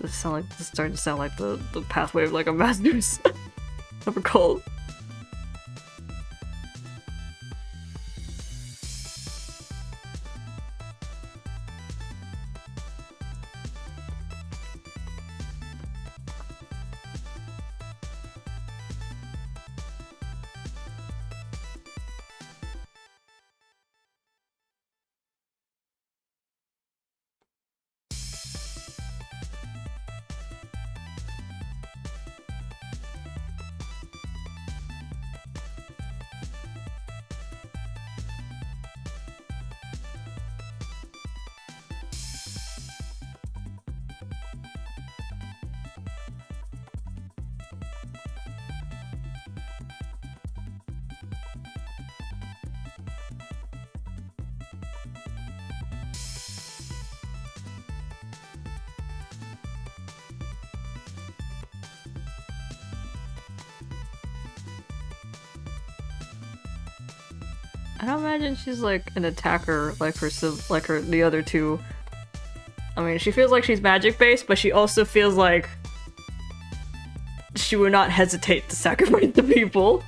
A: This is starting to sound like the pathway of like a master's of a cult. I don't imagine she's like an attacker like the other two. I mean, she feels like she's magic based, but she also feels like she would not hesitate to sacrifice the people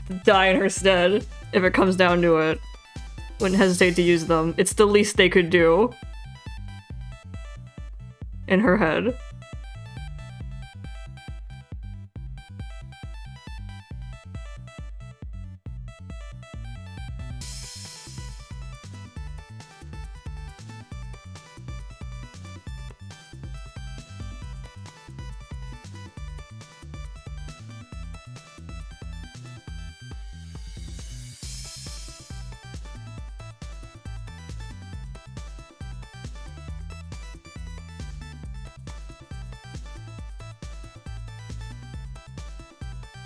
A: to die in her stead if it comes down to it. Wouldn't hesitate to use them. It's the least they could do. In her head.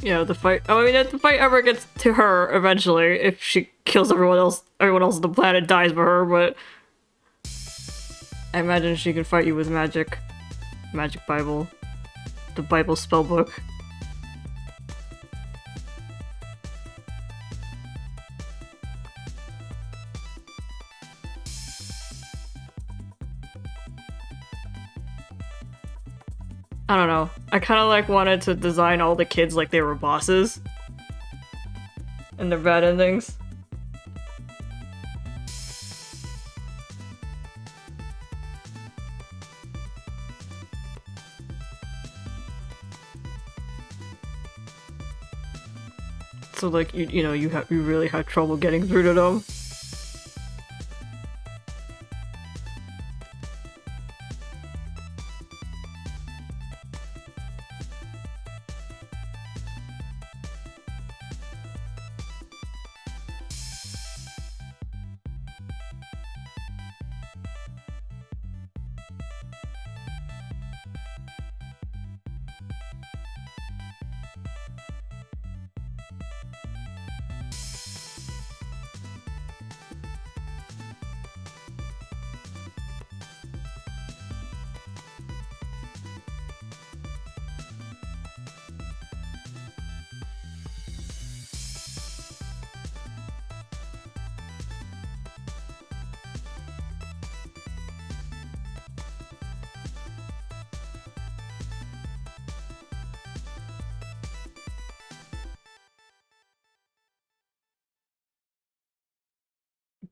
A: You know, the fight. I mean, if the fight ever gets to her eventually, if she kills everyone else on the planet dies for her, but I imagine she can fight you with magic. Magic Bible. The Bible spellbook. I don't know. I kind of like wanted to design all the kids like they were bosses. And their bad endings. So like you know you really have trouble getting through to them.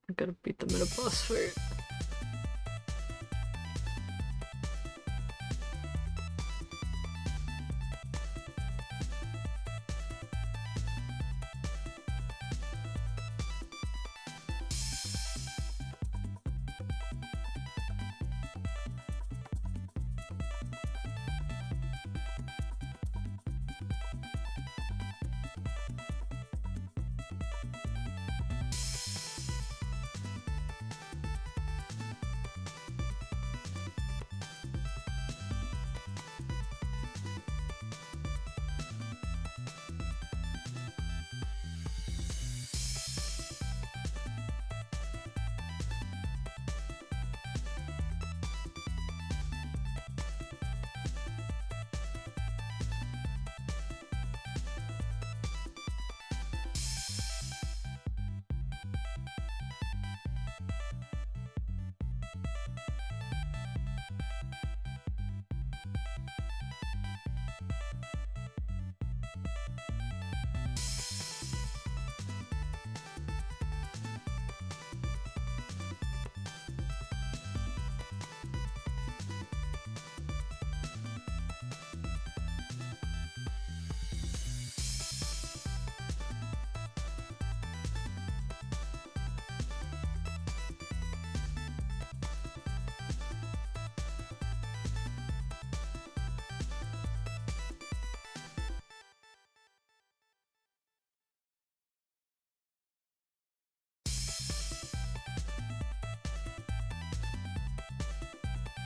A: I gotta beat them in a boss fight.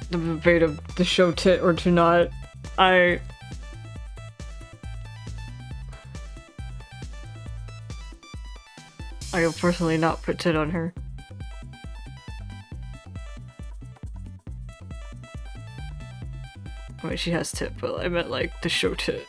A: the debate of to show tit or to not. I will personally not put tit on her. Wait, she has tit, but I meant like to show tit.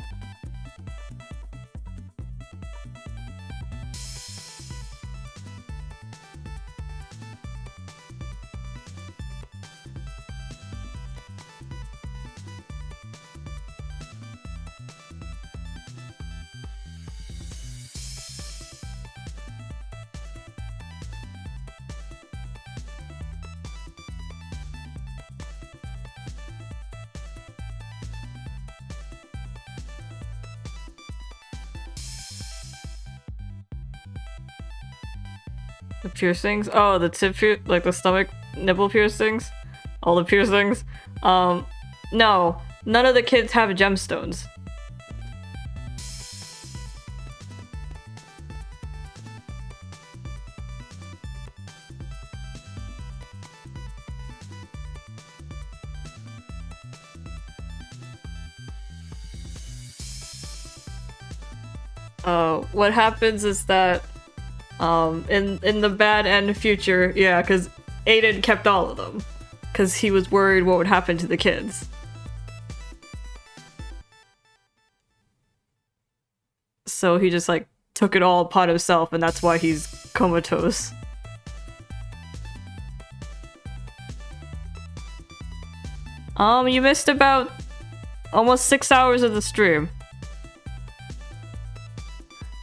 A: The piercings? Oh, the like the stomach nipple piercings? All the piercings? No. None of the kids have gemstones. What happens is that in the bad end future, yeah, because Aiden kept all of them. Because he was worried what would happen to the kids. So he just, like, took it all upon himself, and that's why he's comatose. You missed about almost 6 hours of the stream.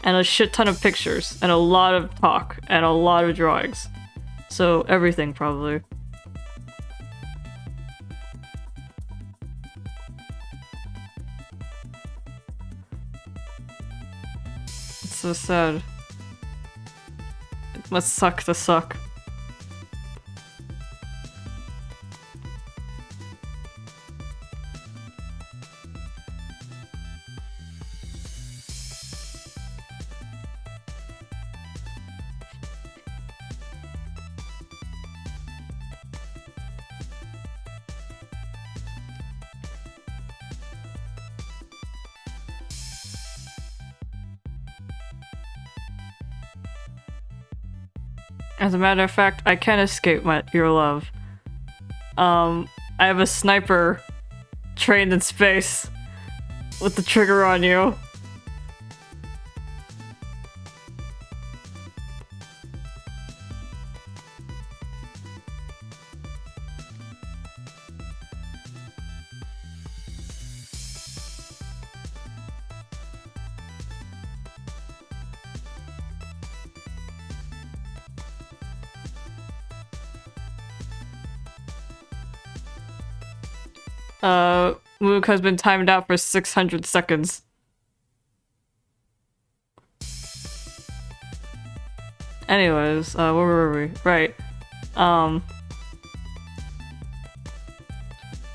A: And a shit ton of pictures, and a lot of talk, and a lot of drawings. So, everything, probably. It's so sad. It must suck to suck. As a matter of fact, I can escape your love. I have a sniper trained in space with the trigger on you. Mook has been timed out for 600 seconds. Anyways, where were we? Right.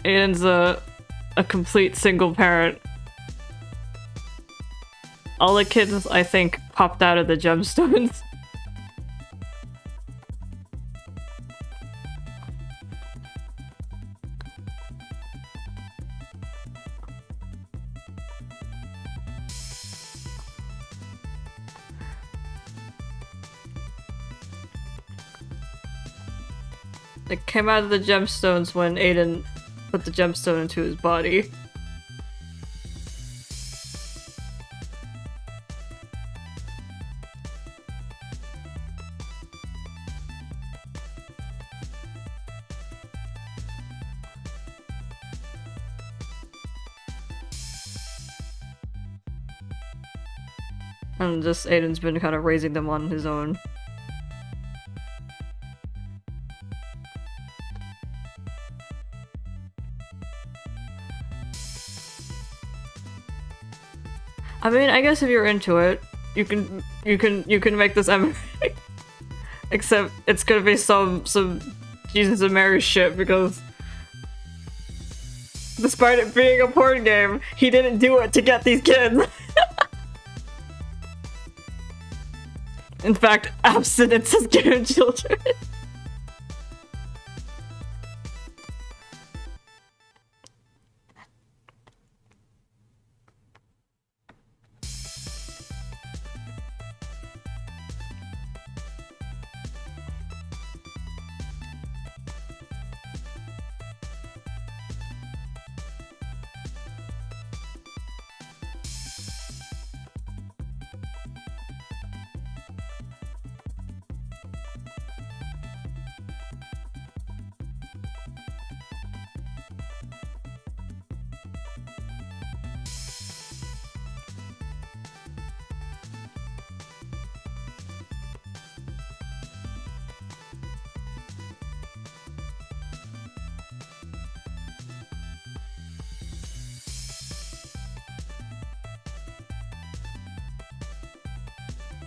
A: Aiden's a complete single parent. All the kids, I think, popped out of the gemstones. It came out of the gemstones when Aiden put the gemstone into his body. And just Aiden's been kind of raising them on his own. I mean, I guess if you're into it, you can make this MMO. Except it's gonna be some Jesus and Mary shit because despite it being a porn game, he didn't do it to get these kids. In fact, abstinence has given children.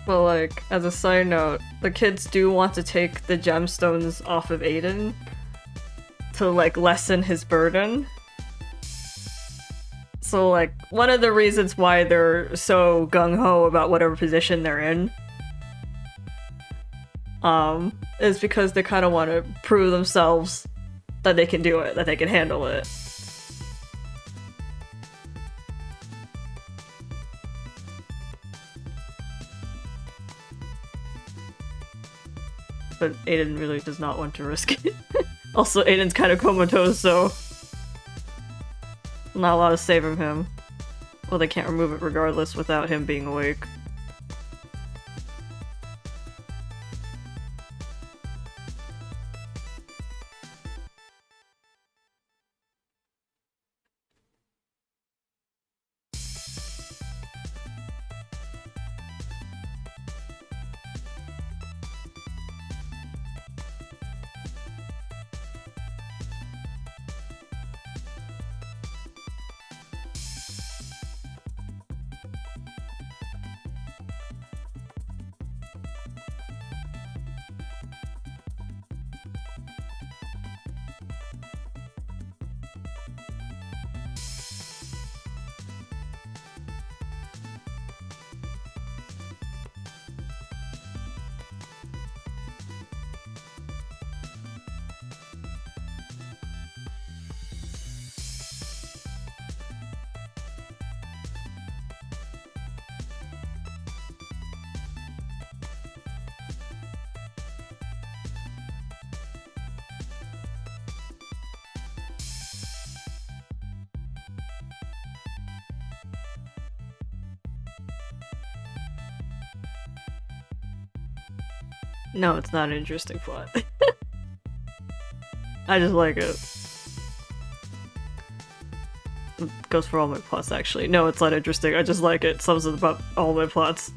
A: But like, as a side note, the kids do want to take the gemstones off of Aiden to like lessen his burden. So like, one of the reasons why they're so gung-ho about whatever position they're in, is because they kind of want to prove themselves that they can do it, that they can handle it. But Aiden really does not want to risk it. Also, Aiden's kind of comatose, so not a lot of saving him. Well, they can't remove it regardless without him being awake. No, it's not an interesting plot. I just like it. It goes for all my plots, actually. No, it's not interesting. I just like it. Sums it about all my plots.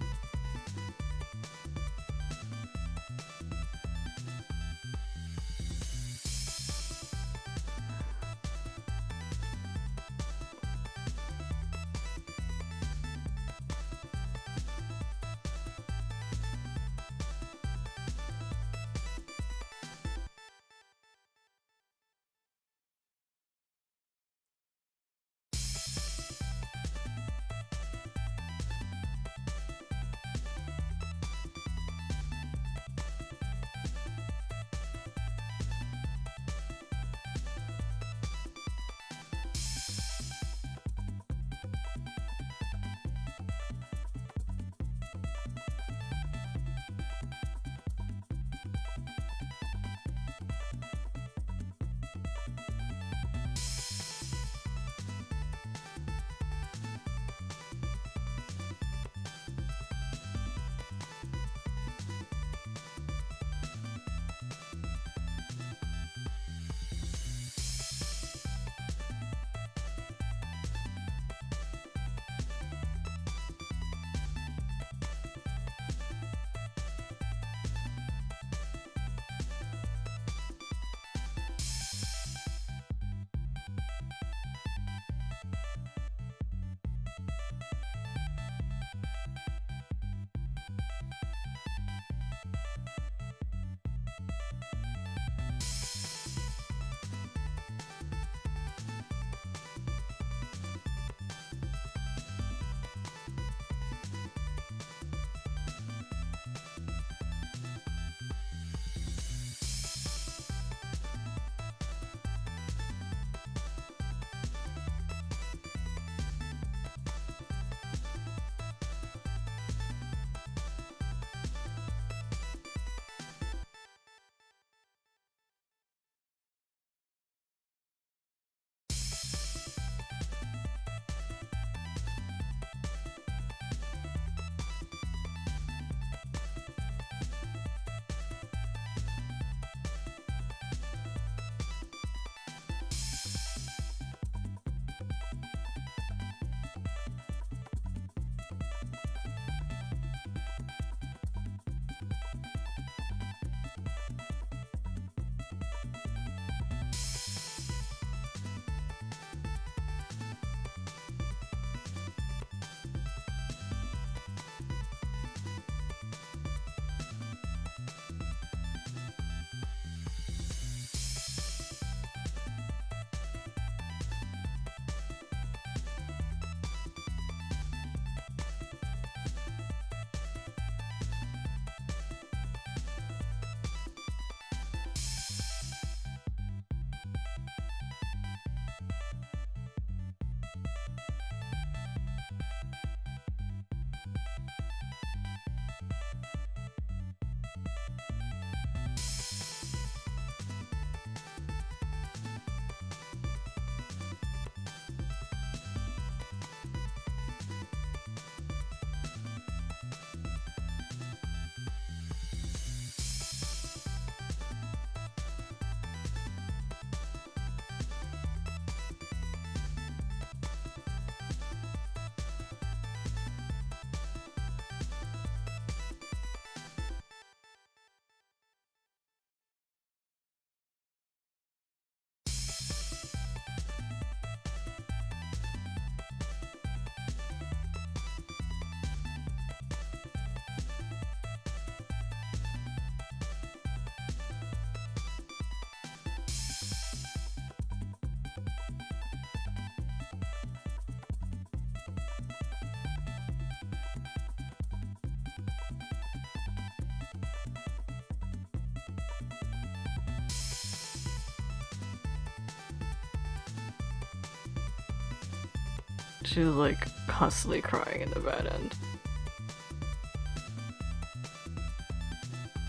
A: She was like constantly crying in the bed end.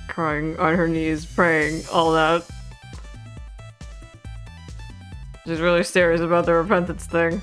A: Crying on her knees, praying, all that. She's really serious about the repentance thing.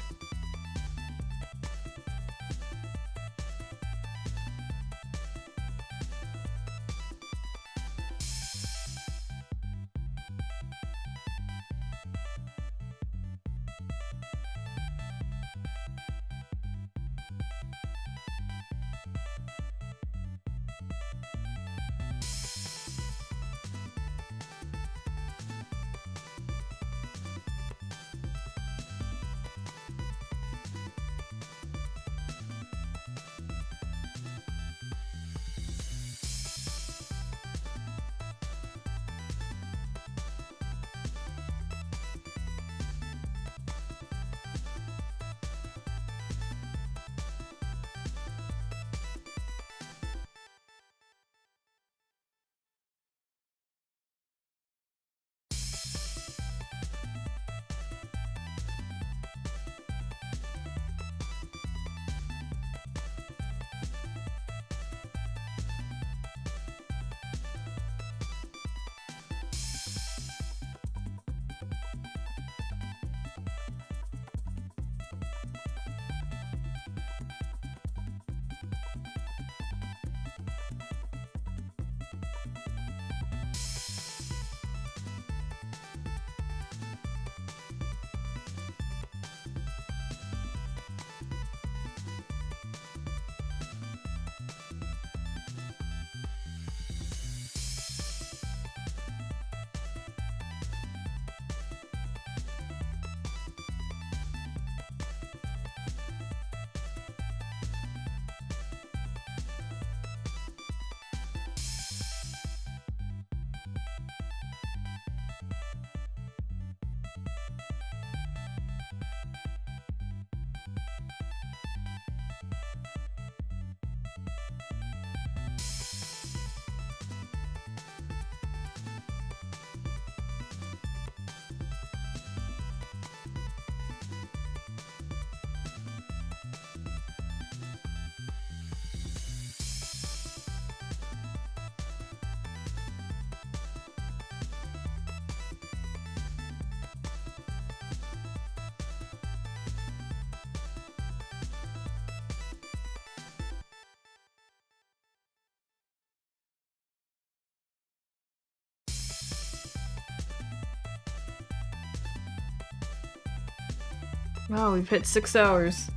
A: Wow, we've hit 6 hours.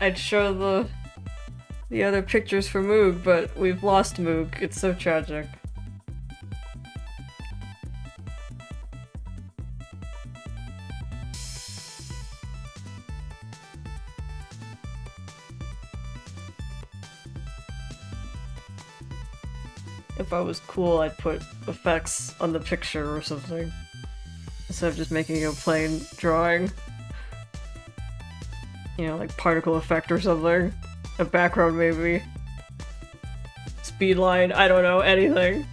A: I'd show the other pictures for Moog, but we've lost Moog. It's so tragic. If I was cool, I'd put effects on the picture or something. Instead of just making a plain drawing. You know, like particle effect or something. A background maybe. Speedline, I don't know, anything.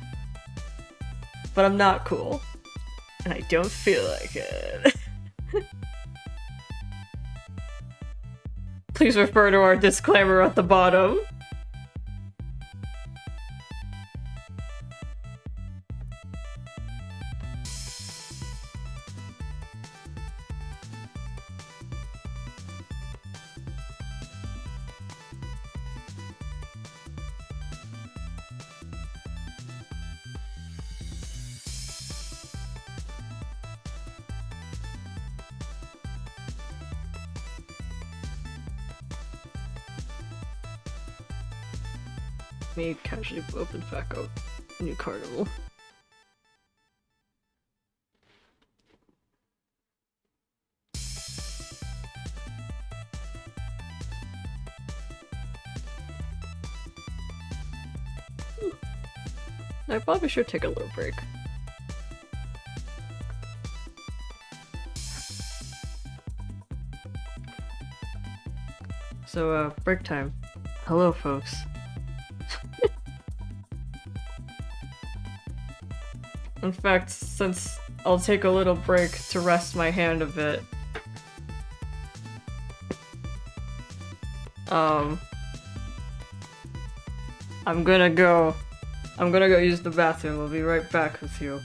A: But I'm not cool. And I don't feel like it. Please refer to our disclaimer at the bottom. Me casually open back up new carnival. I probably should take a little break. So, break time. Hello, folks. In fact, since I'll take a little break to rest my hand a bit. I'm gonna go use the bathroom. We'll be right back with you.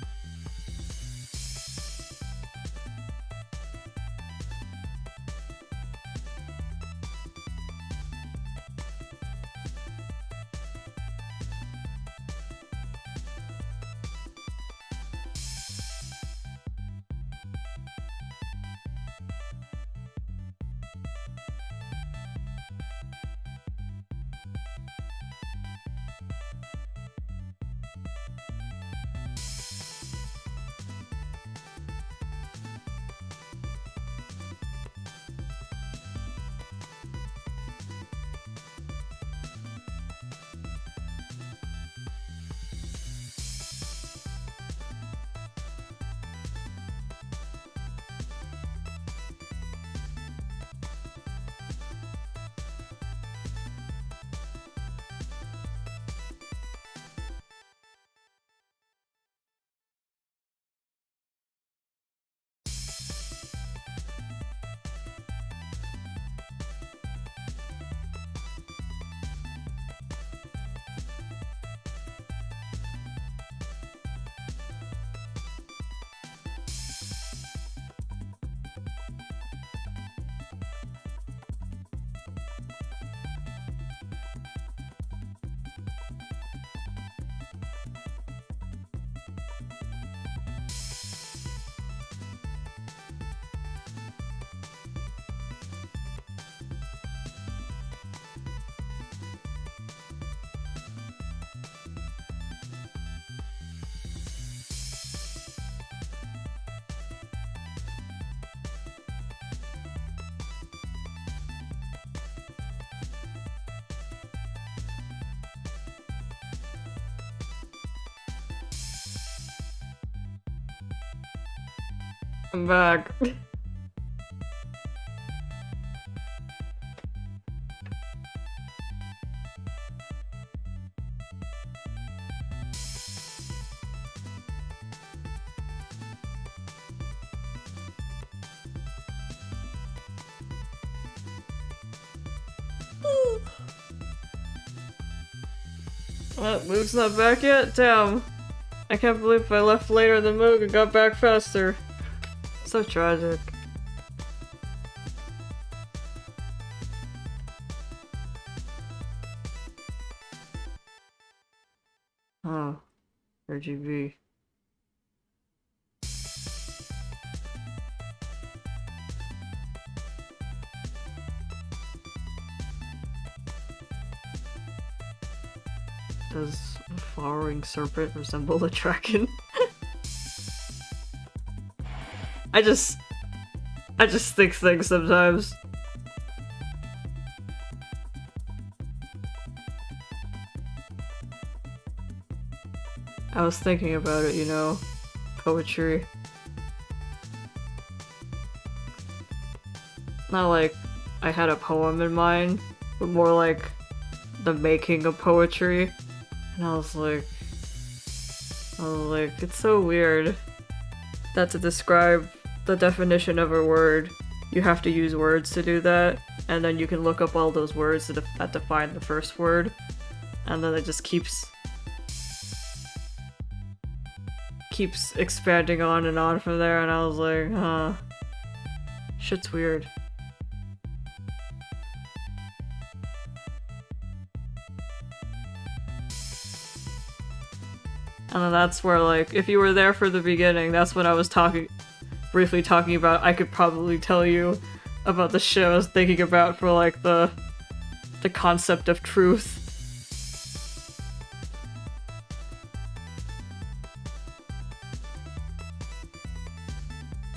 A: I'm back. What, Moog's not back yet? Damn. I can't believe I left later than Moog and got back faster. So tragic. Oh, RGB. Does a flowering serpent resemble a dragon? I just think things sometimes. I was thinking about it, you know, poetry. Not like I had a poem in mind, but more like the making of poetry. And I was like, it's so weird that to describe the definition of a word, you have to use words to do that, and then you can look up all those words that define the first word, and then it just keeps expanding on and on from there, and I was like, huh. Shit's weird. And then that's where, like, if you were there for the beginning, that's when I was briefly talking about, I could probably tell you about the shit I was thinking about for, like, the concept of truth.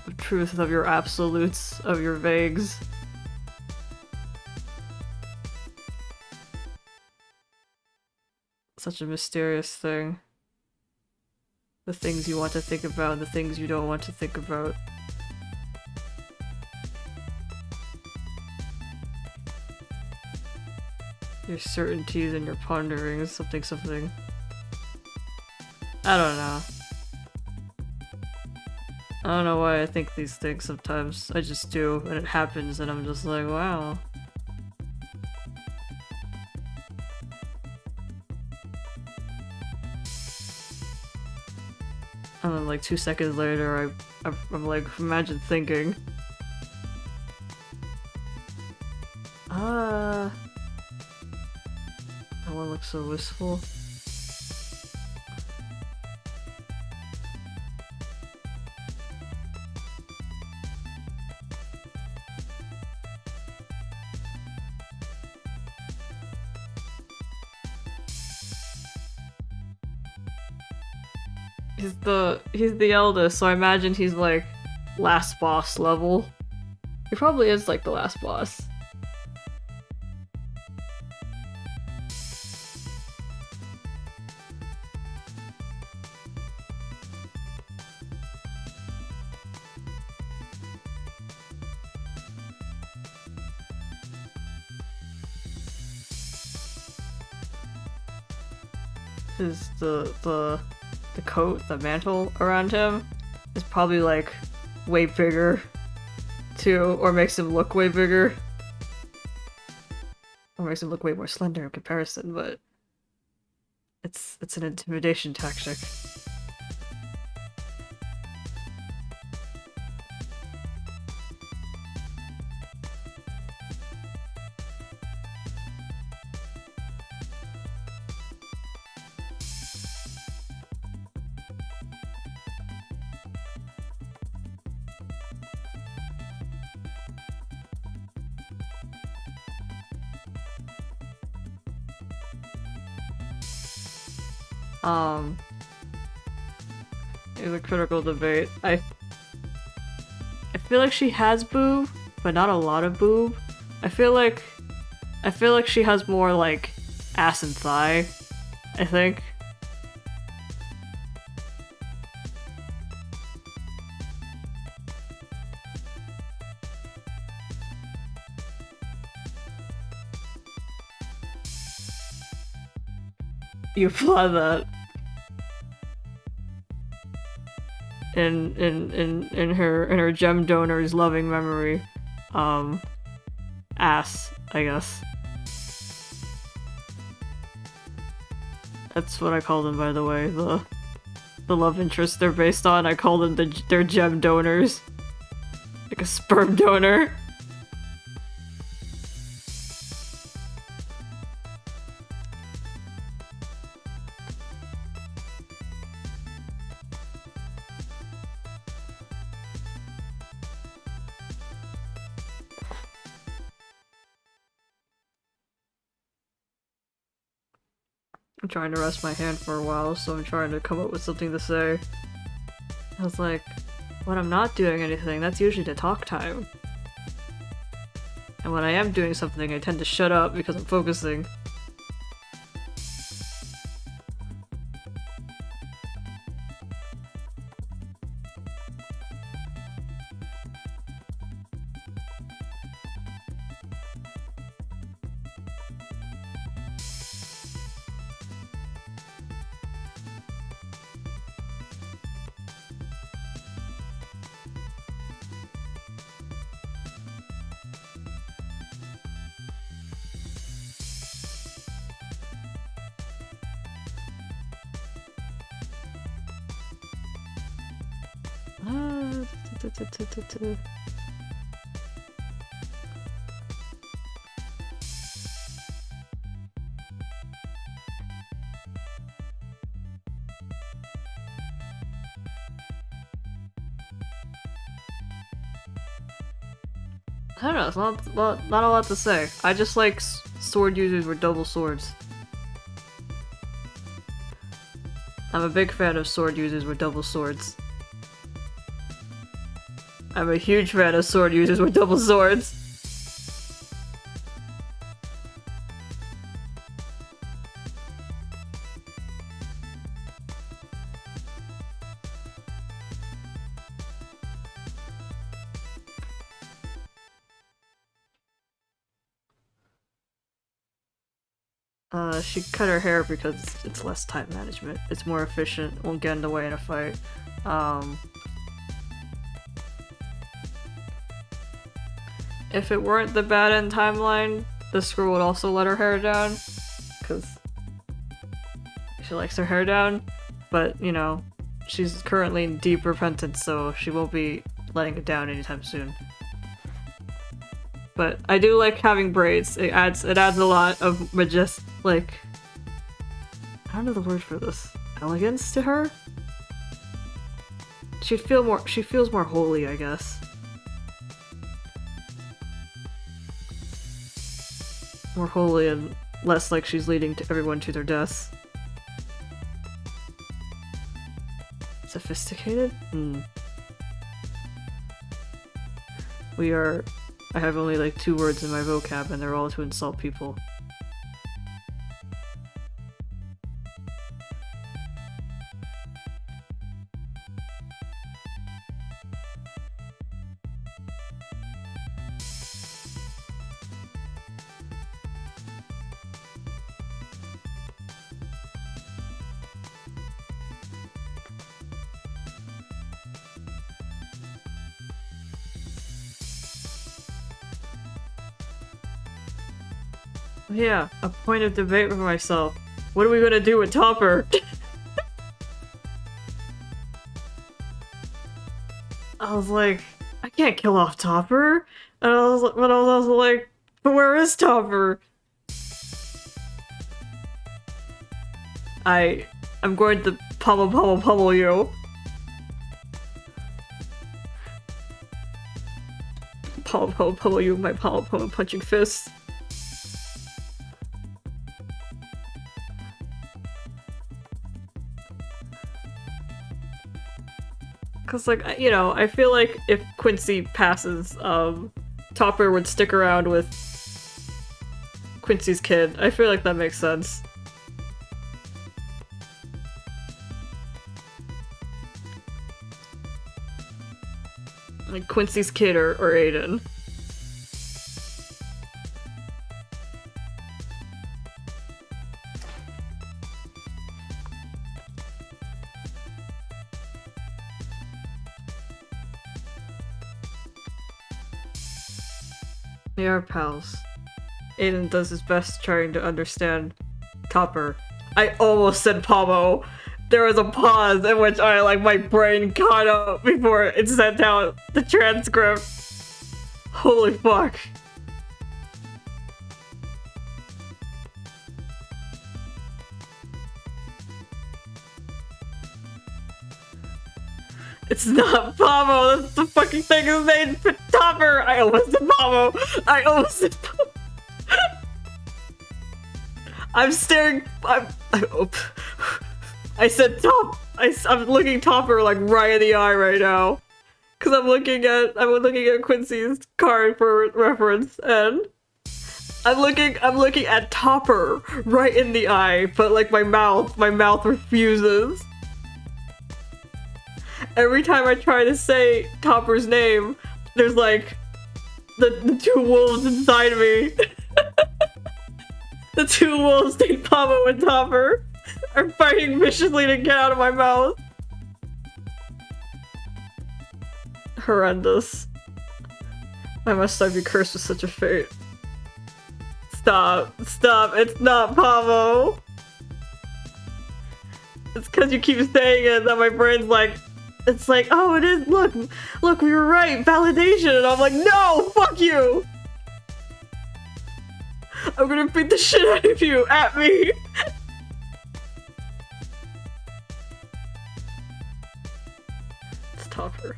A: The truth of your absolutes, of your vagues. Such a mysterious thing. The things you want to think about, the things you don't want to think about. Your certainties and your ponderings, something. I don't know. I don't know why I think these things sometimes. I just do, and it happens, and I'm just like, wow. And then like 2 seconds later, I'm like, imagine thinking. That one looks so wistful. He's the eldest, so I imagine he's like last boss level. He probably is like the last boss. Is the coat, the mantle around him is probably like way bigger too, or makes him look way bigger. Or makes him look way more slender in comparison, but it's an intimidation tactic. It's a critical debate. I feel like she has boob, but not a lot of boob. I feel like she has more like ass and thigh, I think. You applaud that. In her gem donor's loving memory. Ass, I guess. That's what I call them, by the way. The love interests they're based on. I call them their gem donors. Like a sperm donor. I'm trying to rest my hand for a while, so I'm trying to come up with something to say. I was like, when I'm not doing anything, that's usually the talk time. And when I am doing something, I tend to shut up because I'm focusing. I don't know, it's not a lot to say. I just like sword users with double swords. I'm a big fan of sword users with double swords. I'm a huge fan of sword users with double swords. She cut her hair because it's less time management. It's more efficient, won't get in the way in a fight. If it weren't the bad end timeline, this girl would also let her hair down. Because she likes her hair down. But, you know, she's currently in deep repentance, so she won't be letting it down anytime soon. But I do like having braids. It adds a lot of like, I don't know the word for this. Elegance to her? She feels more holy, I guess. More holy and less like she's leading everyone to their deaths. Sophisticated? I have only like 2 words in my vocab and they're all to insult people. Yeah, a point of debate for myself. What are we gonna do with Topper? I was like, I can't kill off Topper. And I was also like, but where is Topper? I'm going to pummel you. Pummel you with my pummel punching fist. Cause like, you know, I feel like if Quincy passes, Topper would stick around with Quincy's kid. I feel like that makes sense. Like Quincy's kid or Aiden. They are pals. Aiden does his best trying to understand Topper. I almost said Pamo. There was a pause in which my brain caught up before it sent out the transcript. Holy fuck. It's not Pamo, that's the fucking thing his name, Topper! I almost said Pamo! I almost said Pamo! I'm staring, I said top, I'm looking Topper like right in the eye right now. Cause I'm looking at Quincy's card for reference, and I'm looking at Topper right in the eye, but like my mouth refuses. Every time I try to say Topper's name, there's like the 2 wolves inside me. The 2 wolves named Pamo and Topper are fighting viciously to get out of my mouth. Horrendous. Why must I be cursed with such a fate? Stop, it's not Pamo. It's cause you keep saying it that my brain's like, it's like, oh, it is, look, we were right, validation, and I'm like, no, fuck you! I'm gonna beat the shit out of you, at me! It's Topper.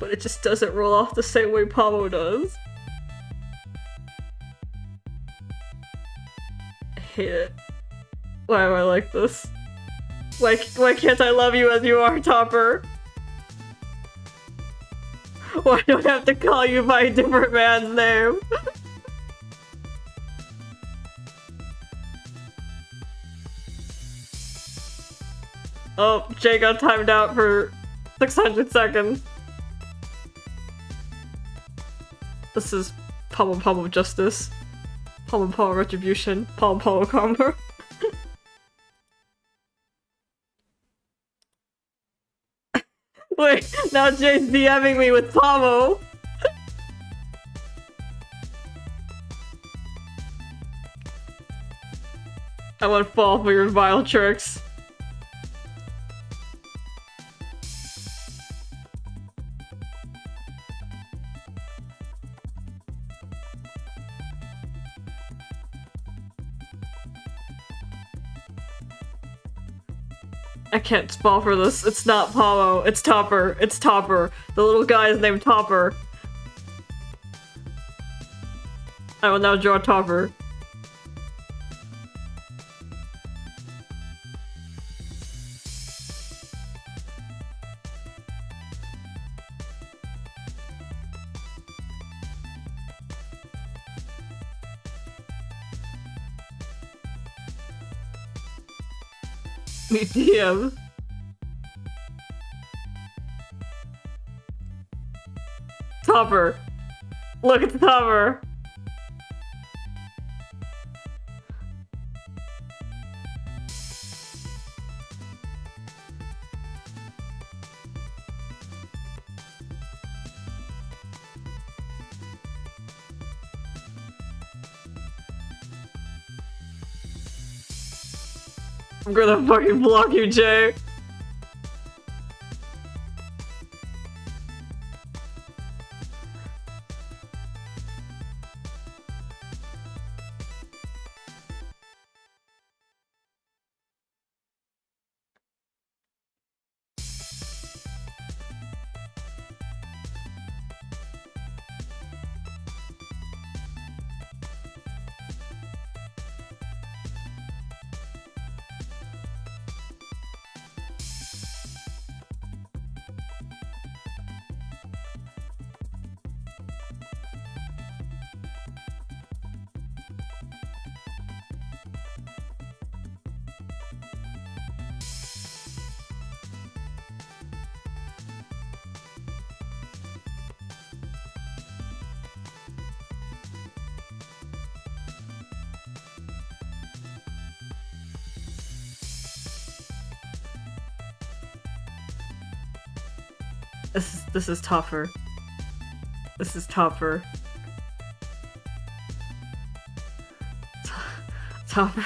A: But it just doesn't roll off the same way Pamo does. I hate it. Why am I like this? Why can't I love you as you are, Topper? Why do I have to call you by a different man's name? Oh, Jay got timed out for 600 seconds. This is Pomo justice. Pomo retribution. Pomo karma. Wait, Now Jay's DMing me with Pamo. I won't fall for your vile tricks. I can't fall for this. It's not Pamo. It's Topper. It's Topper. The little guy is named Topper. I will now draw Topper. DM. Topper. Look, it's Topper. I'm gonna fucking block you, Jay. This is tougher. This is tougher. Tougher.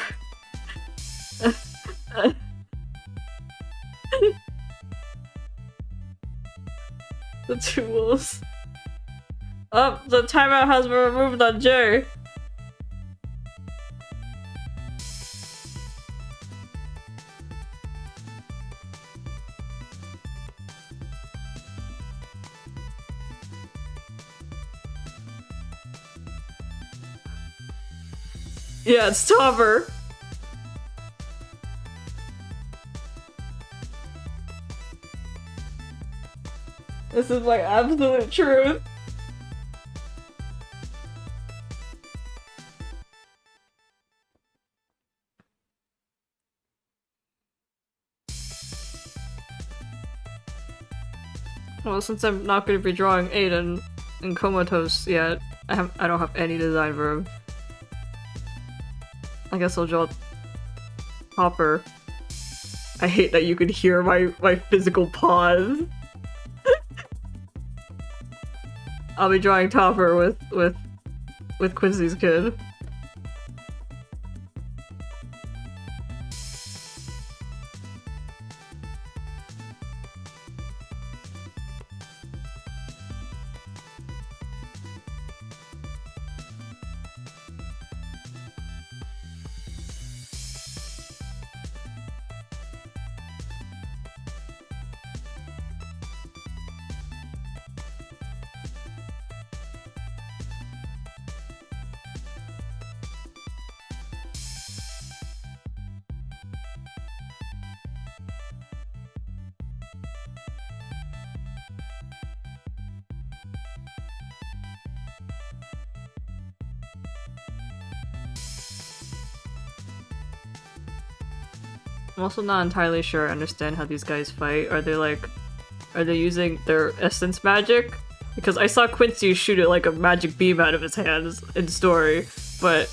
A: The two wolves. Oh, the timeout has been removed on Jay. Yeah, it's Topper. This is my absolute truth. Well, since I'm not going to be drawing Aiden and Comatose yet, I don't have any design for him. I guess I'll draw Topper. I hate that you could hear my physical pause. I'll be drawing Topper with Quincy's kid. I'm also not entirely sure I understand how these guys fight. Are they using their essence magic? Because I saw Quincy shoot it like a magic beam out of his hands in story, but...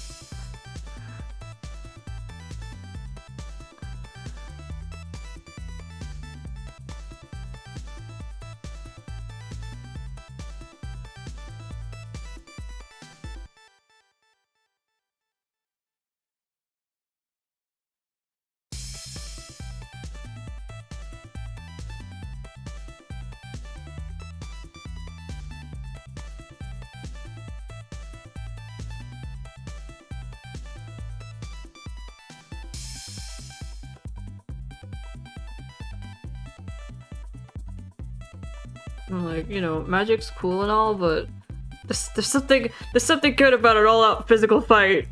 A: I'm like, you know, magic's cool and all, but there's something good about an all-out physical fight.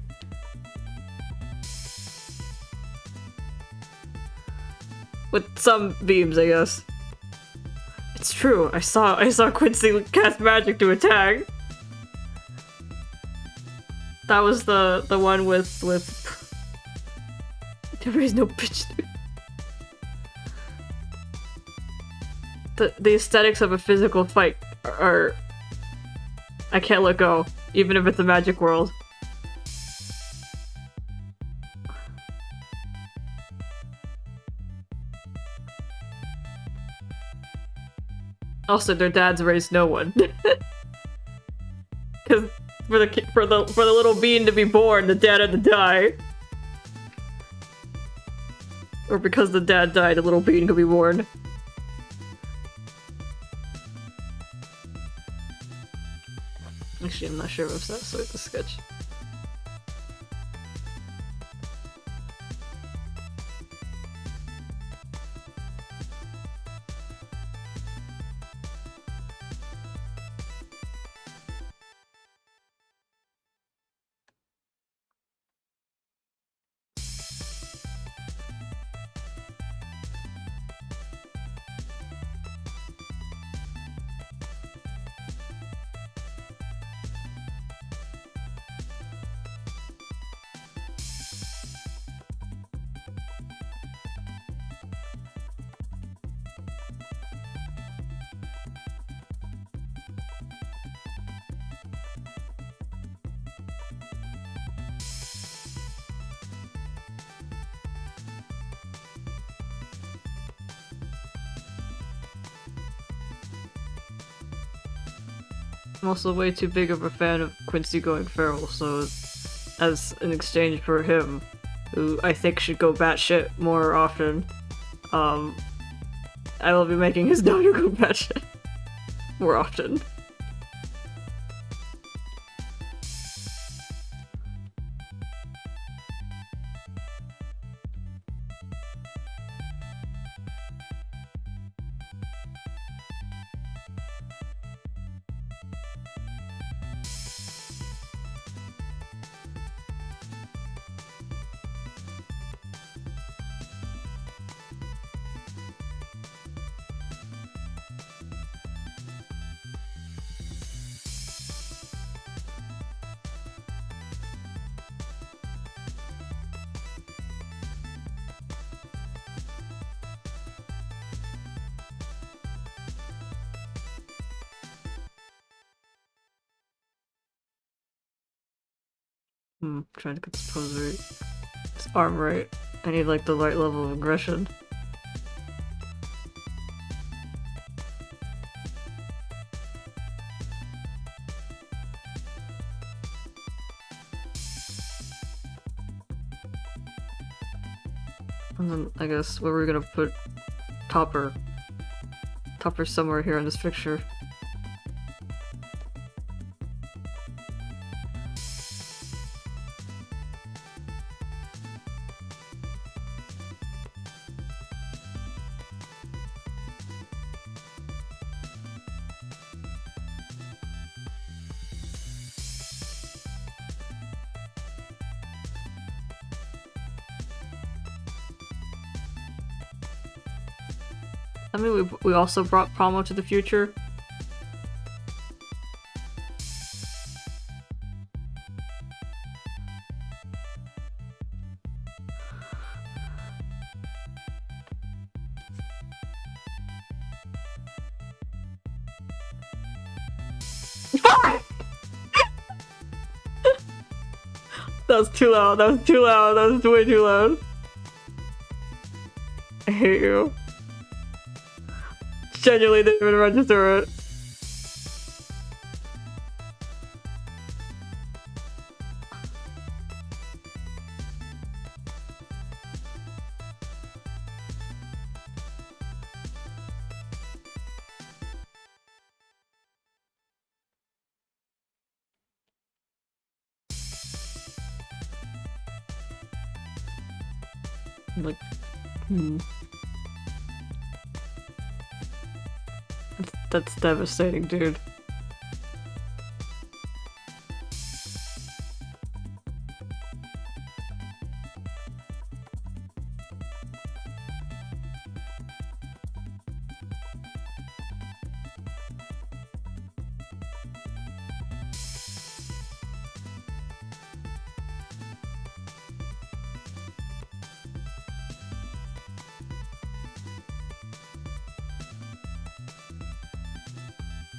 A: With some beams, I guess. It's true. I saw Quincy cast magic to attack. That was the one with there is no pitch. The aesthetics of a physical fight are I can't let go, even if it's a magic world. Also, their dads raised no one. Because for the little bean to be born, the dad had to die. Or because the dad died, the little bean could be born. Actually, I'm not sure if that's like the sketch. I'm also way too big of a fan of Quincy going feral, so as an exchange for him, who I think should go batshit more often, I will be making his daughter go batshit more often. Trying to get this pose right. This arm right. I need like the right level of aggression. And then I guess where we're gonna put Topper. Topper's somewhere here in this picture. I mean, we also brought Promo to the future. That was too loud. That was too loud. That was way too loud. I hate you. Genuinely didn't even register it. Like, That's devastating, dude.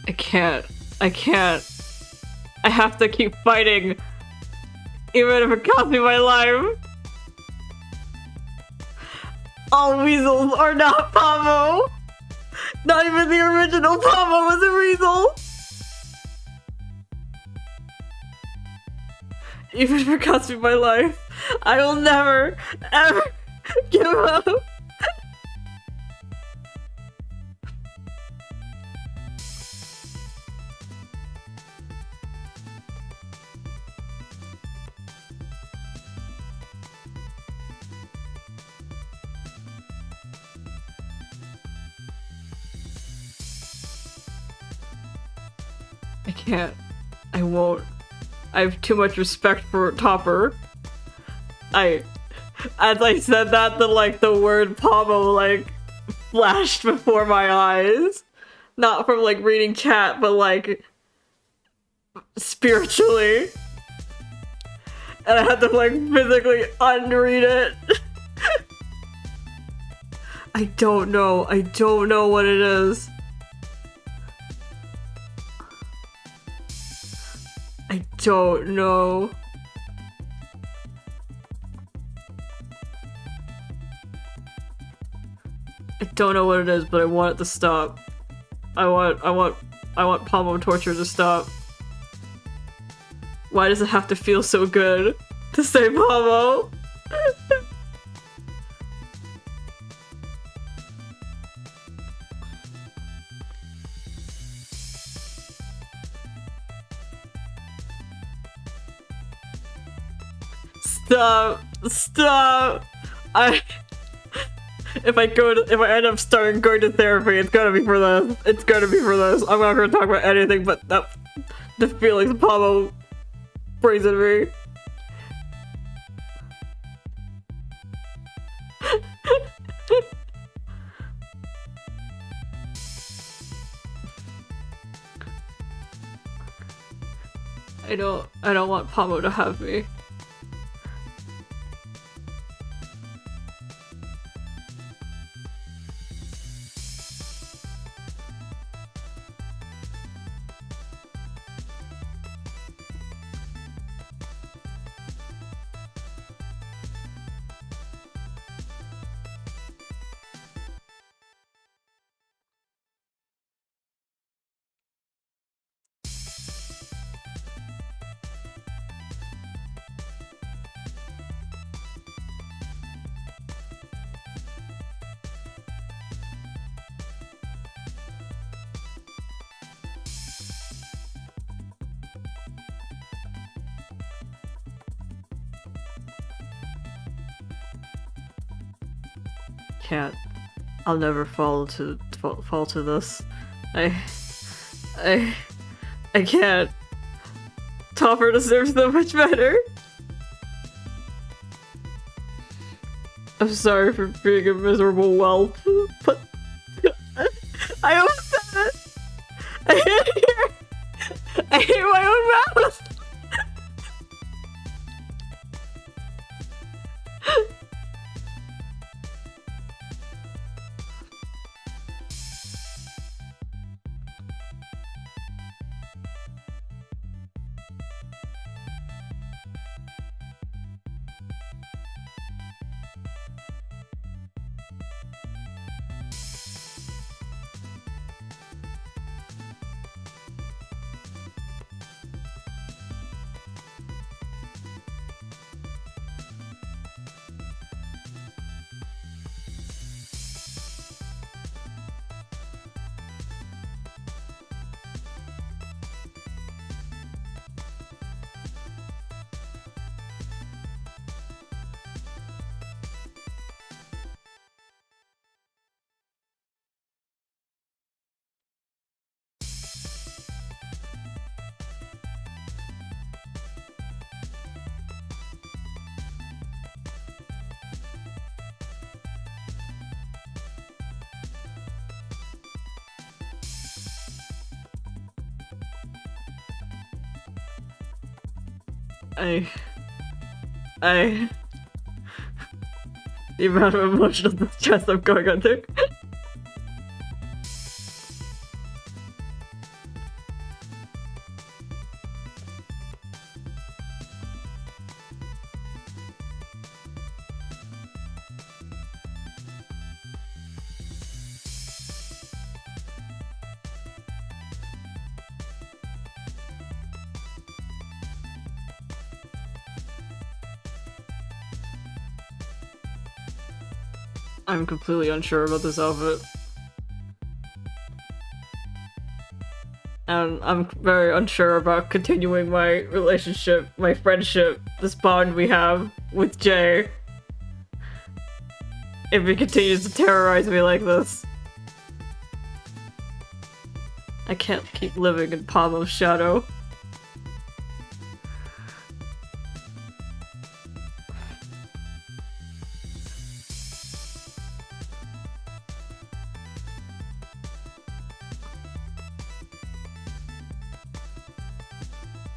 A: I can't. I can't. I have to keep fighting. Even if it costs me my life. All weasels are not Pamo. Not even the original Pamo was a weasel. Even if it costs me my life, I will never, ever give up. I can't. I won't. I have too much respect for Topper. As I said that, the word Pamo, flashed before my eyes. Not from, reading chat, but, spiritually. And I had to, physically unread it. I don't know. I don't know what it is. I don't know. I don't know what it is, but I want it to stop. I want Pamo torture to stop. Why does it have to feel so good to say Pamo? Stop! Stop! If I end up going to therapy, it's gonna be for this. It's gonna be for this. I'm not gonna talk about anything but the feelings Pamo brings in me. I don't want Pamo to have me. Can't. I'll never fall to this. I can't. Topper deserves so much better. I'm sorry for being a miserable whelp, but I almost said it. I hate my own mouth. I... I... The amount of emotional distress I'm going under. I'm completely unsure about this outfit. And I'm very unsure about continuing my relationship, my friendship, this bond we have with Jay. If he continues to terrorize me like this. I can't keep living in Pablo's shadow.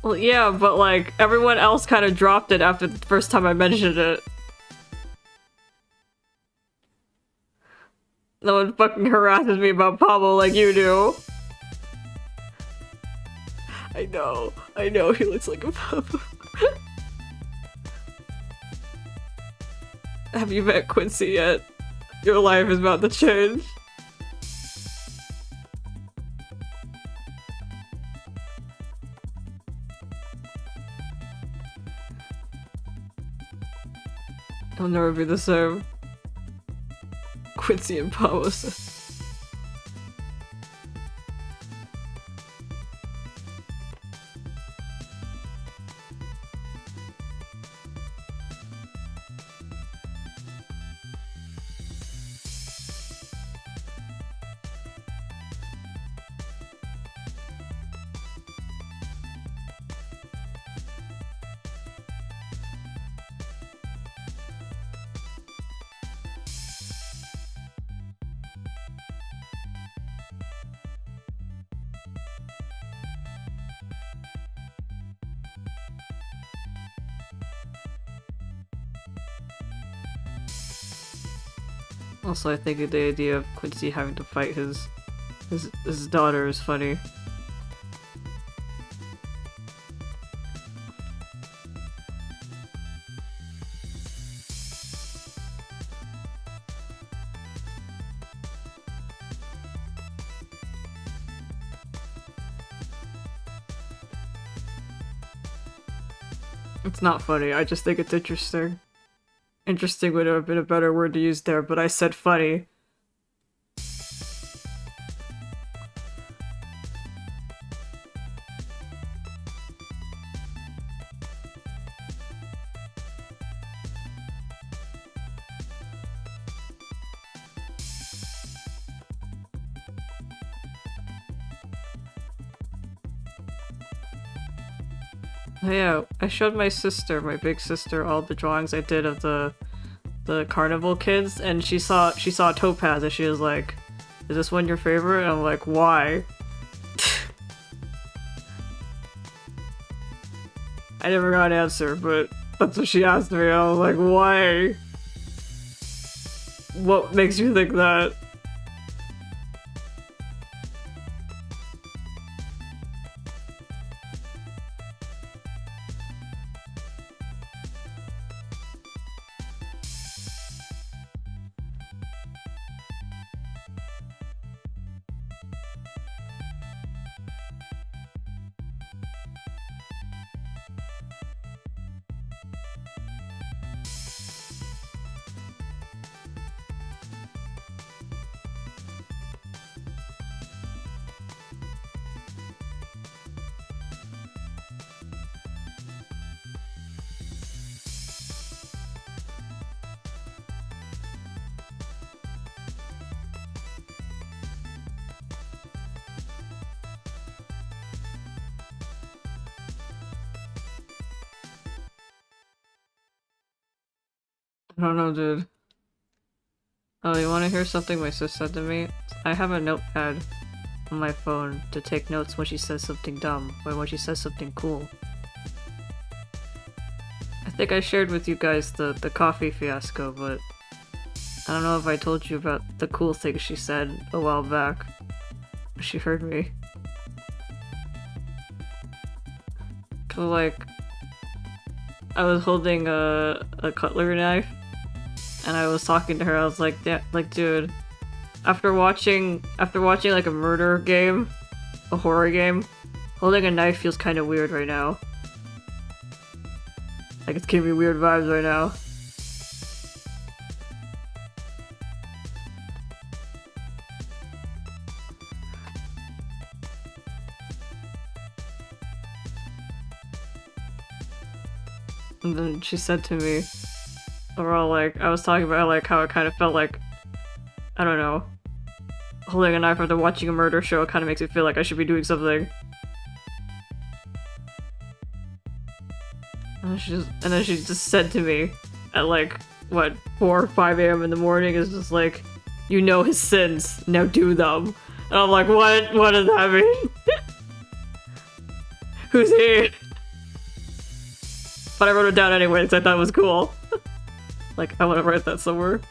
A: Well, yeah, but like, everyone else kind of dropped it after the first time I mentioned it. No one fucking harasses me about Pablo like you do. I know, he looks like a Pablo. Have you met Quincy yet? Your life is about to change. It'll never be the same. Quincy and Pablo. Also, I think the idea of Quincy having to fight his daughter is funny. It's not funny, I just think it's interesting. Interesting would have been a better word to use there, but I said funny. Oh yeah, I showed my sister, my big sister, all the drawings I did of the carnival kids, and she saw Topaz and she was like, "Is this one your favorite?" And I'm like, "Why?" I never got an answer, but that's what she asked me. I was like, "Why? What makes you think that?" I don't know, dude. Oh, you want to hear something my sis said to me? I have a notepad on my phone to take notes when she says something dumb, or when she says something cool. think I shared with you guys the coffee fiasco, but I don't know if I told you about the cool thing she said a while back. She heard me. Cause like, I was holding a cutlery knife, and I was talking to her. I was like, yeah, like, dude, after watching like a murder game, a horror game, holding a knife feels kind of weird right now. Like, it's giving me weird vibes right now. And then she said to me, overall, like, I was talking about like how it kind of felt like, I don't know, holding a knife after watching a murder show. It kind of makes me feel like I should be doing something. And then she just said to me at like, what, 4 or 5 a.m. in the morning, is just like, you know his sins, now do them. And I'm like, what does that mean? Who's he? But I wrote it down anyway because I thought it was cool. Like, I want to write that somewhere.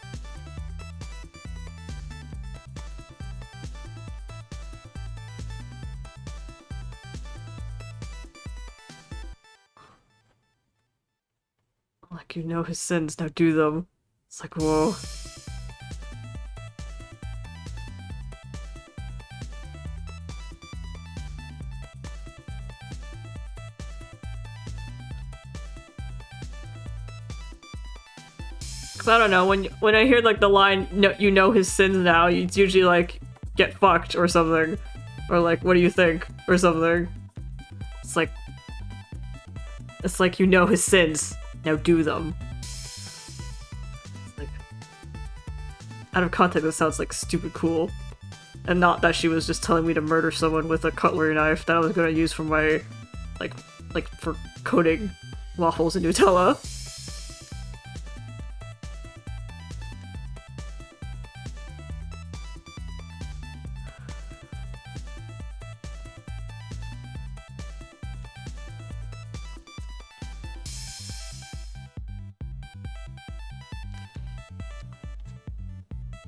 A: Like, you know his sins, now do them. It's like, whoa. Cause I don't know, when I hear like the line, no, you know his sins now, it's usually like, get fucked or something. Or like, what do you think? Or something. It's like you know his sins, now do them. It's like, out of context, this sounds like stupid cool. And not that she was just telling me to murder someone with a cutlery knife that I was gonna use for my, like for coating waffles in Nutella.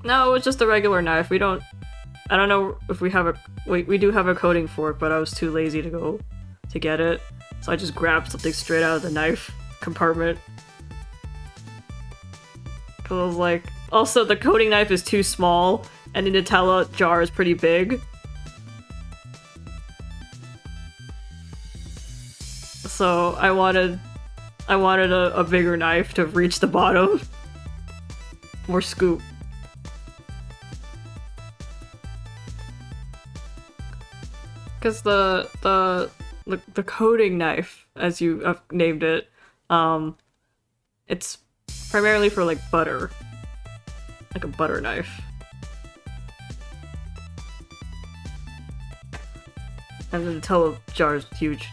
A: No, it was just a regular knife. I don't know if we have we do have a coating fork, but I was too lazy to go to get it. So I just grabbed something straight out of the knife compartment. Cause I was like, also the coating knife is too small, and the Nutella jar is pretty big. So I wanted a bigger knife to reach the bottom. More scoop. Because the coating knife, as you have named it, it's primarily for like butter, like a butter knife. And the Nutella jar is huge.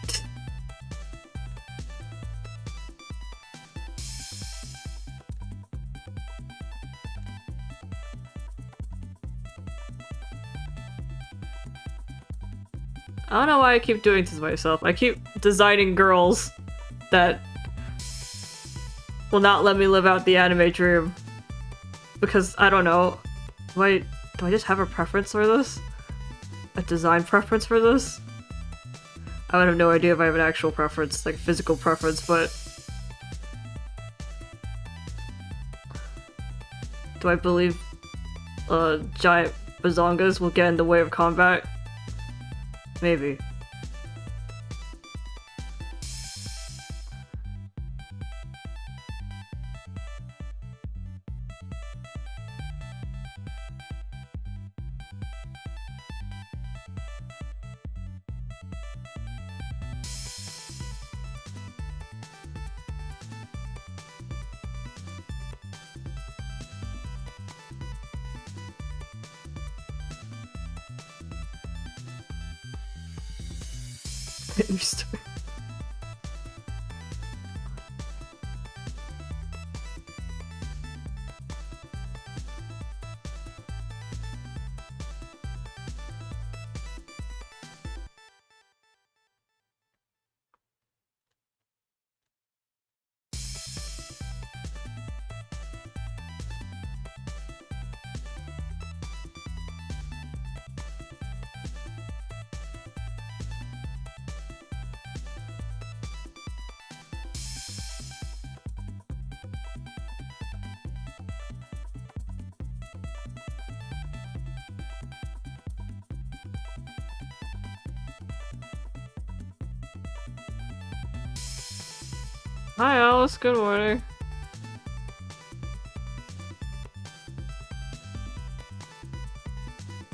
A: I don't know why I keep doing this to myself. I keep designing girls that will not let me live out the anime dream. Because, I don't know, do I just have a preference for this? A design preference for this? I would have no idea if I have an actual preference, like physical preference, but... Do I believe giant bazongas will get in the way of combat? Maybe. Hi Alice, good morning.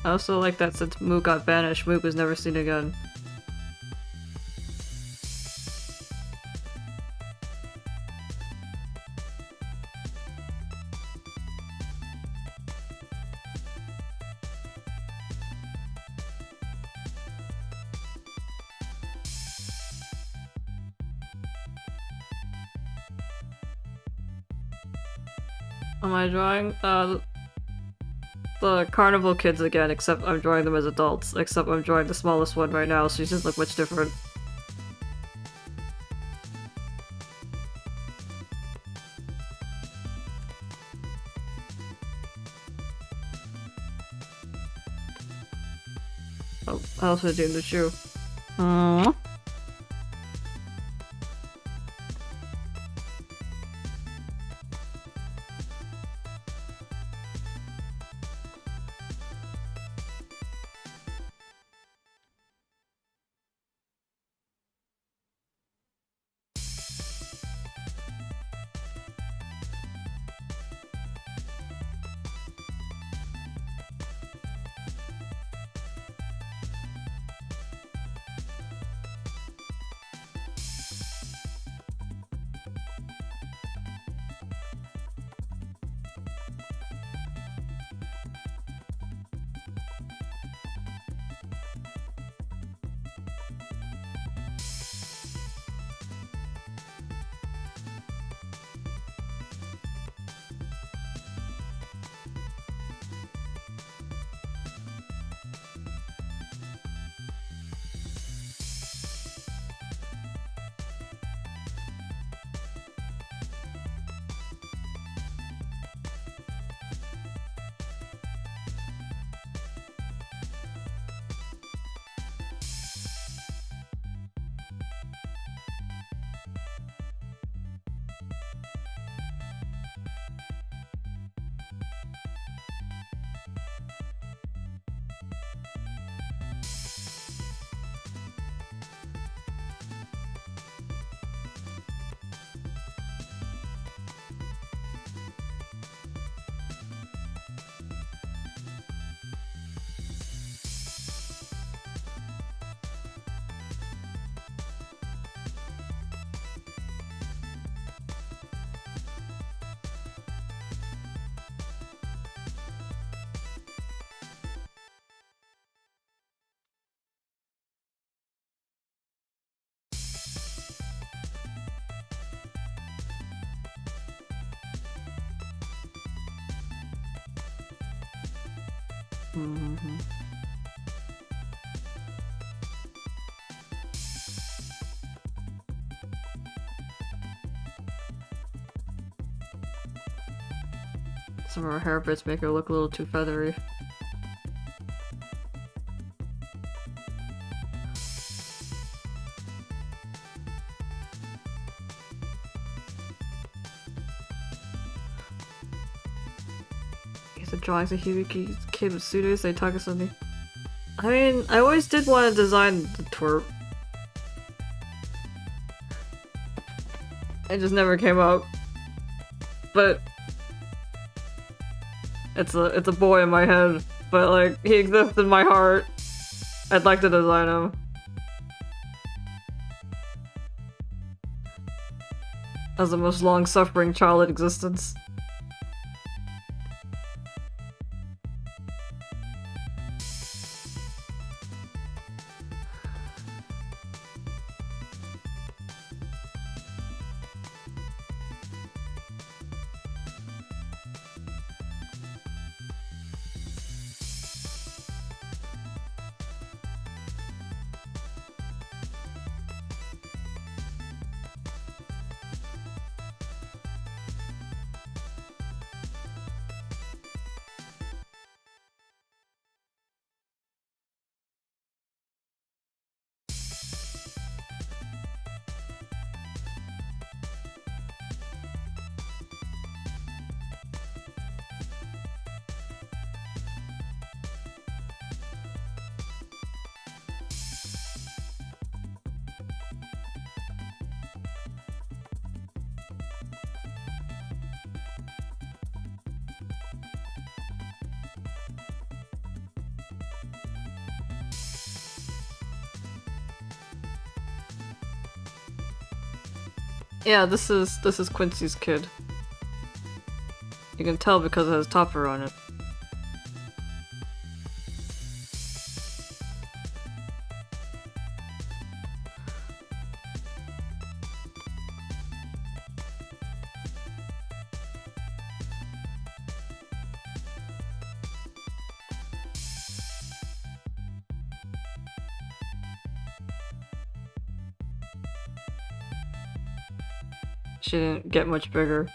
A: I also like that since Moo got banished, Moo was never seen again. Am I drawing the carnival kids again, except I'm drawing them as adults, except I'm drawing the smallest one right now, so she doesn't look much different. Oh, I also doing the shoe. Aww. Mm-hmm. Some of her hair bits make her look a little too feathery. The drawings of Hibiki kid with pseudos, they talk or something. I mean, I always did want to design the twerp. It just never came up. But it's a boy in my head. But like, he exists in my heart. I'd like to design him. As the most long-suffering child in existence. Yeah, this is Quincy's kid. You can tell because it has Topper on it. She didn't get much bigger.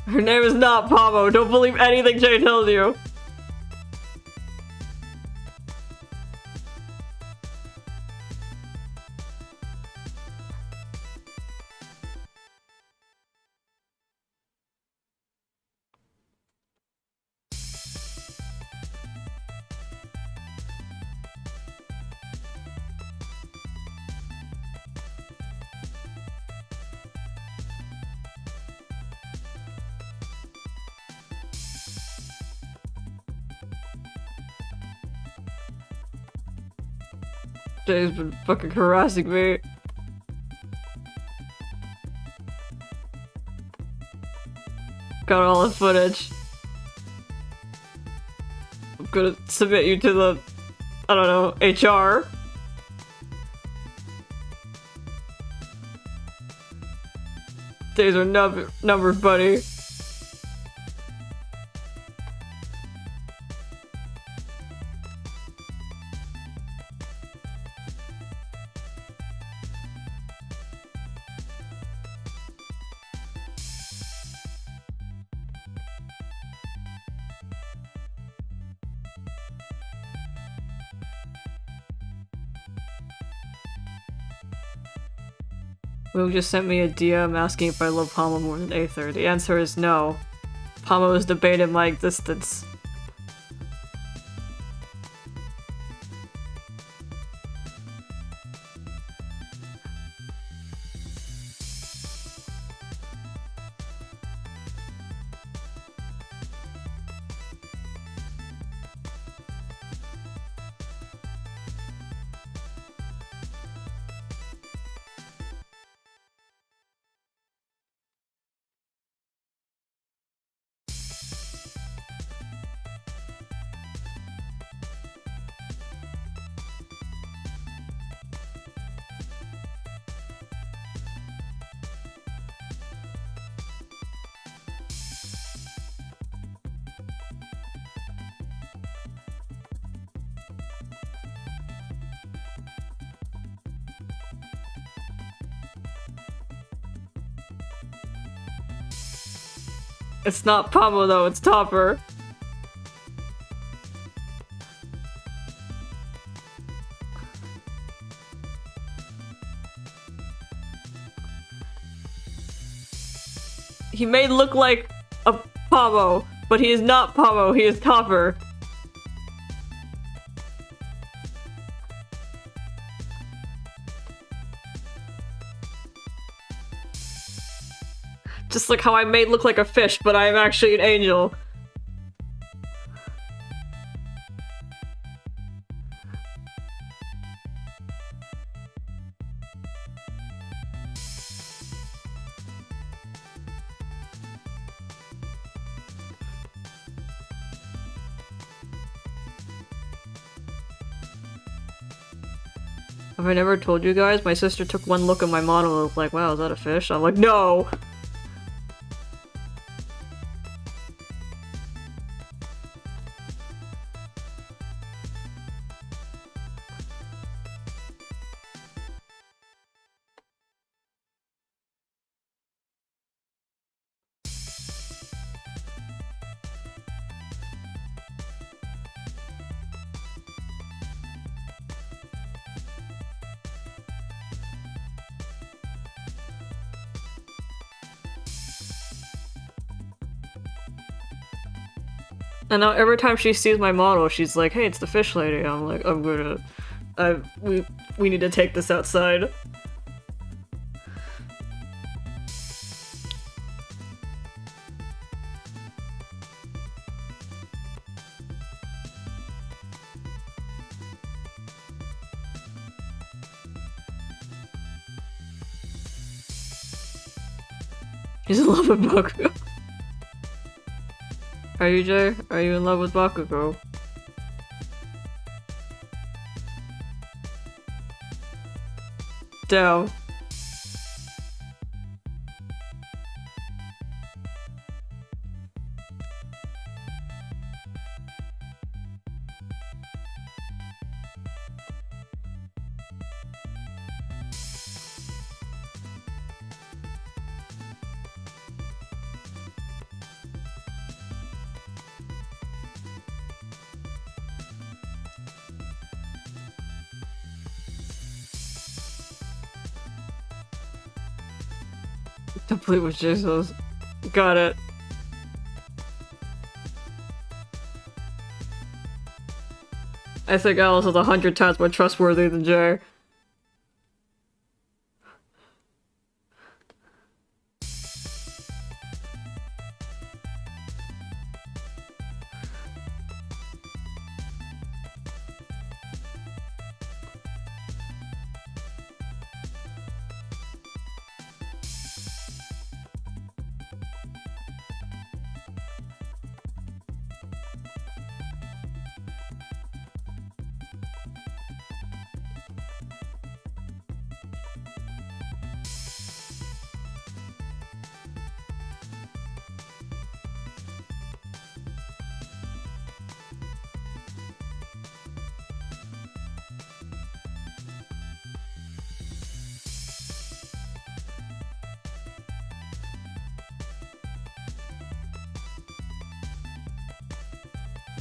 A: Her name is not Pavo. Don't believe anything Jay tells you. Jay's been fucking harassing me. Got all the footage. I'm gonna submit you to the, I don't know, HR. Days are numbered, buddy. Will just sent me a DM asking if I love Pomo more than Aether. The answer is no. Pomo has debated my existence. It's not Pomo though, it's Topper. He may look like a Pomo, but he is not Pomo, he is Topper. Just like how I may look like a fish, but I am actually an angel. Have I never told you guys? My sister took one look at my model and was like, wow, is that a fish? I'm like, no! And now every time she sees my model, she's like, hey, it's the fish lady. I'm like, I'm gonna We need to take this outside. He's in love with Bakugo. Are you, Jay? Are you in love with Bakugo? Damn. Complete with Jesus. Got it. I think Alice is 100 times more trustworthy than Jay.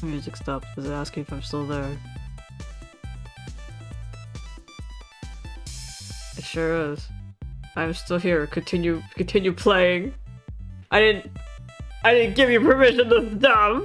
A: The music stopped. Is it asking if I'm still there? It sure is. I'm still here. Continue playing. I didn't give you permission to stop.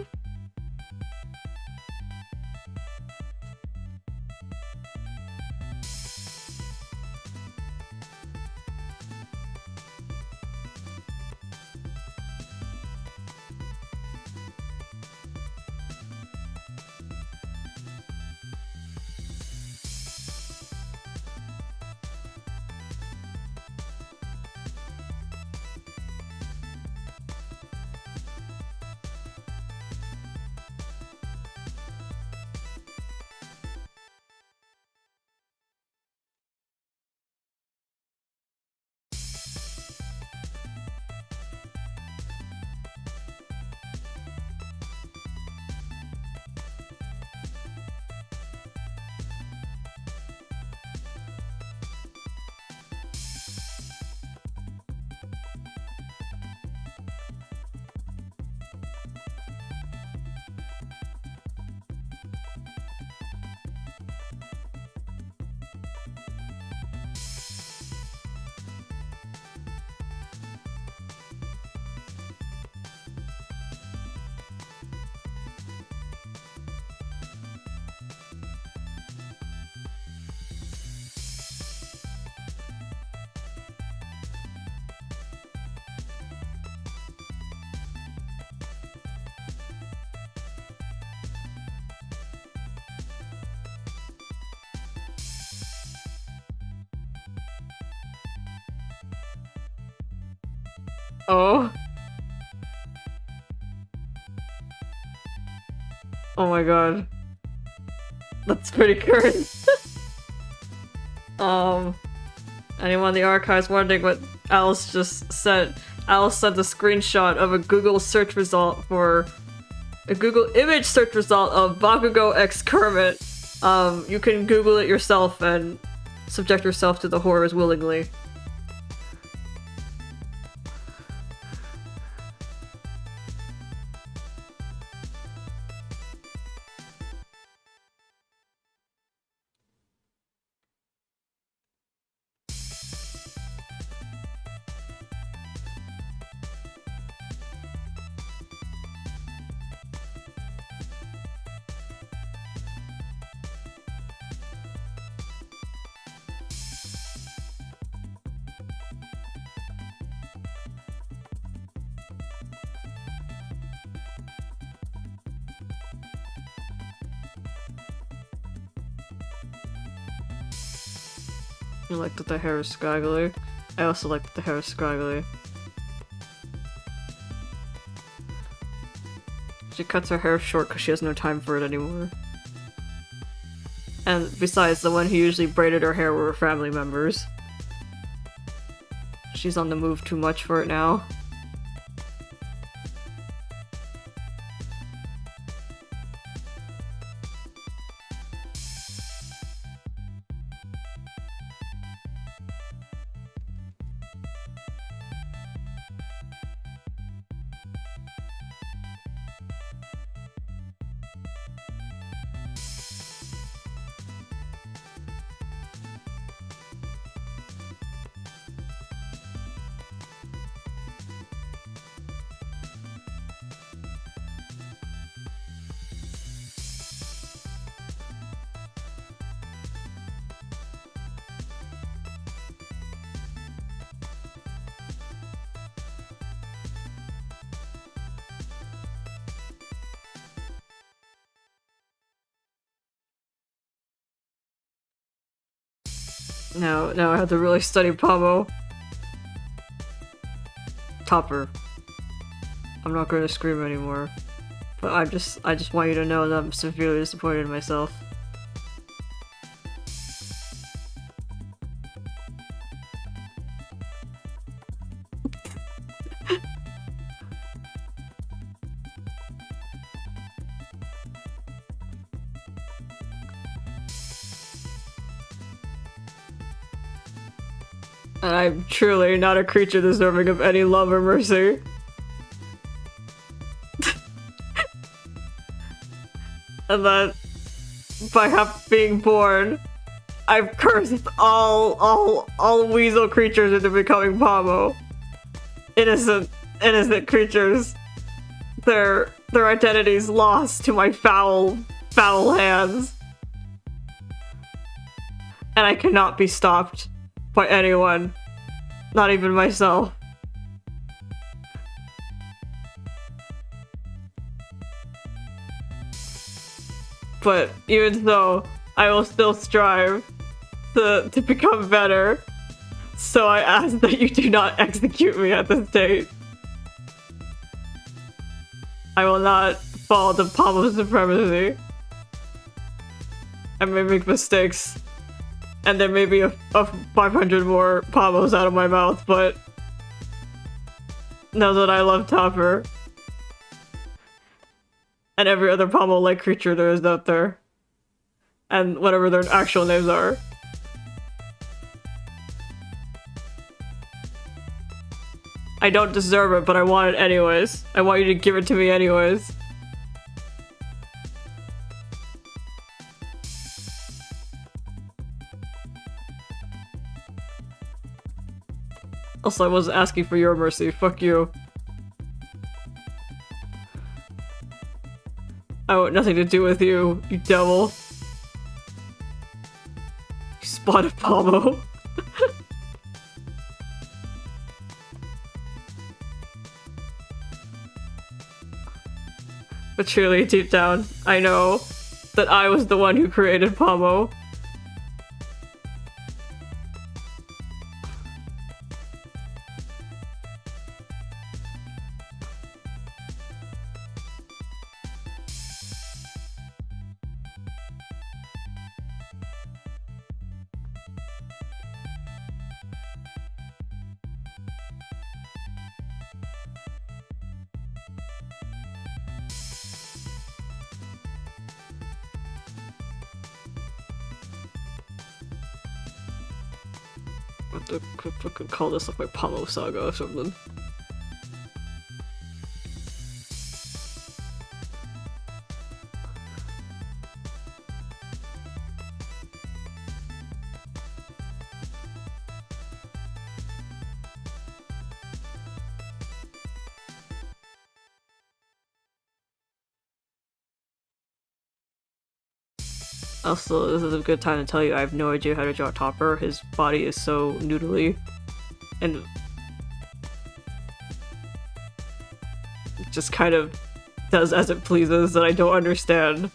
A: Oh. Oh my god. That's pretty current. Anyone in the archives wondering what Alice just sent? Alice sent a screenshot of a Google search result for a Google image search result of Bakugo X Kermit. You can Google it yourself and subject yourself to the horrors willingly. I like that the hair is scraggly. I also like that the hair is scraggly. She cuts her hair short because she has no time for it anymore. And besides, the one who usually braided her hair were her family members. She's on the move too much for it now. Now I have to really study Pomo. Topper. I'm not going to scream anymore. But I just want you to know that I'm severely disappointed in myself. And I'm truly not a creature deserving of any love or mercy. And that by being born, I've cursed all weasel creatures into becoming Pomo. Innocent creatures. Their identities lost to my foul hands. And I cannot be stopped by anyone. Not even myself. But even so, I will still strive to become better. So I ask that you do not execute me at this date. I will not fall to Pomo supremacy. I may make mistakes. And there may be a 500 more Pomos out of my mouth, but know that I love Topper. And every other Pomo-like creature there is out there. And whatever their actual names are. I don't deserve it, but I want it anyways. I want you to give it to me anyways. Also, I wasn't asking for your mercy. Fuck you. I want nothing to do with you, you devil. You spotted Pomo. But truly, deep down, I know that I was the one who created Pomo. I have to fucking call this like my Pomo saga or something. Also, this is a good time to tell you I have no idea how to draw Topper. His body is so noodly. And just kind of does as it pleases that I don't understand.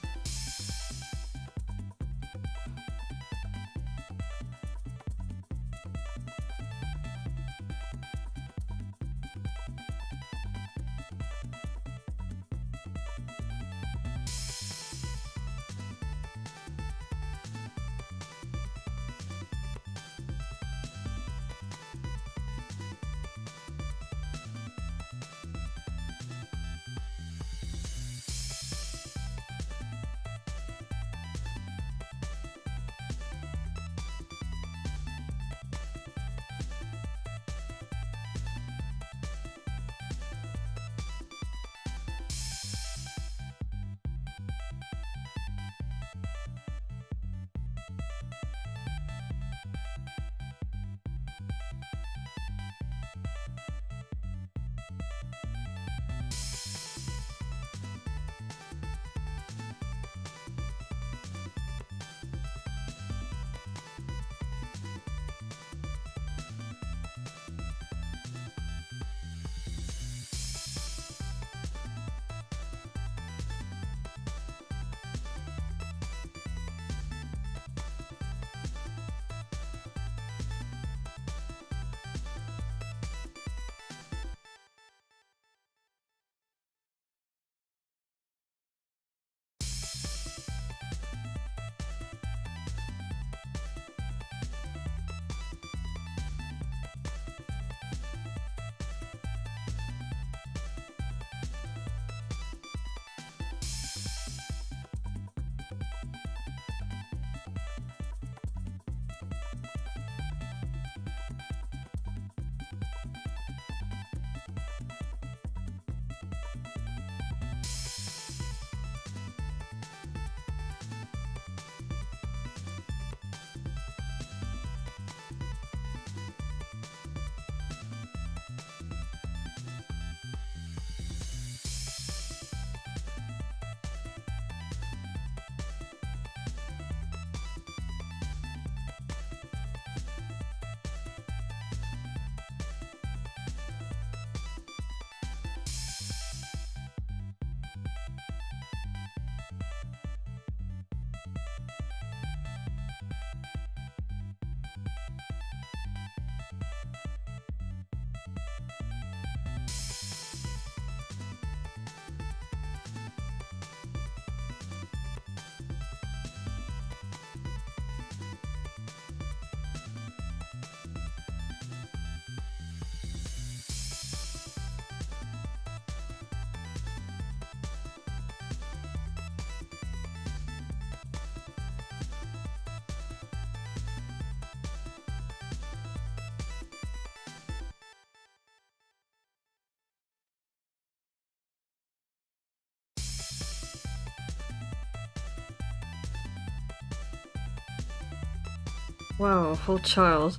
A: Wow, a full child.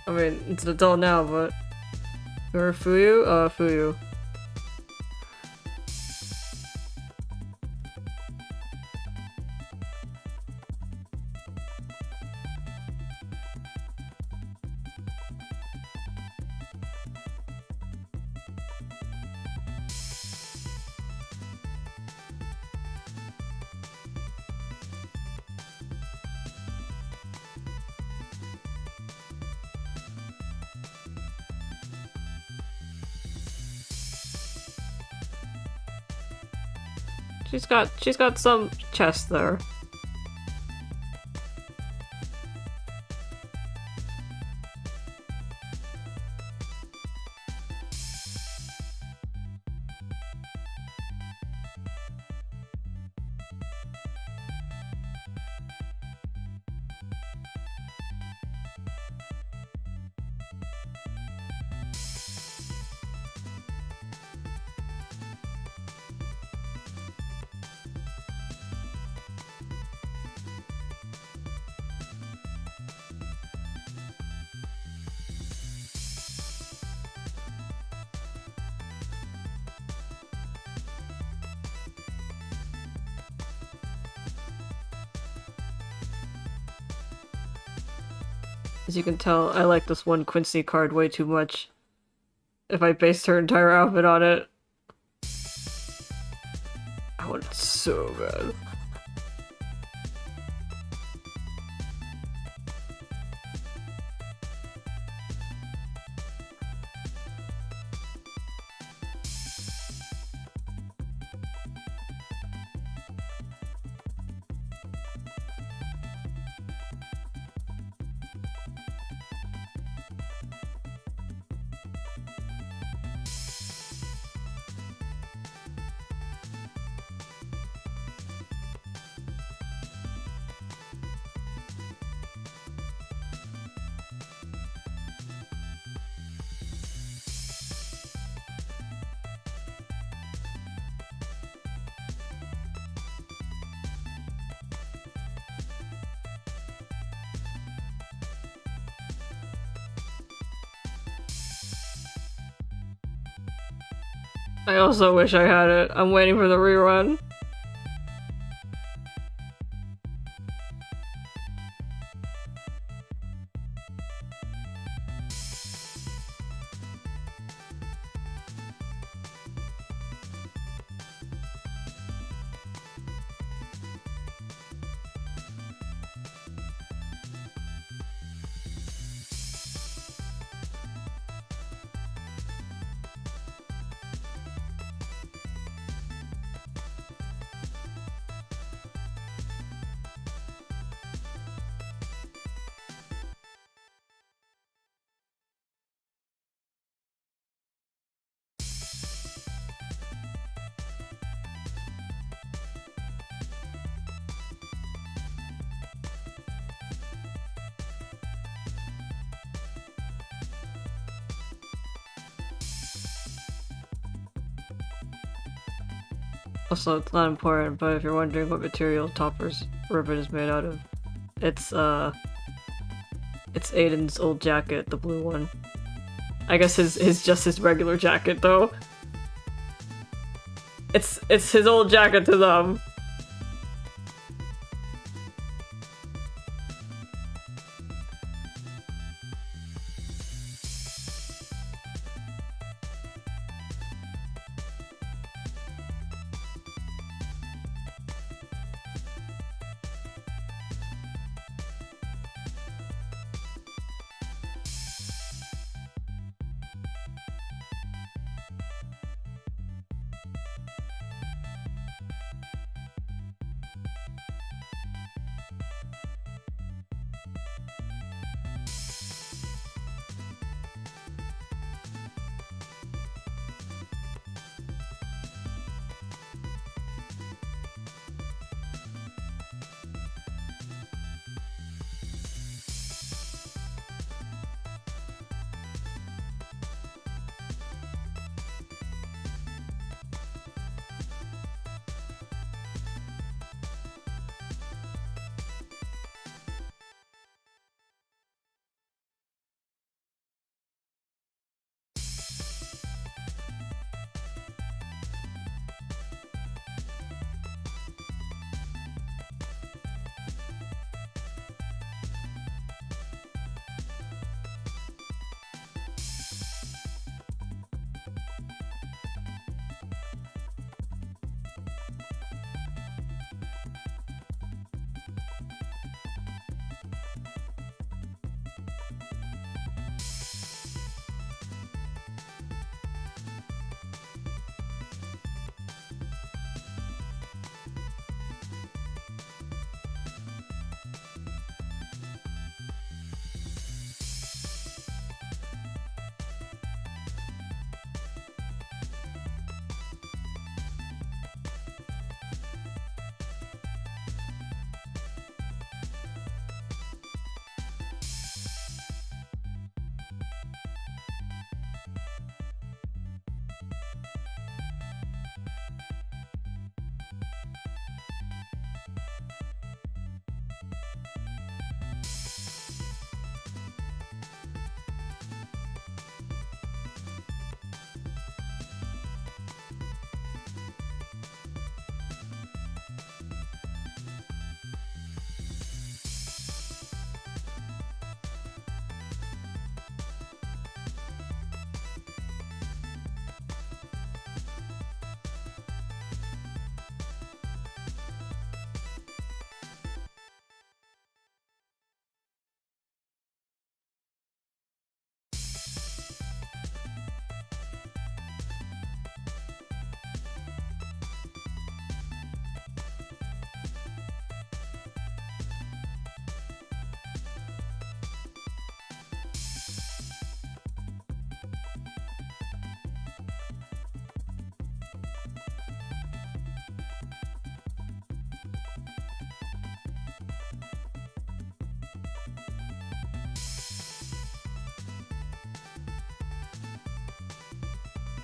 A: I mean, it's an adult now, but... You're Fuyu? Fuyu. She's got some chest there. As you can tell, I like this one Quincy card way too much. If I based her entire outfit on it, I want it so bad. I also wish I had it. I'm waiting for the rerun. Also, it's not important, but if you're wondering what material Topper's ribbon is made out of, it's Aiden's old jacket, the blue one. I guess his just his regular jacket though. It's his old jacket to them.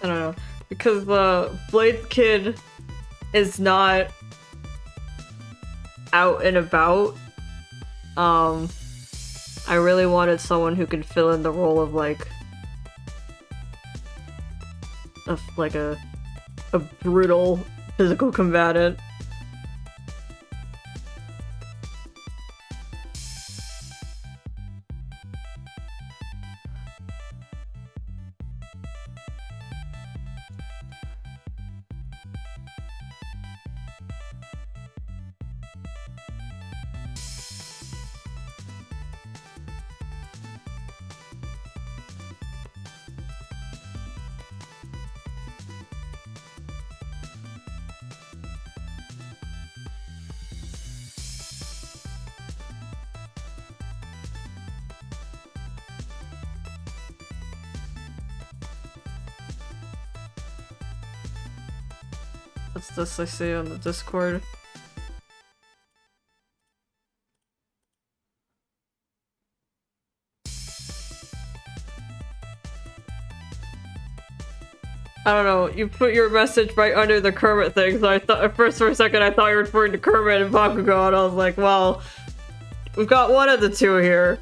A: I don't know. Because the Blade Kid is not out and about. I really wanted someone who could fill in the role of like a brutal physical combatant. What's this I see on the Discord? I don't know, you put your message right under the Kermit thing, so I thought at first for a second I thought you were referring to Kermit and Bakugo, and I was like, well, we've got one of the two here.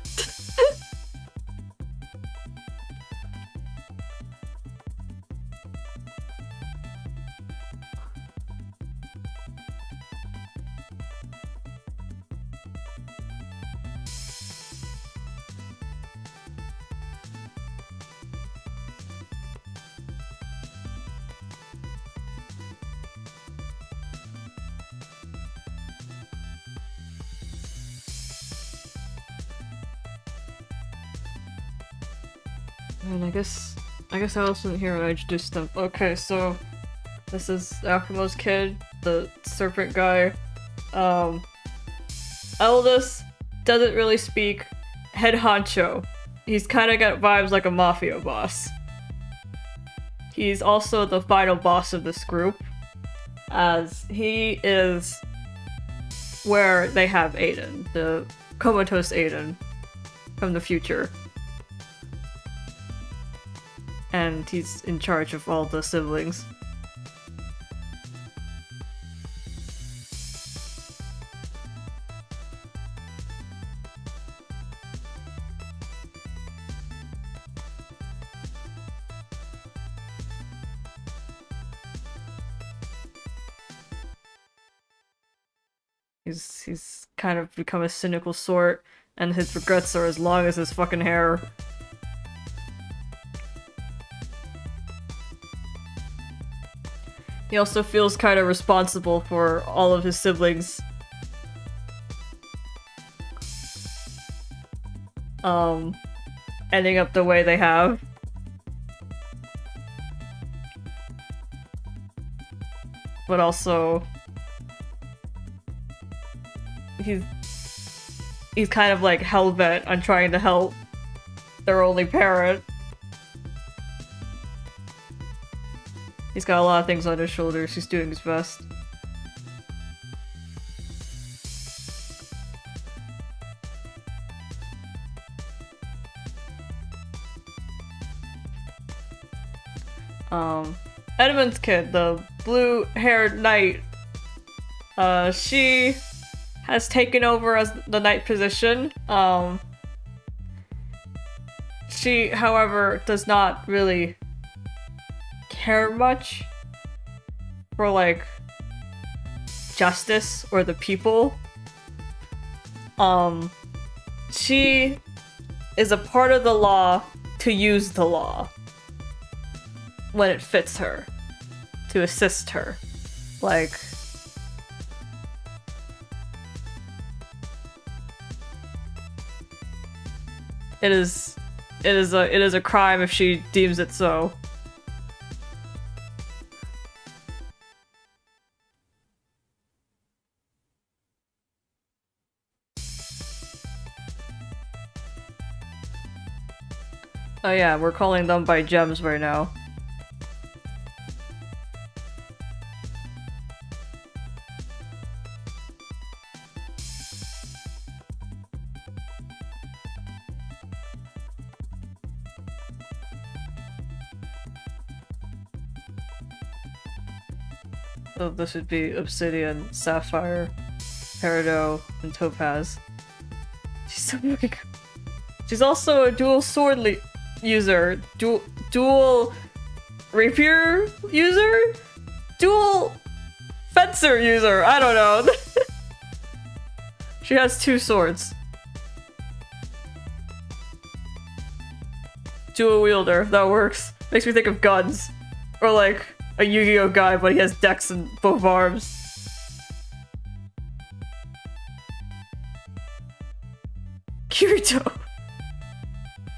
A: And I guess I wasn't here when I introduced them. Okay, so this is Akumo's kid, the serpent guy. Eldest, doesn't really speak, head honcho. He's kinda got vibes like a mafia boss. He's also the final boss of this group, as he is where they have Aiden, the comatose Aiden from the future. And he's in charge of all the siblings. He's kind of become a cynical sort, and his regrets are as long as his fucking hair. He also feels kind of responsible for all of his siblings. Ending up the way they have. But also... He's kind of like hell-bent on trying to help their only parent. He's got a lot of things on his shoulders. He's doing his best. Edmund's kid, the blue-haired knight. She has taken over as the knight position. She, however, does not really care much for like justice or the people. She is a part of the law to use the law when it fits her, to assist her. Like, it is a crime if she deems it so. Oh yeah, we're calling them by gems right now. So this would be obsidian, sapphire, peridot, and topaz. She's so fucking. She's also a dual sword user, dual rapier user, dual fencer user. I don't know. She has 2 swords. Dual wielder. That works. Makes me think of guns, or like a Yu-Gi-Oh guy, but he has decks in both arms. Kirito.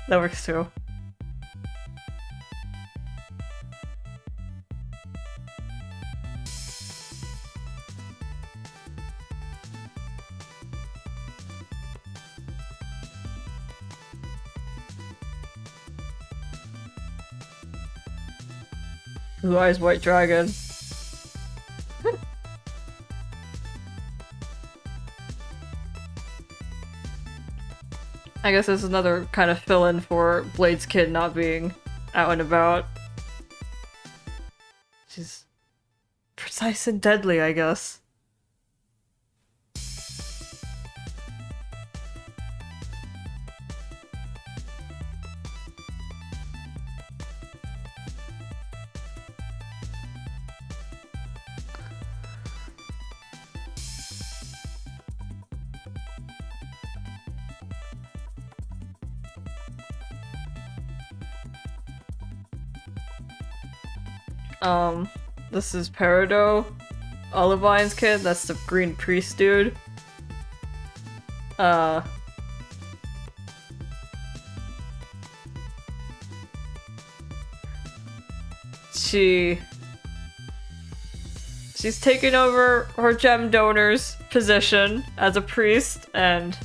A: That works too. Blue Eyes White Dragon. I guess this is another kind of fill-in for Blade's kid not being out and about. She's precise and deadly, I guess. This is Peridot, Olivine's kid. That's the green priest dude. She's taken over her gem donor's position as a priest, and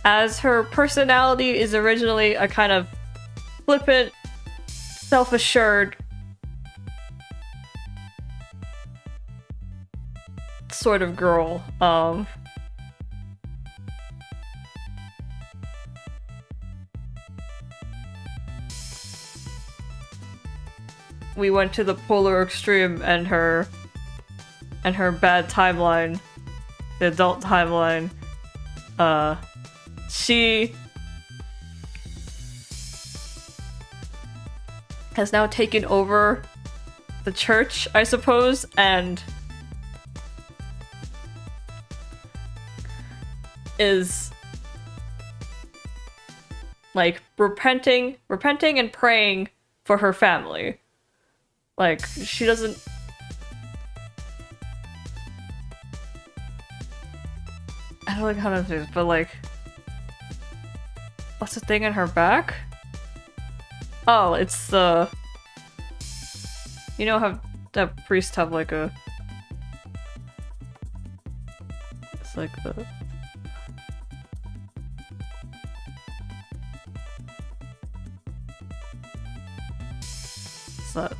A: as her personality is originally a kind of flippant, self-assured sort of girl, we went to the polar extreme, and her bad timeline, the adult timeline, she has now taken over the church, I suppose, and is like repenting and praying for her family. Like, she doesn't... I don't like how to do this, but like... What's the thing in her back? Oh, it's the... You know how that priest have like a... It's like the... What's that?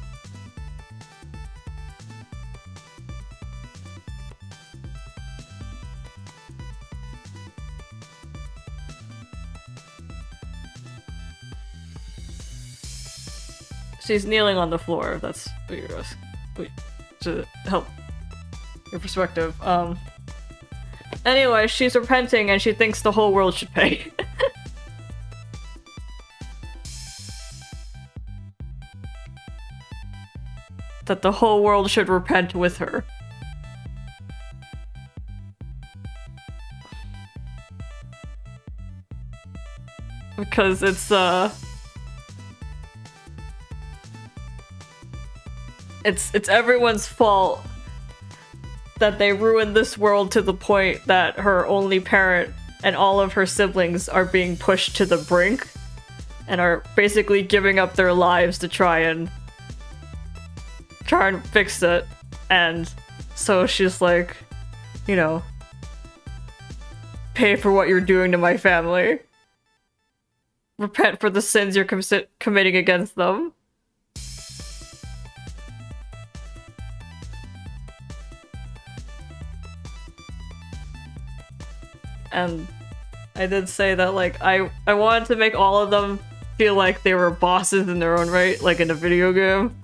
A: She's kneeling on the floor. That's what you're asking. Wait, to help your perspective. Anyway, she's repenting and she thinks the whole world should pay. That the whole world should repent with her. Because it's everyone's fault that they ruined this world to the point that her only parent and all of her siblings are being pushed to the brink and are basically giving up their lives to try and fix it. And so she's like, you know, pay for what you're doing to my family. Repent for the sins you're committing against them. And I did say that, like, I wanted to make all of them feel like they were bosses in their own right, like in a video game.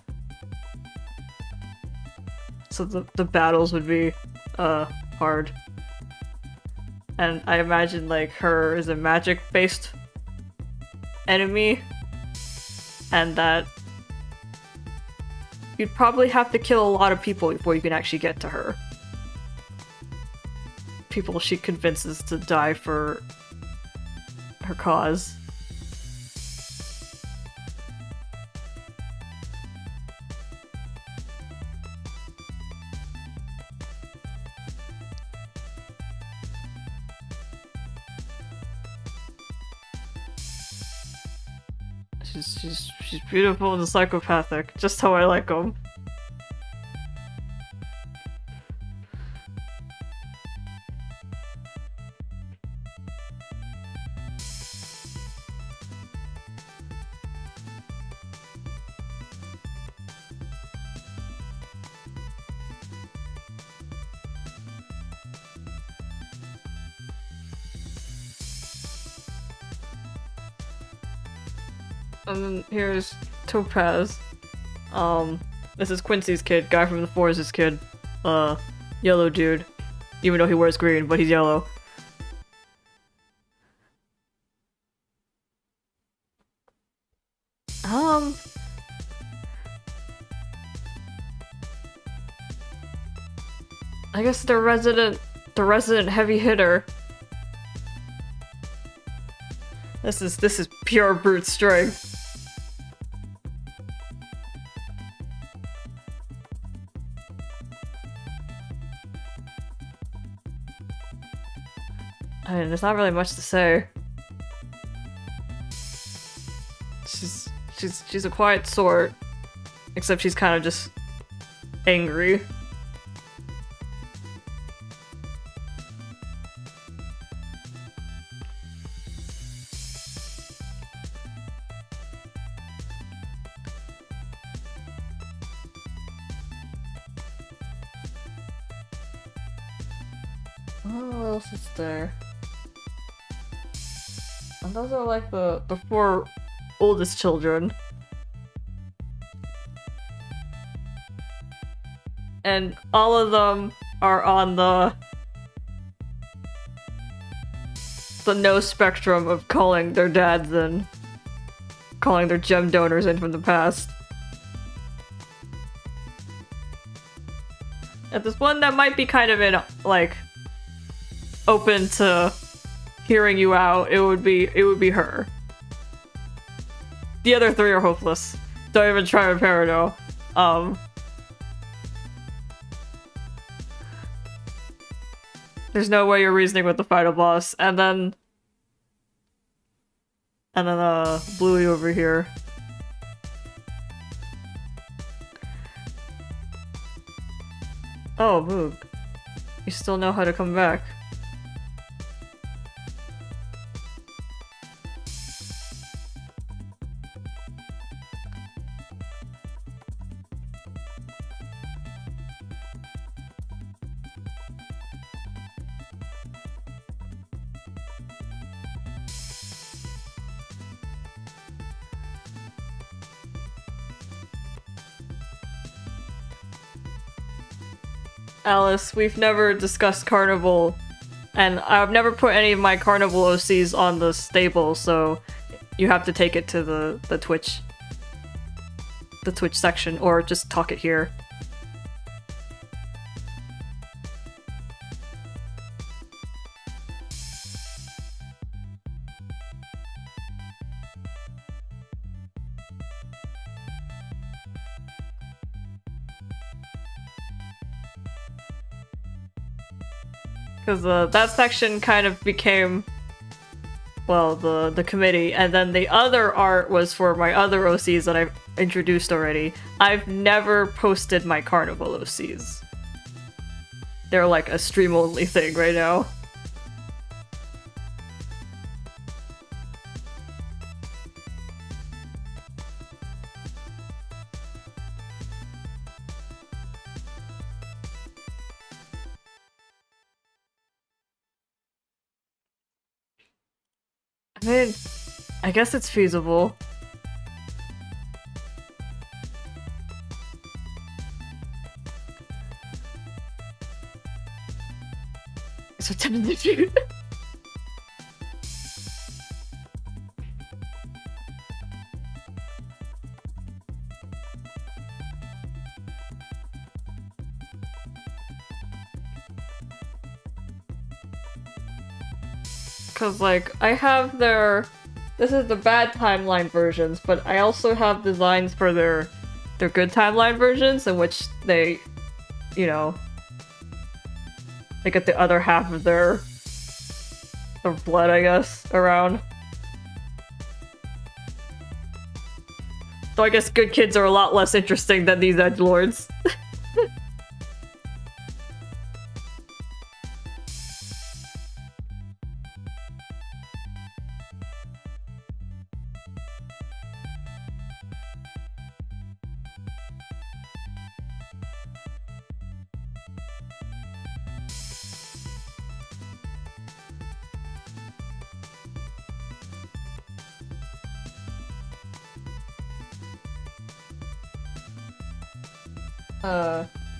A: So the battles would be hard. And I imagine like her is a magic-based enemy, and that you'd probably have to kill a lot of people before you can actually get to her. People she convinces to die for her cause. She's beautiful and psychopathic, just how I like them. And then here's Topaz. This is Quincy's kid, guy from the Forest's kid. Yellow dude. Even though he wears green, but he's yellow. I guess the resident heavy hitter. This is pure brute strength. I mean, there's not really much to say. She's a quiet sort, except she's kind of just angry. What else is there? And those are like the four oldest children. And all of them are on the no spectrum of calling their dads in. Calling their gem donors in from the past. And there's one that might be kind of in, like, open to hearing you out. It would be her. The other three are hopeless. Don't even try Reparado. There's no way you're reasoning with the final boss. And then Bluey over here. Oh, Moog. You still know how to come back. Alice, we've never discussed Carnival, and I've never put any of my Carnival OCs on the stable, so you have to take it to the Twitch section, or just talk it here. Because that section kind of became, well, the committee, and then the other art was for my other OCs that I've introduced already. I've never posted my Carnival OCs. They're like a stream-only thing right now. I mean, I guess it's feasible. So tempted. Cause like, I have this is the bad timeline versions, but I also have designs for their good timeline versions in which they, you know, they get the other half of their blood, I guess, around. So I guess good kids are a lot less interesting than these edgelords.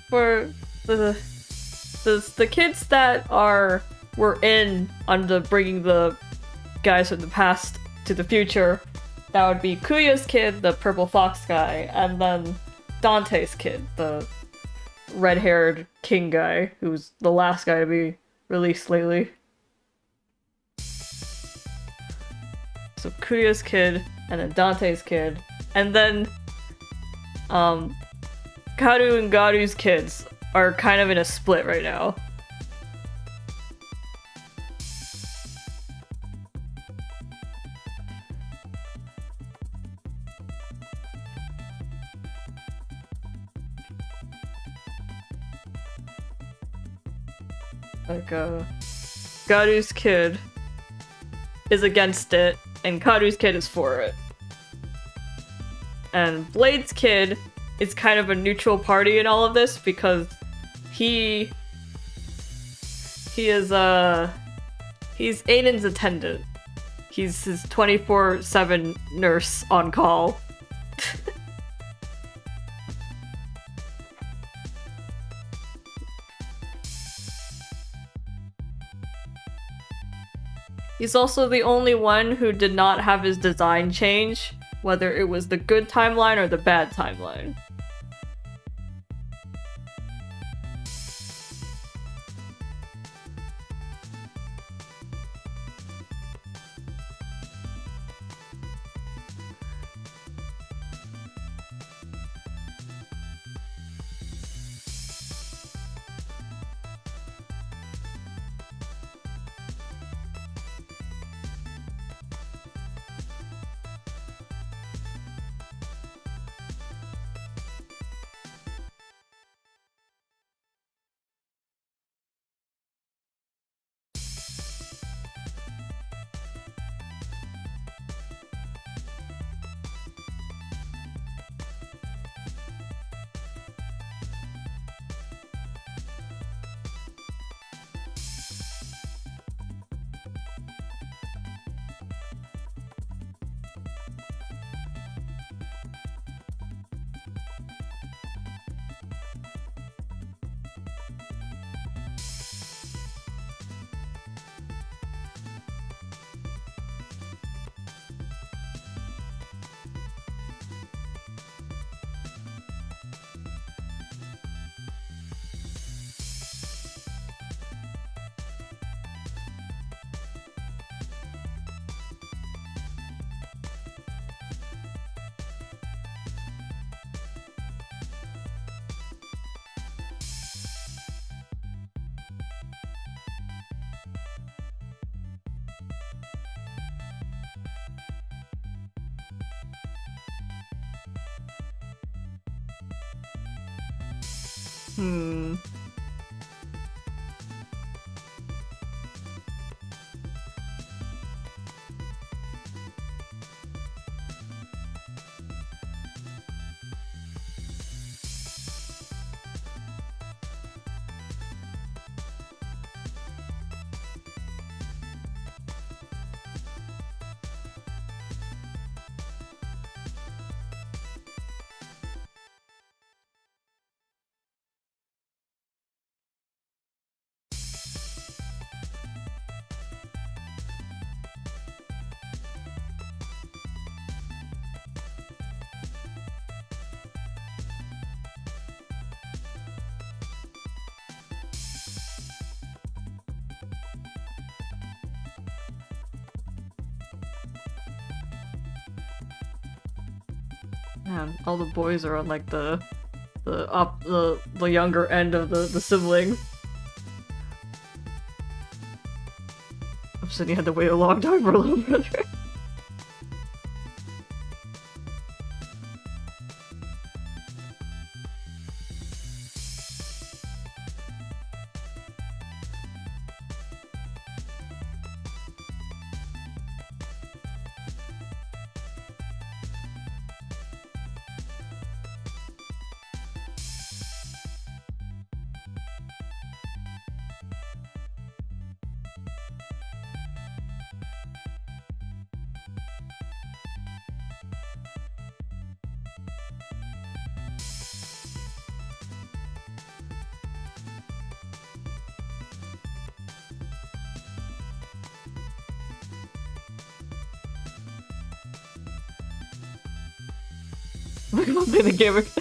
A: For the kids that were in on the bringing the guys from the past to the future, that would be Kuya's kid, the purple fox guy, and then Dante's kid, the red-haired king guy, who's the last guy to be released lately. So Kuya's kid, and then Dante's kid, and then Karu and Garu's kids are kind of in a split right now. Like, Garu's kid is against it, and Karu's kid is for it. And Blade's kid is kind of a neutral party in all of this because he's Ainen's attendant. He's his 24/7 nurse on call. He's also the only one who did not have his design change, whether it was the good timeline or the bad timeline. Hmm. Man, all the boys are on like the younger end of the sibling. I'm saying you had to wait a long time for a little brother. We're gonna play the game again.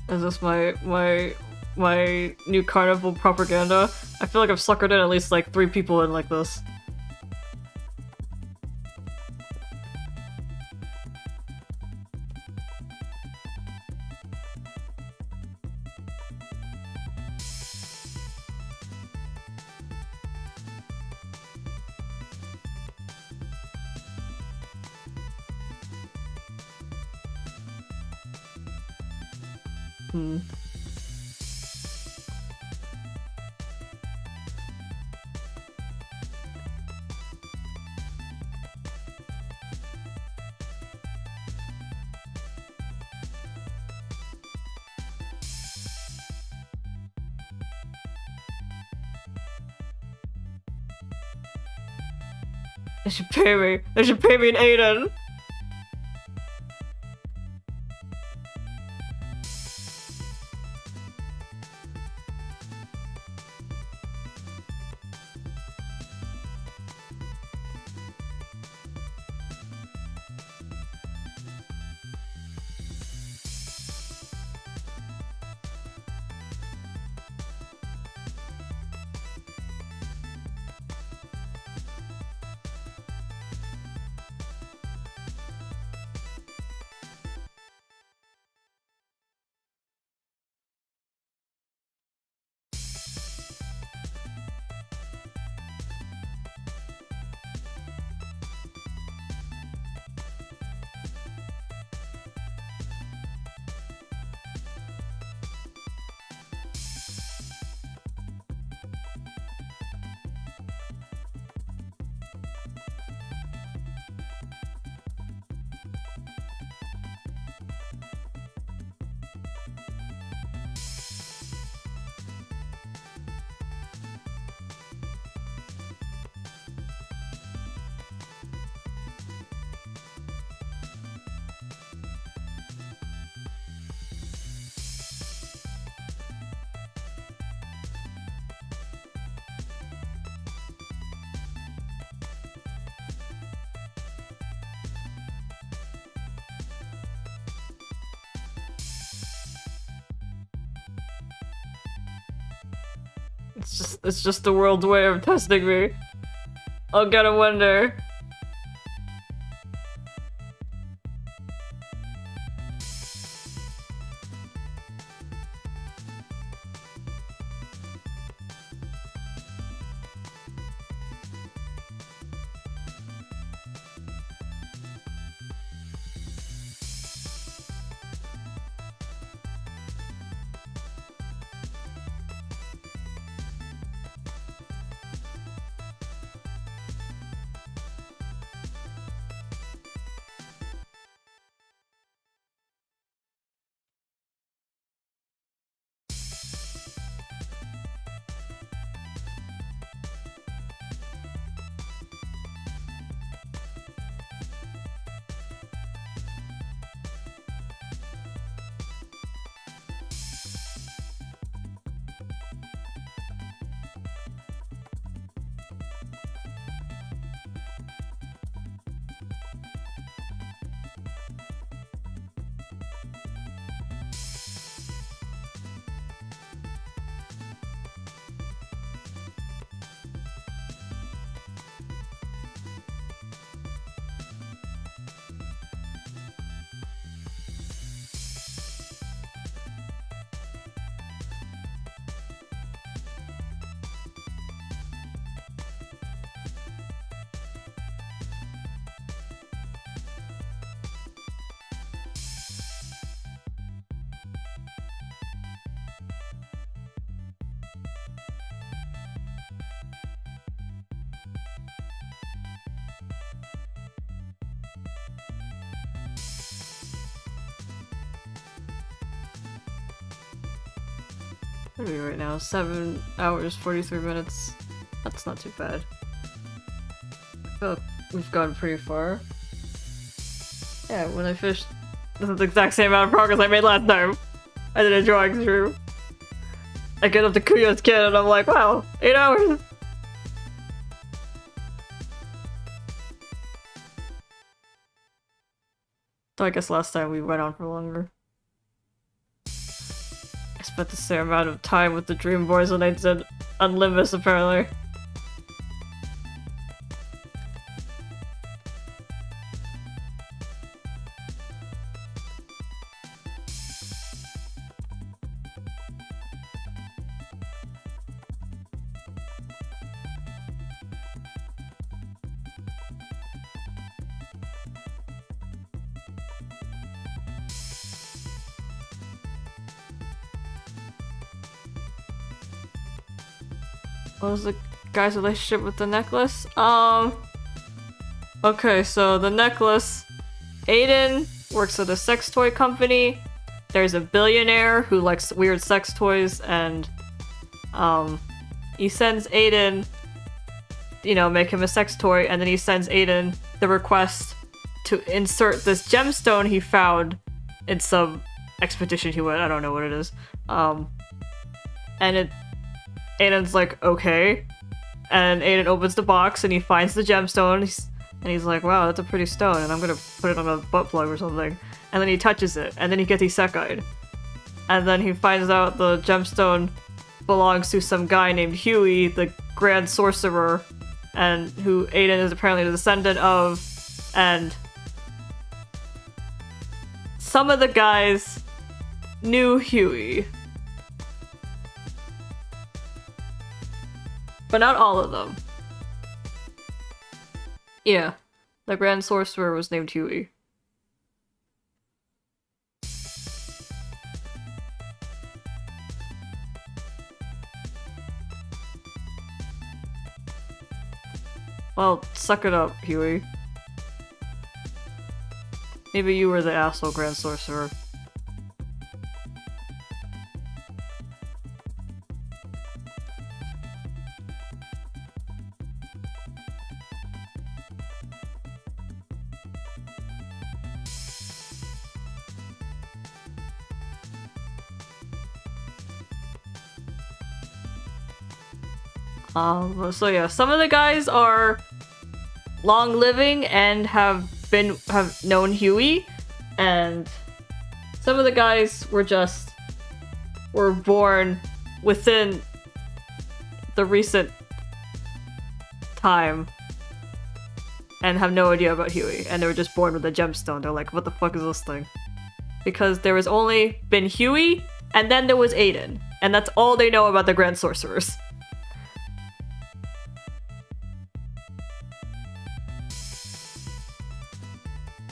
A: Is this my new carnival propaganda? I feel like I've suckered in at least like 3 people in like this. Hmm. They should pay me. They should pay me in Aiden. It's just the world's way of testing me. I'll gotta wonder. What are we right now? 7 hours, 43 minutes. That's not too bad. I feel like we've gone pretty far. Yeah, when I fished, this is the exact same amount of progress I made last time. I did a drawing through. I get up to Kuya's kid and I'm like, wow, 8 hours! So I guess last time we went on for longer. I spent the same amount of time with the Dream Boys when I did Unlimbus, apparently. What was the guy's relationship with the necklace? Okay, so the necklace, Aiden works at a sex toy company. There's a billionaire who likes weird sex toys, and he sends Aiden, you know, make him a sex toy, and then he sends Aiden the request to insert this gemstone he found in some expedition he went. I don't know what it is. And Aiden's like, okay. And Aiden opens the box and he finds the gemstone, and he's like, wow, that's a pretty stone, and I'm gonna put it on a butt plug or something. And then he touches it, and then he gets isekai'd. And then he finds out the gemstone belongs to some guy named Huey, the Grand Sorcerer, and who Aiden is apparently the descendant of, and some of the guys knew Huey. But not all of them. Yeah, the Grand Sorcerer was named Huey. Well, suck it up, Huey. Maybe you were the asshole Grand Sorcerer. So yeah, some of the guys are long living and have known Huey, and some of the guys were born within the recent time and have no idea about Huey, and they were just born with a gemstone. They're like, what the fuck is this thing? Because there has only been Huey, and then there was Aiden, and that's all they know about the Grand Sorcerers.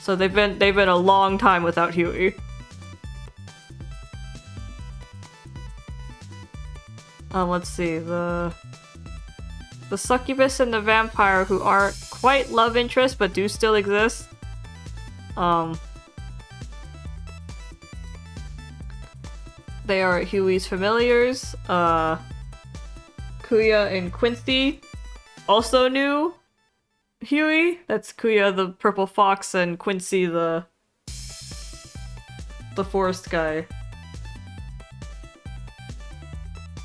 A: So they've been a long time without Huey. Let's see, the succubus and the vampire, who aren't quite love interests but do still exist. They are Huey's familiars. Kuya and Quincy also knew Huey. That's Kuya the purple fox and Quincy the forest guy.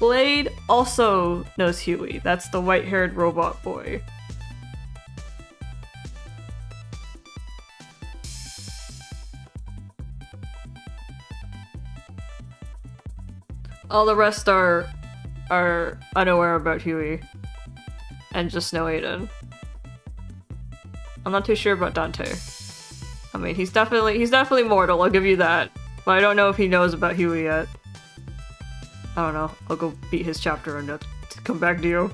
A: Blade also knows Huey. That's the white-haired robot boy. All the rest are unaware about Huey and just know Aiden. I'm not too sure about Dante. I mean, he's definitely mortal, I'll give you that. But I don't know if he knows about Huey yet. I don't know. I'll go beat his chapter and come back to you.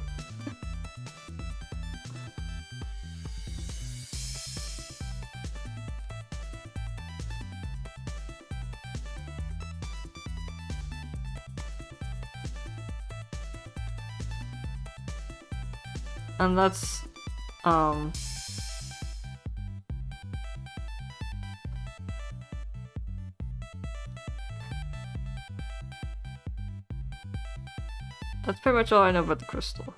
A: And that's, That's pretty much all I know about the crystal.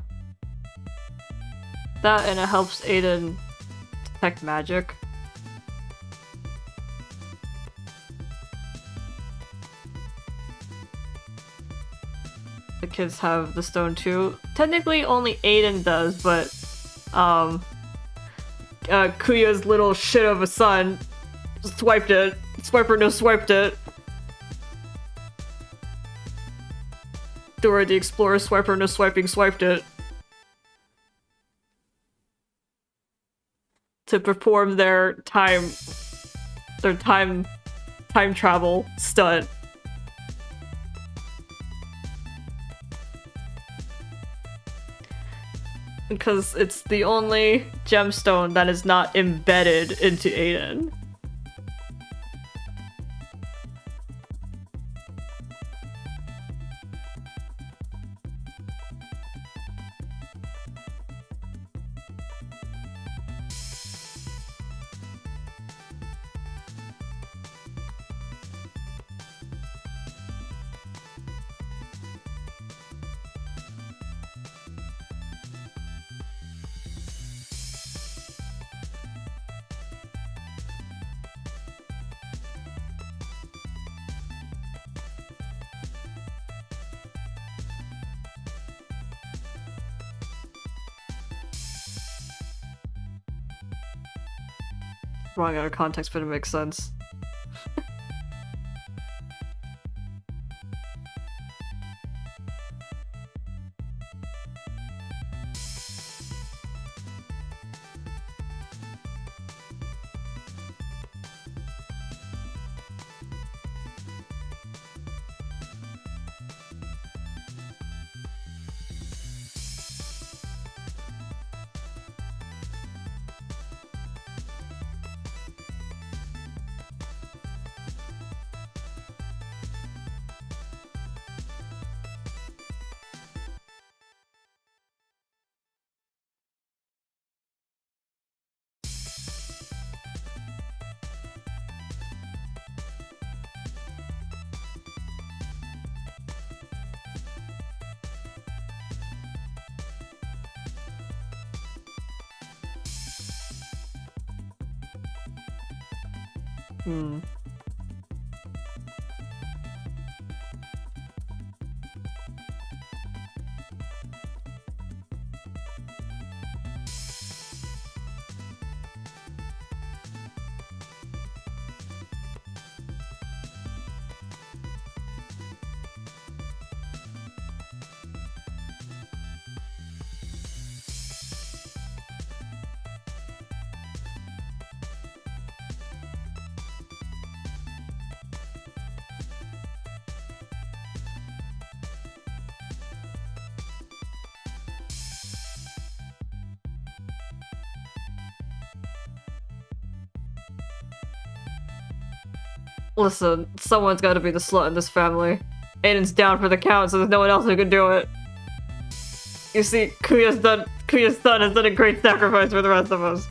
A: That, and it helps Aiden detect magic. The kids have the stone too. Technically only Aiden does, but Kuya's little shit of a son swiped it. Swiper no swiped it. Dora the Explorer swiper no swiping swiped it. To perform their time travel stunt. Because it's the only gemstone that is not embedded into Aiden. Wrong out of context, but it makes sense. Listen, someone's gotta be the slut in this family. Aiden's down for the count, so there's no one else who can do it. You see, Kuya's son has done a great sacrifice for the rest of us.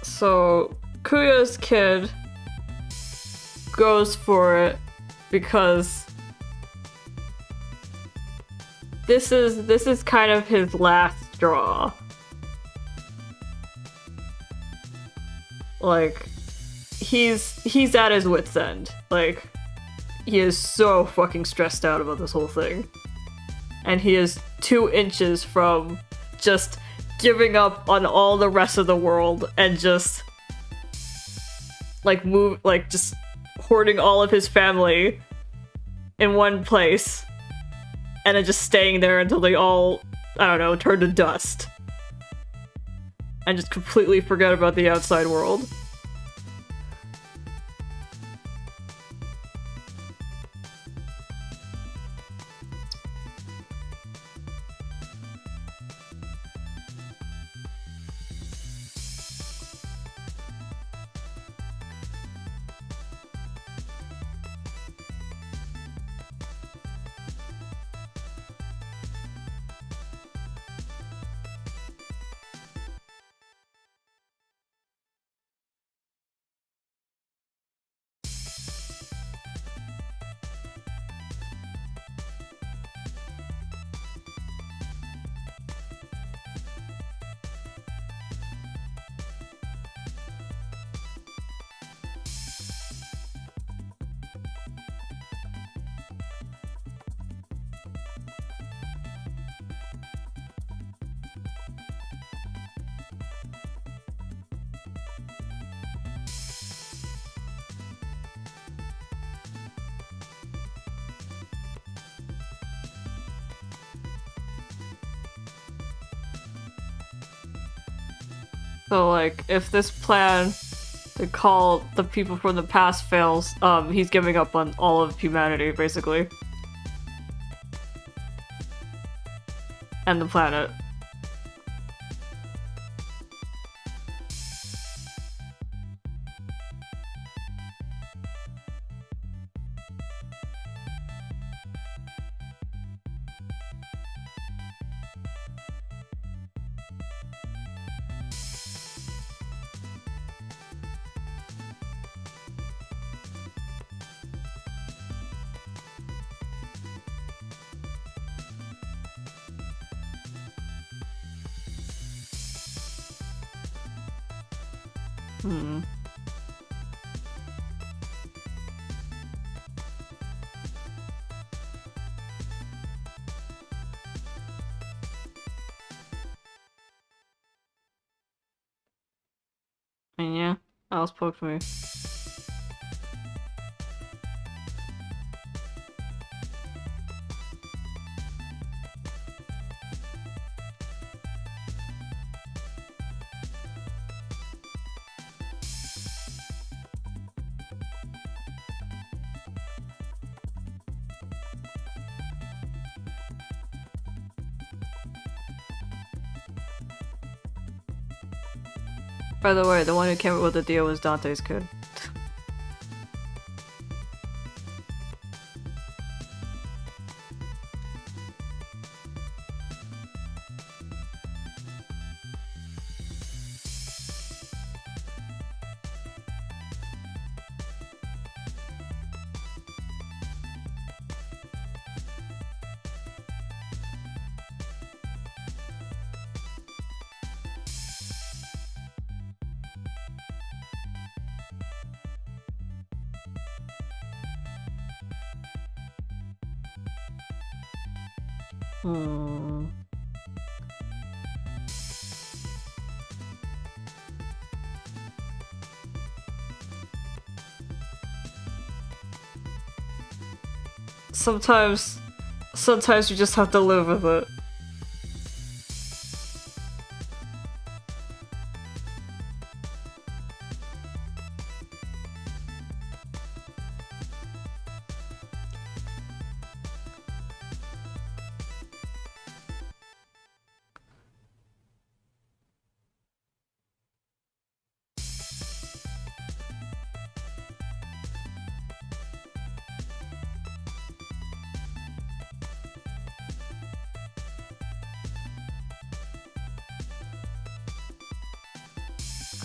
A: So, Kuya's kid goes for it because this is kind of his last straw. Like, he's at his wit's end. Like, he is so fucking stressed out about this whole thing. And he is 2 inches from just giving up on all the rest of the world and just like move, like just hoarding all of his family in one place, and then just staying there until they all, I don't know, turn to dust. And just completely forget about the outside world. So, like, if this plan to call the people from the past fails, he's giving up on all of humanity, basically. And the planet. Hmm. And yeah, that was poked me. By the way, the one who came up with the deal was Dante's kid. Hmm. Sometimes you just have to live with it.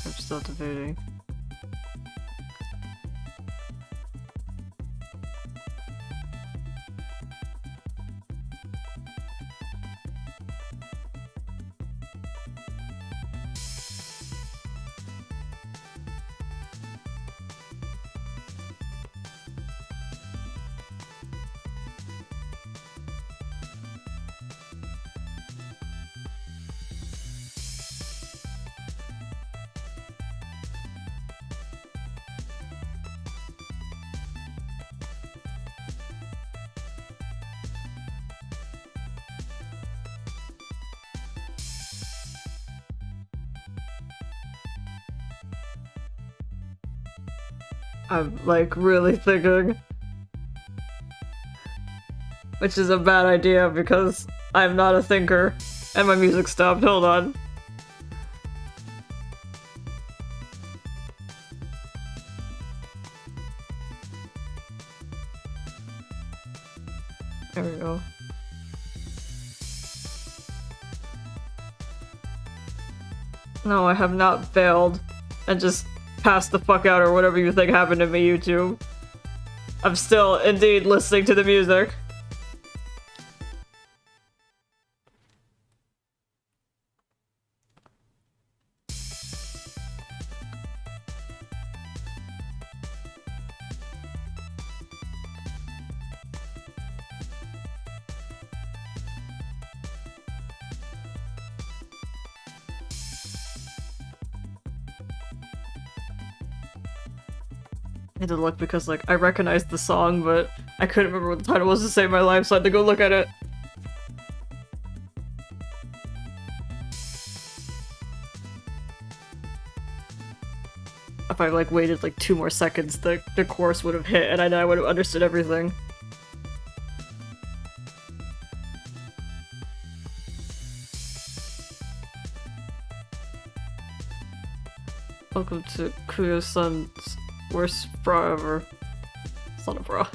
A: I'm still debating. I'm like really thinking. Which is a bad idea because I'm not a thinker. And my music stopped, hold on. There we go. No, I have not failed. And just passed the fuck out or whatever you think happened to me, YouTube. I'm still indeed listening to the music. I had to look because, like, I recognized the song, but I couldn't remember what the title was to save my life, so I had to go look at it. If I, like, waited, like, 2 more seconds, the chorus would have hit, and I know I would have understood everything. Welcome to Kuyo-san's worst bra ever. It's not a bra.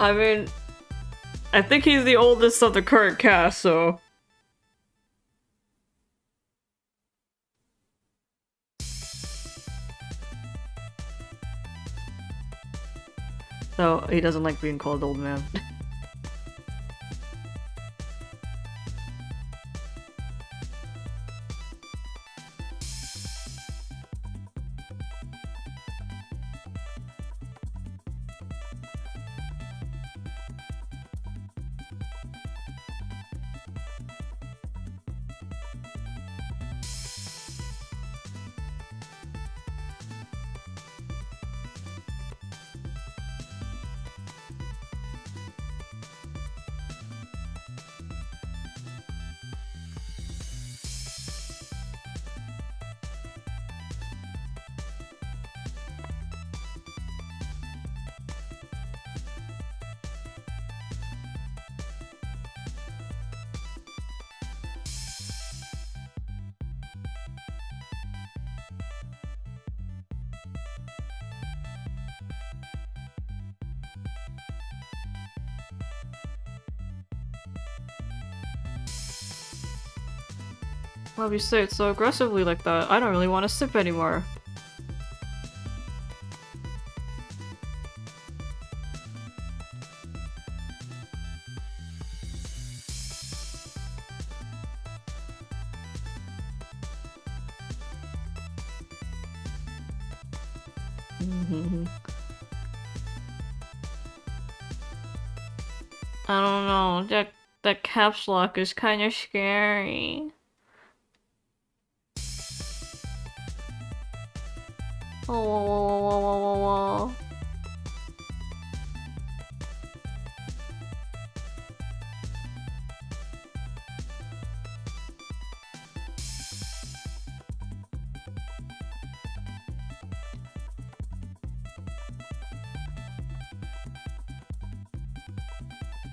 A: I mean, I think he's the oldest of the current cast, so... So, he doesn't like being called old man. Why would you say it so aggressively like that? I don't really want to sip anymore. I don't know, that caps lock is kind of scary. Oh.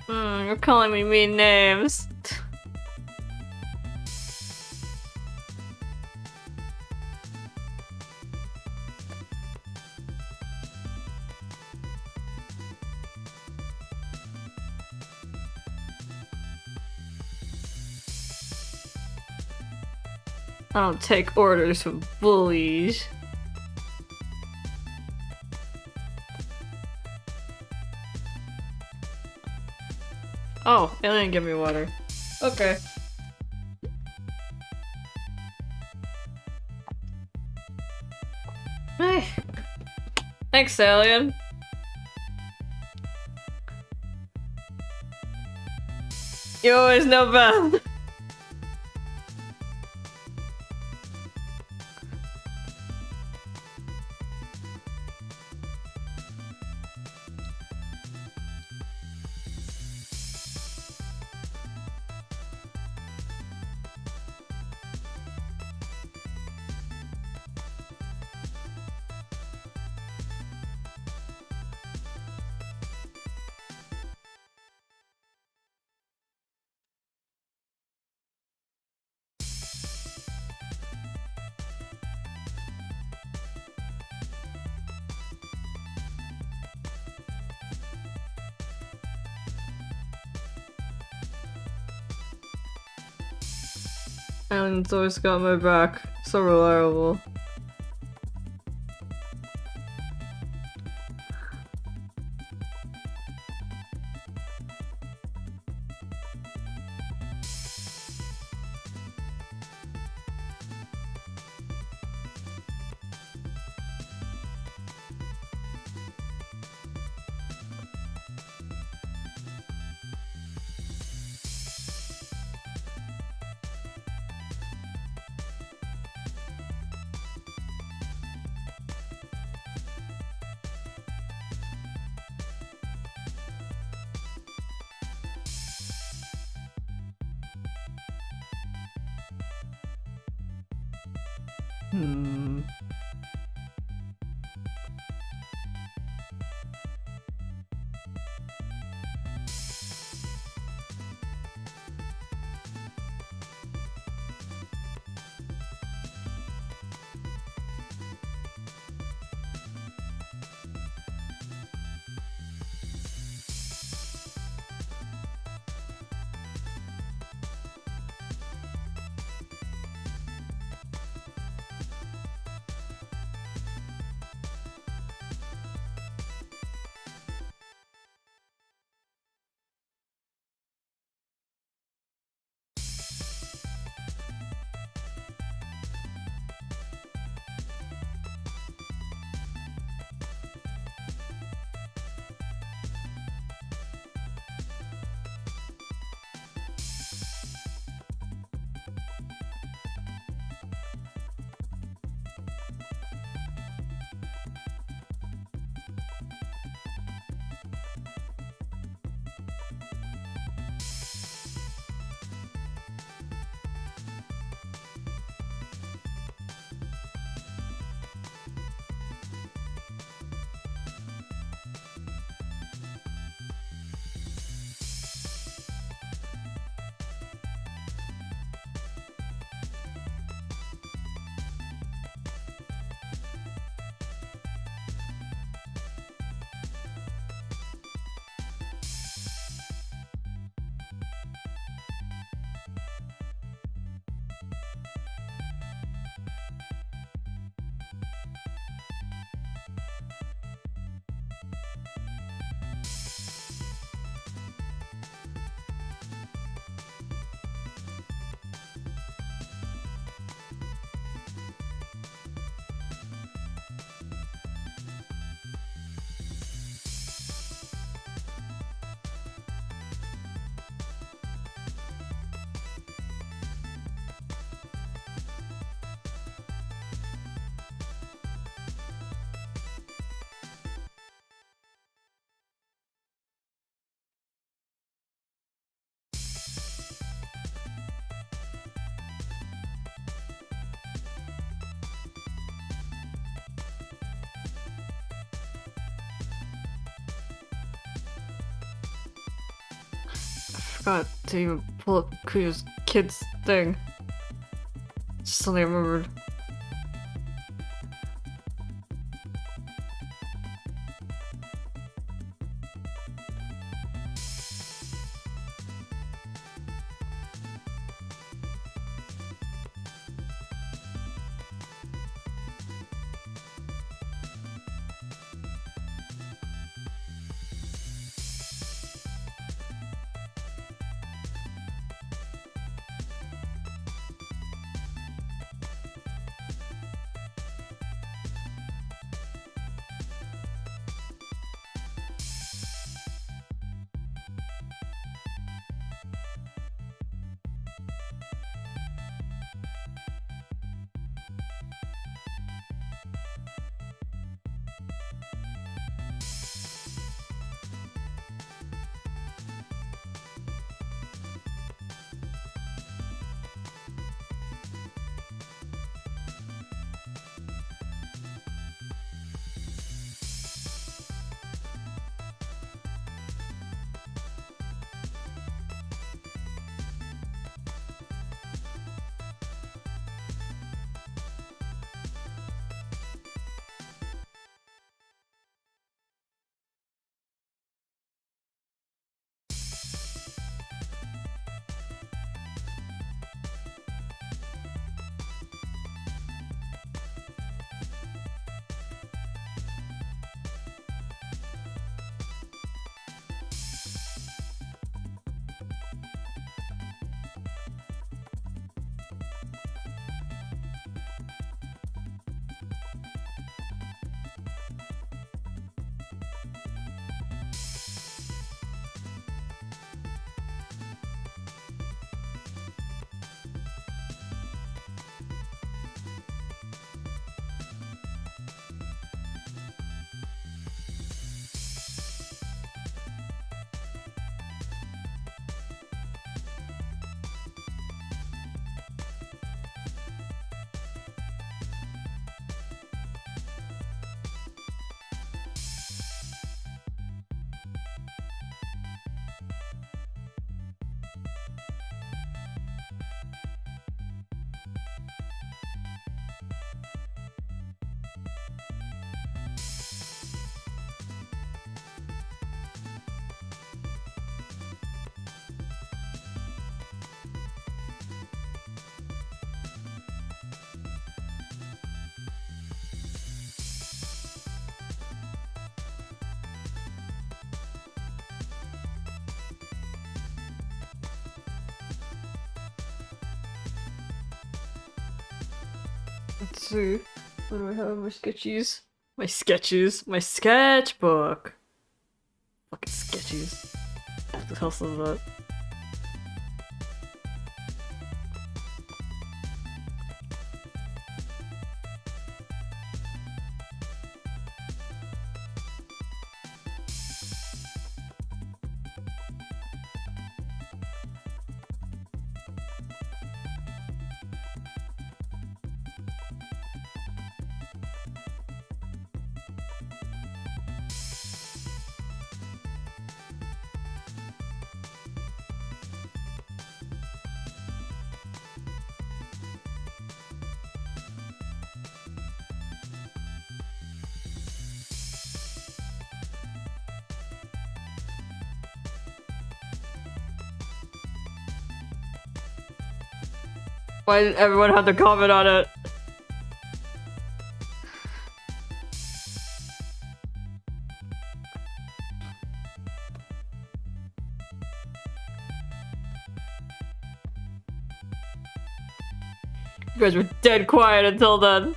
A: You're calling me mean names. I don't take orders from bullies. Oh, alien, give me water. Okay. Hey. Thanks, alien. You always know best. Alien's always got my back. So reliable. Hmm. Forgot to even pull up Kuya's kid's thing. Just suddenly remembered. Let's see. What do I have in my sketchies? My sketches. My sketchbook. Fucking sketchies. What the hell is that? Why did everyone have to comment on it? You guys were dead quiet until then.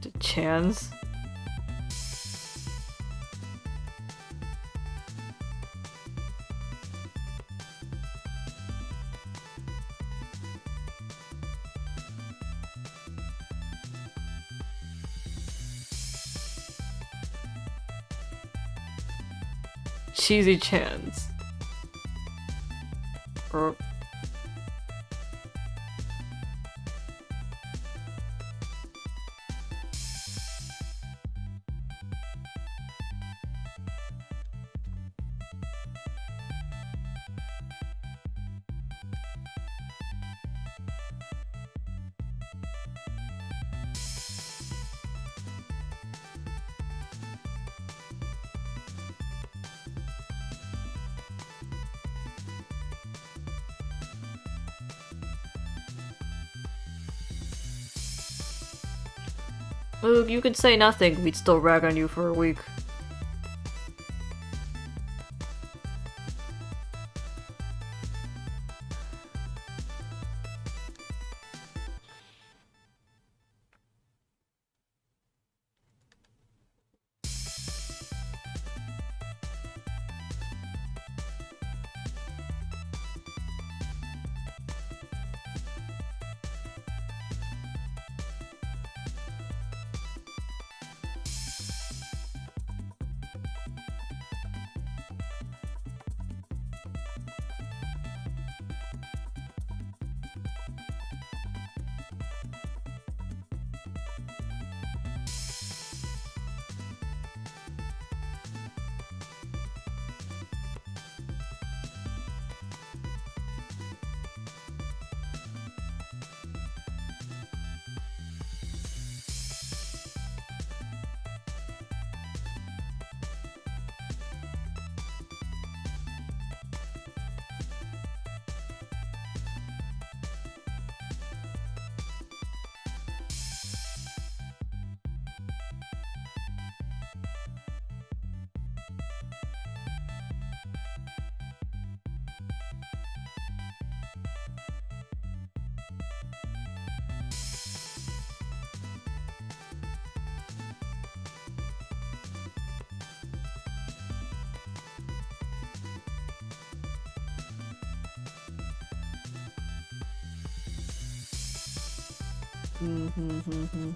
A: The chance. Cheesy chance. Or Luke, you could say nothing, we'd still rag on you for a week. Mm-hmm.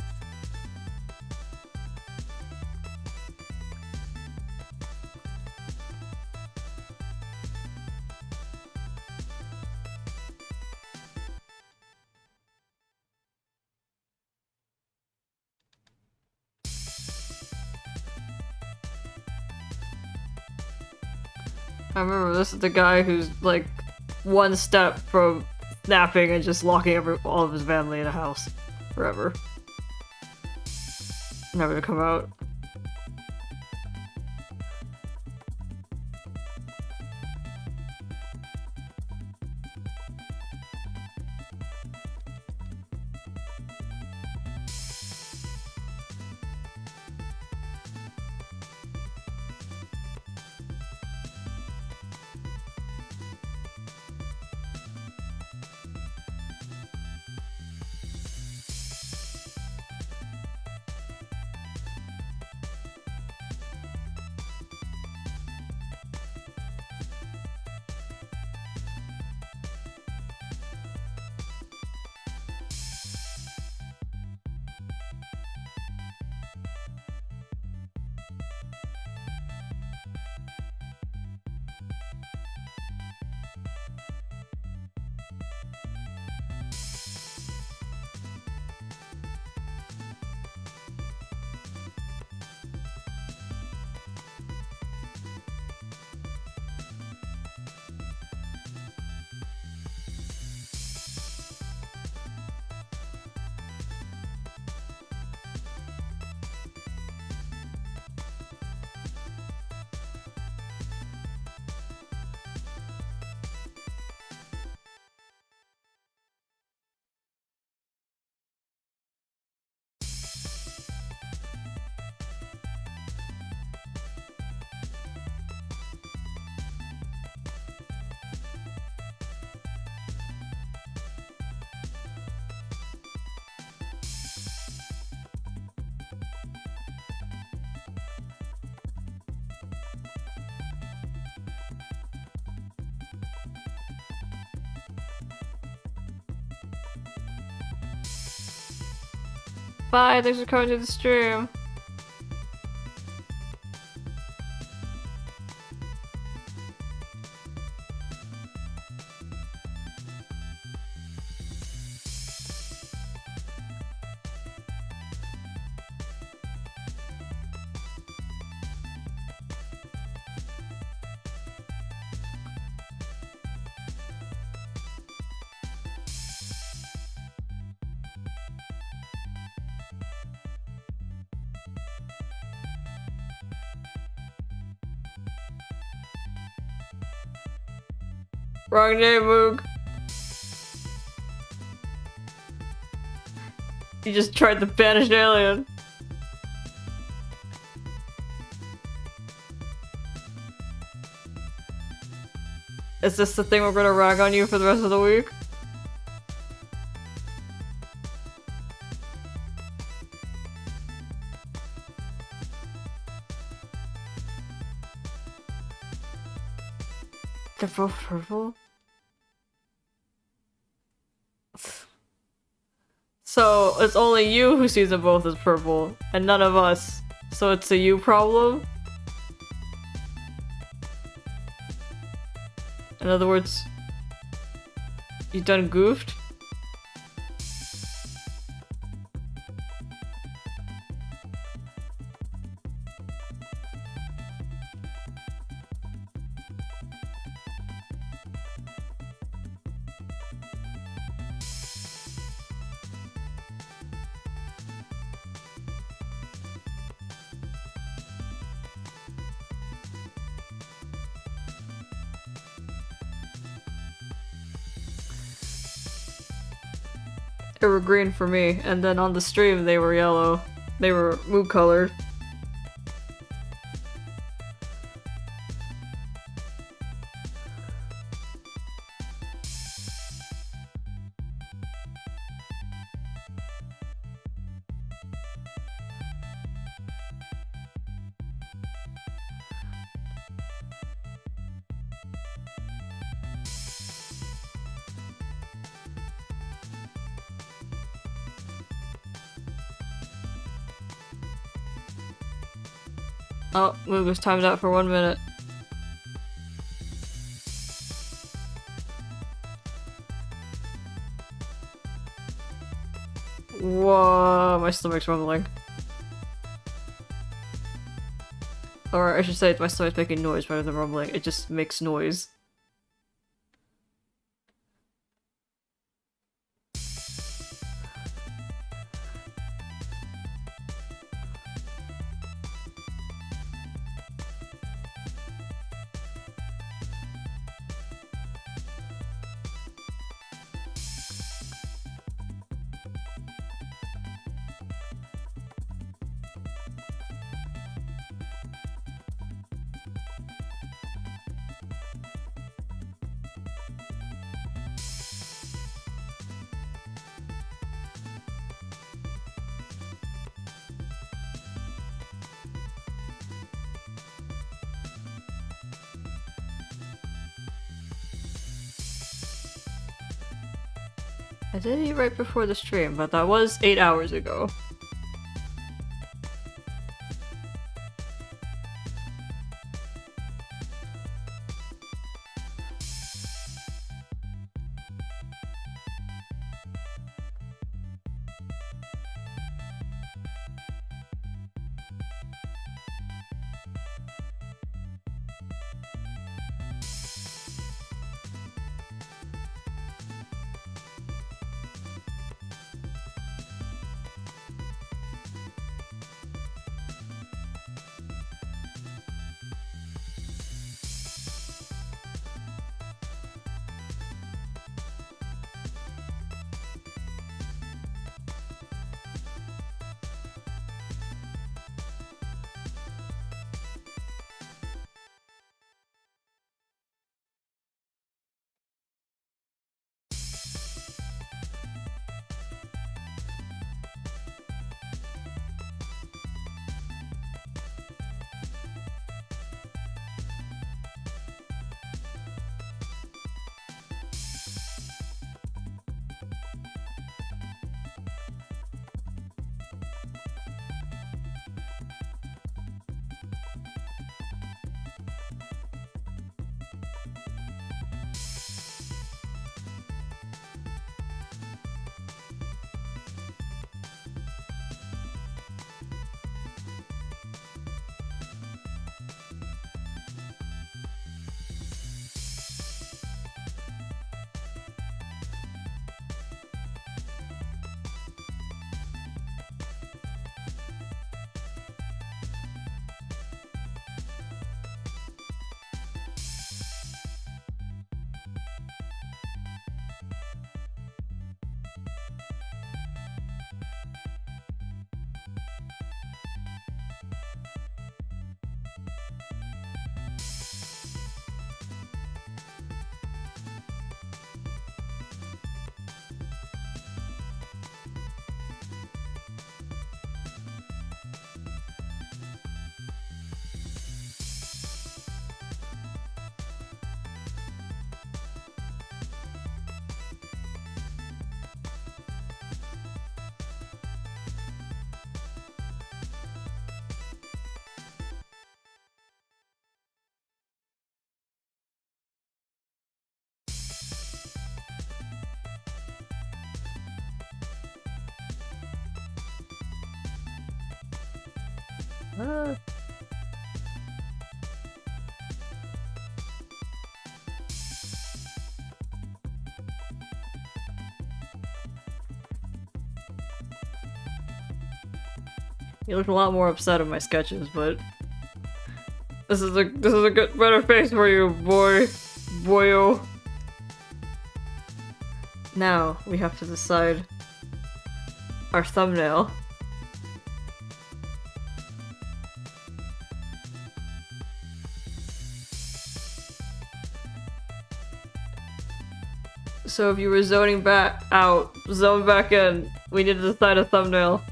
A: I remember this is the guy who's like one step from snapping and just locking all of his family in a house forever. Never to come out. Bye, thanks for coming to the stream. Wrong name, Moog. You just tried the banished alien. Is this the thing we're gonna rag on you for the rest of the week? They're both purple? So, it's only you who sees them both as purple, and none of us. So it's a you problem? In other words, you done goofed? They were green for me, and then on the stream they were yellow. They were mood colored. Oh, we was timed out for 1 minute. Whoa, my stomach's rumbling. Or I should say my stomach's making noise rather than rumbling. It just makes noise. I did eat right before the stream, but that was 8 hours ago. You look a lot more upset in my sketches, but this is a good better face for you, boyo. Now we have to decide our thumbnail. So if you were zoning back out, zone back in, we need to decide a thumbnail.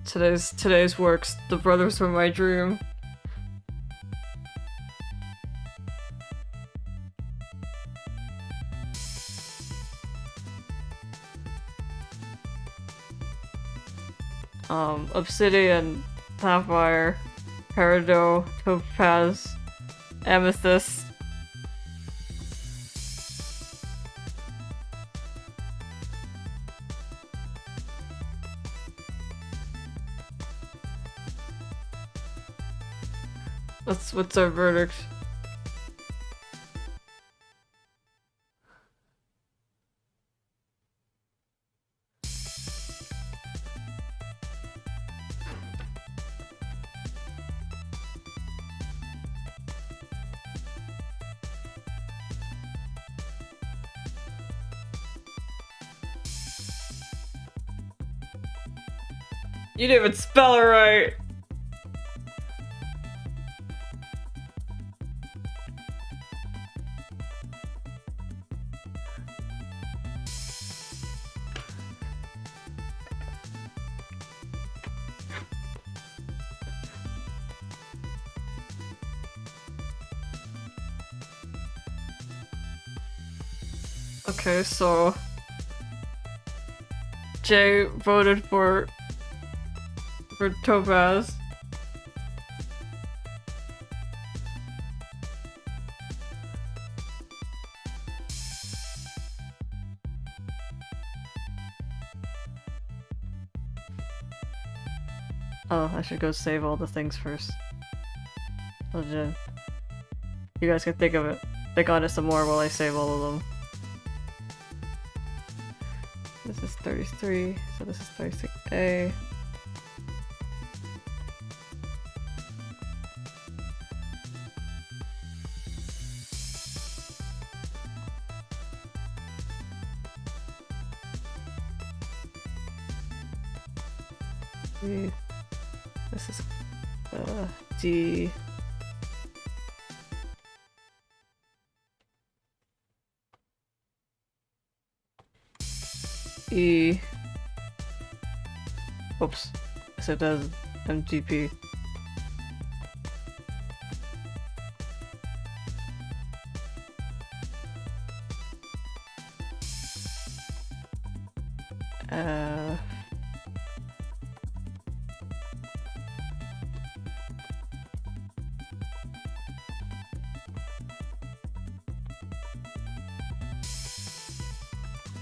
A: Today's works. The brothers from my dream. Obsidian, Sapphire, Peridot, Topaz, Amethyst. What's our verdict? You didn't even spell it right! Okay, so Jay voted for Topaz. Oh, I should go save all the things first. Legit. You guys can think of it. Think on it some more while I save all of them. This is 33, so this is 36A. This is D. E. Oops. I said that as MGP.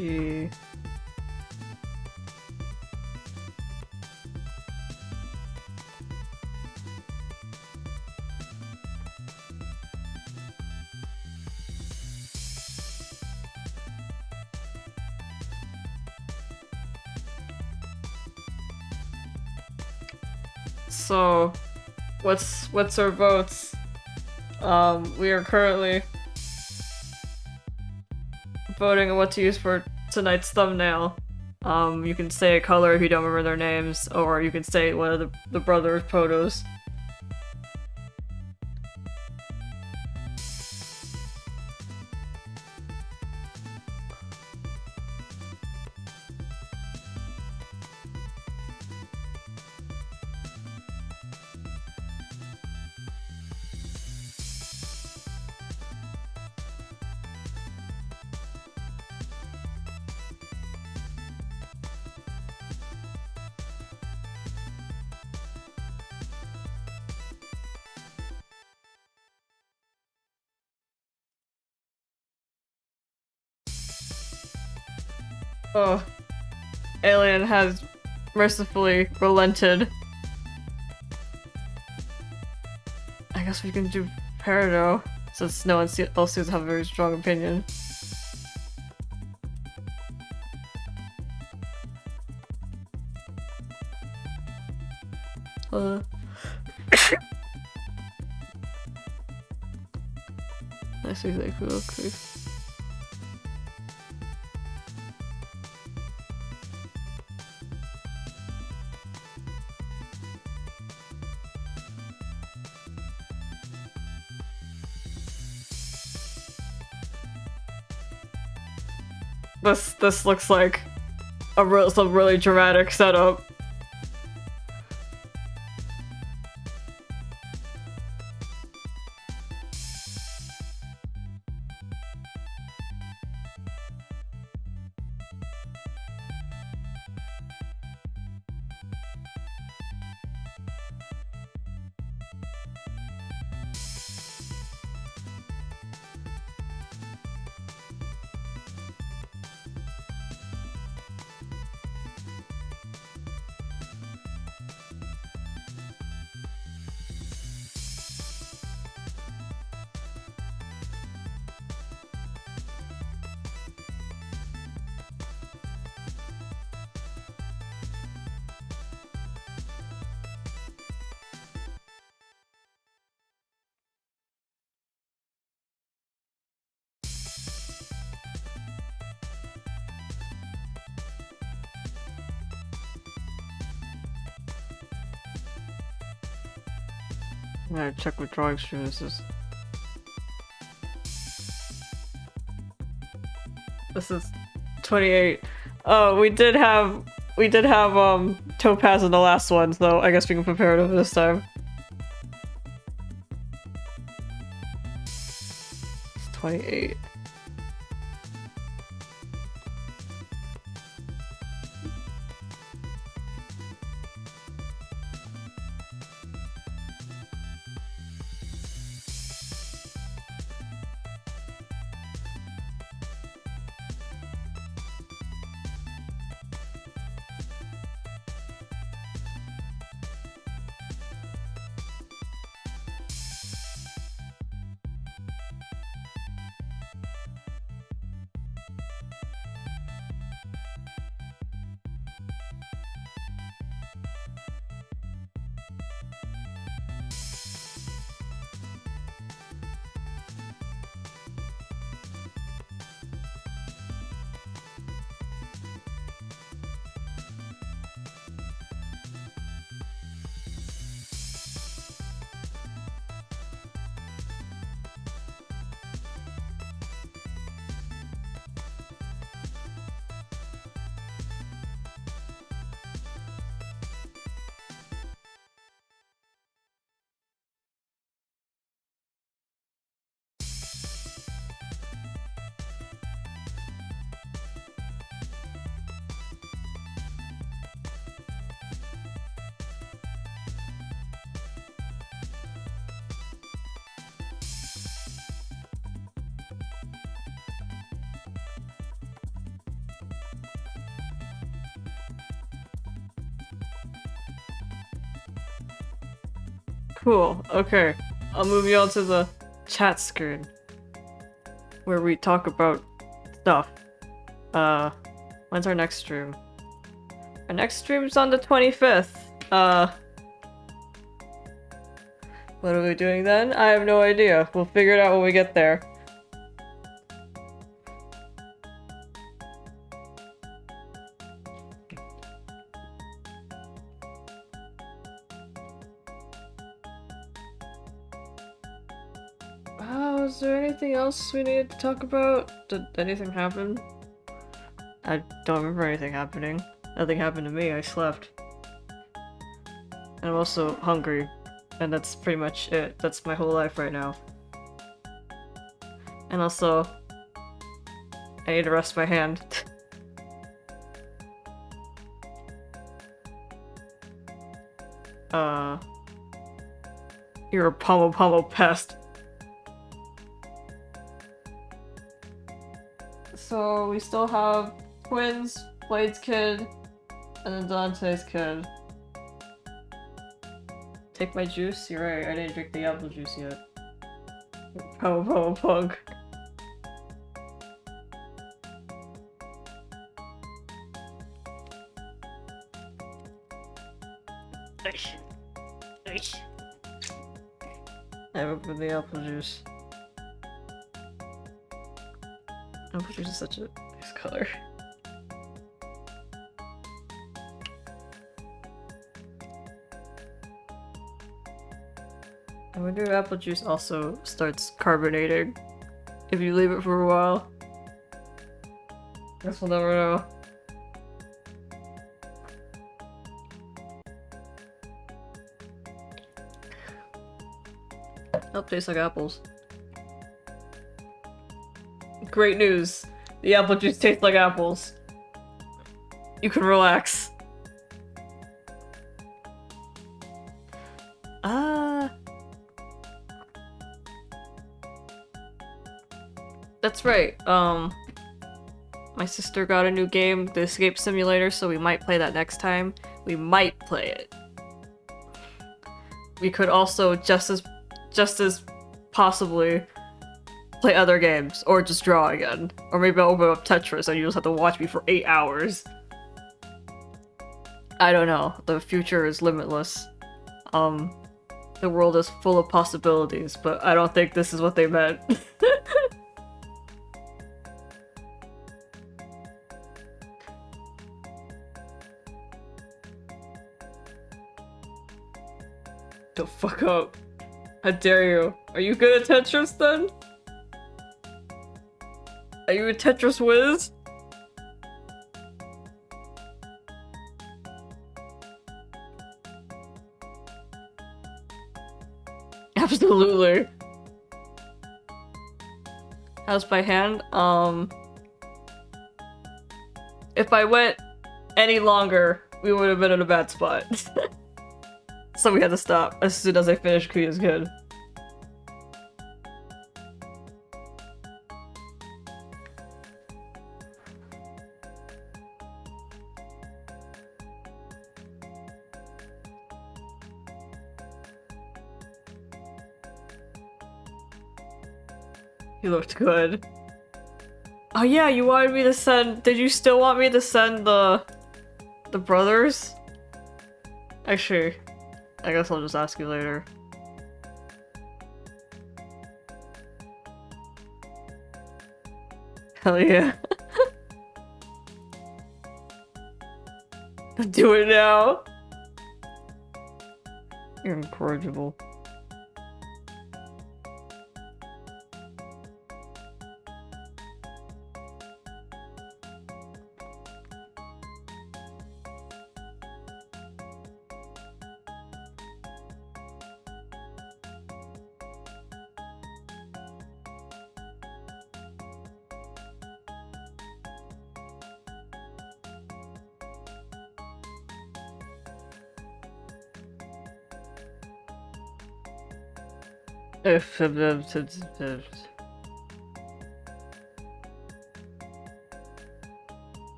A: E. So, what's our votes? We are currently voting on what to use for tonight's thumbnail. You can say a color if you don't remember their names, or you can say one of the brothers' photos. Oh, Alien has mercifully relented. I guess we can do Peridot, since no one else seems to have a very strong opinion. Nice exactly, okay. This looks like some really dramatic setup. I'm gonna check what drawing stream this is. This is 28. Oh, we did have Topaz in the last one, so I guess we can prepare it this time. It's 28. Cool, okay. I'll move you on to the chat screen. Where we talk about stuff. When's our next stream? Our next stream's on the 25th. What are we doing then? I have no idea. We'll figure it out when we get there. Is there anything else we needed to talk about? Did anything happen? I don't remember anything happening. Nothing happened to me, I slept. And I'm also hungry. And that's pretty much it. That's my whole life right now. And also, I need to rest my hand. You're a pomo pest. So we still have Twins, Blade's kid, and then Dante's kid. Take my juice? You're right, I didn't drink the apple juice yet. Pomo punk. I opened the apple juice. Apple juice is such a nice color. I wonder if apple juice also starts carbonating if you leave it for a while. Guess we'll never know. Oh, tastes like apples. Great news. The apple juice tastes like apples. You can relax. That's right. My sister got a new game, the Escape Simulator, so we might play that next time. We might play it. We could also just as possibly play other games, or just draw again. Or maybe I'll open up Tetris and you just have to watch me for 8 hours. I don't know. The future is limitless. The world is full of possibilities, but I don't think this is what they meant. The fuck up. How dare you? Are you good at Tetris then? Are you a Tetris whiz? Absolutely. How's my hand? If I went any longer, we would have been in a bad spot. So we had to stop as soon as I finished Kuya's kid. He looked good. Oh yeah, you wanted me to send- did you still want me to send the brothers? Actually, I guess I'll just ask you later. Hell yeah. Do it now. You're incorrigible.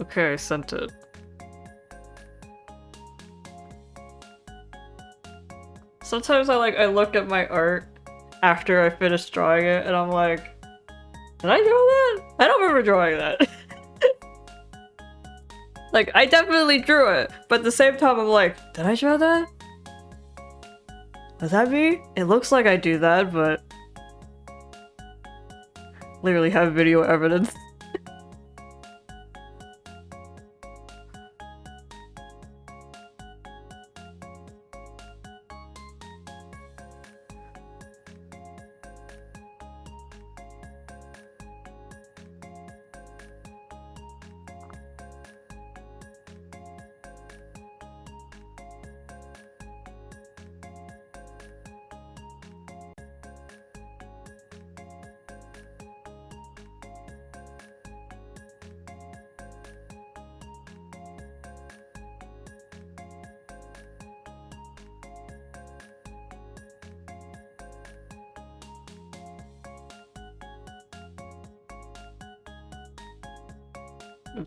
A: Okay, I sent it. Sometimes I look at my art after I finish drawing it and I'm like, did I draw that? I don't remember drawing that. Like, I definitely drew it, but at the same time I'm like, did I draw that? Was that me? It looks like I do that, but literally have video evidence.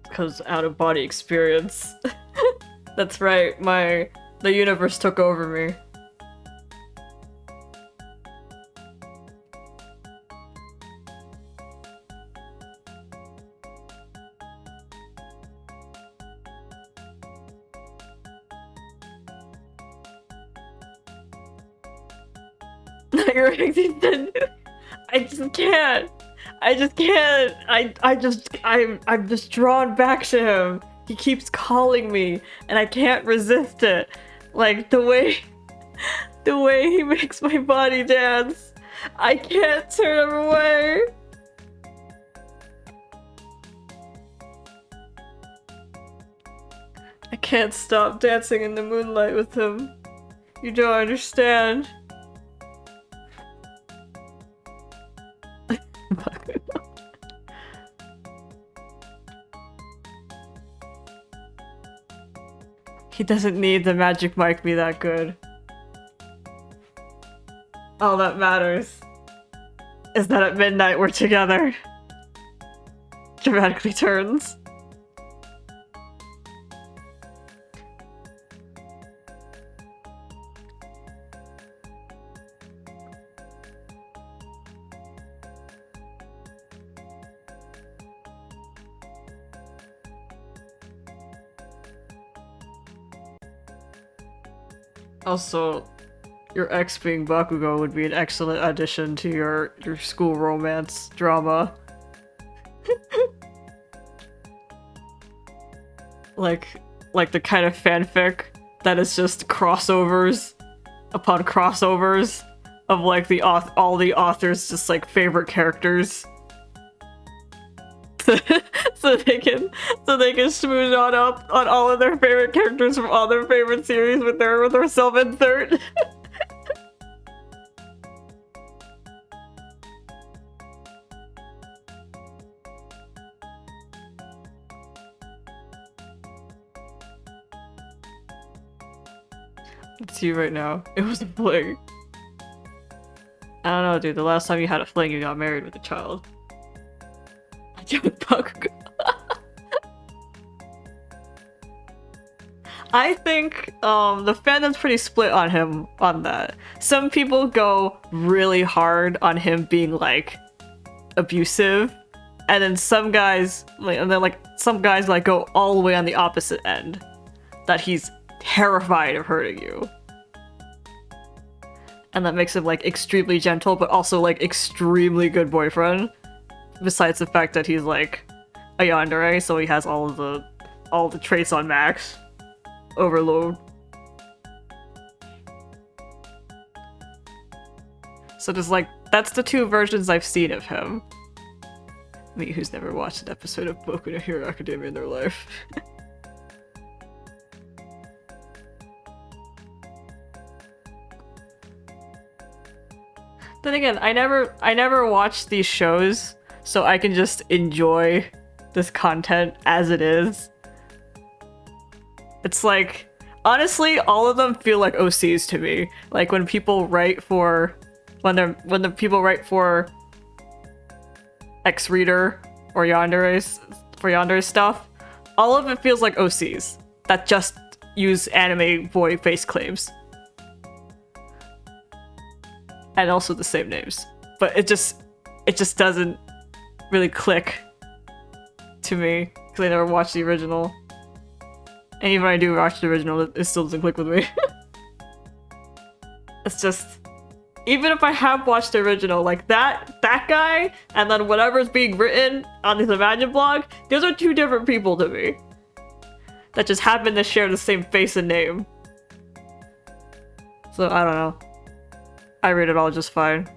A: Because out-of-body experience. That's right, the universe took over me. Now you're acting I just can't. I just can't. I'm just drawn back to him. He keeps calling me, and I can't resist it. Like the way he makes my body dance. I can't turn him away. I can't stop dancing in the moonlight with him. You don't understand. He doesn't need the magic mic be that good. All that matters is that at midnight we're together. Dramatically turns. Also, your ex being Bakugo would be an excellent addition to your school romance drama. like the kind of fanfic that is just crossovers upon crossovers of like all the authors' just like favorite characters. so they can smooth on up on all of their favorite characters from all their favorite series with their self-insert. It's you right now. It was a fling. I don't know, dude. The last time you had a fling, you got married with a child. I think the fandom's pretty split on him on that. Some people go really hard on him being like abusive, and then some guys like go all the way on the opposite end, that he's terrified of hurting you. And that makes him like extremely gentle, but also like extremely good boyfriend. Besides the fact that he's like a yandere, so he has all the traits on max overload. So just like that's the two versions I've seen of him. Me, who's never watched an episode of Boku no Hero Academia in their life. Then again, I never watched these shows, so I can just enjoy this content as it is. It's like, honestly, all of them feel like OCs to me. Like when people write for, when the people write for X-Reader or Yandere stuff, all of it feels like OCs that just use anime boy face claims. And also the same names. But it just doesn't really click to me, because I never watched the original. And even when I do watch the original, it still doesn't click with me. It's just, even if I have watched the original, like that guy, and then whatever's being written on this Imagine blog, those are two different people to me. That just happen to share the same face and name. So I don't know. I read it all just fine.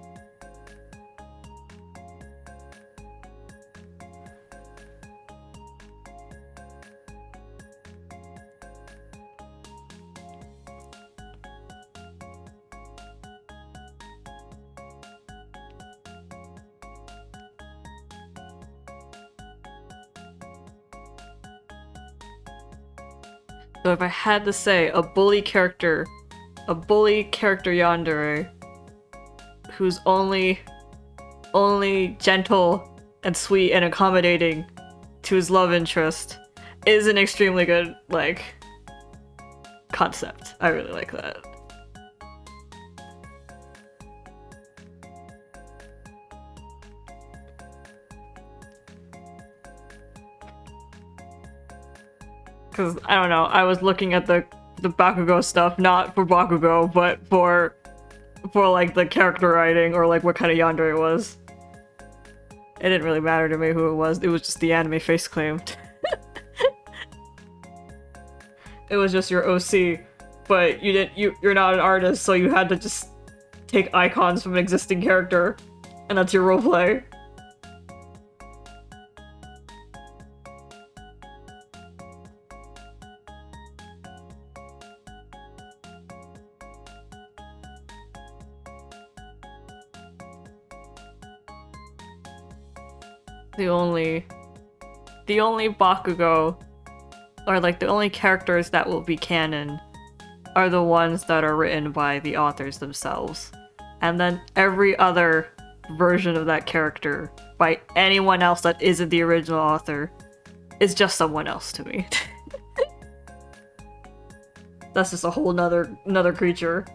A: So if I had to say a bully character yandere who's only gentle and sweet and accommodating to his love interest is an extremely good, like, concept. I really like that. Because, I don't know, I was looking at the Bakugo stuff, not for Bakugo, but for like the character writing or like what kind of yandere it was. It didn't really matter to me who it was just the anime face claim. It was just your OC, but you're not an artist, so you had to just take icons from an existing character, and that's your roleplay. The only Bakugo, or like the only characters that will be canon, are the ones that are written by the authors themselves. And then every other version of that character by anyone else that isn't the original author is just someone else to me. That's just a whole another creature.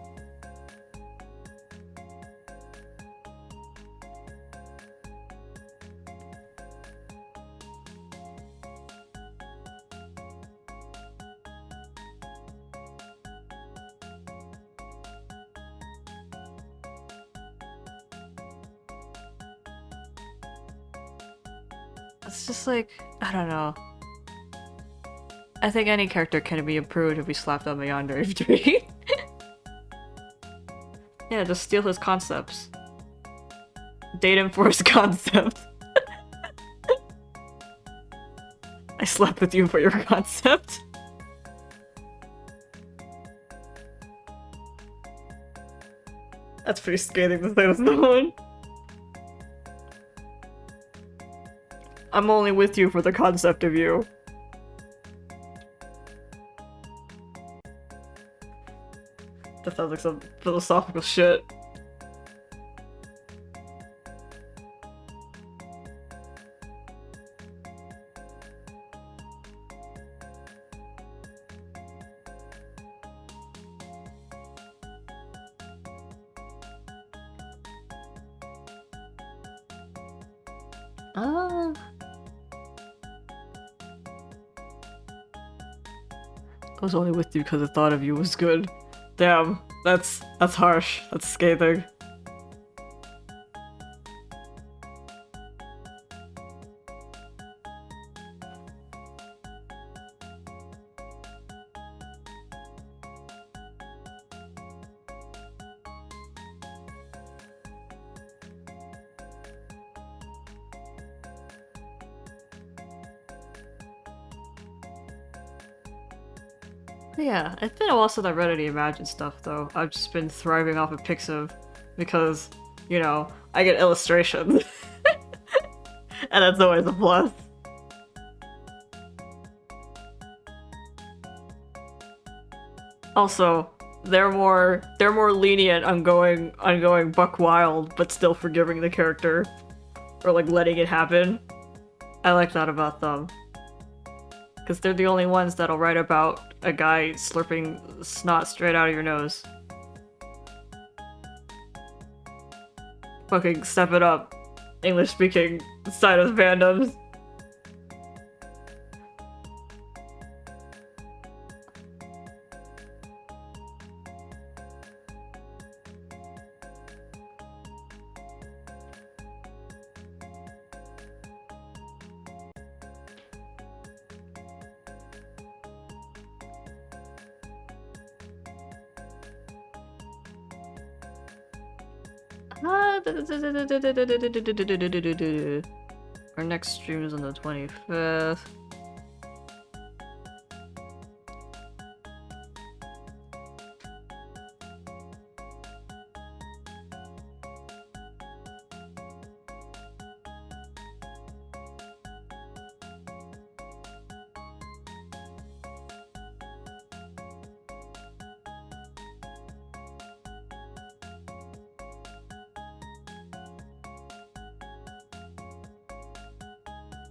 A: It's just like, I don't know. I think any character can be improved if we slapped on the yandere tree. Yeah, just steal his concepts. Date him for his concept. I slept with you for your concept. That's pretty scathing to say to someone. I'm only with you for the concept of you. That sounds like some philosophical shit. I was only with you because the thought of you was good. Damn, that's harsh. That's scathing. Yeah, it's been a while since I read any Imagine stuff, though. I've just been thriving off of Pixiv because, you know, I get illustrations. And that's always a plus. Also, they're more lenient on going buck wild, but still forgiving the character. Or like letting it happen. I like that about them. Because they're the only ones that'll write about a guy slurping snot straight out of your nose. Fucking step it up. English-speaking side of fandoms. Our next stream is on the 25th.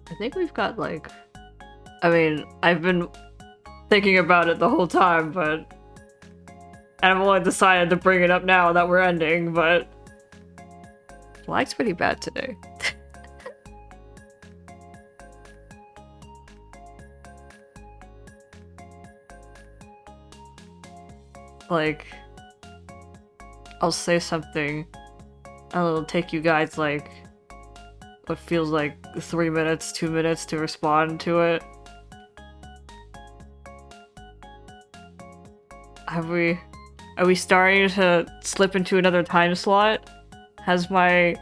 A: I think we've got like... I mean, I've been thinking about it the whole time, but... And I've only decided to bring it up now that we're ending, but... Lag's pretty bad today. Like... I'll say something, and it'll take you guys like... what feels like 3 minutes, 2 minutes to respond to it. Are we starting to slip into another time slot? Has my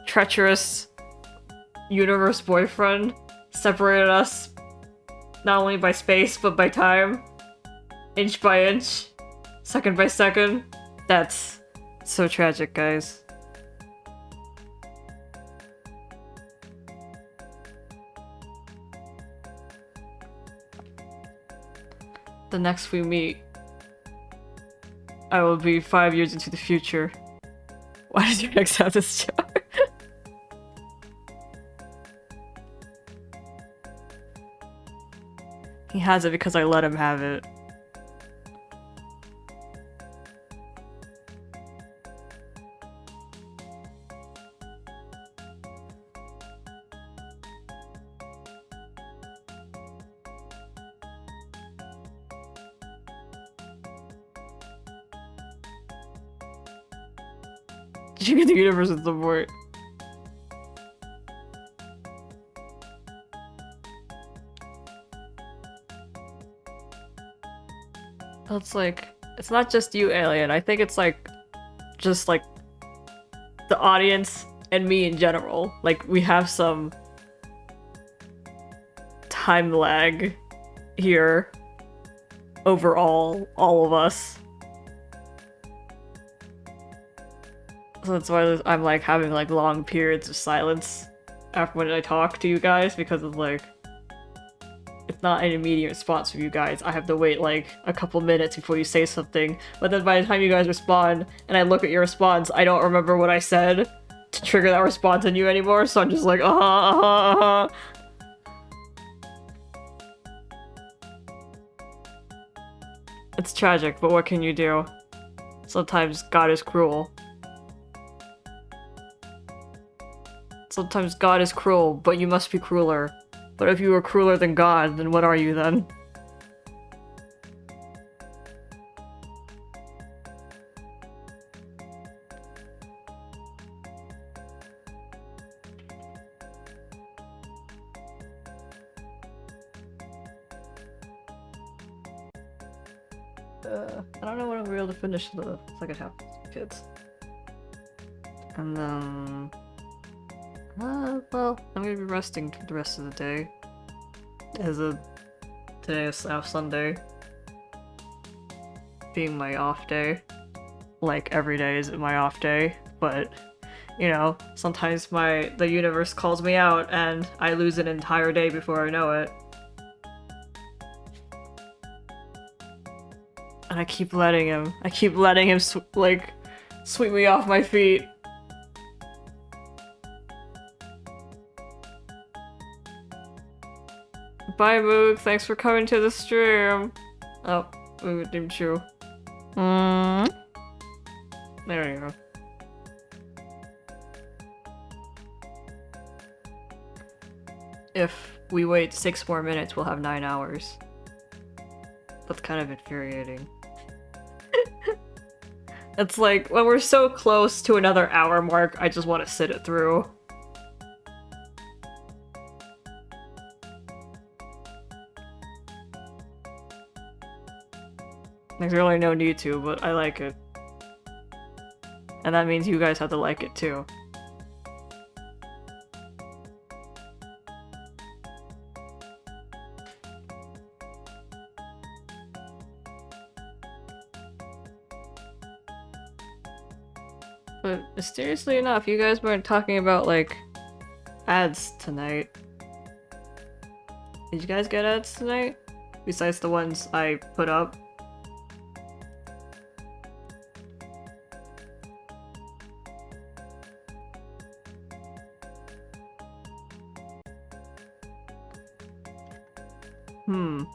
A: treacherous universe boyfriend separated us not only by space but by time? Inch by inch? Second by second? That's so tragic, guys. The next we meet, I will be 5 years into the future. Why does your ex have this chart? He has it because I let him have it. Did you get the universe at some point? It's like, It's not just you, Alien. I think it's like just like the audience and me in general. Like we have some time lag here overall, all of us. So that's why I'm like having like long periods of silence after when I talk to you guys, because of like it's not an immediate response from you guys. I have to wait like a couple minutes before you say something, but then by the time you guys respond and I look at your response, I don't remember what I said to trigger that response in you anymore, so I'm just like It's tragic, but what can you do? Sometimes God is cruel. Sometimes God is cruel, but you must be crueler. But if you were crueler than God, then what are you then? I don't know when I'll be able to finish the second half of Kids. And then... well, I'm gonna be resting the rest of the day. Today is now Sunday. Being my off day. Like, every day is my off day, but, you know, sometimes the universe calls me out and I lose an entire day before I know it. And I keep letting him like, sweep me off my feet. Bye, Moog. Thanks for coming to the stream. Oh, Moog didn't you? There you go. If we wait 6 more minutes, we'll have 9 hours. That's kind of infuriating. It's like, when we're so close to another hour mark, I just want to sit it through. There's really no need to, but I like it. And that means you guys have to like it too. But mysteriously enough, you guys weren't talking about, like, ads tonight. Did you guys get ads tonight? Besides the ones I put up? I'm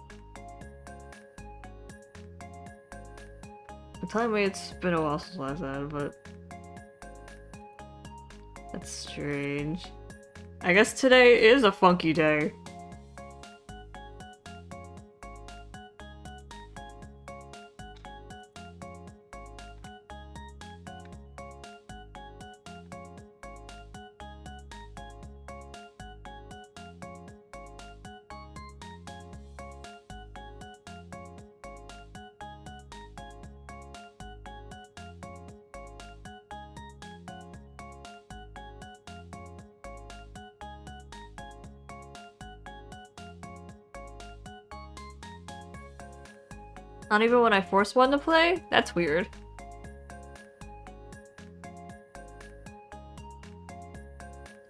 A: telling me it's been a while since last ad, but... That's strange. I guess today is a funky day. Not even when I force one to play? That's weird.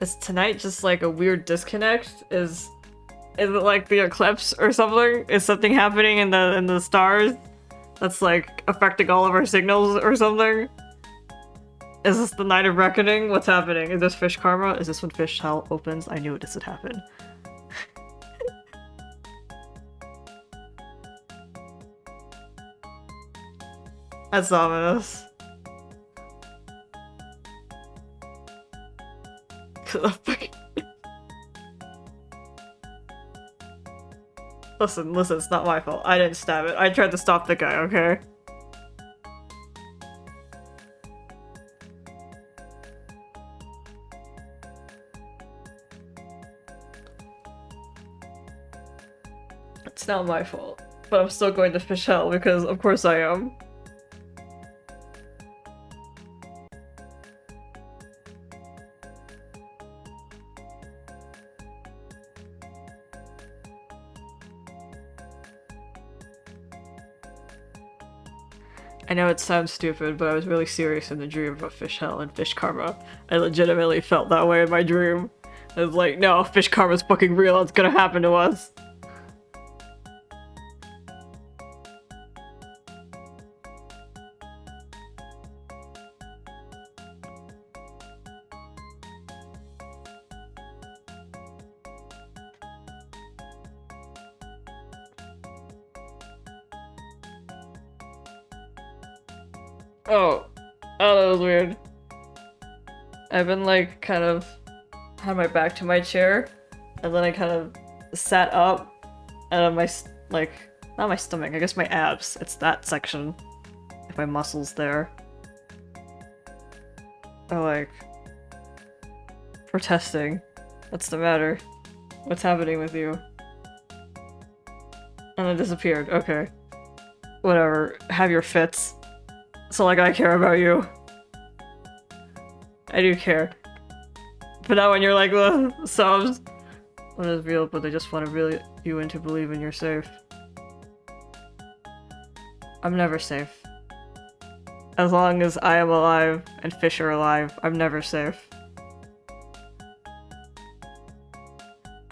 A: Is tonight just like a weird disconnect? Is it like the eclipse or something? Is something happening in the stars that's like affecting all of our signals or something? Is this the night of reckoning? What's happening? Is this fish karma? Is this when fish hell opens? I knew this would happen. That's ominous. Listen, it's not my fault. I didn't stab it. I tried to stop the guy, okay? It's not my fault. But I'm still going to fish hell because of course I am. I know it sounds stupid, but I was really serious in the dream about fish hell and fish karma. I legitimately felt that way in my dream. I was like, no, fish karma's fucking real, it's gonna happen to us. Oh. Oh, that was weird. I've been like kind of had my back to my chair, and then I kind of sat up, and my like not my stomach, I guess my abs. It's that section. If my muscles there are like protesting. What's the matter? What's happening with you? And it disappeared. Okay. Whatever. Have your fits. It's not like I care about you. I do care. But not when you're like, subs. What is real, but they just want to reel you into believing you're safe. I'm never safe. As long as I am alive and fish are alive, I'm never safe.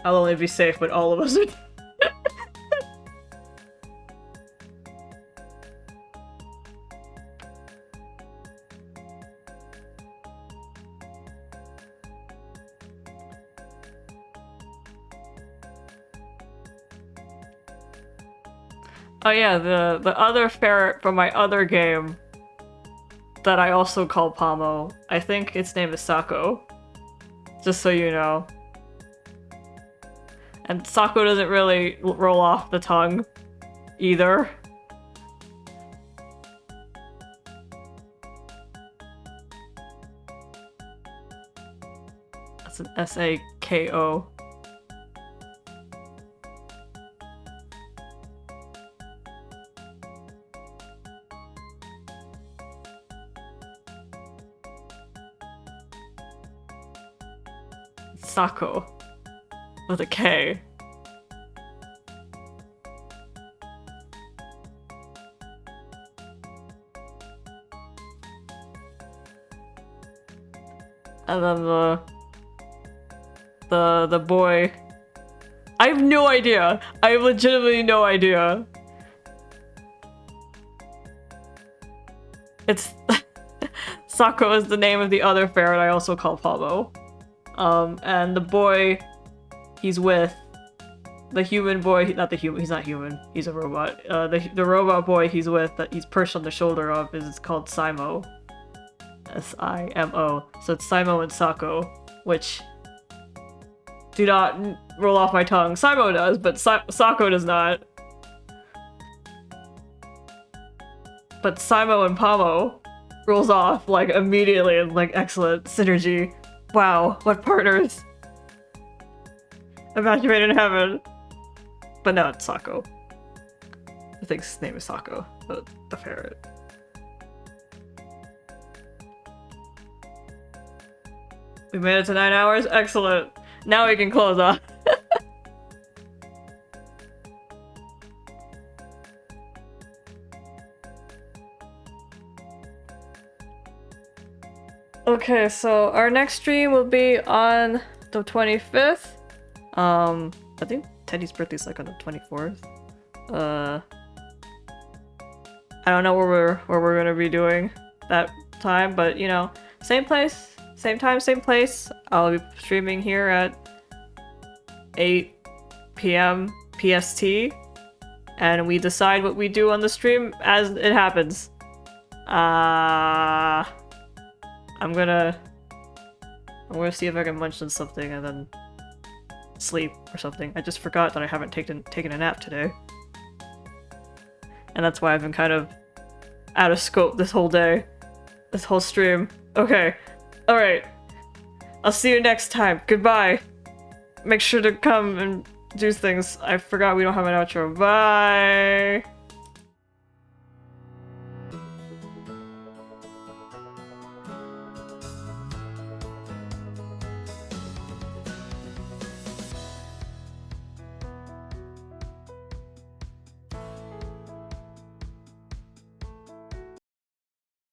A: I'll only be safe when all of us are Oh yeah, the other ferret from my other game that I also call Pomo, I think its name is Sako. Just so you know. And Sako doesn't really roll off the tongue either. That's an S-A-K-O. Sako. With a K. And then the boy. I have no idea. I have legitimately no idea. It's Sako is the name of the other ferret I also call Pablo. And the boy he's with, the human boy, not the human, he's not human, he's a robot. The robot boy he's with, that he's perched on the shoulder of, is called Simo. S-I-M-O. So it's Simo and Sako, which do not roll off my tongue. Simo does, but Sako does not. But Simo and Pamo rolls off, like, immediately, and, like, excellent synergy. Wow, what partners. A match made in heaven. But no, it's Sako. I think his name is Sako, the ferret. We made it to 9 hours? Excellent. Now we can close off. Okay, so our next stream will be on the 25th. I think Teddy's birthday's like on the 24th. I don't know where we're gonna be doing that time, but you know, same place, same time, same place. I'll be streaming here at 8 p.m. PST, and we decide what we do on the stream as it happens. I'm gonna see if I can munch on something and then sleep or something. I just forgot that I haven't taken a nap today. And that's why I've been kind of out of scope this whole day. This whole stream. Okay. Alright. I'll see you next time. Goodbye. Make sure to come and do things. I forgot we don't have an outro. Bye!